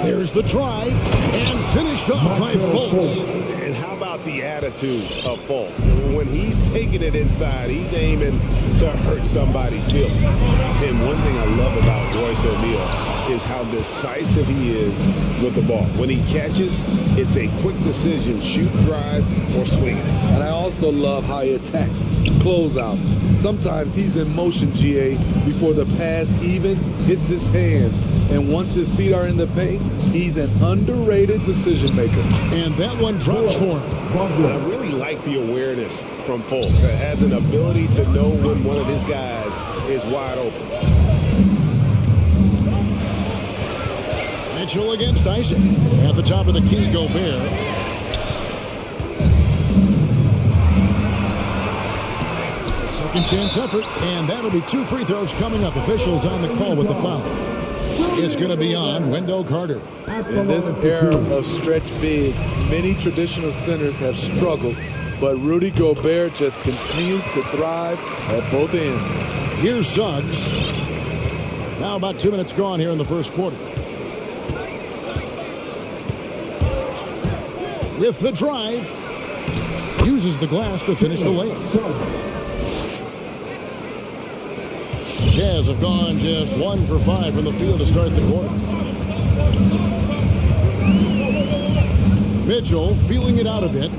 There's the drive, and finished off by Fultz. And how about the attitude of Fultz? When he's taking it inside, he's aiming to hurt somebody's feelings. And one thing I love about Royce O'Neal is how decisive he is with the ball. When he catches, it's a quick decision, shoot, drive, or swing it. And I also love how he attacks closeouts. Sometimes he's in motion, GA, before the pass even hits his hands. And once his feet are in the paint, he's an underrated decision maker. And that one drops for him. I really like the awareness from Fultz. That has an ability to know when one of his guys is wide open. Mitchell against Isaac. At the top of the key, Gobert. Second chance effort, and that'll be 2 free throws coming up. Officials on the call with the foul. It's going to be on Wendell Carter. In this era of stretch bigs, many traditional centers have struggled, but Rudy Gobert just continues to thrive at both ends. Here's Suggs. Now about 2 minutes gone here in the first quarter. With the drive, uses the glass to finish the layup. Jazz have gone just 1 for 5 from the field to start the quarter. Mitchell feeling it out a bit.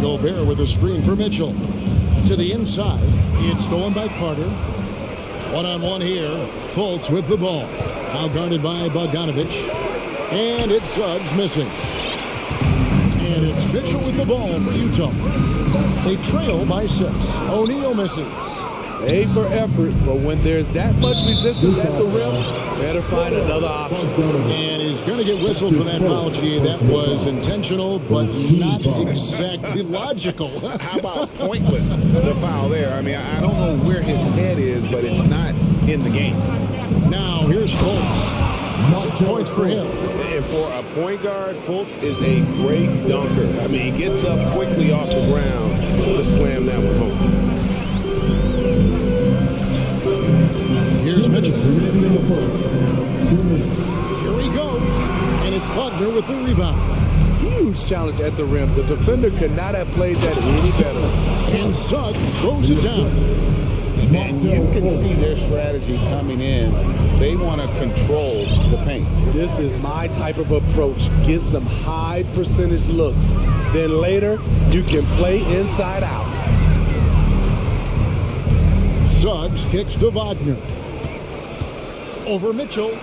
Gobert with a screen for Mitchell. To the inside. It's stolen by Carter. One-on-one here. Fultz with the ball. Now guarded by Bogdanovich. And it's Suggs missing. And it's Mitchell with the ball for Utah. They trail by 6. O'Neal misses. A for effort, but when there's that much resistance at the rim, better find another option. And he's going to get whistled for that foul, G. That was intentional, but not exactly logical. How about pointless to foul there? I mean, I don't know where his head is, but it's not in the game. Now, here's Fultz. 6 points for him. And for a point guard, Fultz is a great dunker. I mean, he gets up quickly off the ground to slam that one home. Here's Mitchell. Here he goes. And it's Wagner with the rebound. Huge challenge at the rim. The defender could not have played that any better. And Suggs throws it down. And you can see their strategy coming in. They want to control the paint. This is my type of approach. Get some high percentage looks. Then later, you can play inside out. Suggs kicks to Wagner. Over Mitchell.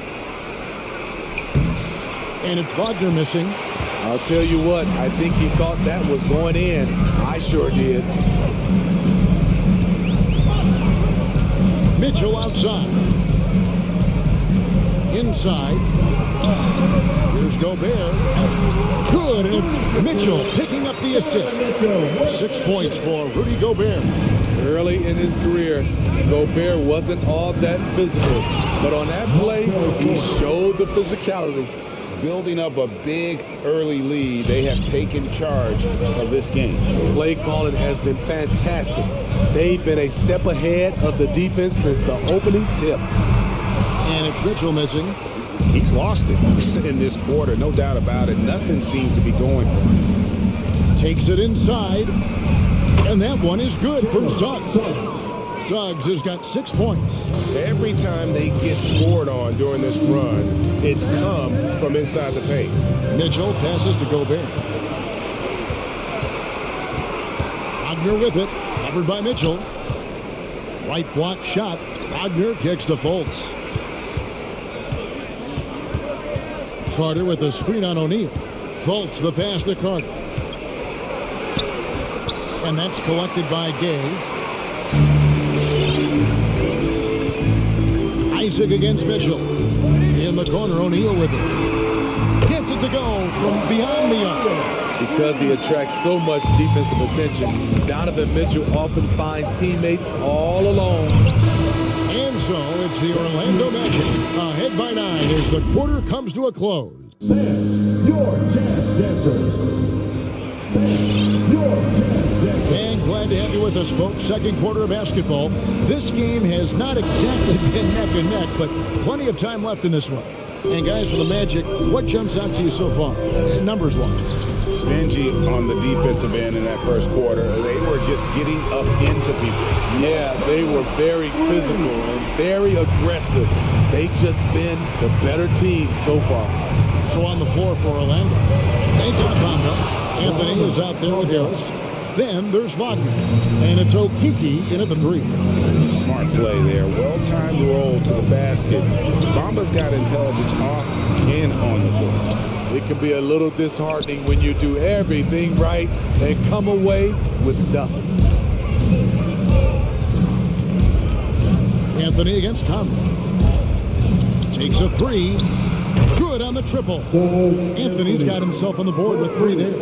And it's Wagner missing. I'll tell you what, I think he thought that was going in. I sure did. Mitchell outside. Inside. Here's Gobert. Good, and it's Mitchell picking up the assist. 6 points for Rudy Gobert. Early in his career, Gobert wasn't all that physical, but on that play, he showed the physicality. Building up a big early lead, they have taken charge of this game. Play calling has been fantastic. They've been a step ahead of the defense since the opening tip. And it's Mitchell missing. He's lost it in this quarter, no doubt about it. Nothing seems to be going for him. Takes it inside. And that one is good from Suggs. Suggs has got 6 points. Every time they get scored on during this run, it's come from inside the paint. Mitchell passes to Gobert. Wagner with it. Covered by Mitchell. Right block shot. Wagner kicks to Fultz. Carter with a screen on O'Neal. Fultz the pass to Carter. And that's collected by Gay. Isaac against Mitchell. In the corner, O'Neal with it. Gets it to go from beyond the arc. Because he attracts so much defensive attention, Donovan Mitchell often finds teammates all alone. And so it's the Orlando Magic ahead by 9 as the quarter comes to a close. Your chance dancer. And glad to have you with us, folks. Second quarter of basketball. This game has not exactly been neck and neck, but plenty of time left in this one. And guys, for the Magic, what jumps out to you so far, numbers-wise? Stingy on the defensive end in that first quarter. They were just getting up into people. Yeah, they were very physical and very aggressive. They've just been the better team so far. So on the floor for Orlando, they got Bamba. Anthony is out there with Harris. Then there's Wagner. And it's Okiki in at the 3. Smart play there. Well-timed roll to the basket. Bamba's got intelligence off and on the court. It can be a little disheartening when you do everything right and come away with nothing. Anthony against Conley. Takes a 3. Good on the triple. Anthony's got himself on the board with 3 there.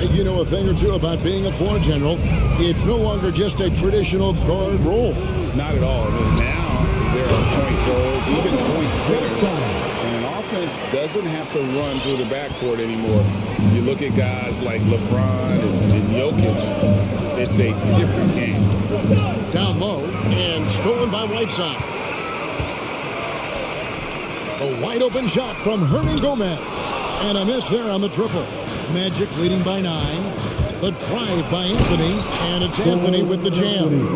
And you know a thing or two about being a floor general. It's no longer just a traditional guard role. Not at all. I mean, now there are point guards, even point centers. And an offense doesn't have to run through the backcourt anymore. You look at guys like LeBron and Jokic, it's a different game. Down low and stolen by Whiteside. A wide open shot from Hernan Gomez. And a miss there on the triple. Magic leading by 9. The drive by Anthony. And it's Anthony with the jam.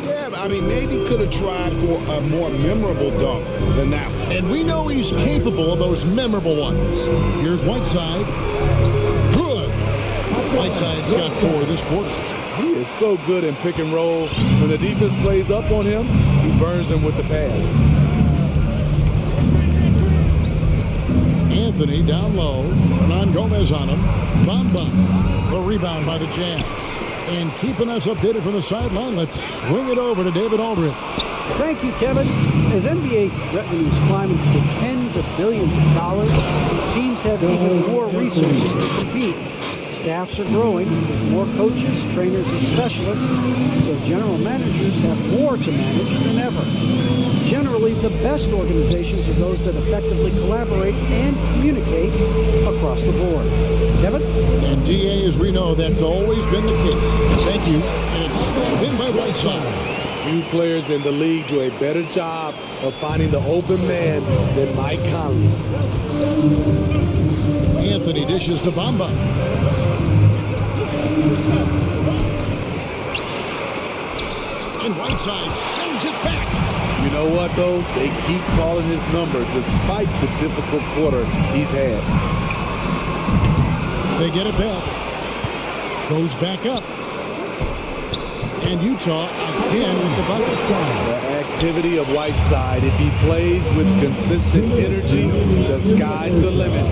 Yeah, I mean, maybe could have tried for a more memorable dunk than that one. And we know he's capable of those memorable ones. Here's Whiteside. Good. Whiteside's got 4 this quarter. He is so good in pick and roll. When the defense plays up on him, he burns them with the pass. Anthony down low. Hernan Gomez on him. Bamba. The rebound by the Jazz. And keeping us updated from the sideline, let's swing it over to David Aldridge. Thank you, Kevin. As NBA revenues climb into the tens of billions of dollars, teams have even more resources to compete. Staffs are growing with more coaches, trainers, and specialists, so general managers have more to manage than ever. Generally, the best organizations are those that effectively collaborate and communicate across the board. Kevin? And DA, as we know, that's always been the case. Thank you. And it's swung in by Whiteside. Few players in the league do a better job of finding the open man than Mike Conley. Anthony dishes to Bamba. And Whiteside sends it back. You know what, though? They keep calling his number despite the difficult quarter he's had. They get it back. Goes back up. And Utah again with the bucket. The activity of Whiteside, if he plays with consistent energy, the sky's the limit.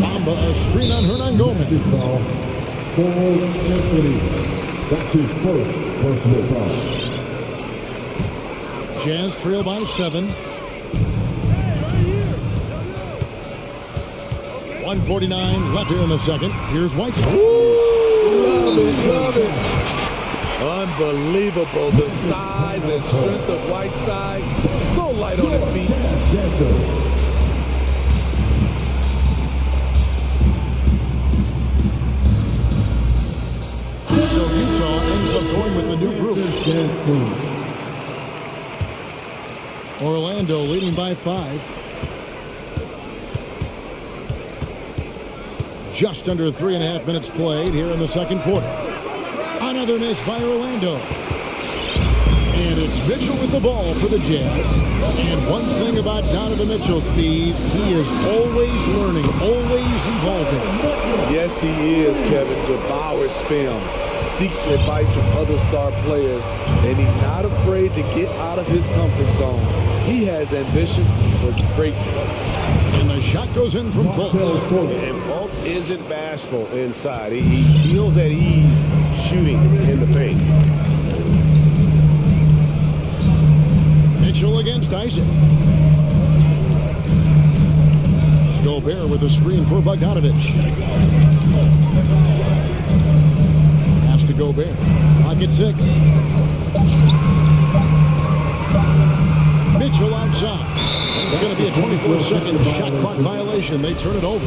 Bamba, a screen on Hernan Gomez. That's his first personal foul. Jazz trail by 7. 1:49 left here in the second. Here's Whiteside. Love it, love it. Unbelievable, the size and strength of Whiteside. So light on his feet. So Utah ends up going with the new group. Orlando leading by 5. just under 3.5 minutes played here in the second quarter. Another miss by Orlando. And it's Mitchell with the ball for the Jazz. And one thing about Donovan Mitchell, Steve, he is always learning, always evolving. Yes, he is, Kevin. Devours film, seeks advice from other star players, and he's not afraid to get out of his comfort zone. He has ambition for greatness. And the shot goes in from Fultz. And Fultz isn't bashful inside. He feels at ease shooting in the paint. Mitchell against Isaac. Gobert with a screen for Bogdanovich. Pass to Gobert. Clock at 6. Mitchell outside. It's going to be a 24-second shot clock violation. They turn it over.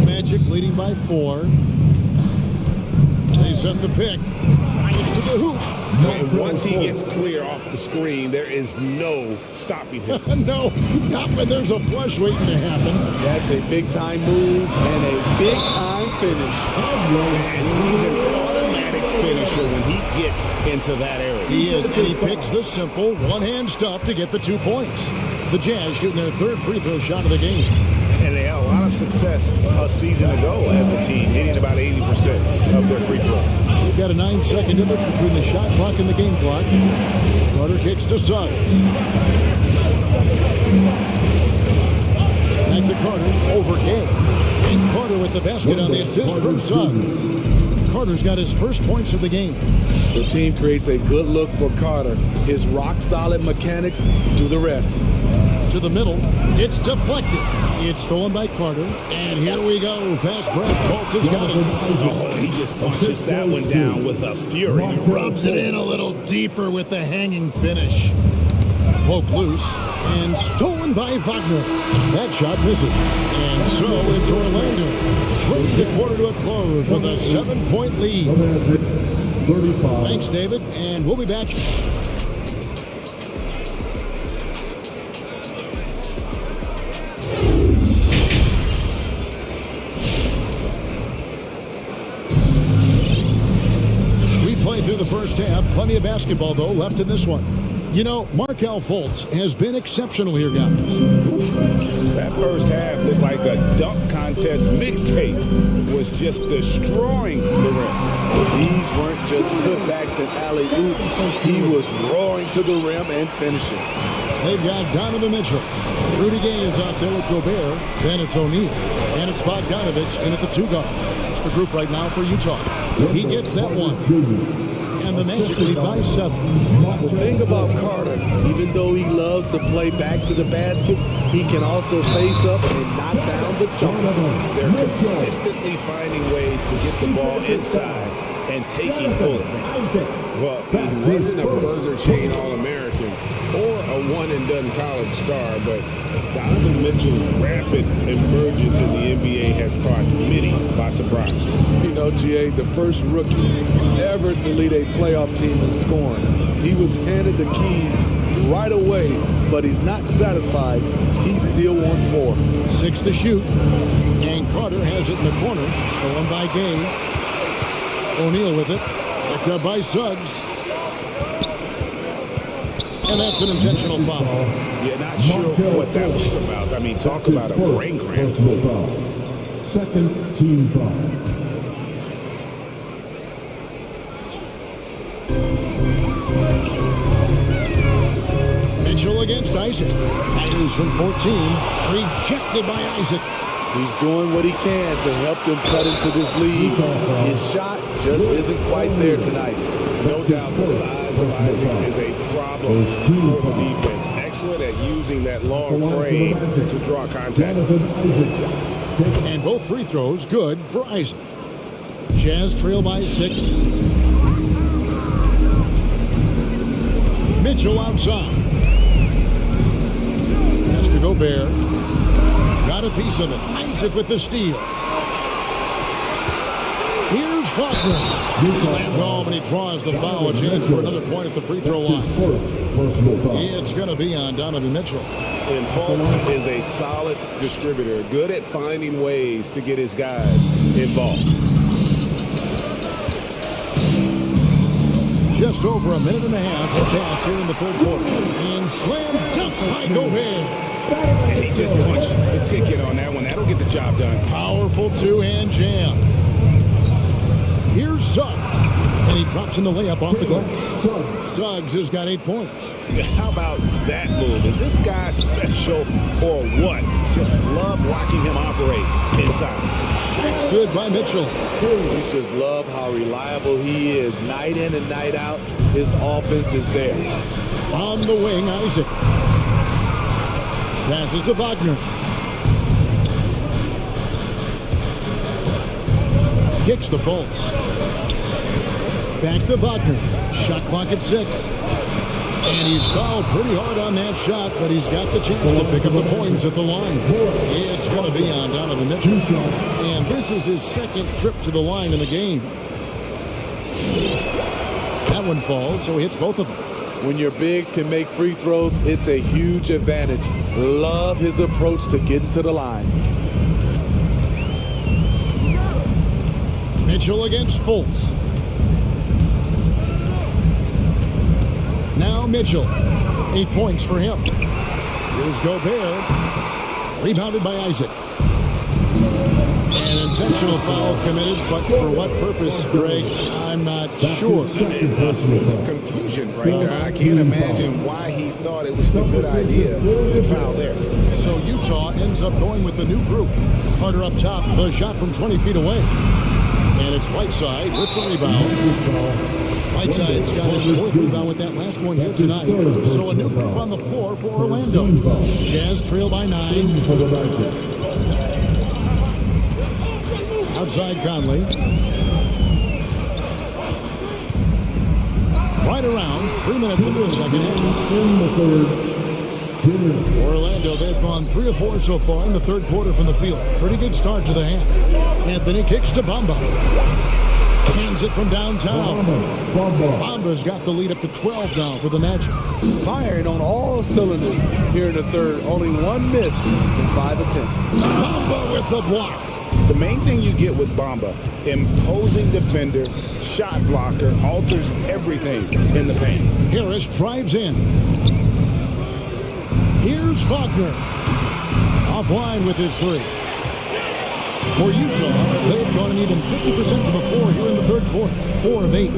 Magic leading by 4. They set the pick. To the hoop. And once he gets clear off the screen, there is no stopping him. No, not when there's a flush waiting to happen. That's a big-time move and a big-time finish. And he's an automatic finisher when he gets into that area. He is, and he picks the simple one-hand stuff to get the 2 points. The Jazz shooting their third free throw shot of the game. And they had a lot of success a season ago as a team, hitting about 80% of their free throw. We've got a 9-second difference between the shot clock and the game clock. Carter kicks to Suggs. Back to Carter, over Gay. And Carter with the basket on the assist from Suggs. Carter's got his first points of the game. The team creates a good look for Carter. His rock-solid mechanics do the rest. To the middle, it's deflected. It's stolen by Carter, and here we go. Fast break, Fultz has got it. Oh, he just punches that one down with a fury. He rubs it in a little deeper with the hanging finish. Poke loose, and stolen by Wagner. That shot misses. And so it's Orlando. Bringing the quarter to a close with a 7-point lead. Thanks, David, and we'll be back. Through the first half, plenty of basketball though left in this one. You know, Markelle Fultz has been exceptional here, guys. That first half looked like a dunk contest mixtape. Was just destroying the rim. These weren't just putbacks and alley-oops. He was roaring to the rim and finishing. They've got Donovan Mitchell. Rudy Gay is out there with Gobert. Then it's O'Neal. And it's Bogdanovich in at the 2 guard. It's the group right now for Utah. He gets that one. And the Magic lead by 7. The thing about Carter, even though he loves to play back to the basket, he can also face up and knock down the jumper. They're consistently finding ways to get the ball inside and taking full advantage. Well, he wasn't a Burger Chain All-American or a one-and-done college star, but Donovan Mitchell's rapid emergence in the NBA has caught many by surprise. You know, GA, the first rookie ever to lead a playoff team in scoring. He was handed the keys right away, but he's not satisfied. He still wants more. 6 to shoot. And Carter has it in the corner. Stolen by Gay. O'Neal with it. Picked up by Suggs. And that's an intentional foul. Yeah, not sure what that was about. I mean, talk about a brain cramp. Second team foul. Mitchell against Isaac. Fires from 14. Rejected by Isaac. He's doing what he can to help them cut into this lead. His shot just isn't quite there tonight. No doubt the size of Isaac is a problem for the defense. Excellent at using that long frame to draw contact. And both free throws good for Isaac. Jazz trail by 6. Mitchell outside. Has to Gobert. Got a piece of it. Isaac with the steal. Here's Wagner. Slammed home, and he draws the foul. A chance for another point at the free throw line. It's going to be on Donovan Mitchell. And Fultz is a solid distributor, good at finding ways to get his guys involved. Just over a minute and a half to pass here in the third quarter. And slam dunk by Gobert. And he just punched the ticket on that one. That'll get the job done. Powerful two-hand jam. Here's Suggs. And he drops in the layup off the glass. Suggs has got 8 points. How about that move? Is this guy special or what? Just love watching him operate inside. It's good by Mitchell. You just love how reliable he is. Night in and night out, his offense is there. On the wing, Isaac. Passes to Wagner. Kicks to Fultz. Back to Wagner. Shot clock at 6. And he's fouled pretty hard on that shot, but he's got the chance to pick up the points at the line. It's going to be on Donovan Mitchell. And this is his second trip to the line in the game. That one falls, so he hits both of them. When your bigs can make free throws, it's a huge advantage. Love his approach to getting to the line. Mitchell against Fultz. Now Mitchell. 8 points for him. Here's Gobert. Rebounded by Isaac. An intentional foul committed, but for what purpose, Greg? I'm not sure. A scene of confusion right there. I can't imagine why he thought it was a good idea to foul there. So Utah ends up going with the new group. Carter up top, the shot from 20 feet away. And it's Whiteside with the rebound. Whiteside's got his 4th rebound with that last one here tonight. So a new group on the floor for Orlando. Jazz trail by 9. Outside Conley. Right around 3 minutes into the second half. Orlando, they've gone 3 of 4 so far in the third quarter from the field. Pretty good start to the half. Anthony kicks to Bamba. Hands it from downtown. Bamba's got the lead up to 12 now for the Magic. Firing on all cylinders here in the third. Only one miss in 5 attempts. Bamba with the block. The main thing you get with Bamba, imposing defender, shot blocker, alters everything in the paint. Harris drives in. Here's Wagner. Offline with his 3. For Utah, they've gone an even 50% from the floor here in the third quarter. 4 of 8.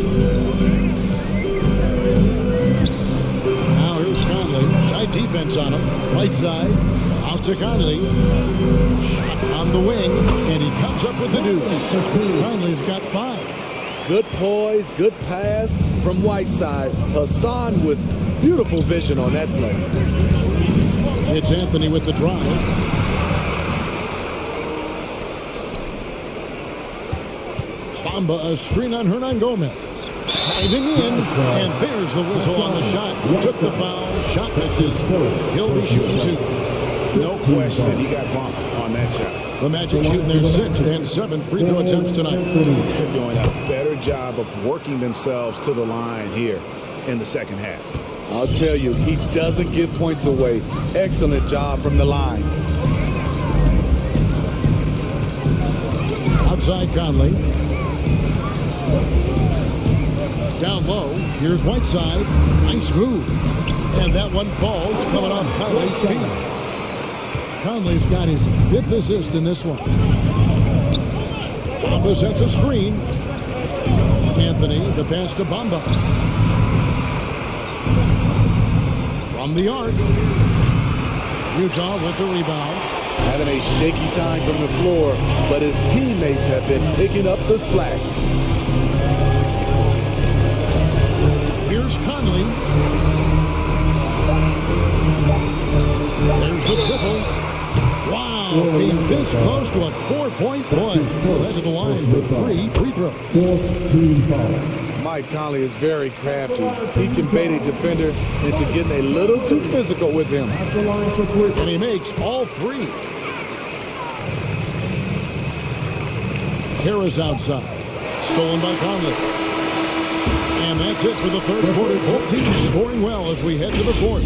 Now here's Conley. Tight defense on him. Right side. Out to Conley. Shot on the wing. And he comes up with the deuce. Conley's got 5. Good poise, good pass from Whiteside. Hassan with beautiful vision on that play. It's Anthony with the drive. Bamba, a screen on Hernan Gomez. Diving in, and there's the whistle on the shot. Took the foul, shot misses. He'll be shooting 2. No question, he got bumped on that shot. The Magic shooting their 6th and 7th free throw attempts tonight. They're doing a better job of working themselves to the line here in the second half. I'll tell you, he doesn't give points away. Excellent job from the line. Outside Conley. Down low, here's Whiteside. Nice move. And that one falls, coming off Conley's feet. Conley's got his 5th assist in this one. Bamba sets a screen. Anthony, the pass to Bamba. From the arc. Utah with the rebound. Having a shaky time from the floor, but his teammates have been picking up the slack. Here's Conley. There's the triple. Wow, came this close to a 4-point play. Led to the line for 3 free throws. Mike Conley is very crafty. He can bait a defender into getting a little too physical with him. And he makes all 3. Harris outside. Stolen by Conley. And that's it for the third quarter. Both teams scoring well as we head to the fourth.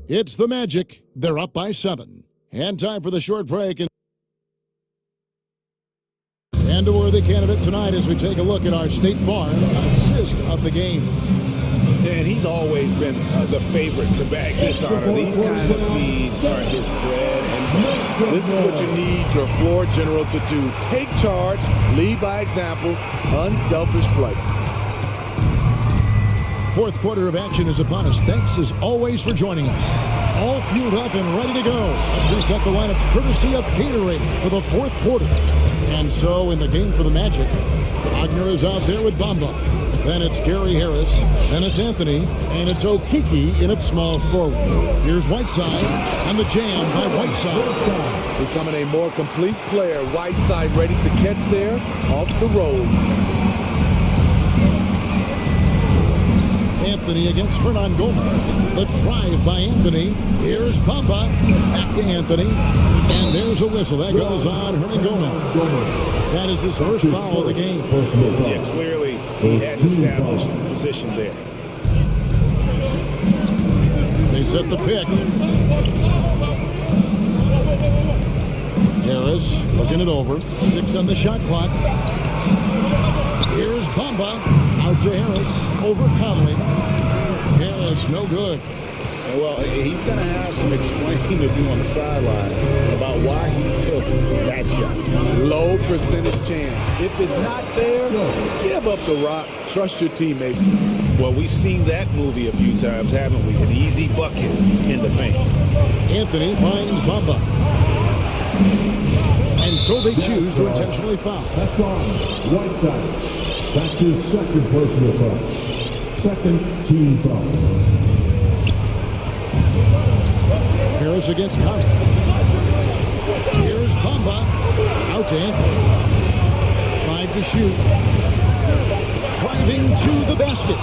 It's the Magic. They're up by 7. And time for the short break. And a worthy candidate tonight as we take a look at our State Farm assist of the game. And he's always been the favorite to bag this honor. These kind of feeds are his bread and butter. This is what you need your floor general to do. Take charge, lead by example, unselfish play. Fourth quarter of action is upon us. Thanks as always for joining us. All fueled up and ready to go. Let's reset the lineups courtesy of Gatorade for the fourth quarter. And so in the game for the Magic, Wagner is out there with Bamba. Then it's Gary Harris. Then it's Anthony. And it's Okiki in its small forward. Here's Whiteside. And the jam by Whiteside. Becoming a more complete player. Whiteside ready to catch there off the roll. Anthony against Hernan Gomez. The drive by Anthony. Here's Bamba. Back to Anthony. And there's a whistle. That goes on Hernan Gomez. That is his first foul of the game. Yeah, clearly he had established position there. They set the pick. Harris looking it over. 6 on the shot clock. Here's Bamba. Out to Harris, over Conley. Harris, no good. Well, he's going to have some explaining to do on the sideline about why he took that shot. Low percentage chance. If it's not there, give up the rock. Trust your teammates. Well, we've seen that movie a few times, haven't we? An easy bucket in the paint. Anthony finds Bamba. And so they choose to intentionally foul. That's on Whiteside. That's his second personal foul. Second team foul. Harris against Conley. Here's Bamba. Out to Anthony. 5 to shoot. Driving to the basket.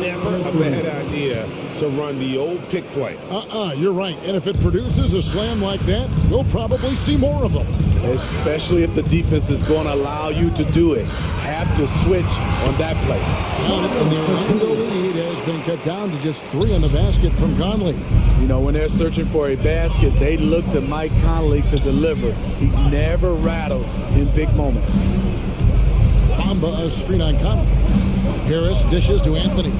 Never a bad idea to run the old pick play. You're right. And if it produces a slam like that, we'll probably see more of them. Especially if the defense is going to allow you to do it. Have to switch on that play. And the Orlando lead has been cut down to just 3 on the basket from Conley. You know, when they're searching for a basket, they look to Mike Conley to deliver. He's never rattled in big moments. Bamba a screen on Conley. Harris dishes to Anthony.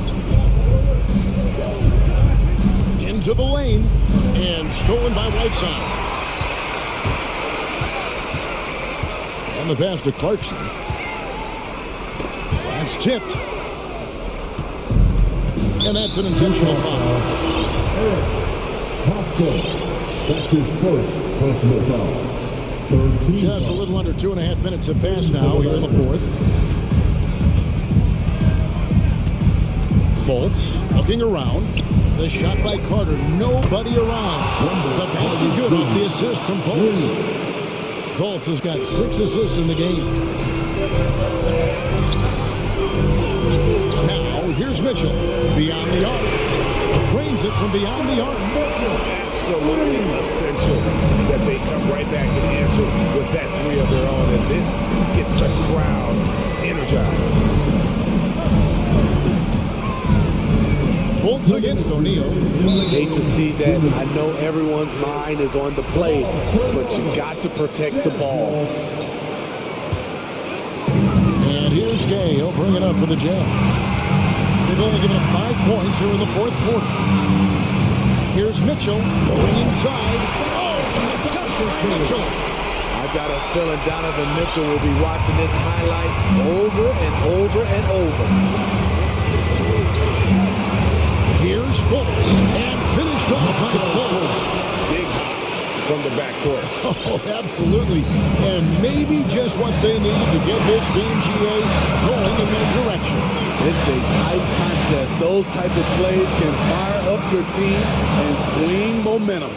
Into the lane. And stolen by Whiteside. And the pass to Clarkson. That's tipped. And that's an intentional foul. That's his first personal foul. Just a little under 2.5 minutes have passed now here in the fourth. Fultz looking around. The shot by Carter. Nobody around. The basket good off the assist from Fultz. Fultz has got 6 assists in the game. Now, here's Mitchell. Beyond the arc. Trains it from beyond the arc. Absolutely essential that they come right back and answer with that 3 of their own. And this gets the crowd energized. Fultz against O'Neal. Hate to see that. I know everyone's mind is on the play, but you got to protect the ball. And here's Gay. He'll bring it up for the Jam. They've only given up 5 points here in the fourth quarter. Here's Mitchell going inside. Oh, touchdown Mitchell. I've got a feeling Donovan Mitchell will be watching this highlight over and over and over. Here's Fultz, and finished off by Fultz. Big hops from the backcourt. Oh, absolutely. And maybe just what they need to get this game, GA, going in their direction. It's a tight contest. Those type of plays can fire up your team and swing momentum.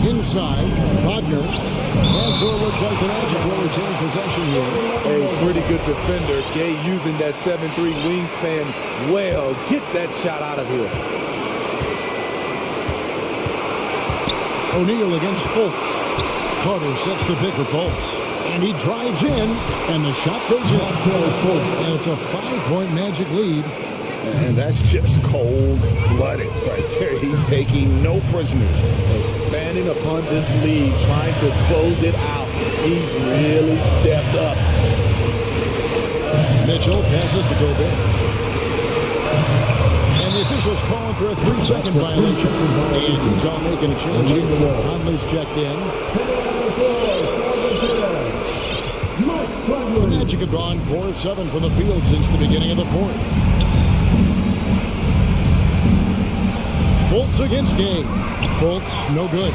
Inside, Wagner. And so it looks like the Magic will retain possession here. A pretty good defender. Gay using that 7'3" wingspan well. Get that shot out of here. O'Neal against Fultz. Carter sets the pick for Fultz. And he drives in, and the shot goes in. And it's a 5-point Magic lead. And that's just cold-blooded right there. He's taking no prisoners. Expanding upon this lead, trying to close it out. He's really stepped up. Mitchell passes to Gobert. And the officials calling for a 3-second violation. And Utah making a change here. Conley's checked in. The Magic have gone 4 of 7 from the field since the beginning of the fourth. Fultz against Gay. Fultz, no good.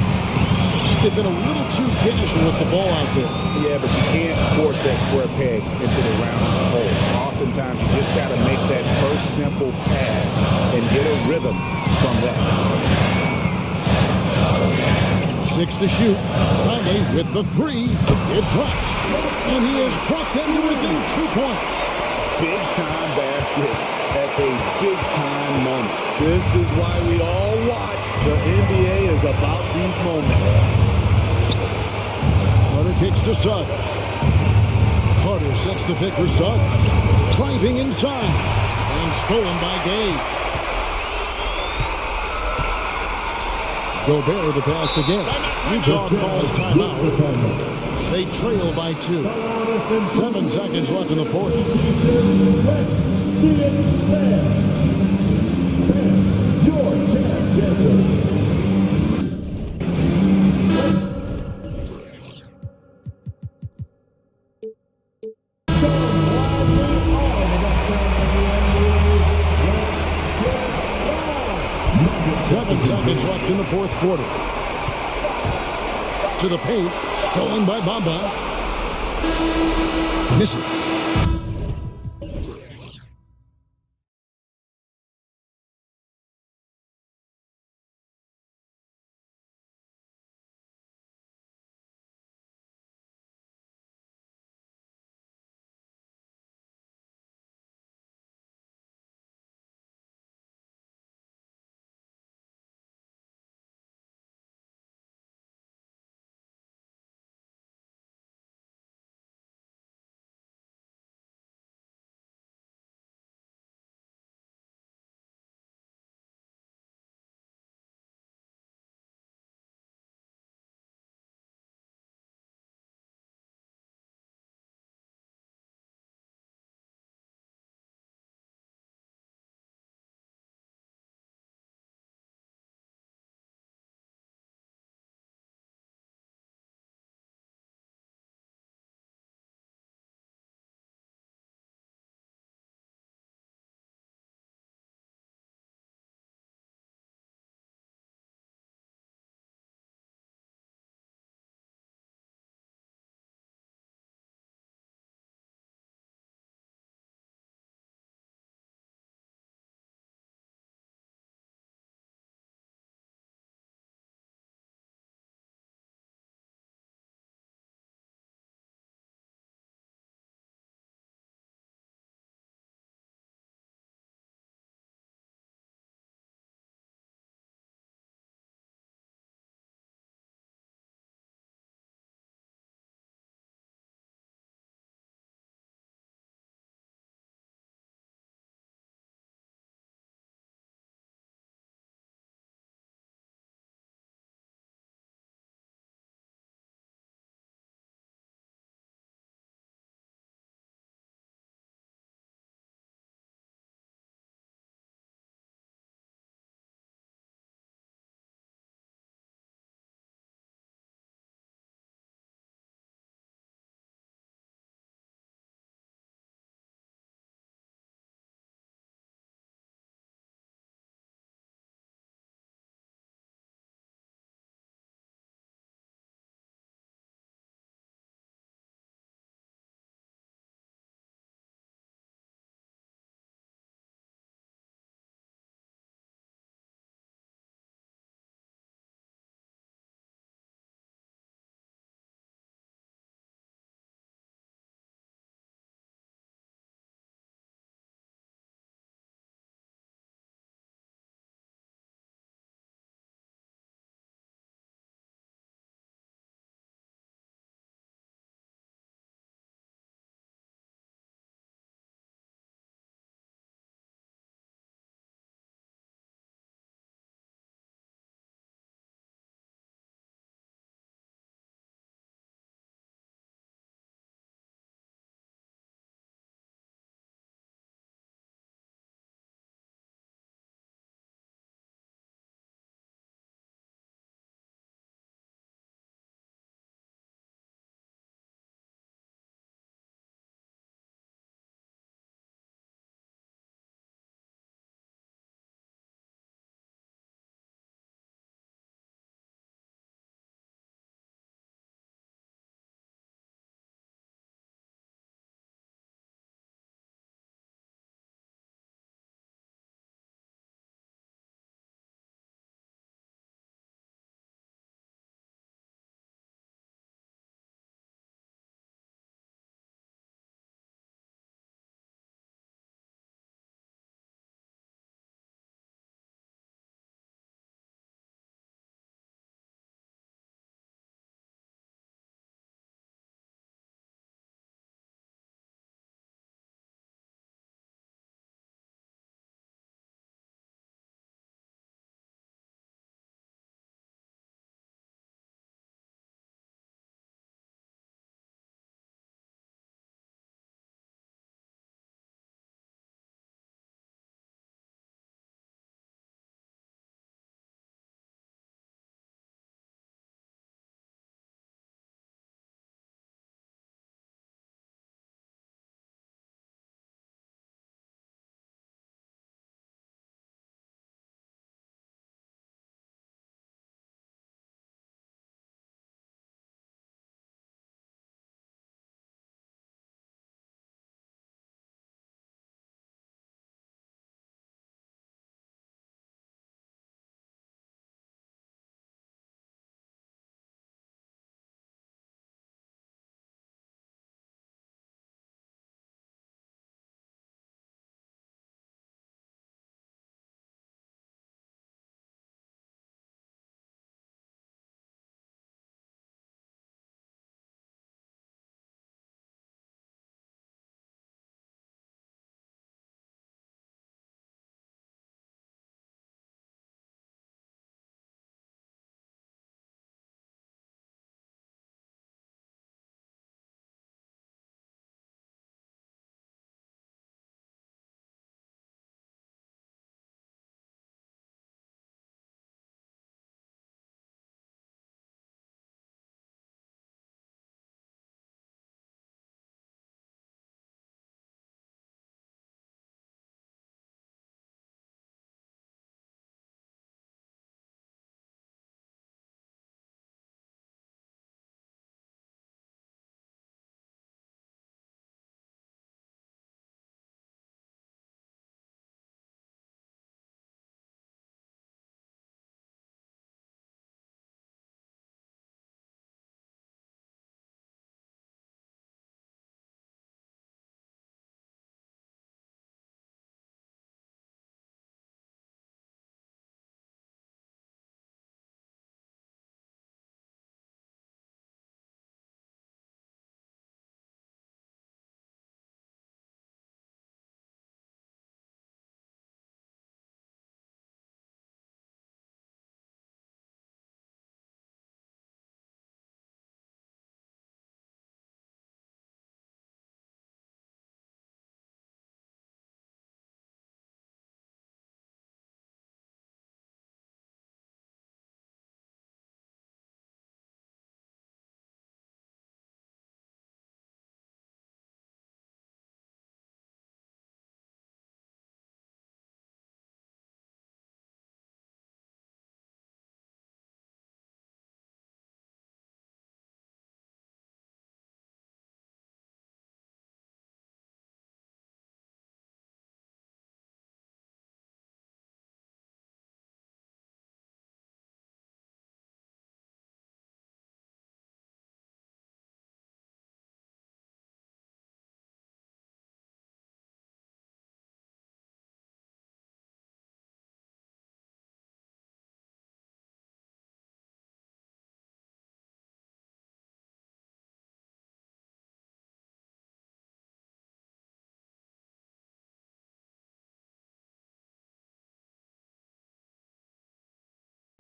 They've been a little too casual with the ball out there. Yeah, but you can't force that square peg into the round hole. Oftentimes, you just got to make that first simple pass and get a rhythm from that. 6 to shoot. Conley with the 3. It drops. And he has brought them to within 2 points. Big-time basket at a big-time moment. This is why we all watch. The NBA is about these moments. Carter kicks to Suggs. Carter sets the pick for Suggs. Driving inside. And stolen by Gay. Gobert the pass again. Utah calls timeout. They trail by 2. 7 seconds left in the fourth. Seconds left in the fourth quarter. To the paint, stolen by Bamba. Misses.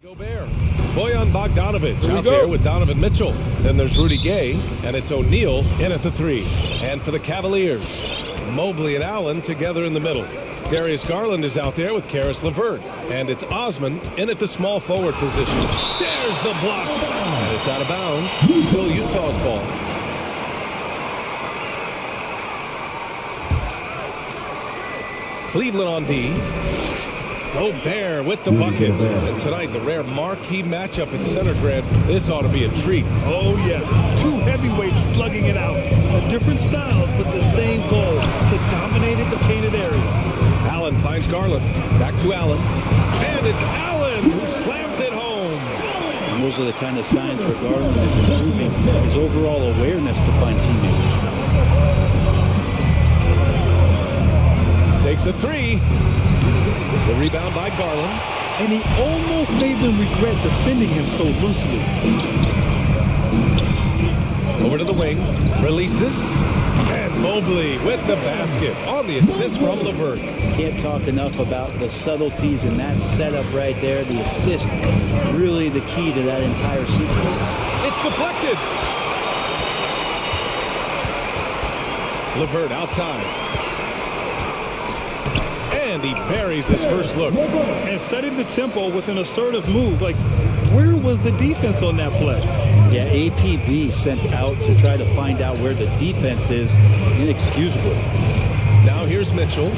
Gobert. Bojan Bogdanovic out there with Donovan Mitchell. Then there's Rudy Gay, and it's O'Neal in at the 3. And for the Cavaliers, Mobley and Allen together in the middle. Darius Garland is out there with Karis LeVert. And it's Osman in at the small forward position. There's the block. And it's out of bounds. Still Utah's ball. Cleveland on D. Gobert with the bucket. And tonight, the rare marquee matchup at center, Grant. This ought to be a treat. Oh, yes. Two heavyweights slugging it out. Different styles, but the same goal, to dominate at the painted area. Allen finds Garland. Back to Allen. And it's Allen who slams it home. And those are the kind of signs where Garland is improving his overall awareness to find teammates. Takes a 3. The rebound by Garland. And he almost made them regret defending him so loosely. Over to the wing. Releases. And Mobley with the basket on the assist from LeVert. Can't talk enough about the subtleties in that setup right there. The assist, really the key to that entire sequence. It's deflected. LeVert outside. And he buries his first look. And setting the tempo with an assertive move. Like, where was the defense on that play? Yeah, APB sent out to try to find out where the defense is. Inexcusable. Now here's Mitchell.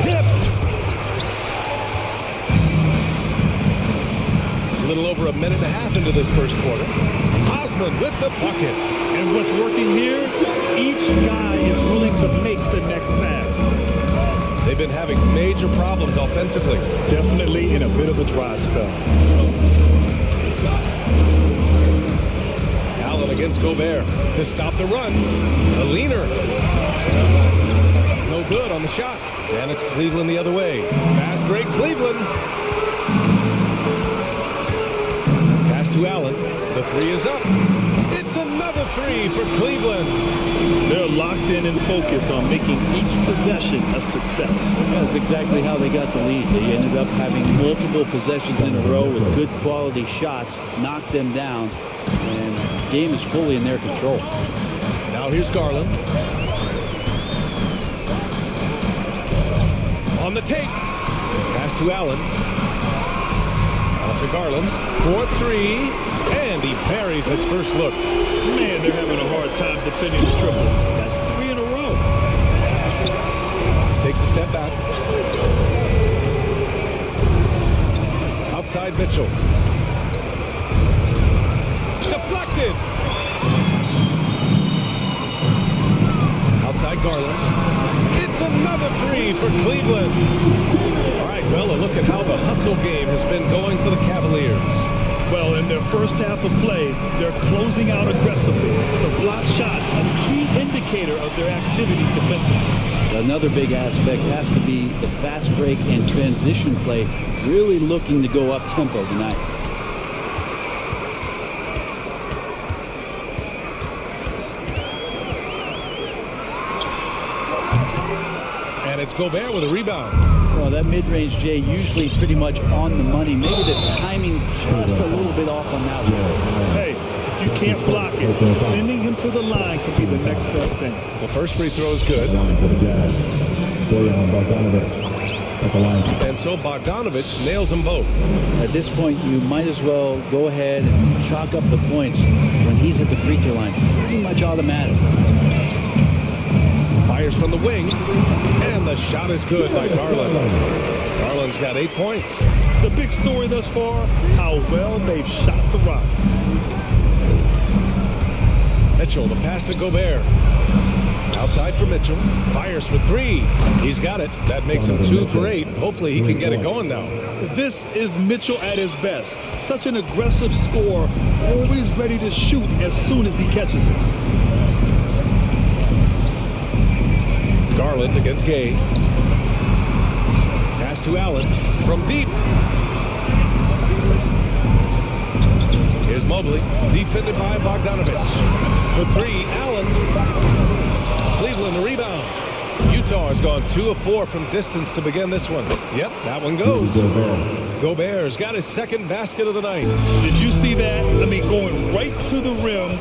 Tipped. A little over a minute and a half into this first quarter. Osman with the bucket. And what's working here? Each guy is willing to make the next pass. They've been having major problems offensively. Definitely in a bit of a dry spell. Allen against Gobert to stop the run. A leaner. No good on the shot. And it's Cleveland the other way. Fast break, Cleveland. Pass to Allen. The 3 is up. It's another 3 for Cleveland. They're locked in and focused on making each possession a success. That's exactly how they got the lead. They ended up having multiple possessions in a row with good quality shots, knocked them down, and the game is fully in their control. Now here's Garland. On the take. Pass to Allen. Out to Garland. 4-3. And he parries his first look. Man, they're having a hard time defending the triple. That's 3 in a row. Takes a step back. Outside Mitchell. Deflected. Outside Garland. It's another 3 for Cleveland. All right, well, a look at how the hustle game has been going for the Cavaliers. Well, in their first half of play, they're closing out aggressively. The block shots, a key indicator of their activity defensively. Another big aspect has to be the fast break and transition play, really looking to go up tempo tonight. And it's Gobert with a rebound. Well, that mid-range, Jay, usually pretty much on the money. Maybe the timing just a little bit off on that one. Hey, if you can't block it, sending him to the line could be the next best thing. The first free throw is good. And so Bogdanovic nails them both. At this point, you might as well go ahead and chalk up the points when he's at the free throw line. Pretty much automatic. Fires from the wing, and the shot is good by Garland. Garland's got 8 points. The big story thus far, how well they've shot the rock. Mitchell, the pass to Gobert. Outside for Mitchell. Fires for 3. He's got it. That makes him 2 for 8. Hopefully he can get it going now. This is Mitchell at his best. Such an aggressive scorer, always ready to shoot as soon as he catches it. Garland against Gay. Pass to Allen from deep. Here's Mobley, defended by Bogdanovic. For 3, Allen. Cleveland rebound. Utah has gone 2 of 4 from distance to begin this one. Yep, that one goes. Gobert's got his second basket of the night. Did you see that? I mean, going right to the rim.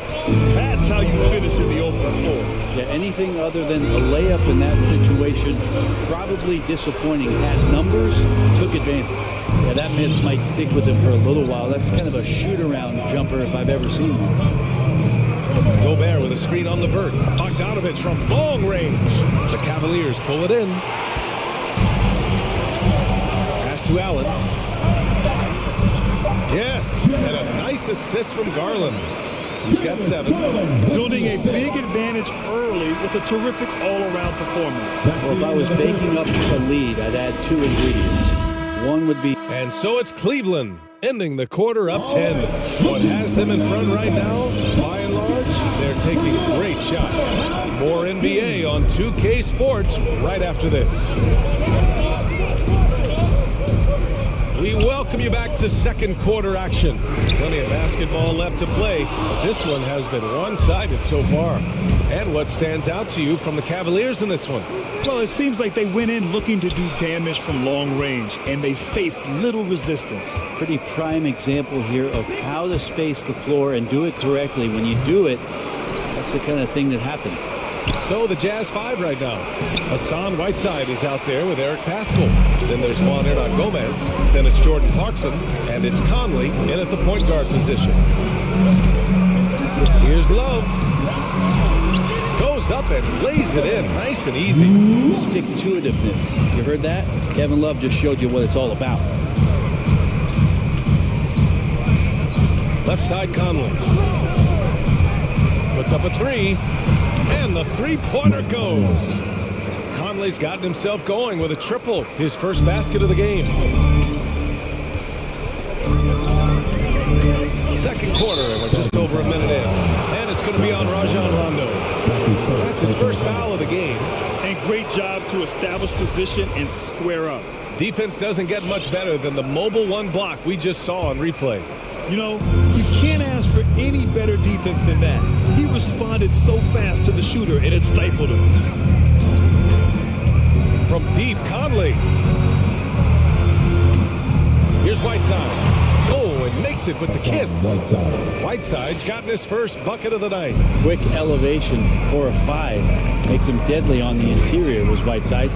That's how you finish in the open floor. Yeah, anything other than a layup in that situation, probably disappointing. Had numbers, took advantage. Yeah, that miss might stick with him for a little while. That's kind of a shoot-around jumper if I've ever seen one. Gobert with a screen on the vert. Bogdanovich from long range. The Cavaliers pull it in. Pass to Allen. Yes, and a nice assist from Garland. He's got 7. Building a big advantage early with a terrific all-around performance. Well, if I was baking up a lead, I'd add 2 ingredients. One would be... And so it's Cleveland, ending the quarter up 10. What has them in front right now, by and large, they're taking great shots. More NBA on 2K Sports right after this. We welcome you back to second quarter action. Plenty of basketball left to play, but this one has been one-sided so far. And what stands out to you from the Cavaliers in this one? Well, it seems like they went in looking to do damage from long range, and they faced little resistance. Pretty prime example here of how to space the floor and do it correctly. When you do it, that's the kind of thing that happens. So the Jazz 5 right now. Hassan Whiteside is out there with Eric Paschall. Then there's Juan Hernan Gomez. Then it's Jordan Clarkson. And it's Conley in at the point guard position. Here's Love. Goes up and lays it in. Nice and easy. Stick-to-itiveness. You heard that? Kevin Love just showed you what it's all about. Left side Conley. Puts up a 3. And the three-pointer goes. Conley's gotten himself going with a triple. His first basket of the game. Second quarter, and we're just over a minute in. And it's going to be on Rajon Rondo. That's his first foul of the game. And great job to establish position and square up. Defense doesn't get much better than the mobile one block we just saw on replay. You know, you can't ask for any better defense than that. He responded so fast to the shooter, and it stifled him. From deep, Conley. Here's Whiteside. Oh, and makes it with the kiss. Whiteside's gotten his first bucket of the night. Quick elevation for a 5. Makes him deadly on the interior, was Whiteside.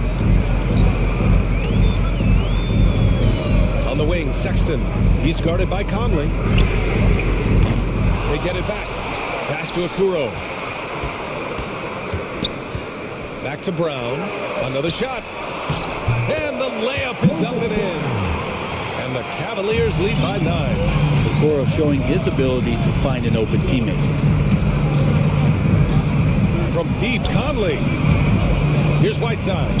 On the wing, Sexton. He's guarded by Conley. They get it back. Pass to Okoro. Back to Brown. Another shot. And the layup is up and in. And the Cavaliers lead by 9. Okoro showing his ability to find an open teammate. From deep, Conley. Here's Whiteside.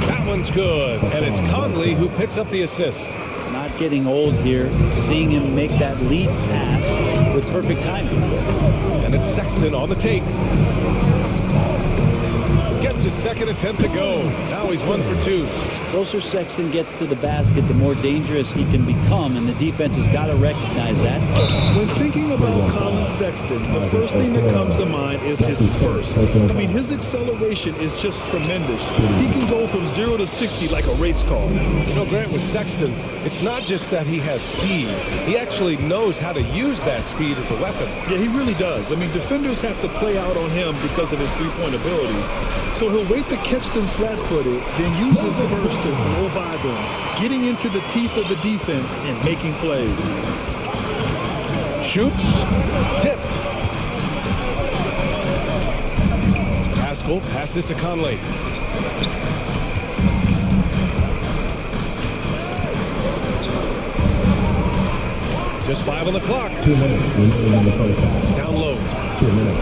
That one's good. And it's Conley who picks up the assist. Not getting old here. Seeing him make that lead pass with perfect timing. And it's Sexton on the take. Gets his second attempt to go. Now he's 1 for 2. Closer Sexton gets to the basket, the more dangerous he can become, and the defense has got to recognize that. When thinking about Colin Sexton, the first thing that comes to mind is his burst. I mean, his acceleration is just tremendous. He can go from 0 to 60 like a race car. You know, Grant, with Sexton, it's not just that he has speed. He actually knows how to use that speed as a weapon. Yeah, he really does. I mean, defenders have to play out on him because of his three-point ability. So he'll wait to catch them flat-footed, then use his burst to go by them, getting into the teeth of the defense and making plays. Shoots. Tipped. Paschall passes to Conley. Just 5 on the clock. 2 minutes remaining in the first half. Down low. 2 minutes.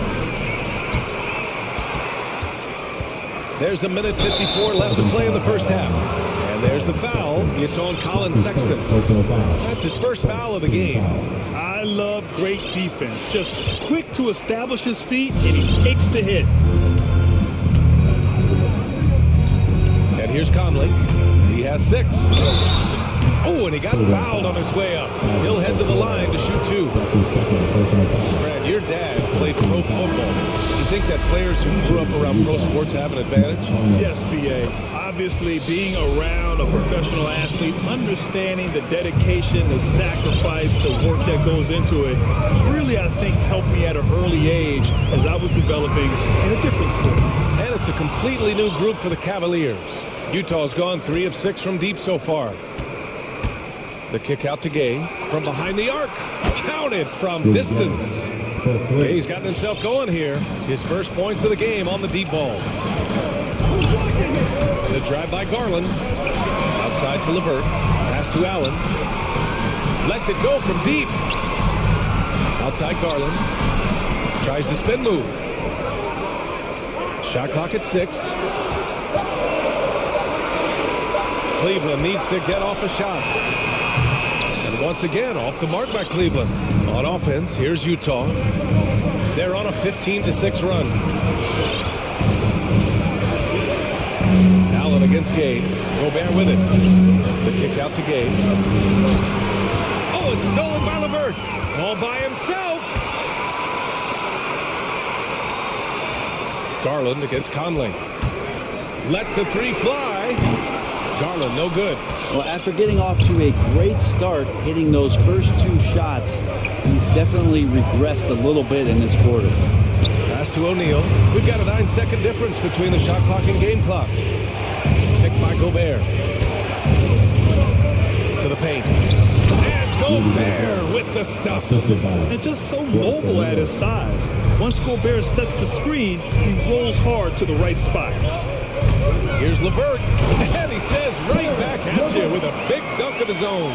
There's a minute 54 left to play in the first half. And there's the foul. It's on Colin Sexton. That's his first foul of the game. I love great defense. Just quick to establish his feet, and he takes the hit. And here's Conley. He has 6. Oh, and he got fouled on his way up. He'll head to the line to shoot 2. Brad, your dad played pro football. think that players who grew up around pro sports have an advantage? Yes, B.A. Obviously, being around a professional athlete, understanding the dedication, the sacrifice, the work that goes into it, really, I think, helped me at an early age as I was developing in a different sport. And it's a completely new group for the Cavaliers. Utah's gone 3 of 6 from deep so far. The kick out to Gay from behind the arc. Counted from distance. Gay's gotten himself going here. His first points of the game on the deep ball. The drive by Garland. Outside to LeVert. Pass to Allen. Lets it go from deep. Outside Garland. Tries the spin move. Shot clock at 6. Cleveland needs to get off a shot. And once again, off the mark by Cleveland. On offense, here's Utah. They're on a 15-6 run. Allen against Gay. Gobert with it. The kick out to Gay. Oh, it's stolen by LeVert. All by himself. Garland against Conley. Lets the 3 fly. Garland, no good. Well, after getting off to a great start, hitting those first 2 shots, he's definitely regressed a little bit in this quarter. Pass to O'Neal. We've got a 9-second difference between the shot clock and game clock. Picked by Gobert. To the paint. And Gobert with the stuff. And just so mobile at his size. Once Gobert sets the screen, he rolls hard to the right spot. Here's LeVert, and he says right back at you with a big dunk of his own.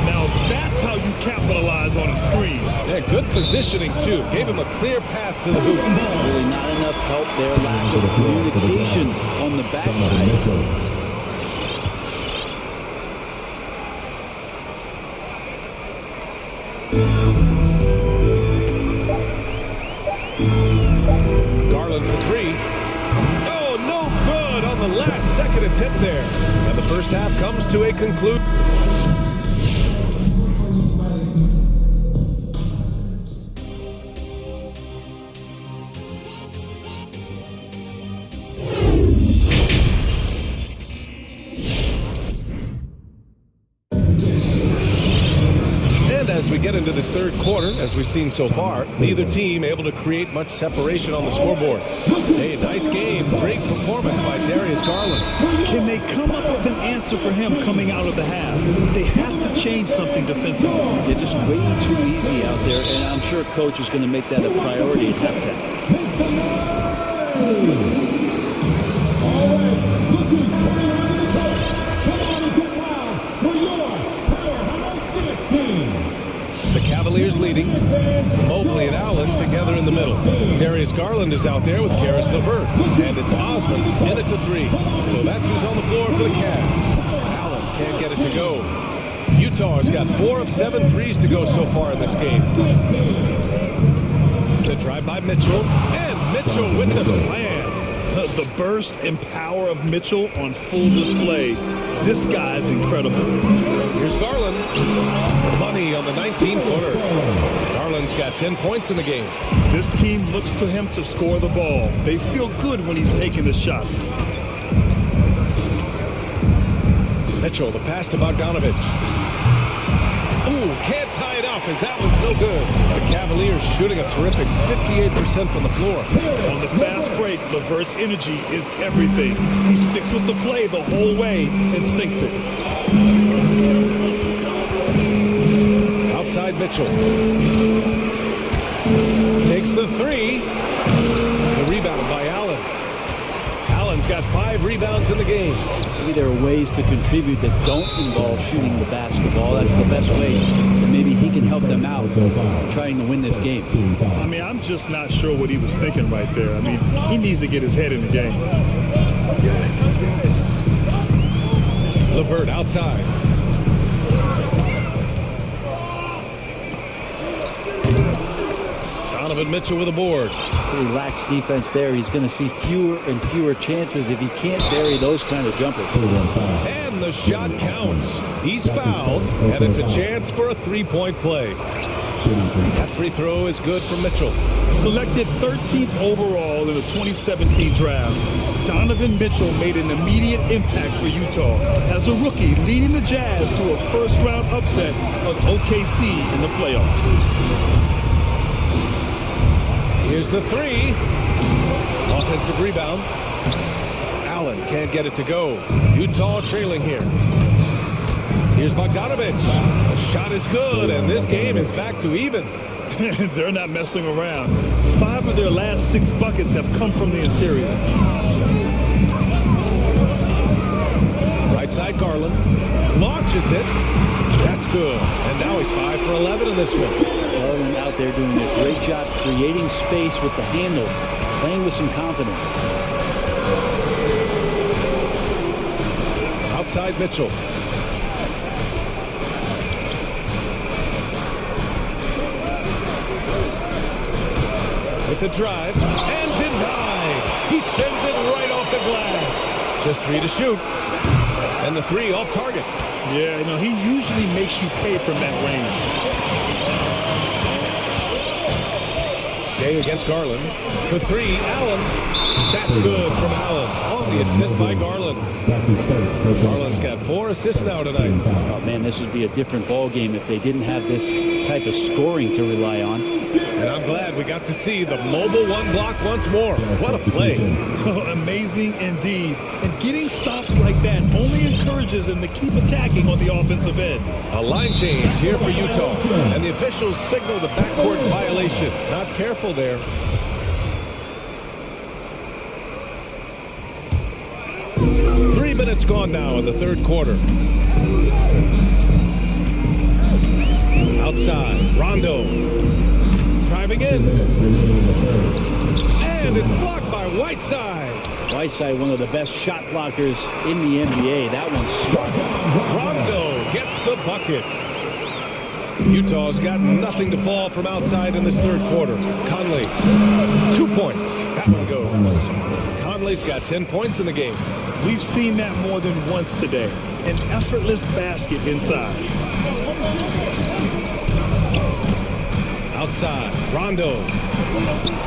Now that's how you capitalize on a screen. Yeah, good positioning too. Gave him a clear path to the hoop. Really not enough help there. Lack of communication on the backside. Garland for 3. Oh, no good on the last second attempt there. And the first half comes to a conclusion. As we get into this third quarter, as we've seen so far, neither team able to create much separation on the scoreboard. Hey, nice game. Great performance by Darius Garland. Can they come up with an answer for him coming out of the half? They have to change something defensively. They're just way too easy out there, and I'm sure coach is going to make that a priority at halftime. The Cavaliers leading. Mobley and Allen together in the middle. Darius Garland is out there with Karis LeVert. And it's Osman in at the 3. So that's who's on the floor for the Cavs. Allen can't get it to go. Utah has got 4 of 7 threes to go so far in this game. The drive by Mitchell. And Mitchell with the slam. The burst and power of Mitchell on full display. This guy's incredible. Here's Garland. Money on the 19-footer. Garland's got 10 points in the game. This team looks to him to score the ball. They feel good when he's taking the shots. Mitchell, the pass to Bogdanovich. Ooh, can't tie it up as that one's no good. The Cavaliers shooting a terrific 58% from the floor. On the fast break, LeVert's energy is everything. He sticks with the play the whole way and sinks it. Outside Mitchell. Takes the 3. The rebound by Allen. Allen's got 5 rebounds in the game. Maybe there are ways to contribute that don't involve shooting the basketball. That's the best way. And maybe he can help them out trying to win this game. I mean, I'm just not sure what he was thinking right there. I mean, he needs to get his head in the game. LeVert outside. Donovan Mitchell with a board. He lacks defense there. He's going to see fewer and fewer chances if he can't bury those kind of jumpers. And the shot counts. He's fouled, and it's a chance for a 3-point play. That free throw is good for Mitchell. Selected 13th overall in the 2017 draft, Donovan Mitchell made an immediate impact for Utah as a rookie, leading the Jazz to a first-round upset of OKC in the playoffs. Here's the three. Offensive rebound. Allen can't get it to go. Utah trailing here. Here's Bogdanovich. The shot is good, and this game is back to even. They're not messing around. 5 of their last 6 buckets have come from the interior. Right side, Garland. Launches it. That's good. And now he's 5 for 11 in this one. Garland out there doing a great job creating space with the handle, playing with some confidence. Outside Mitchell. With the drive, and denied. He sends it right off the glass. Just 3 to shoot. And the 3 off target. Yeah, he usually makes you pay from that range. Gay against Garland. For 3, Allen. That's good from Allen. On the assist by Garland. Garland's got 4 assists now tonight. Oh, man, this would be a different ball game if they didn't have this type of scoring to rely on. And I'm glad we got to see the mobile one block once more. What a play. Amazing indeed. And getting stops like that only encourages them to keep attacking on the offensive end. A line change here for Utah. And the officials signal the backcourt violation. Not careful there. Three minutes gone now in the third quarter. Outside, Rondo. Driving in. And it's blocked by Whiteside. Whiteside, one of the best shot blockers in the NBA. That one's smart. Rondo gets the bucket. Utah's got nothing to fall from outside in this third quarter. Conley, 2 points. That one goes. Conley's got 10 points in the game. We've seen that more than once today. An effortless basket inside. Outside, Rondo.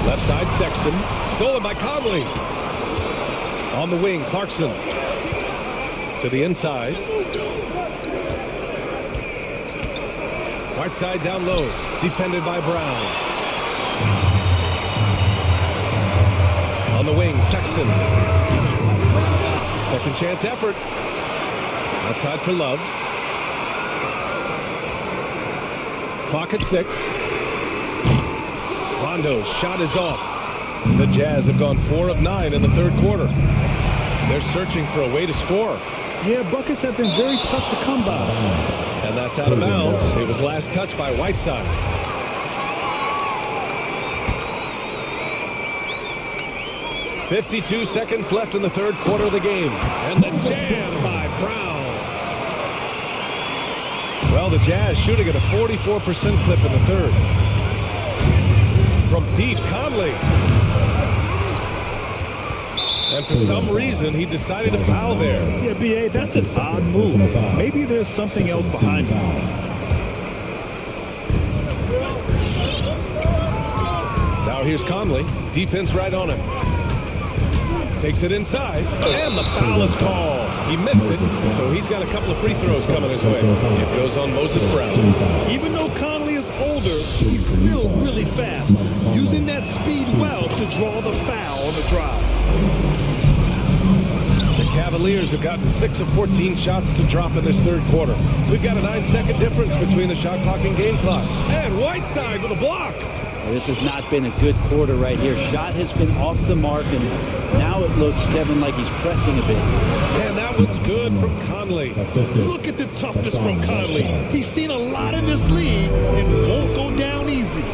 Left side, Sexton. Stolen by Conley. On the wing, Clarkson. To the inside. Whiteside down low. Defended by Brown. On the wing, Sexton. Second chance effort. Outside for Love. Clock at 6. Rondo's shot is off. The Jazz have gone 4 of 9 in the third quarter. They're searching for a way to score. Yeah, buckets have been very tough to come by. And that's out of bounds. It was last touched by Whiteside. .52 seconds left in the third quarter of the game. And the jam by Brown. Well, the Jazz shooting at a 44% clip in the third. From deep, Conley. And for some reason, he decided to foul there. Yeah, B.A., that's an odd move. Maybe there's something else behind it. Now here's Conley. Defense right on him. Takes it inside. And the foul is called. He missed it, so he's got a couple of free throws coming his way. It goes on Moses Brown. Even though Conley is older, he's still really fast, using that speed well to draw the foul on the drive. The Cavaliers have gotten 6 of 14 shots to drop in this third quarter. We've got a 9-second difference between the shot clock and game clock. And Whiteside with a block. This has not been a good quarter right here. Shot has been off the mark, and now it looks, Kevin, like he's pressing a bit. And that one's good from Conley. Look at the toughness from Conley. He's seen a lot in this league and won't go down easy.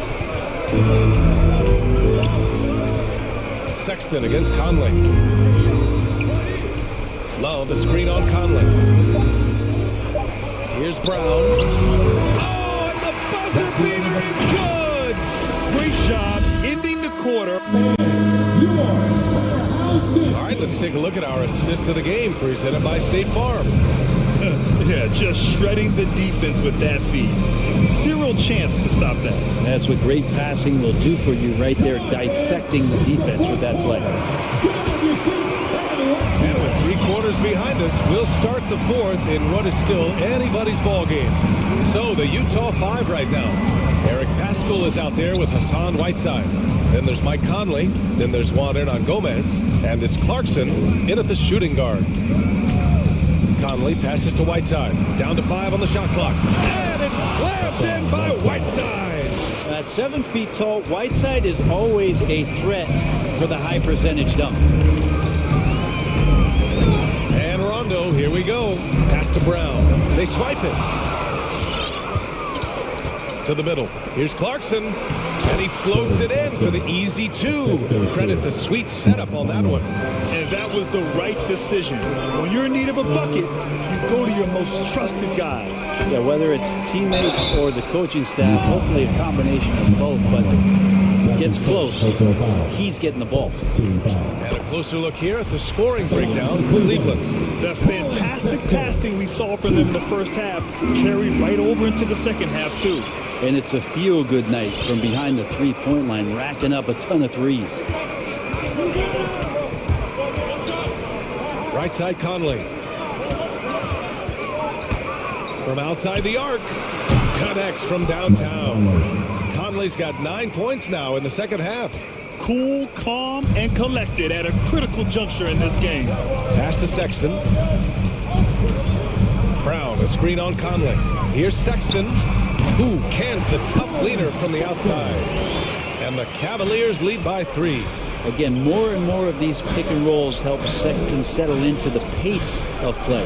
Sexton against Conley. Love the screen on Conley. Here's Brown. Oh, and the buzzer beater is good. Great job ending the quarter. All right, let's take a look at our assist of the game presented by State Farm. Yeah, just shredding the defense with that feed. Zero chance to stop that. That's what great passing will do for you right there, dissecting the defense with that play. And with 3 quarters behind us, we'll start the 4th in what is still anybody's ball game. So the Utah 5 right now. Eric Paschal is out there with Hassan Whiteside. Then there's Mike Conley. Then there's Juan Hernan Gomez. And it's Clarkson in at the shooting guard. Conley passes to Whiteside. Down to 5 on the shot clock. And it's slammed in by Whiteside. At 7 feet tall, Whiteside is always a threat for the high percentage dunk. And Rondo, here we go. Pass to Brown. They swipe it. To the middle. Here's Clarkson. And he floats it in for the easy 2. Credit the sweet setup on that one. And that was the right decision. When you're in need of a bucket, you go to your most trusted guys. Yeah, whether it's teammates or the coaching staff, hopefully a combination of both, but gets close. He's getting the ball. And a closer look here at the scoring breakdown for Cleveland. The fantastic passing we saw from them in the first half carried right over into the second half, too. And it's a feel-good night from behind the three-point line, racking up a ton of threes. Right side Conley. From outside the arc. Connects from downtown. Conley's got 9 points now in the second half. Cool, calm, and collected at a critical juncture in this game. Pass to Sexton. Brown, a screen on Conley. Here's Sexton. Who cans the tough leaner from the outside. And the Cavaliers lead by 3. Again, more and more of these pick and rolls help Sexton settle into the pace of play.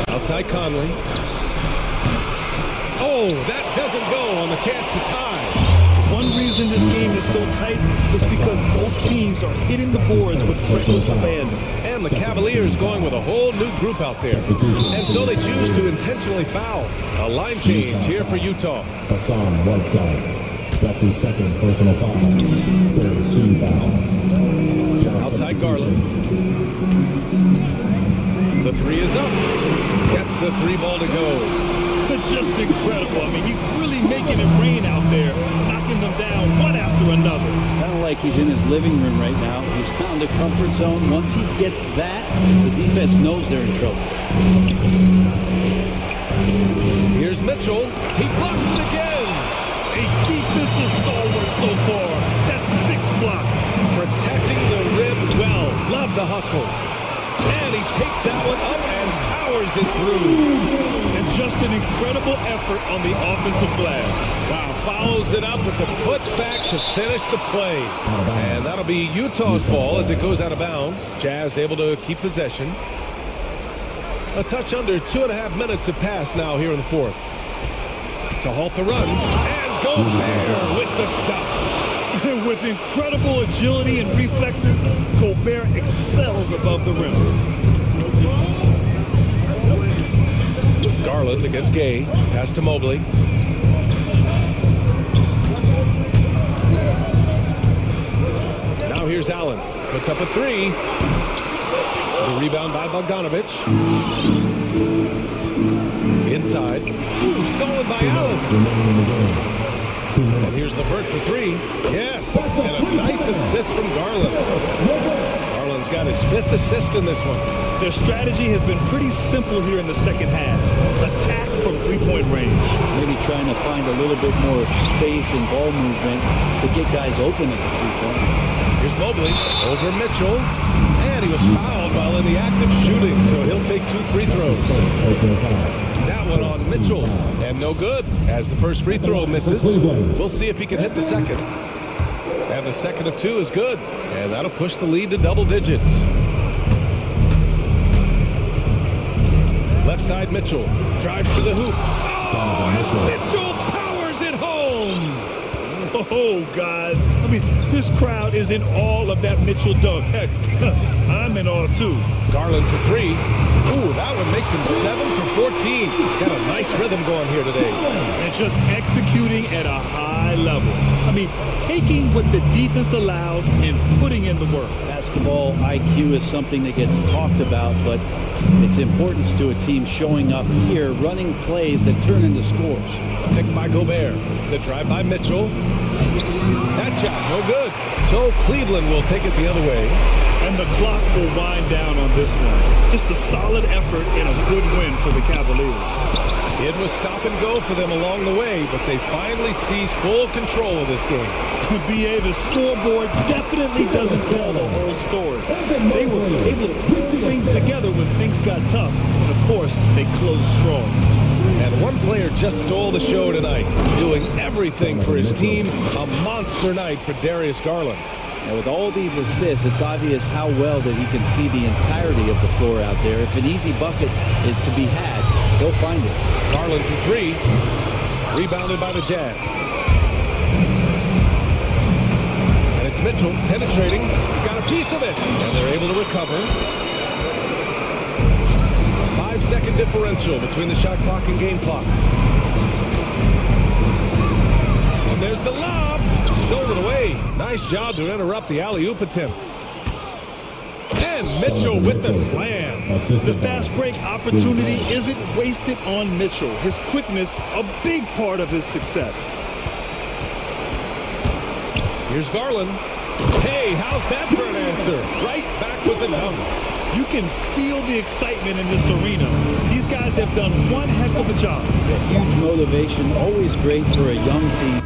Outside Conley. Oh, that doesn't go on the chance to tie. One reason this game is so tight is because both teams are hitting the boards with reckless abandon. And the Cavaliers going with a whole new group out there. And so they choose to intentionally foul. A line change here for Utah. Hassan Whiteside. That's his second personal foul. Third team foul. Outside Garland. The 3 is up. Gets the 3 ball to go. Just incredible. I mean, he's really making it rain out there, knocking them down one after another. Kind of like he's in his living room right now. He's found a comfort zone. Once he gets that, the defense knows they're in trouble. Here's Mitchell. He blocks it again. A defensive stalwart so far. That's 6 blocks. Protecting the rim well. Love the hustle. And he takes that one up and powers it through. And just an incredible effort on the offensive glass. Wow, follows it up with the putback to finish the play. And that'll be Utah's ball as it goes out of bounds. Jazz able to keep possession. A touch under 2.5 minutes have passed now here in the 4th. To halt the run. And Gobert with the stuff. With incredible agility and reflexes, Gobert excels above the rim. Garland against Gay. Pass to Mobley. Now here's Allen. Puts up a 3. The rebound by Bogdanovich. Inside. Stolen by Allen. And here's LeVert for 3. Yes. And a nice assist from Garland. Garland's got his 5th assist in this one. Their strategy has been pretty simple here in the second half. Attack from 3-point range. Maybe trying to find a little bit more space and ball movement to get guys open at the 3-point. Here's Mobley over Mitchell. And he was fouled while in the act of shooting, so he'll take 2 free throws. That one on Mitchell, and no good, as the first free throw misses. We'll see if he can hit the second. And the second of 2 is good, and that'll push the lead to double digits. Left side Mitchell, drives to the hoop. Oh, and Mitchell powers it home! Oh, guys, I mean, this crowd is in awe of that Mitchell dunk. Heck, I'm in awe too. Garland for three. Ooh, that one makes him 7 for 14. Got a nice rhythm going here today. And just executing at a high level. I mean, taking what the defense allows and putting in the work. Basketball IQ is something that gets talked about, but its importance to a team showing up here, running plays that turn into scores. Picked by Gobert. The drive by Mitchell. That shot, no good. So Cleveland will take it the other way. And the clock will wind down on this one. Just a solid effort and a good win for the Cavaliers. It was stop and go for them along the way, but they finally seized full control of this game. BA, the scoreboard definitely doesn't tell the whole story. They were able to put things together when things got tough. And of course, they closed strong. And one player just stole the show tonight, doing everything for his team. A monster night for Darius Garland. And with all these assists, it's obvious how well that he can see the entirety of the floor out there. If an easy bucket is to be had, he'll find it. Garland for three. Rebounded by the Jazz. And it's Mitchell penetrating. Got a piece of it. And they're able to recover. 5-second differential between the shot clock and game clock. And there's the lob. Stolen away. Nice job to interrupt the alley-oop attempt. And Mitchell with the slam. The fast break opportunity isn't wasted on Mitchell. His quickness, a big part of his success. Here's Garland. Hey, how's that for an answer? Right back with the dunk. You can feel the excitement in this arena. These guys have done one heck of a job. A huge motivation, always great for a young team.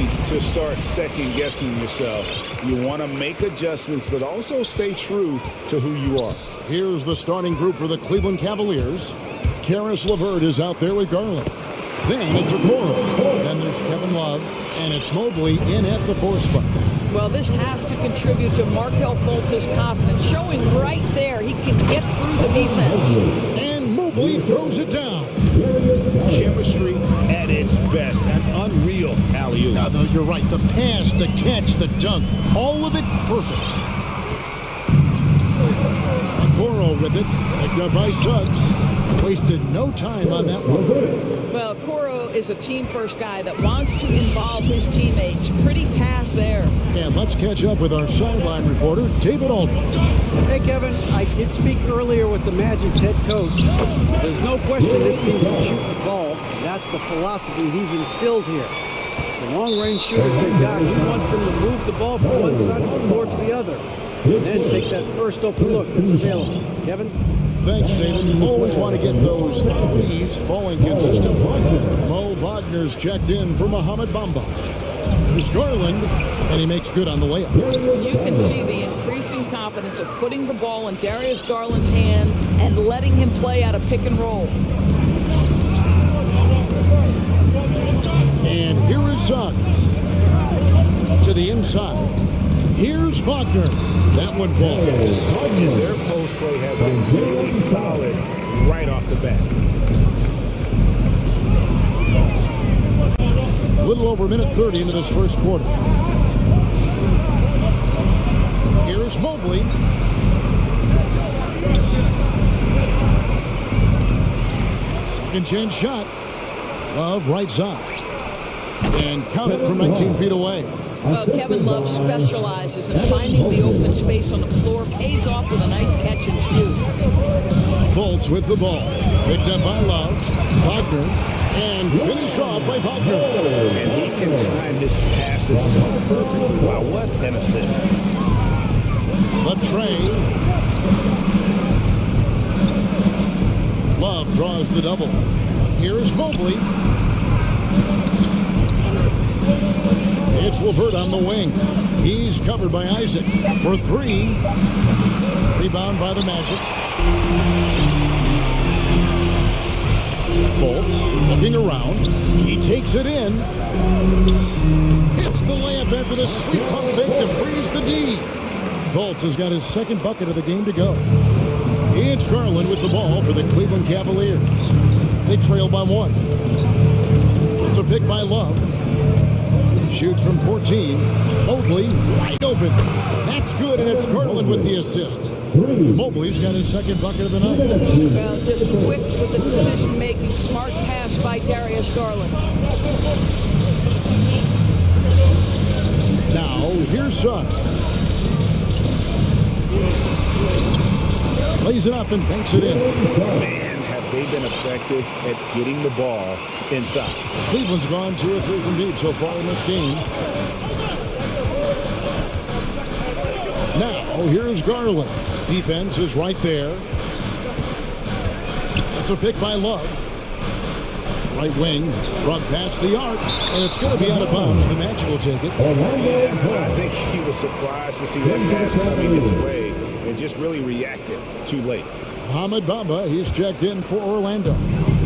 easy to start second-guessing yourself. You want to make adjustments, but also stay true to who you are. Here's the starting group for the Cleveland Cavaliers. Karis LeVert is out there with Garland. Then it's Okoro. Then there's Kevin Love, and it's Mobley in at the 4 spot. Well, this has to contribute to Markelle Fultz's confidence, showing right there he can get through the defense. And Mobley throws it down. Chemistry at its best. An unreal alley-oop. Now, though, you're right. The pass, the catch, the dunk, all of it perfect. Okoro with it, picked up by Suggs. Wasted no time on that one. Well, Okoro is a team-first guy that wants to involve his teammates. Pretty pass there. And let's catch up with our sideline reporter, David Aldridge. Hey, Kevin, I did speak earlier with the Magic's head coach. There's no question this team can shoot the ball. That's the philosophy he's instilled here. The long-range shooters they've got, he wants them to move the ball from one side of the floor to the other. And then take that first open look that's available. Kevin? Thanks, David. You always want to get those threes falling consistently. Mo Wagner's checked in for Mohamed Bamba. There's Garland, and he makes good on the layup. You can see the increasing confidence of putting the ball in Darius Garland's hand and letting him play out of pick and roll. And here is Suggs. To the inside. Here's Wagner. That one falls. Their post play has been really solid right off the bat. A little over a minute 30 into this first quarter. Here's Mobley. Second chance shot. Love right side. And count it from 19 feet away. Well, Kevin Love specializes in finding the open space on the floor, pays off with a nice catch and shoot. Fultz with the ball. Picked up by Love. Wagner. And finished off by Wagner. And he can time his passes so perfectly. Wow, what an assist. The tray. Love draws the double. Here's Mobley. It's LeVert on the wing. He's covered by Isaac for 3. Rebound by the Magic. Fultz looking around. He takes it in. Hits the layup after the sweet pump fake to freeze the D. Fultz has got his second bucket of the game to go. It's Garland with the ball for the Cleveland Cavaliers. They trail by 1. It's a pick by Love. Shoots from 14. Mobley wide open. That's good, and it's Garland with the assist. Mobley's got his second bucket of the night. Well, just quick with the decision-making. Smart pass by Darius Garland. Now, here's Suggs. Lays it up and banks it in. Man, have they been effective at getting the ball inside. Cleveland's gone 2 or 3 from deep so far in this game. Now, here's Garland. Defense is right there. It's a pick by Love. Right wing, front past the arc, and it's going to be out of bounds. The Magic will take it. Yeah, I think he was surprised to see that pass coming his way and just really reacted too late. Mohamed Bamba, he's checked in for Orlando.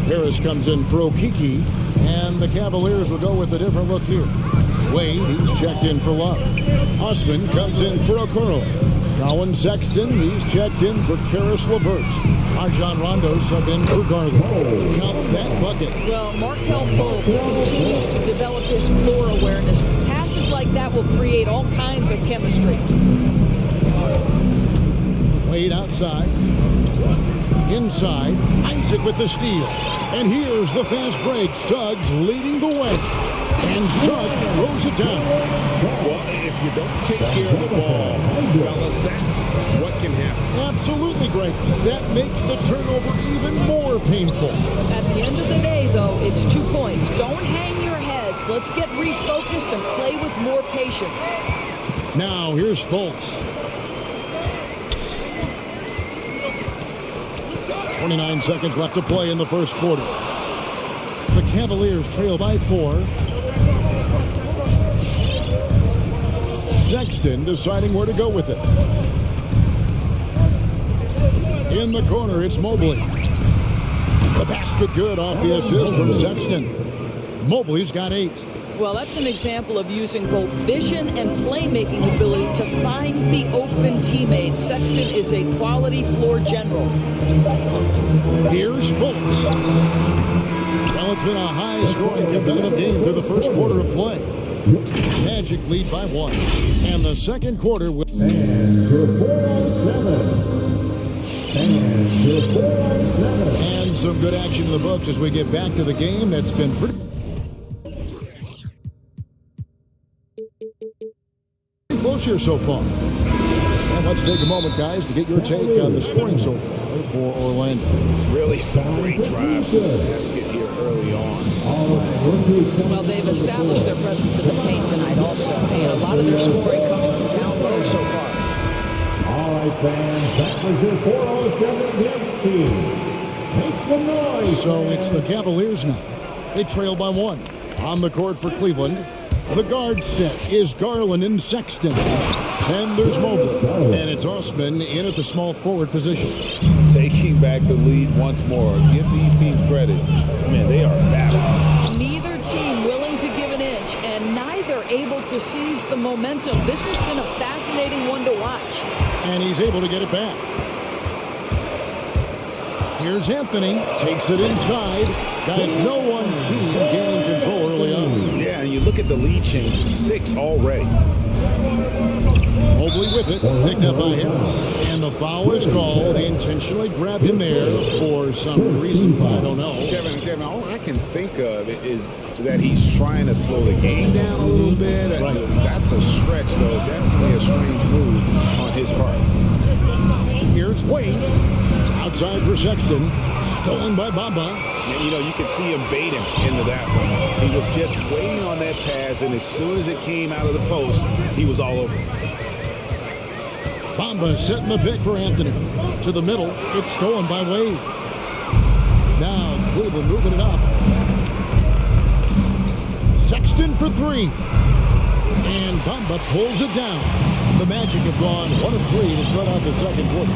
Harris comes in for Okiki, and the Cavaliers will go with a different look here. Wade, he's checked in for Love. Osman comes in for Okoro. Colin Sexton, he's checked in for Karis LeVert. Rajon Rondo sub in for Garland. Count that bucket. Well, Markelle Fultz continues to develop his floor awareness. Passes like that will create all kinds of chemistry. Wade outside. Inside, Isaac with the steal. And here's the fast break. Suggs leading the way. And Suggs throws it down. Well, if you don't take care of the ball, fellas, that's what can happen. Absolutely great. That makes the turnover even more painful. At the end of the day, though, it's 2 points. Don't hang your heads. Let's get refocused and play with more patience. Now, here's Fultz. 29 seconds left to play in the first quarter. The Cavaliers trail by 4. Sexton deciding where to go with it. In the corner, it's Mobley. The basket good off the assist from Sexton. Mobley's got 8. Well, that's an example of using both vision and playmaking ability to find the open teammates. Sexton is a quality floor general. Here's Fultz. Well, it's been a high-scoring competitive game through the first quarter of play. Magic lead by 1. And the second quarter will... And to 4-7. And to 4-7. And some good action in the books as we get back to the game that's been pretty close here so far. And let's take a moment, guys, to get your take on the scoring so far for Orlando. Really some great drives to the basket here early on. Well, they've established their presence in the paint tonight also. And a lot of their scoring coming from down low so far. All right, fans, that was your 407 game team. Make some noise. So it's the Cavaliers now. They trail by 1. On the court for Cleveland. The guard set is Garland and Sexton. And there's Mobley. And it's Osman in at the small forward position. Taking back the lead once more. Give these teams credit. Man, they are battling. Neither team willing to give an inch, and neither able to seize the momentum. This has been a fascinating one to watch. And he's able to get it back. Here's Anthony. Takes it inside. Guys, no one team gaining control early on. Yeah, and you look at the lead change. 6 already. Mobley with it. Picked up by Harris. And the foul is called. They intentionally grabbed him there for some reason. I don't know. Kevin, all I can think of is that he's trying to slow the game down a little bit. Right. That's a stretch, though. Definitely a strange move on his part. Here's Wade. Outside for Sexton. Stolen by Bamba. And, you know, you could see him bait him into that one. He was just waiting on that pass, and as soon as it came out of the post, he was all over. Bamba setting the pick for Anthony. To the middle. It's stolen by Wade. Now Cleveland moving it up. Sexton for 3. And Bamba pulls it down. The Magic have gone 1 of 3 to start out the second quarter.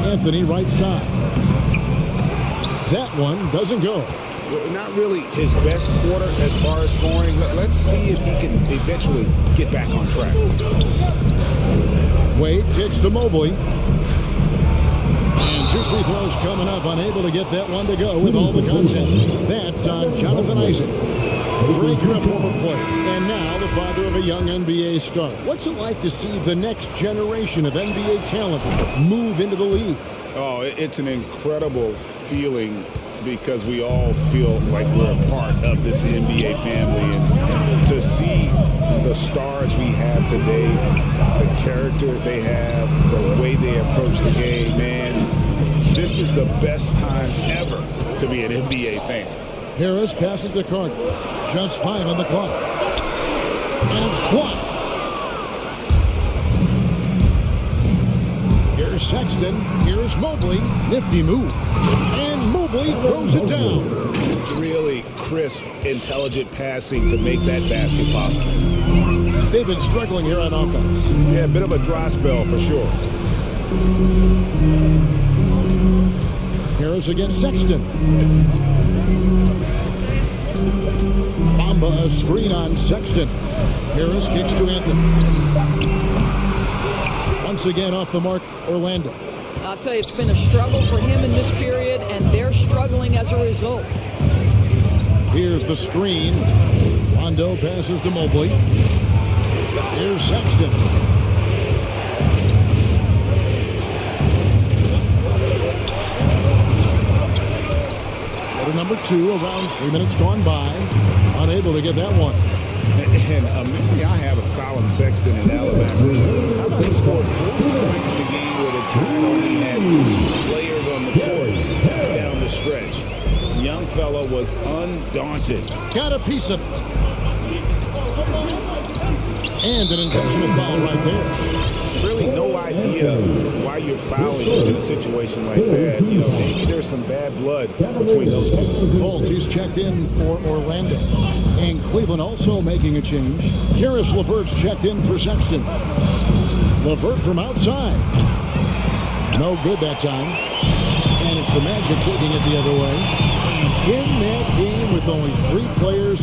Anthony right side. That one doesn't go. Not really his best quarter as far as scoring. Let's see if he can eventually get back on track. Wade kicks to Mobley. And 2 free throws coming up. Unable to get that one to go with all the content. That's on Jonathan Isaac. Great former player. And now the father of a young NBA star. What's it like to see the next generation of NBA talent move into the league? Oh, it's an incredible feeling because we all feel like we're a part of this NBA family. And to see the stars we have today, the character they have, the way they approach the game, man, this is the best time ever to be an NBA fan. Harris passes to Carter. Just 5 on the clock. And it's blocked. Here's Sexton. Here's Mobley. Nifty move. And Mobley throws it down. Really crisp, intelligent passing to make that basket possible. They've been struggling here on offense. Yeah, a bit of a dry spell for sure. Harris against Sexton. Bamba a screen on Sexton. Harris kicks to Anthony. Once again off the mark, Orlando. I'll tell you, it's been a struggle for him in this period, and they're struggling as a result. Here's the screen. Rondo passes to Mobley. Here's Sexton. Quarter number 2, around 3 minutes gone by. Unable to get that one. And a memory I have of Colin Sexton in Alabama. How about he scored 4 points in the game where the time only had players on the court down the stretch. The young fellow was undaunted. Got a piece of it. And an intentional foul right there. Really no idea why you're fouling in a situation like that. You know, maybe there's some bad blood between those two. Fultz, he's checked in for Orlando. And Cleveland also making a change. Karis LeVert's checked in for Sexton. LeVert from outside. No good that time. And it's the Magic taking it the other way. In that game with only 3 players,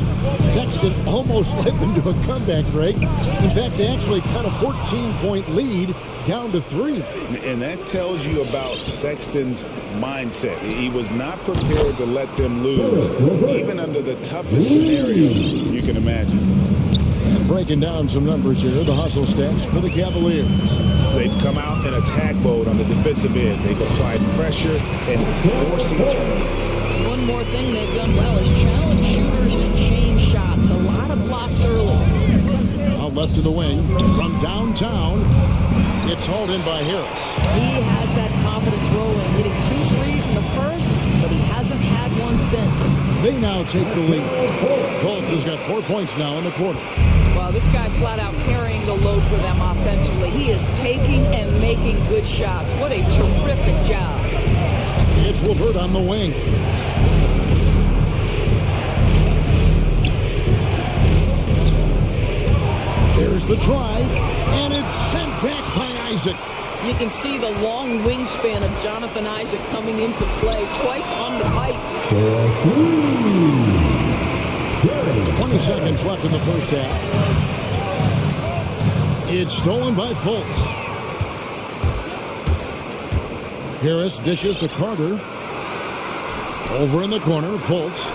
Sexton almost led them to a comeback, Greg. In fact, they actually cut a 14-point lead down to 3. And that tells you about Sexton's mindset. He was not prepared to let them lose, even under the toughest scenario you can imagine. Breaking down some numbers here, the hustle stats for the Cavaliers. They've come out in attack mode on the defensive end. They've applied pressure and forcing turnovers. One more thing they've done well is challenge shooters and change shots. A lot of blocks early. Out left to the wing from downtown. It's hauled in by Harris. He has that confidence rolling, hitting 2 threes in the first, but he hasn't had one since. They now take the lead. Fultz has got 4 points now in the quarter. Well, this guy's flat out carrying the load for them offensively. He is taking and making good shots. What a terrific job. It's LeVert on the wing. There's the drive, and it's sent back by Isaac. You can see the long wingspan of Jonathan Isaac coming into play twice on the pipes. 20 seconds left in the first half. It's stolen by Fultz. Harris dishes to Carter. Over in the corner, Fultz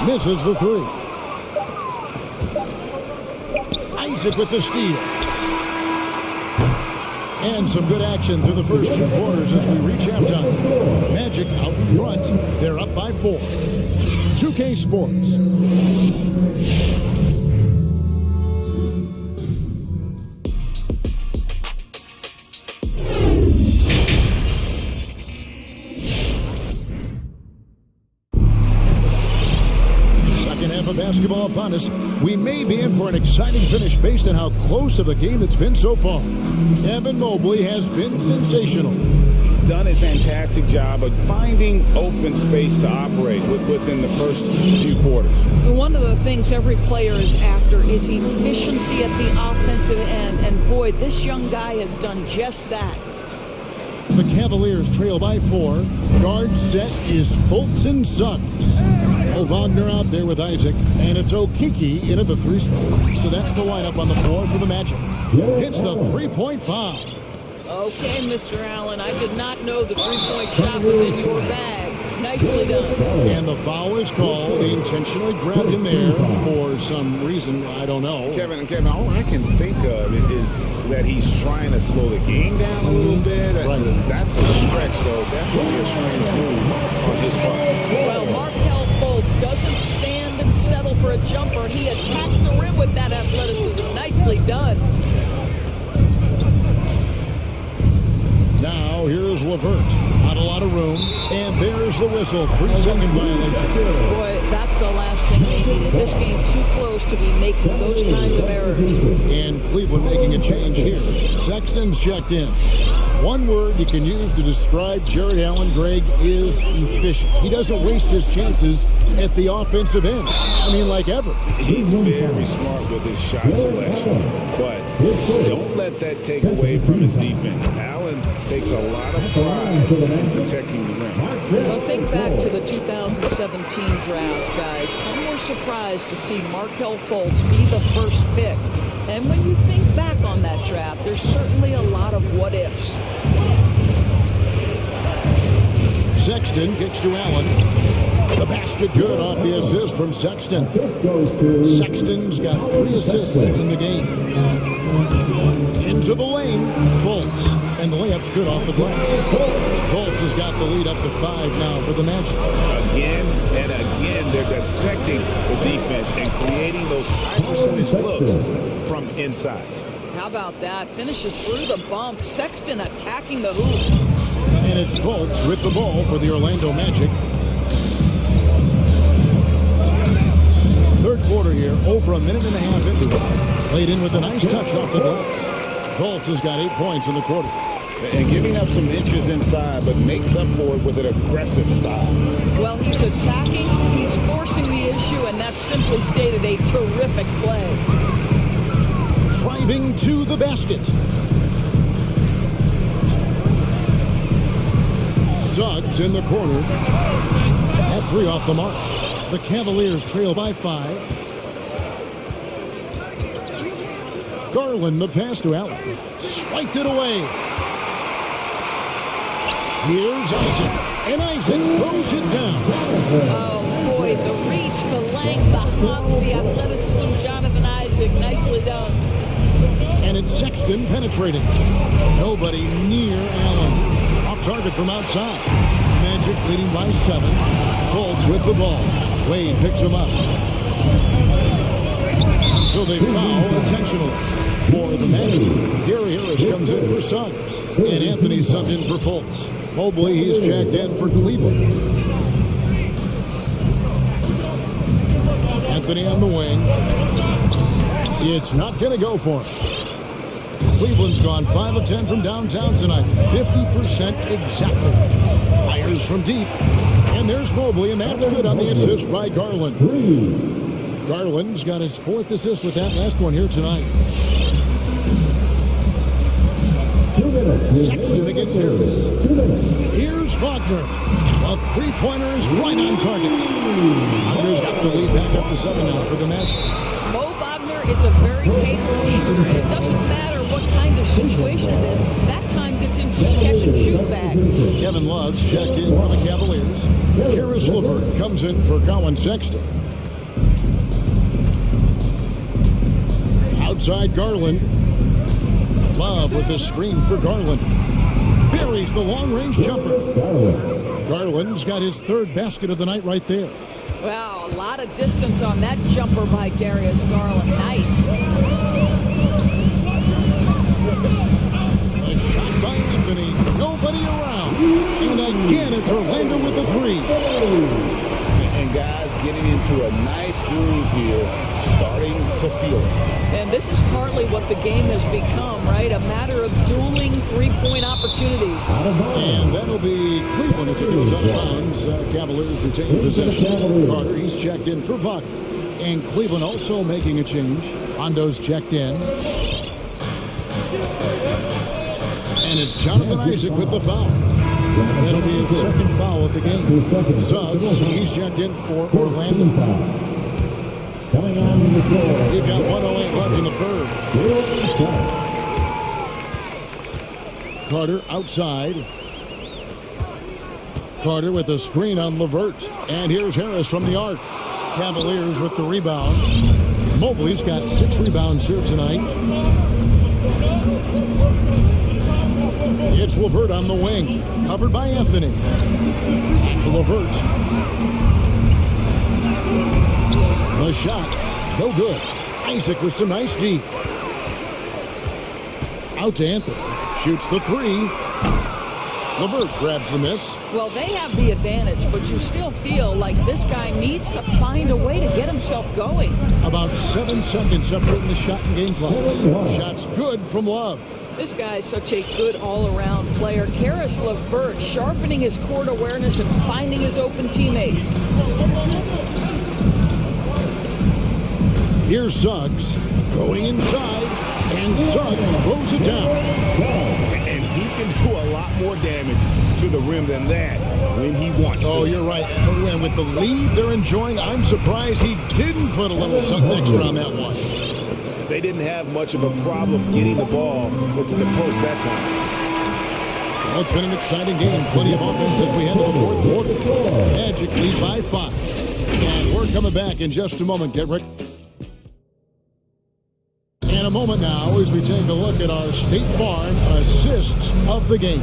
misses the 3. Isaac with the steal. And some good action through the first 2 quarters as we reach halftime. Magic out in front. They're up by 4. 2K Sports. Basketball upon us. We may be in for an exciting finish based on how close of a game it's been so far. Evan Mobley has been sensational. He's done a fantastic job of finding open space to operate within the first few quarters. One of the things every player is after is efficiency at the offensive end, and boy, this young guy has done just that. The Cavaliers trail by 4. Guard set is Fultz and Suggs. Wagner out there with Isaac, and it's Okiki in at the 3 spot. So that's the lineup on the floor for the Magic. Hits the 3-point foul. Okay, Mr. Allen, I did not know the 3-point shot was in your bag. Nicely done. And the foul is called. They intentionally grabbed him there for some reason. I don't know. Kevin, all I can think of is that he's trying to slow the game down a little bit. Right. That's a stretch, though. Definitely a strange move on his part. Well, Markelle Fultz doesn't stand and settle for a jumper. He attacks the rim with that athleticism. Nicely done. Now, here's LeVert. Not a lot of room. And there's the whistle. 3-second violation. Boy, that's the last thing they needed. This game too close to be making those kinds of errors. And Cleveland making a change here. Sexton's checked in. One word you can use to describe Jared Allen, Greg, is efficient. He doesn't waste his chances at the offensive end. I mean, like ever. He's very smart with his shot selection, but don't let that take away from his defense. Allen takes a lot of pride in protecting the rim. So think back to the 2017 draft, guys. Some were surprised to see Markelle Fultz be the first pick. And when you think back on that draft, there's certainly a lot of what-ifs. Sexton kicks to Allen. The basket good off the assist from Sexton. Sexton's got 3 assists in the game. Into the lane, Fultz. And the layup's good off the glass. Fultz has got the lead up to 5 now for the Magic. Again and again, they're dissecting the defense and creating those high-percentage looks from inside. How about that? Finishes through the bump. Sexton attacking the hoop. And it's Fultz with the ball for the Orlando Magic. Third quarter here, over a minute and a half into it. Played in with a nice touch off the glass. Fultz has got 8 points in the quarter. And giving up some inches inside, but makes up for it with an aggressive style. Well, he's attacking, he's forcing the issue, and that's simply stated a terrific play. Driving to the basket. Suggs in the corner. At 3 off the mark. The Cavaliers trail by 5. Garland, the pass to Allen. Swiped it away. Here's Isaac. And Isaac throws it down. Oh, boy, the reach, the length, the hops, the athleticism. Jonathan Isaac, nicely done. And it's Sexton penetrating. Nobody near Allen. Off target from outside. Magic leading by 7. Fultz with the ball. Wade picks him up. So they foul intentionally for the Magic. Gary Harris comes in for Suggs. And Anthony subbed in for Fultz. Mobley, he's checked in for Cleveland. Anthony on the wing. It's not going to go for him. Cleveland's gone 5 of 10 from downtown tonight. 50% exactly. Fires from deep. And there's Mobley, and that's good on the assist by Garland. Garland's got his 4th assist with that last one here tonight. Sexton against Harris. Here's Wagner. A 3-pointer is right on target. Wagner's got the lead back up to 7 now for the Magic. Mo Wagner is a very capable shooter, and it doesn't matter what kind of situation it is. That time gets into his catch-and-shoot bag. Kevin Love's checked in for the Cavaliers. Harris LeVert comes in for Colin Sexton. Outside Garland. Love with the screen for Garland. Buries the long-range jumper. Garland's got his 3rd basket of the night right there. Wow, a lot of distance on that jumper by Darius Garland. Nice. A shot by Anthony. Nobody around. And again, it's Orlando with the 3. And guys getting into a nice groove here, starting to feel it. And this is partly what the game has become, right? A matter of dueling 3-point opportunities. And that'll be Cleveland if it goes out of bounds. Cavaliers retain possession. Carter, he's checked in for Wagner. And Cleveland also making a change. Hondo's checked in. And it's Jonathan Isaac with the foul. That'll be his 2nd foul of the game. Suggs, he's checked in for Orlando. Coming on the floor. We've got 1:08 left in the 3rd. Carter outside. Carter with a screen on LeVert. And here's Harris from the arc. Cavaliers with the rebound. Mobley's got 6 rebounds here tonight. It's LeVert on the wing. Covered by Anthony. LeVert. The shot, no good. Isaac with some nice D. Out to Anthony. Shoots the 3. LeVert grabs the miss. Well, they have the advantage, but you still feel like this guy needs to find a way to get himself going. About 7 seconds separating the shot and game clocks. Shot's good from Love. This guy is such a good all-around player. Caris LeVert sharpening his court awareness and finding his open teammates. Here's Suggs going inside, and Suggs throws it down. And he can do a lot more damage to the rim than that when he wants to. Oh, you're right. And with the lead they're enjoying, I'm surprised he didn't put a little something extra on that one. They didn't have much of a problem getting the ball into the post that time. Well, it's been an exciting game. Plenty of offense as we head to the 4th quarter. Magic lead by 5. And we're coming back in just a moment. Get ready. In a moment now as we take a look at our State Farm assists of the game.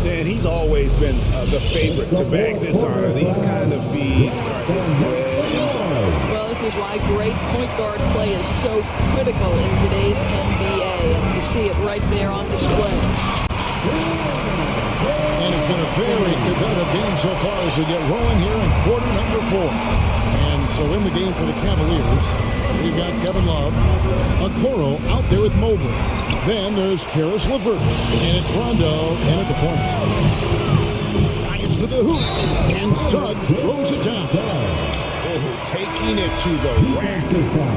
And he's always been the favorite to bag this honor. These kind of feeds are his bread and butter. Well, this is why great point guard play is so critical in today's NBA. And you see it right there on display. And it's It's been a very competitive game so far as we get rolling here in quarter number 4. And so in the game for the Cavaliers, we've got Kevin Love, Okoro out there with Mobley. Then there's Karis LeVert, and it's Rondo in at the point. Fires to the hoop, and Suggs throws it down. Taking it to the rack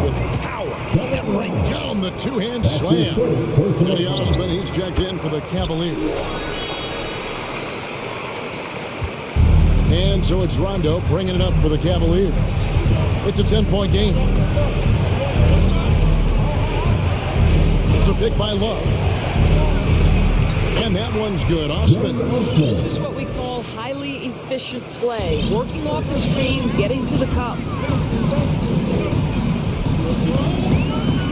with power. And right down the two-hand slam. Eddie Osman, he's checked in for the Cavaliers. And so it's Rondo bringing it up for the Cavaliers. It's a 10-point game. It's a pick by Love. And that one's good. Osman. This is what we call highly efficient play. Working off the screen, getting to the cup.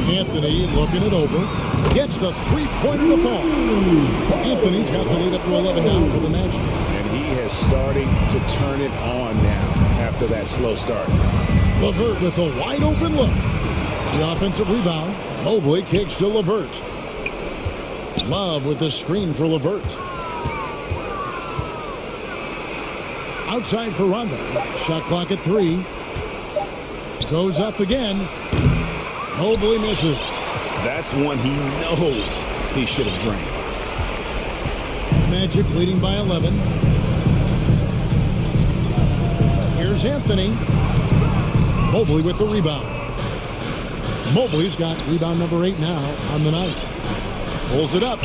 Anthony looking it over. Gets the three-pointer to fall. Anthony's got the lead up to 11 now for the Magic. And he has starting to turn it on now after that slow start. LeVert with a wide-open look. The offensive rebound. Mobley kicks to LeVert. Love with the screen for LeVert. Outside for Rondo. Shot clock at 3. Goes up again. Mobley misses. That's one he knows he should have drained. Magic leading by 11. Here's Anthony. Mobley with the rebound. Mobley's got rebound number 8 now on the night. Pulls it up.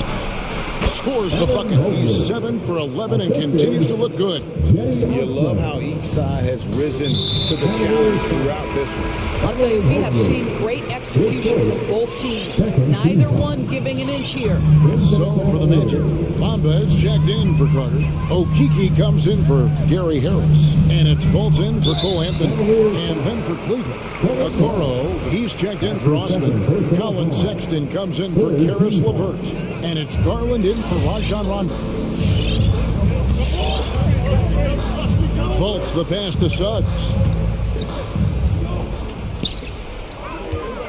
Scores the bucket. He's 7 for 11 and continues to look good. You love how each side has risen to the challenge throughout this one. I'll tell you, we have seen great execution from both teams. Neither one giving an inch here. So for the Magic, Bamba is checked in for Carter. Okiki comes in for Gary Harris. And it's Fultz in for Cole Anthony. And then for Cleveland, Okoro, he's checked in for Osman. Colin Sexton comes in for Karis LeVert. And it's Garland in for Rajon Rondo. Fultz the pass to Suggs.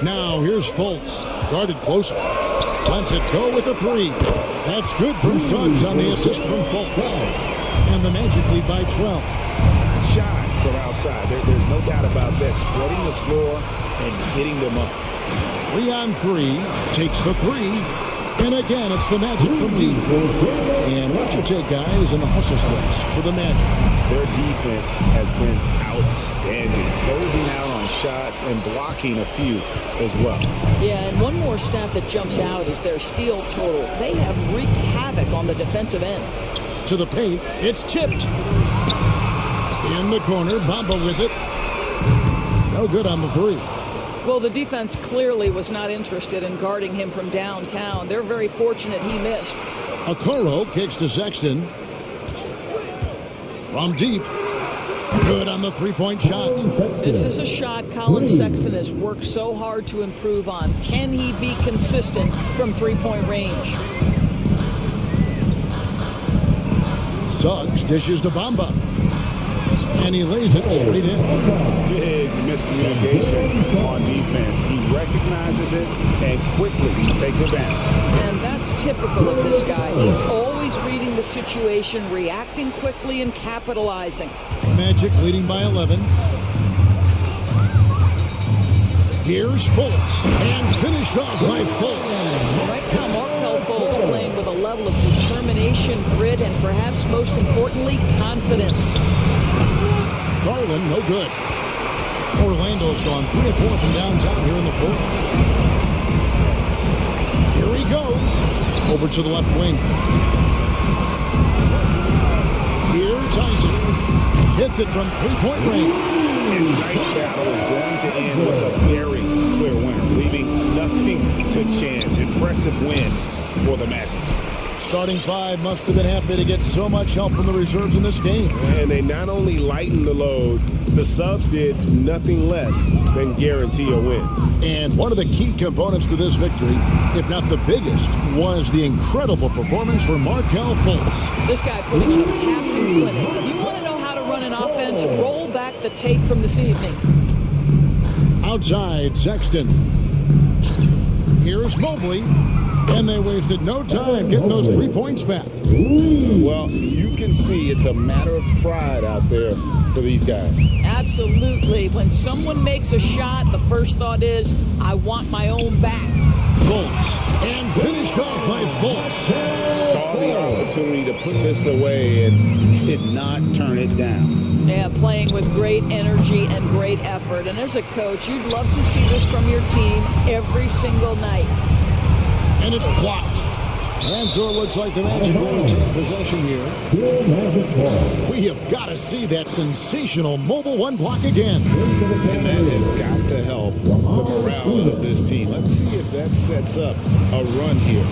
Now here's Fultz, guarded closer. Lets it go with a 3. That's good from Suggs on the assist from Fultz. And the Magic lead by 12. Shot from outside. There's no doubt about that. Spreading the floor and hitting them up. 3 on 3. Takes the 3. And again, it's the Magic from deep. And what's your take, guys, in the hustle splits for the Magic? Their defense has been outstanding, closing out on shots and blocking a few as well. Yeah, and one more stat that jumps out is their steal total. They have wreaked havoc on the defensive end. To the paint, it's tipped. In the corner, Bamba with it. No good on the 3. Well, the defense clearly was not interested in guarding him from downtown. They're very fortunate he missed. Okoro kicks to Sexton. From deep. Good on the three-point shot. This is a shot Colin Sexton has worked so hard to improve on. Can he be consistent from three-point range? Suggs dishes to Bamba. And he lays it straight in. Big miscommunication on defense. He recognizes it and quickly takes it down. And that's typical of this guy. He's always reading the situation, reacting quickly, and capitalizing. Magic leading by 11. Here's Fultz. And finished off by Fultz. Right now, Markel Fultz playing with a level of determination, grit, and perhaps most importantly, confidence. Garland, no good. Orlando's gone 3 or 4 from downtown here in the 4th. Here he goes. Over to the left wing. Here's Isaac. Hits it from three-point range. And tonight's battle is going to end with a very clear winner, leaving nothing to chance. Impressive win for the Magic. Starting 5 must have been happy to get so much help from the reserves in this game. And they not only lightened the load, the subs did nothing less than guarantee a win. And one of the key components to this victory, if not the biggest, was the incredible performance for Markel Fultz. This guy putting on a passing clinic. You want to know how to run an offense? Roll back the tape from this evening. Outside, Sexton. Here's Mobley. And they wasted no time getting those 3 points back. Well, you can see it's a matter of pride out there for these guys. Absolutely. When someone makes a shot, the first thought is, I want my own back. Fultz, and finished off by Fultz. Saw the opportunity to put this away and did not turn it down. Yeah, playing with great energy and great effort. And as a coach, you'd love to see this from your team every single night. And it's blocked. And so it looks like the Magic will take possession here. We have got to see that sensational mobile one block again. And that has got to help the morale of this team. Let's see if that sets up a run here.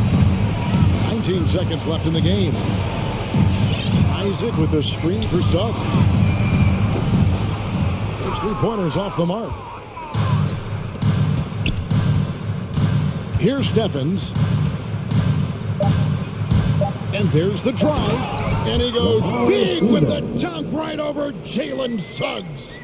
19 seconds left in the game. Isaac with the screen for Suggs. His 3-pointers off the mark. Here's Steffens. And there's the drive. And he goes big with the dunk right over Jalen Suggs.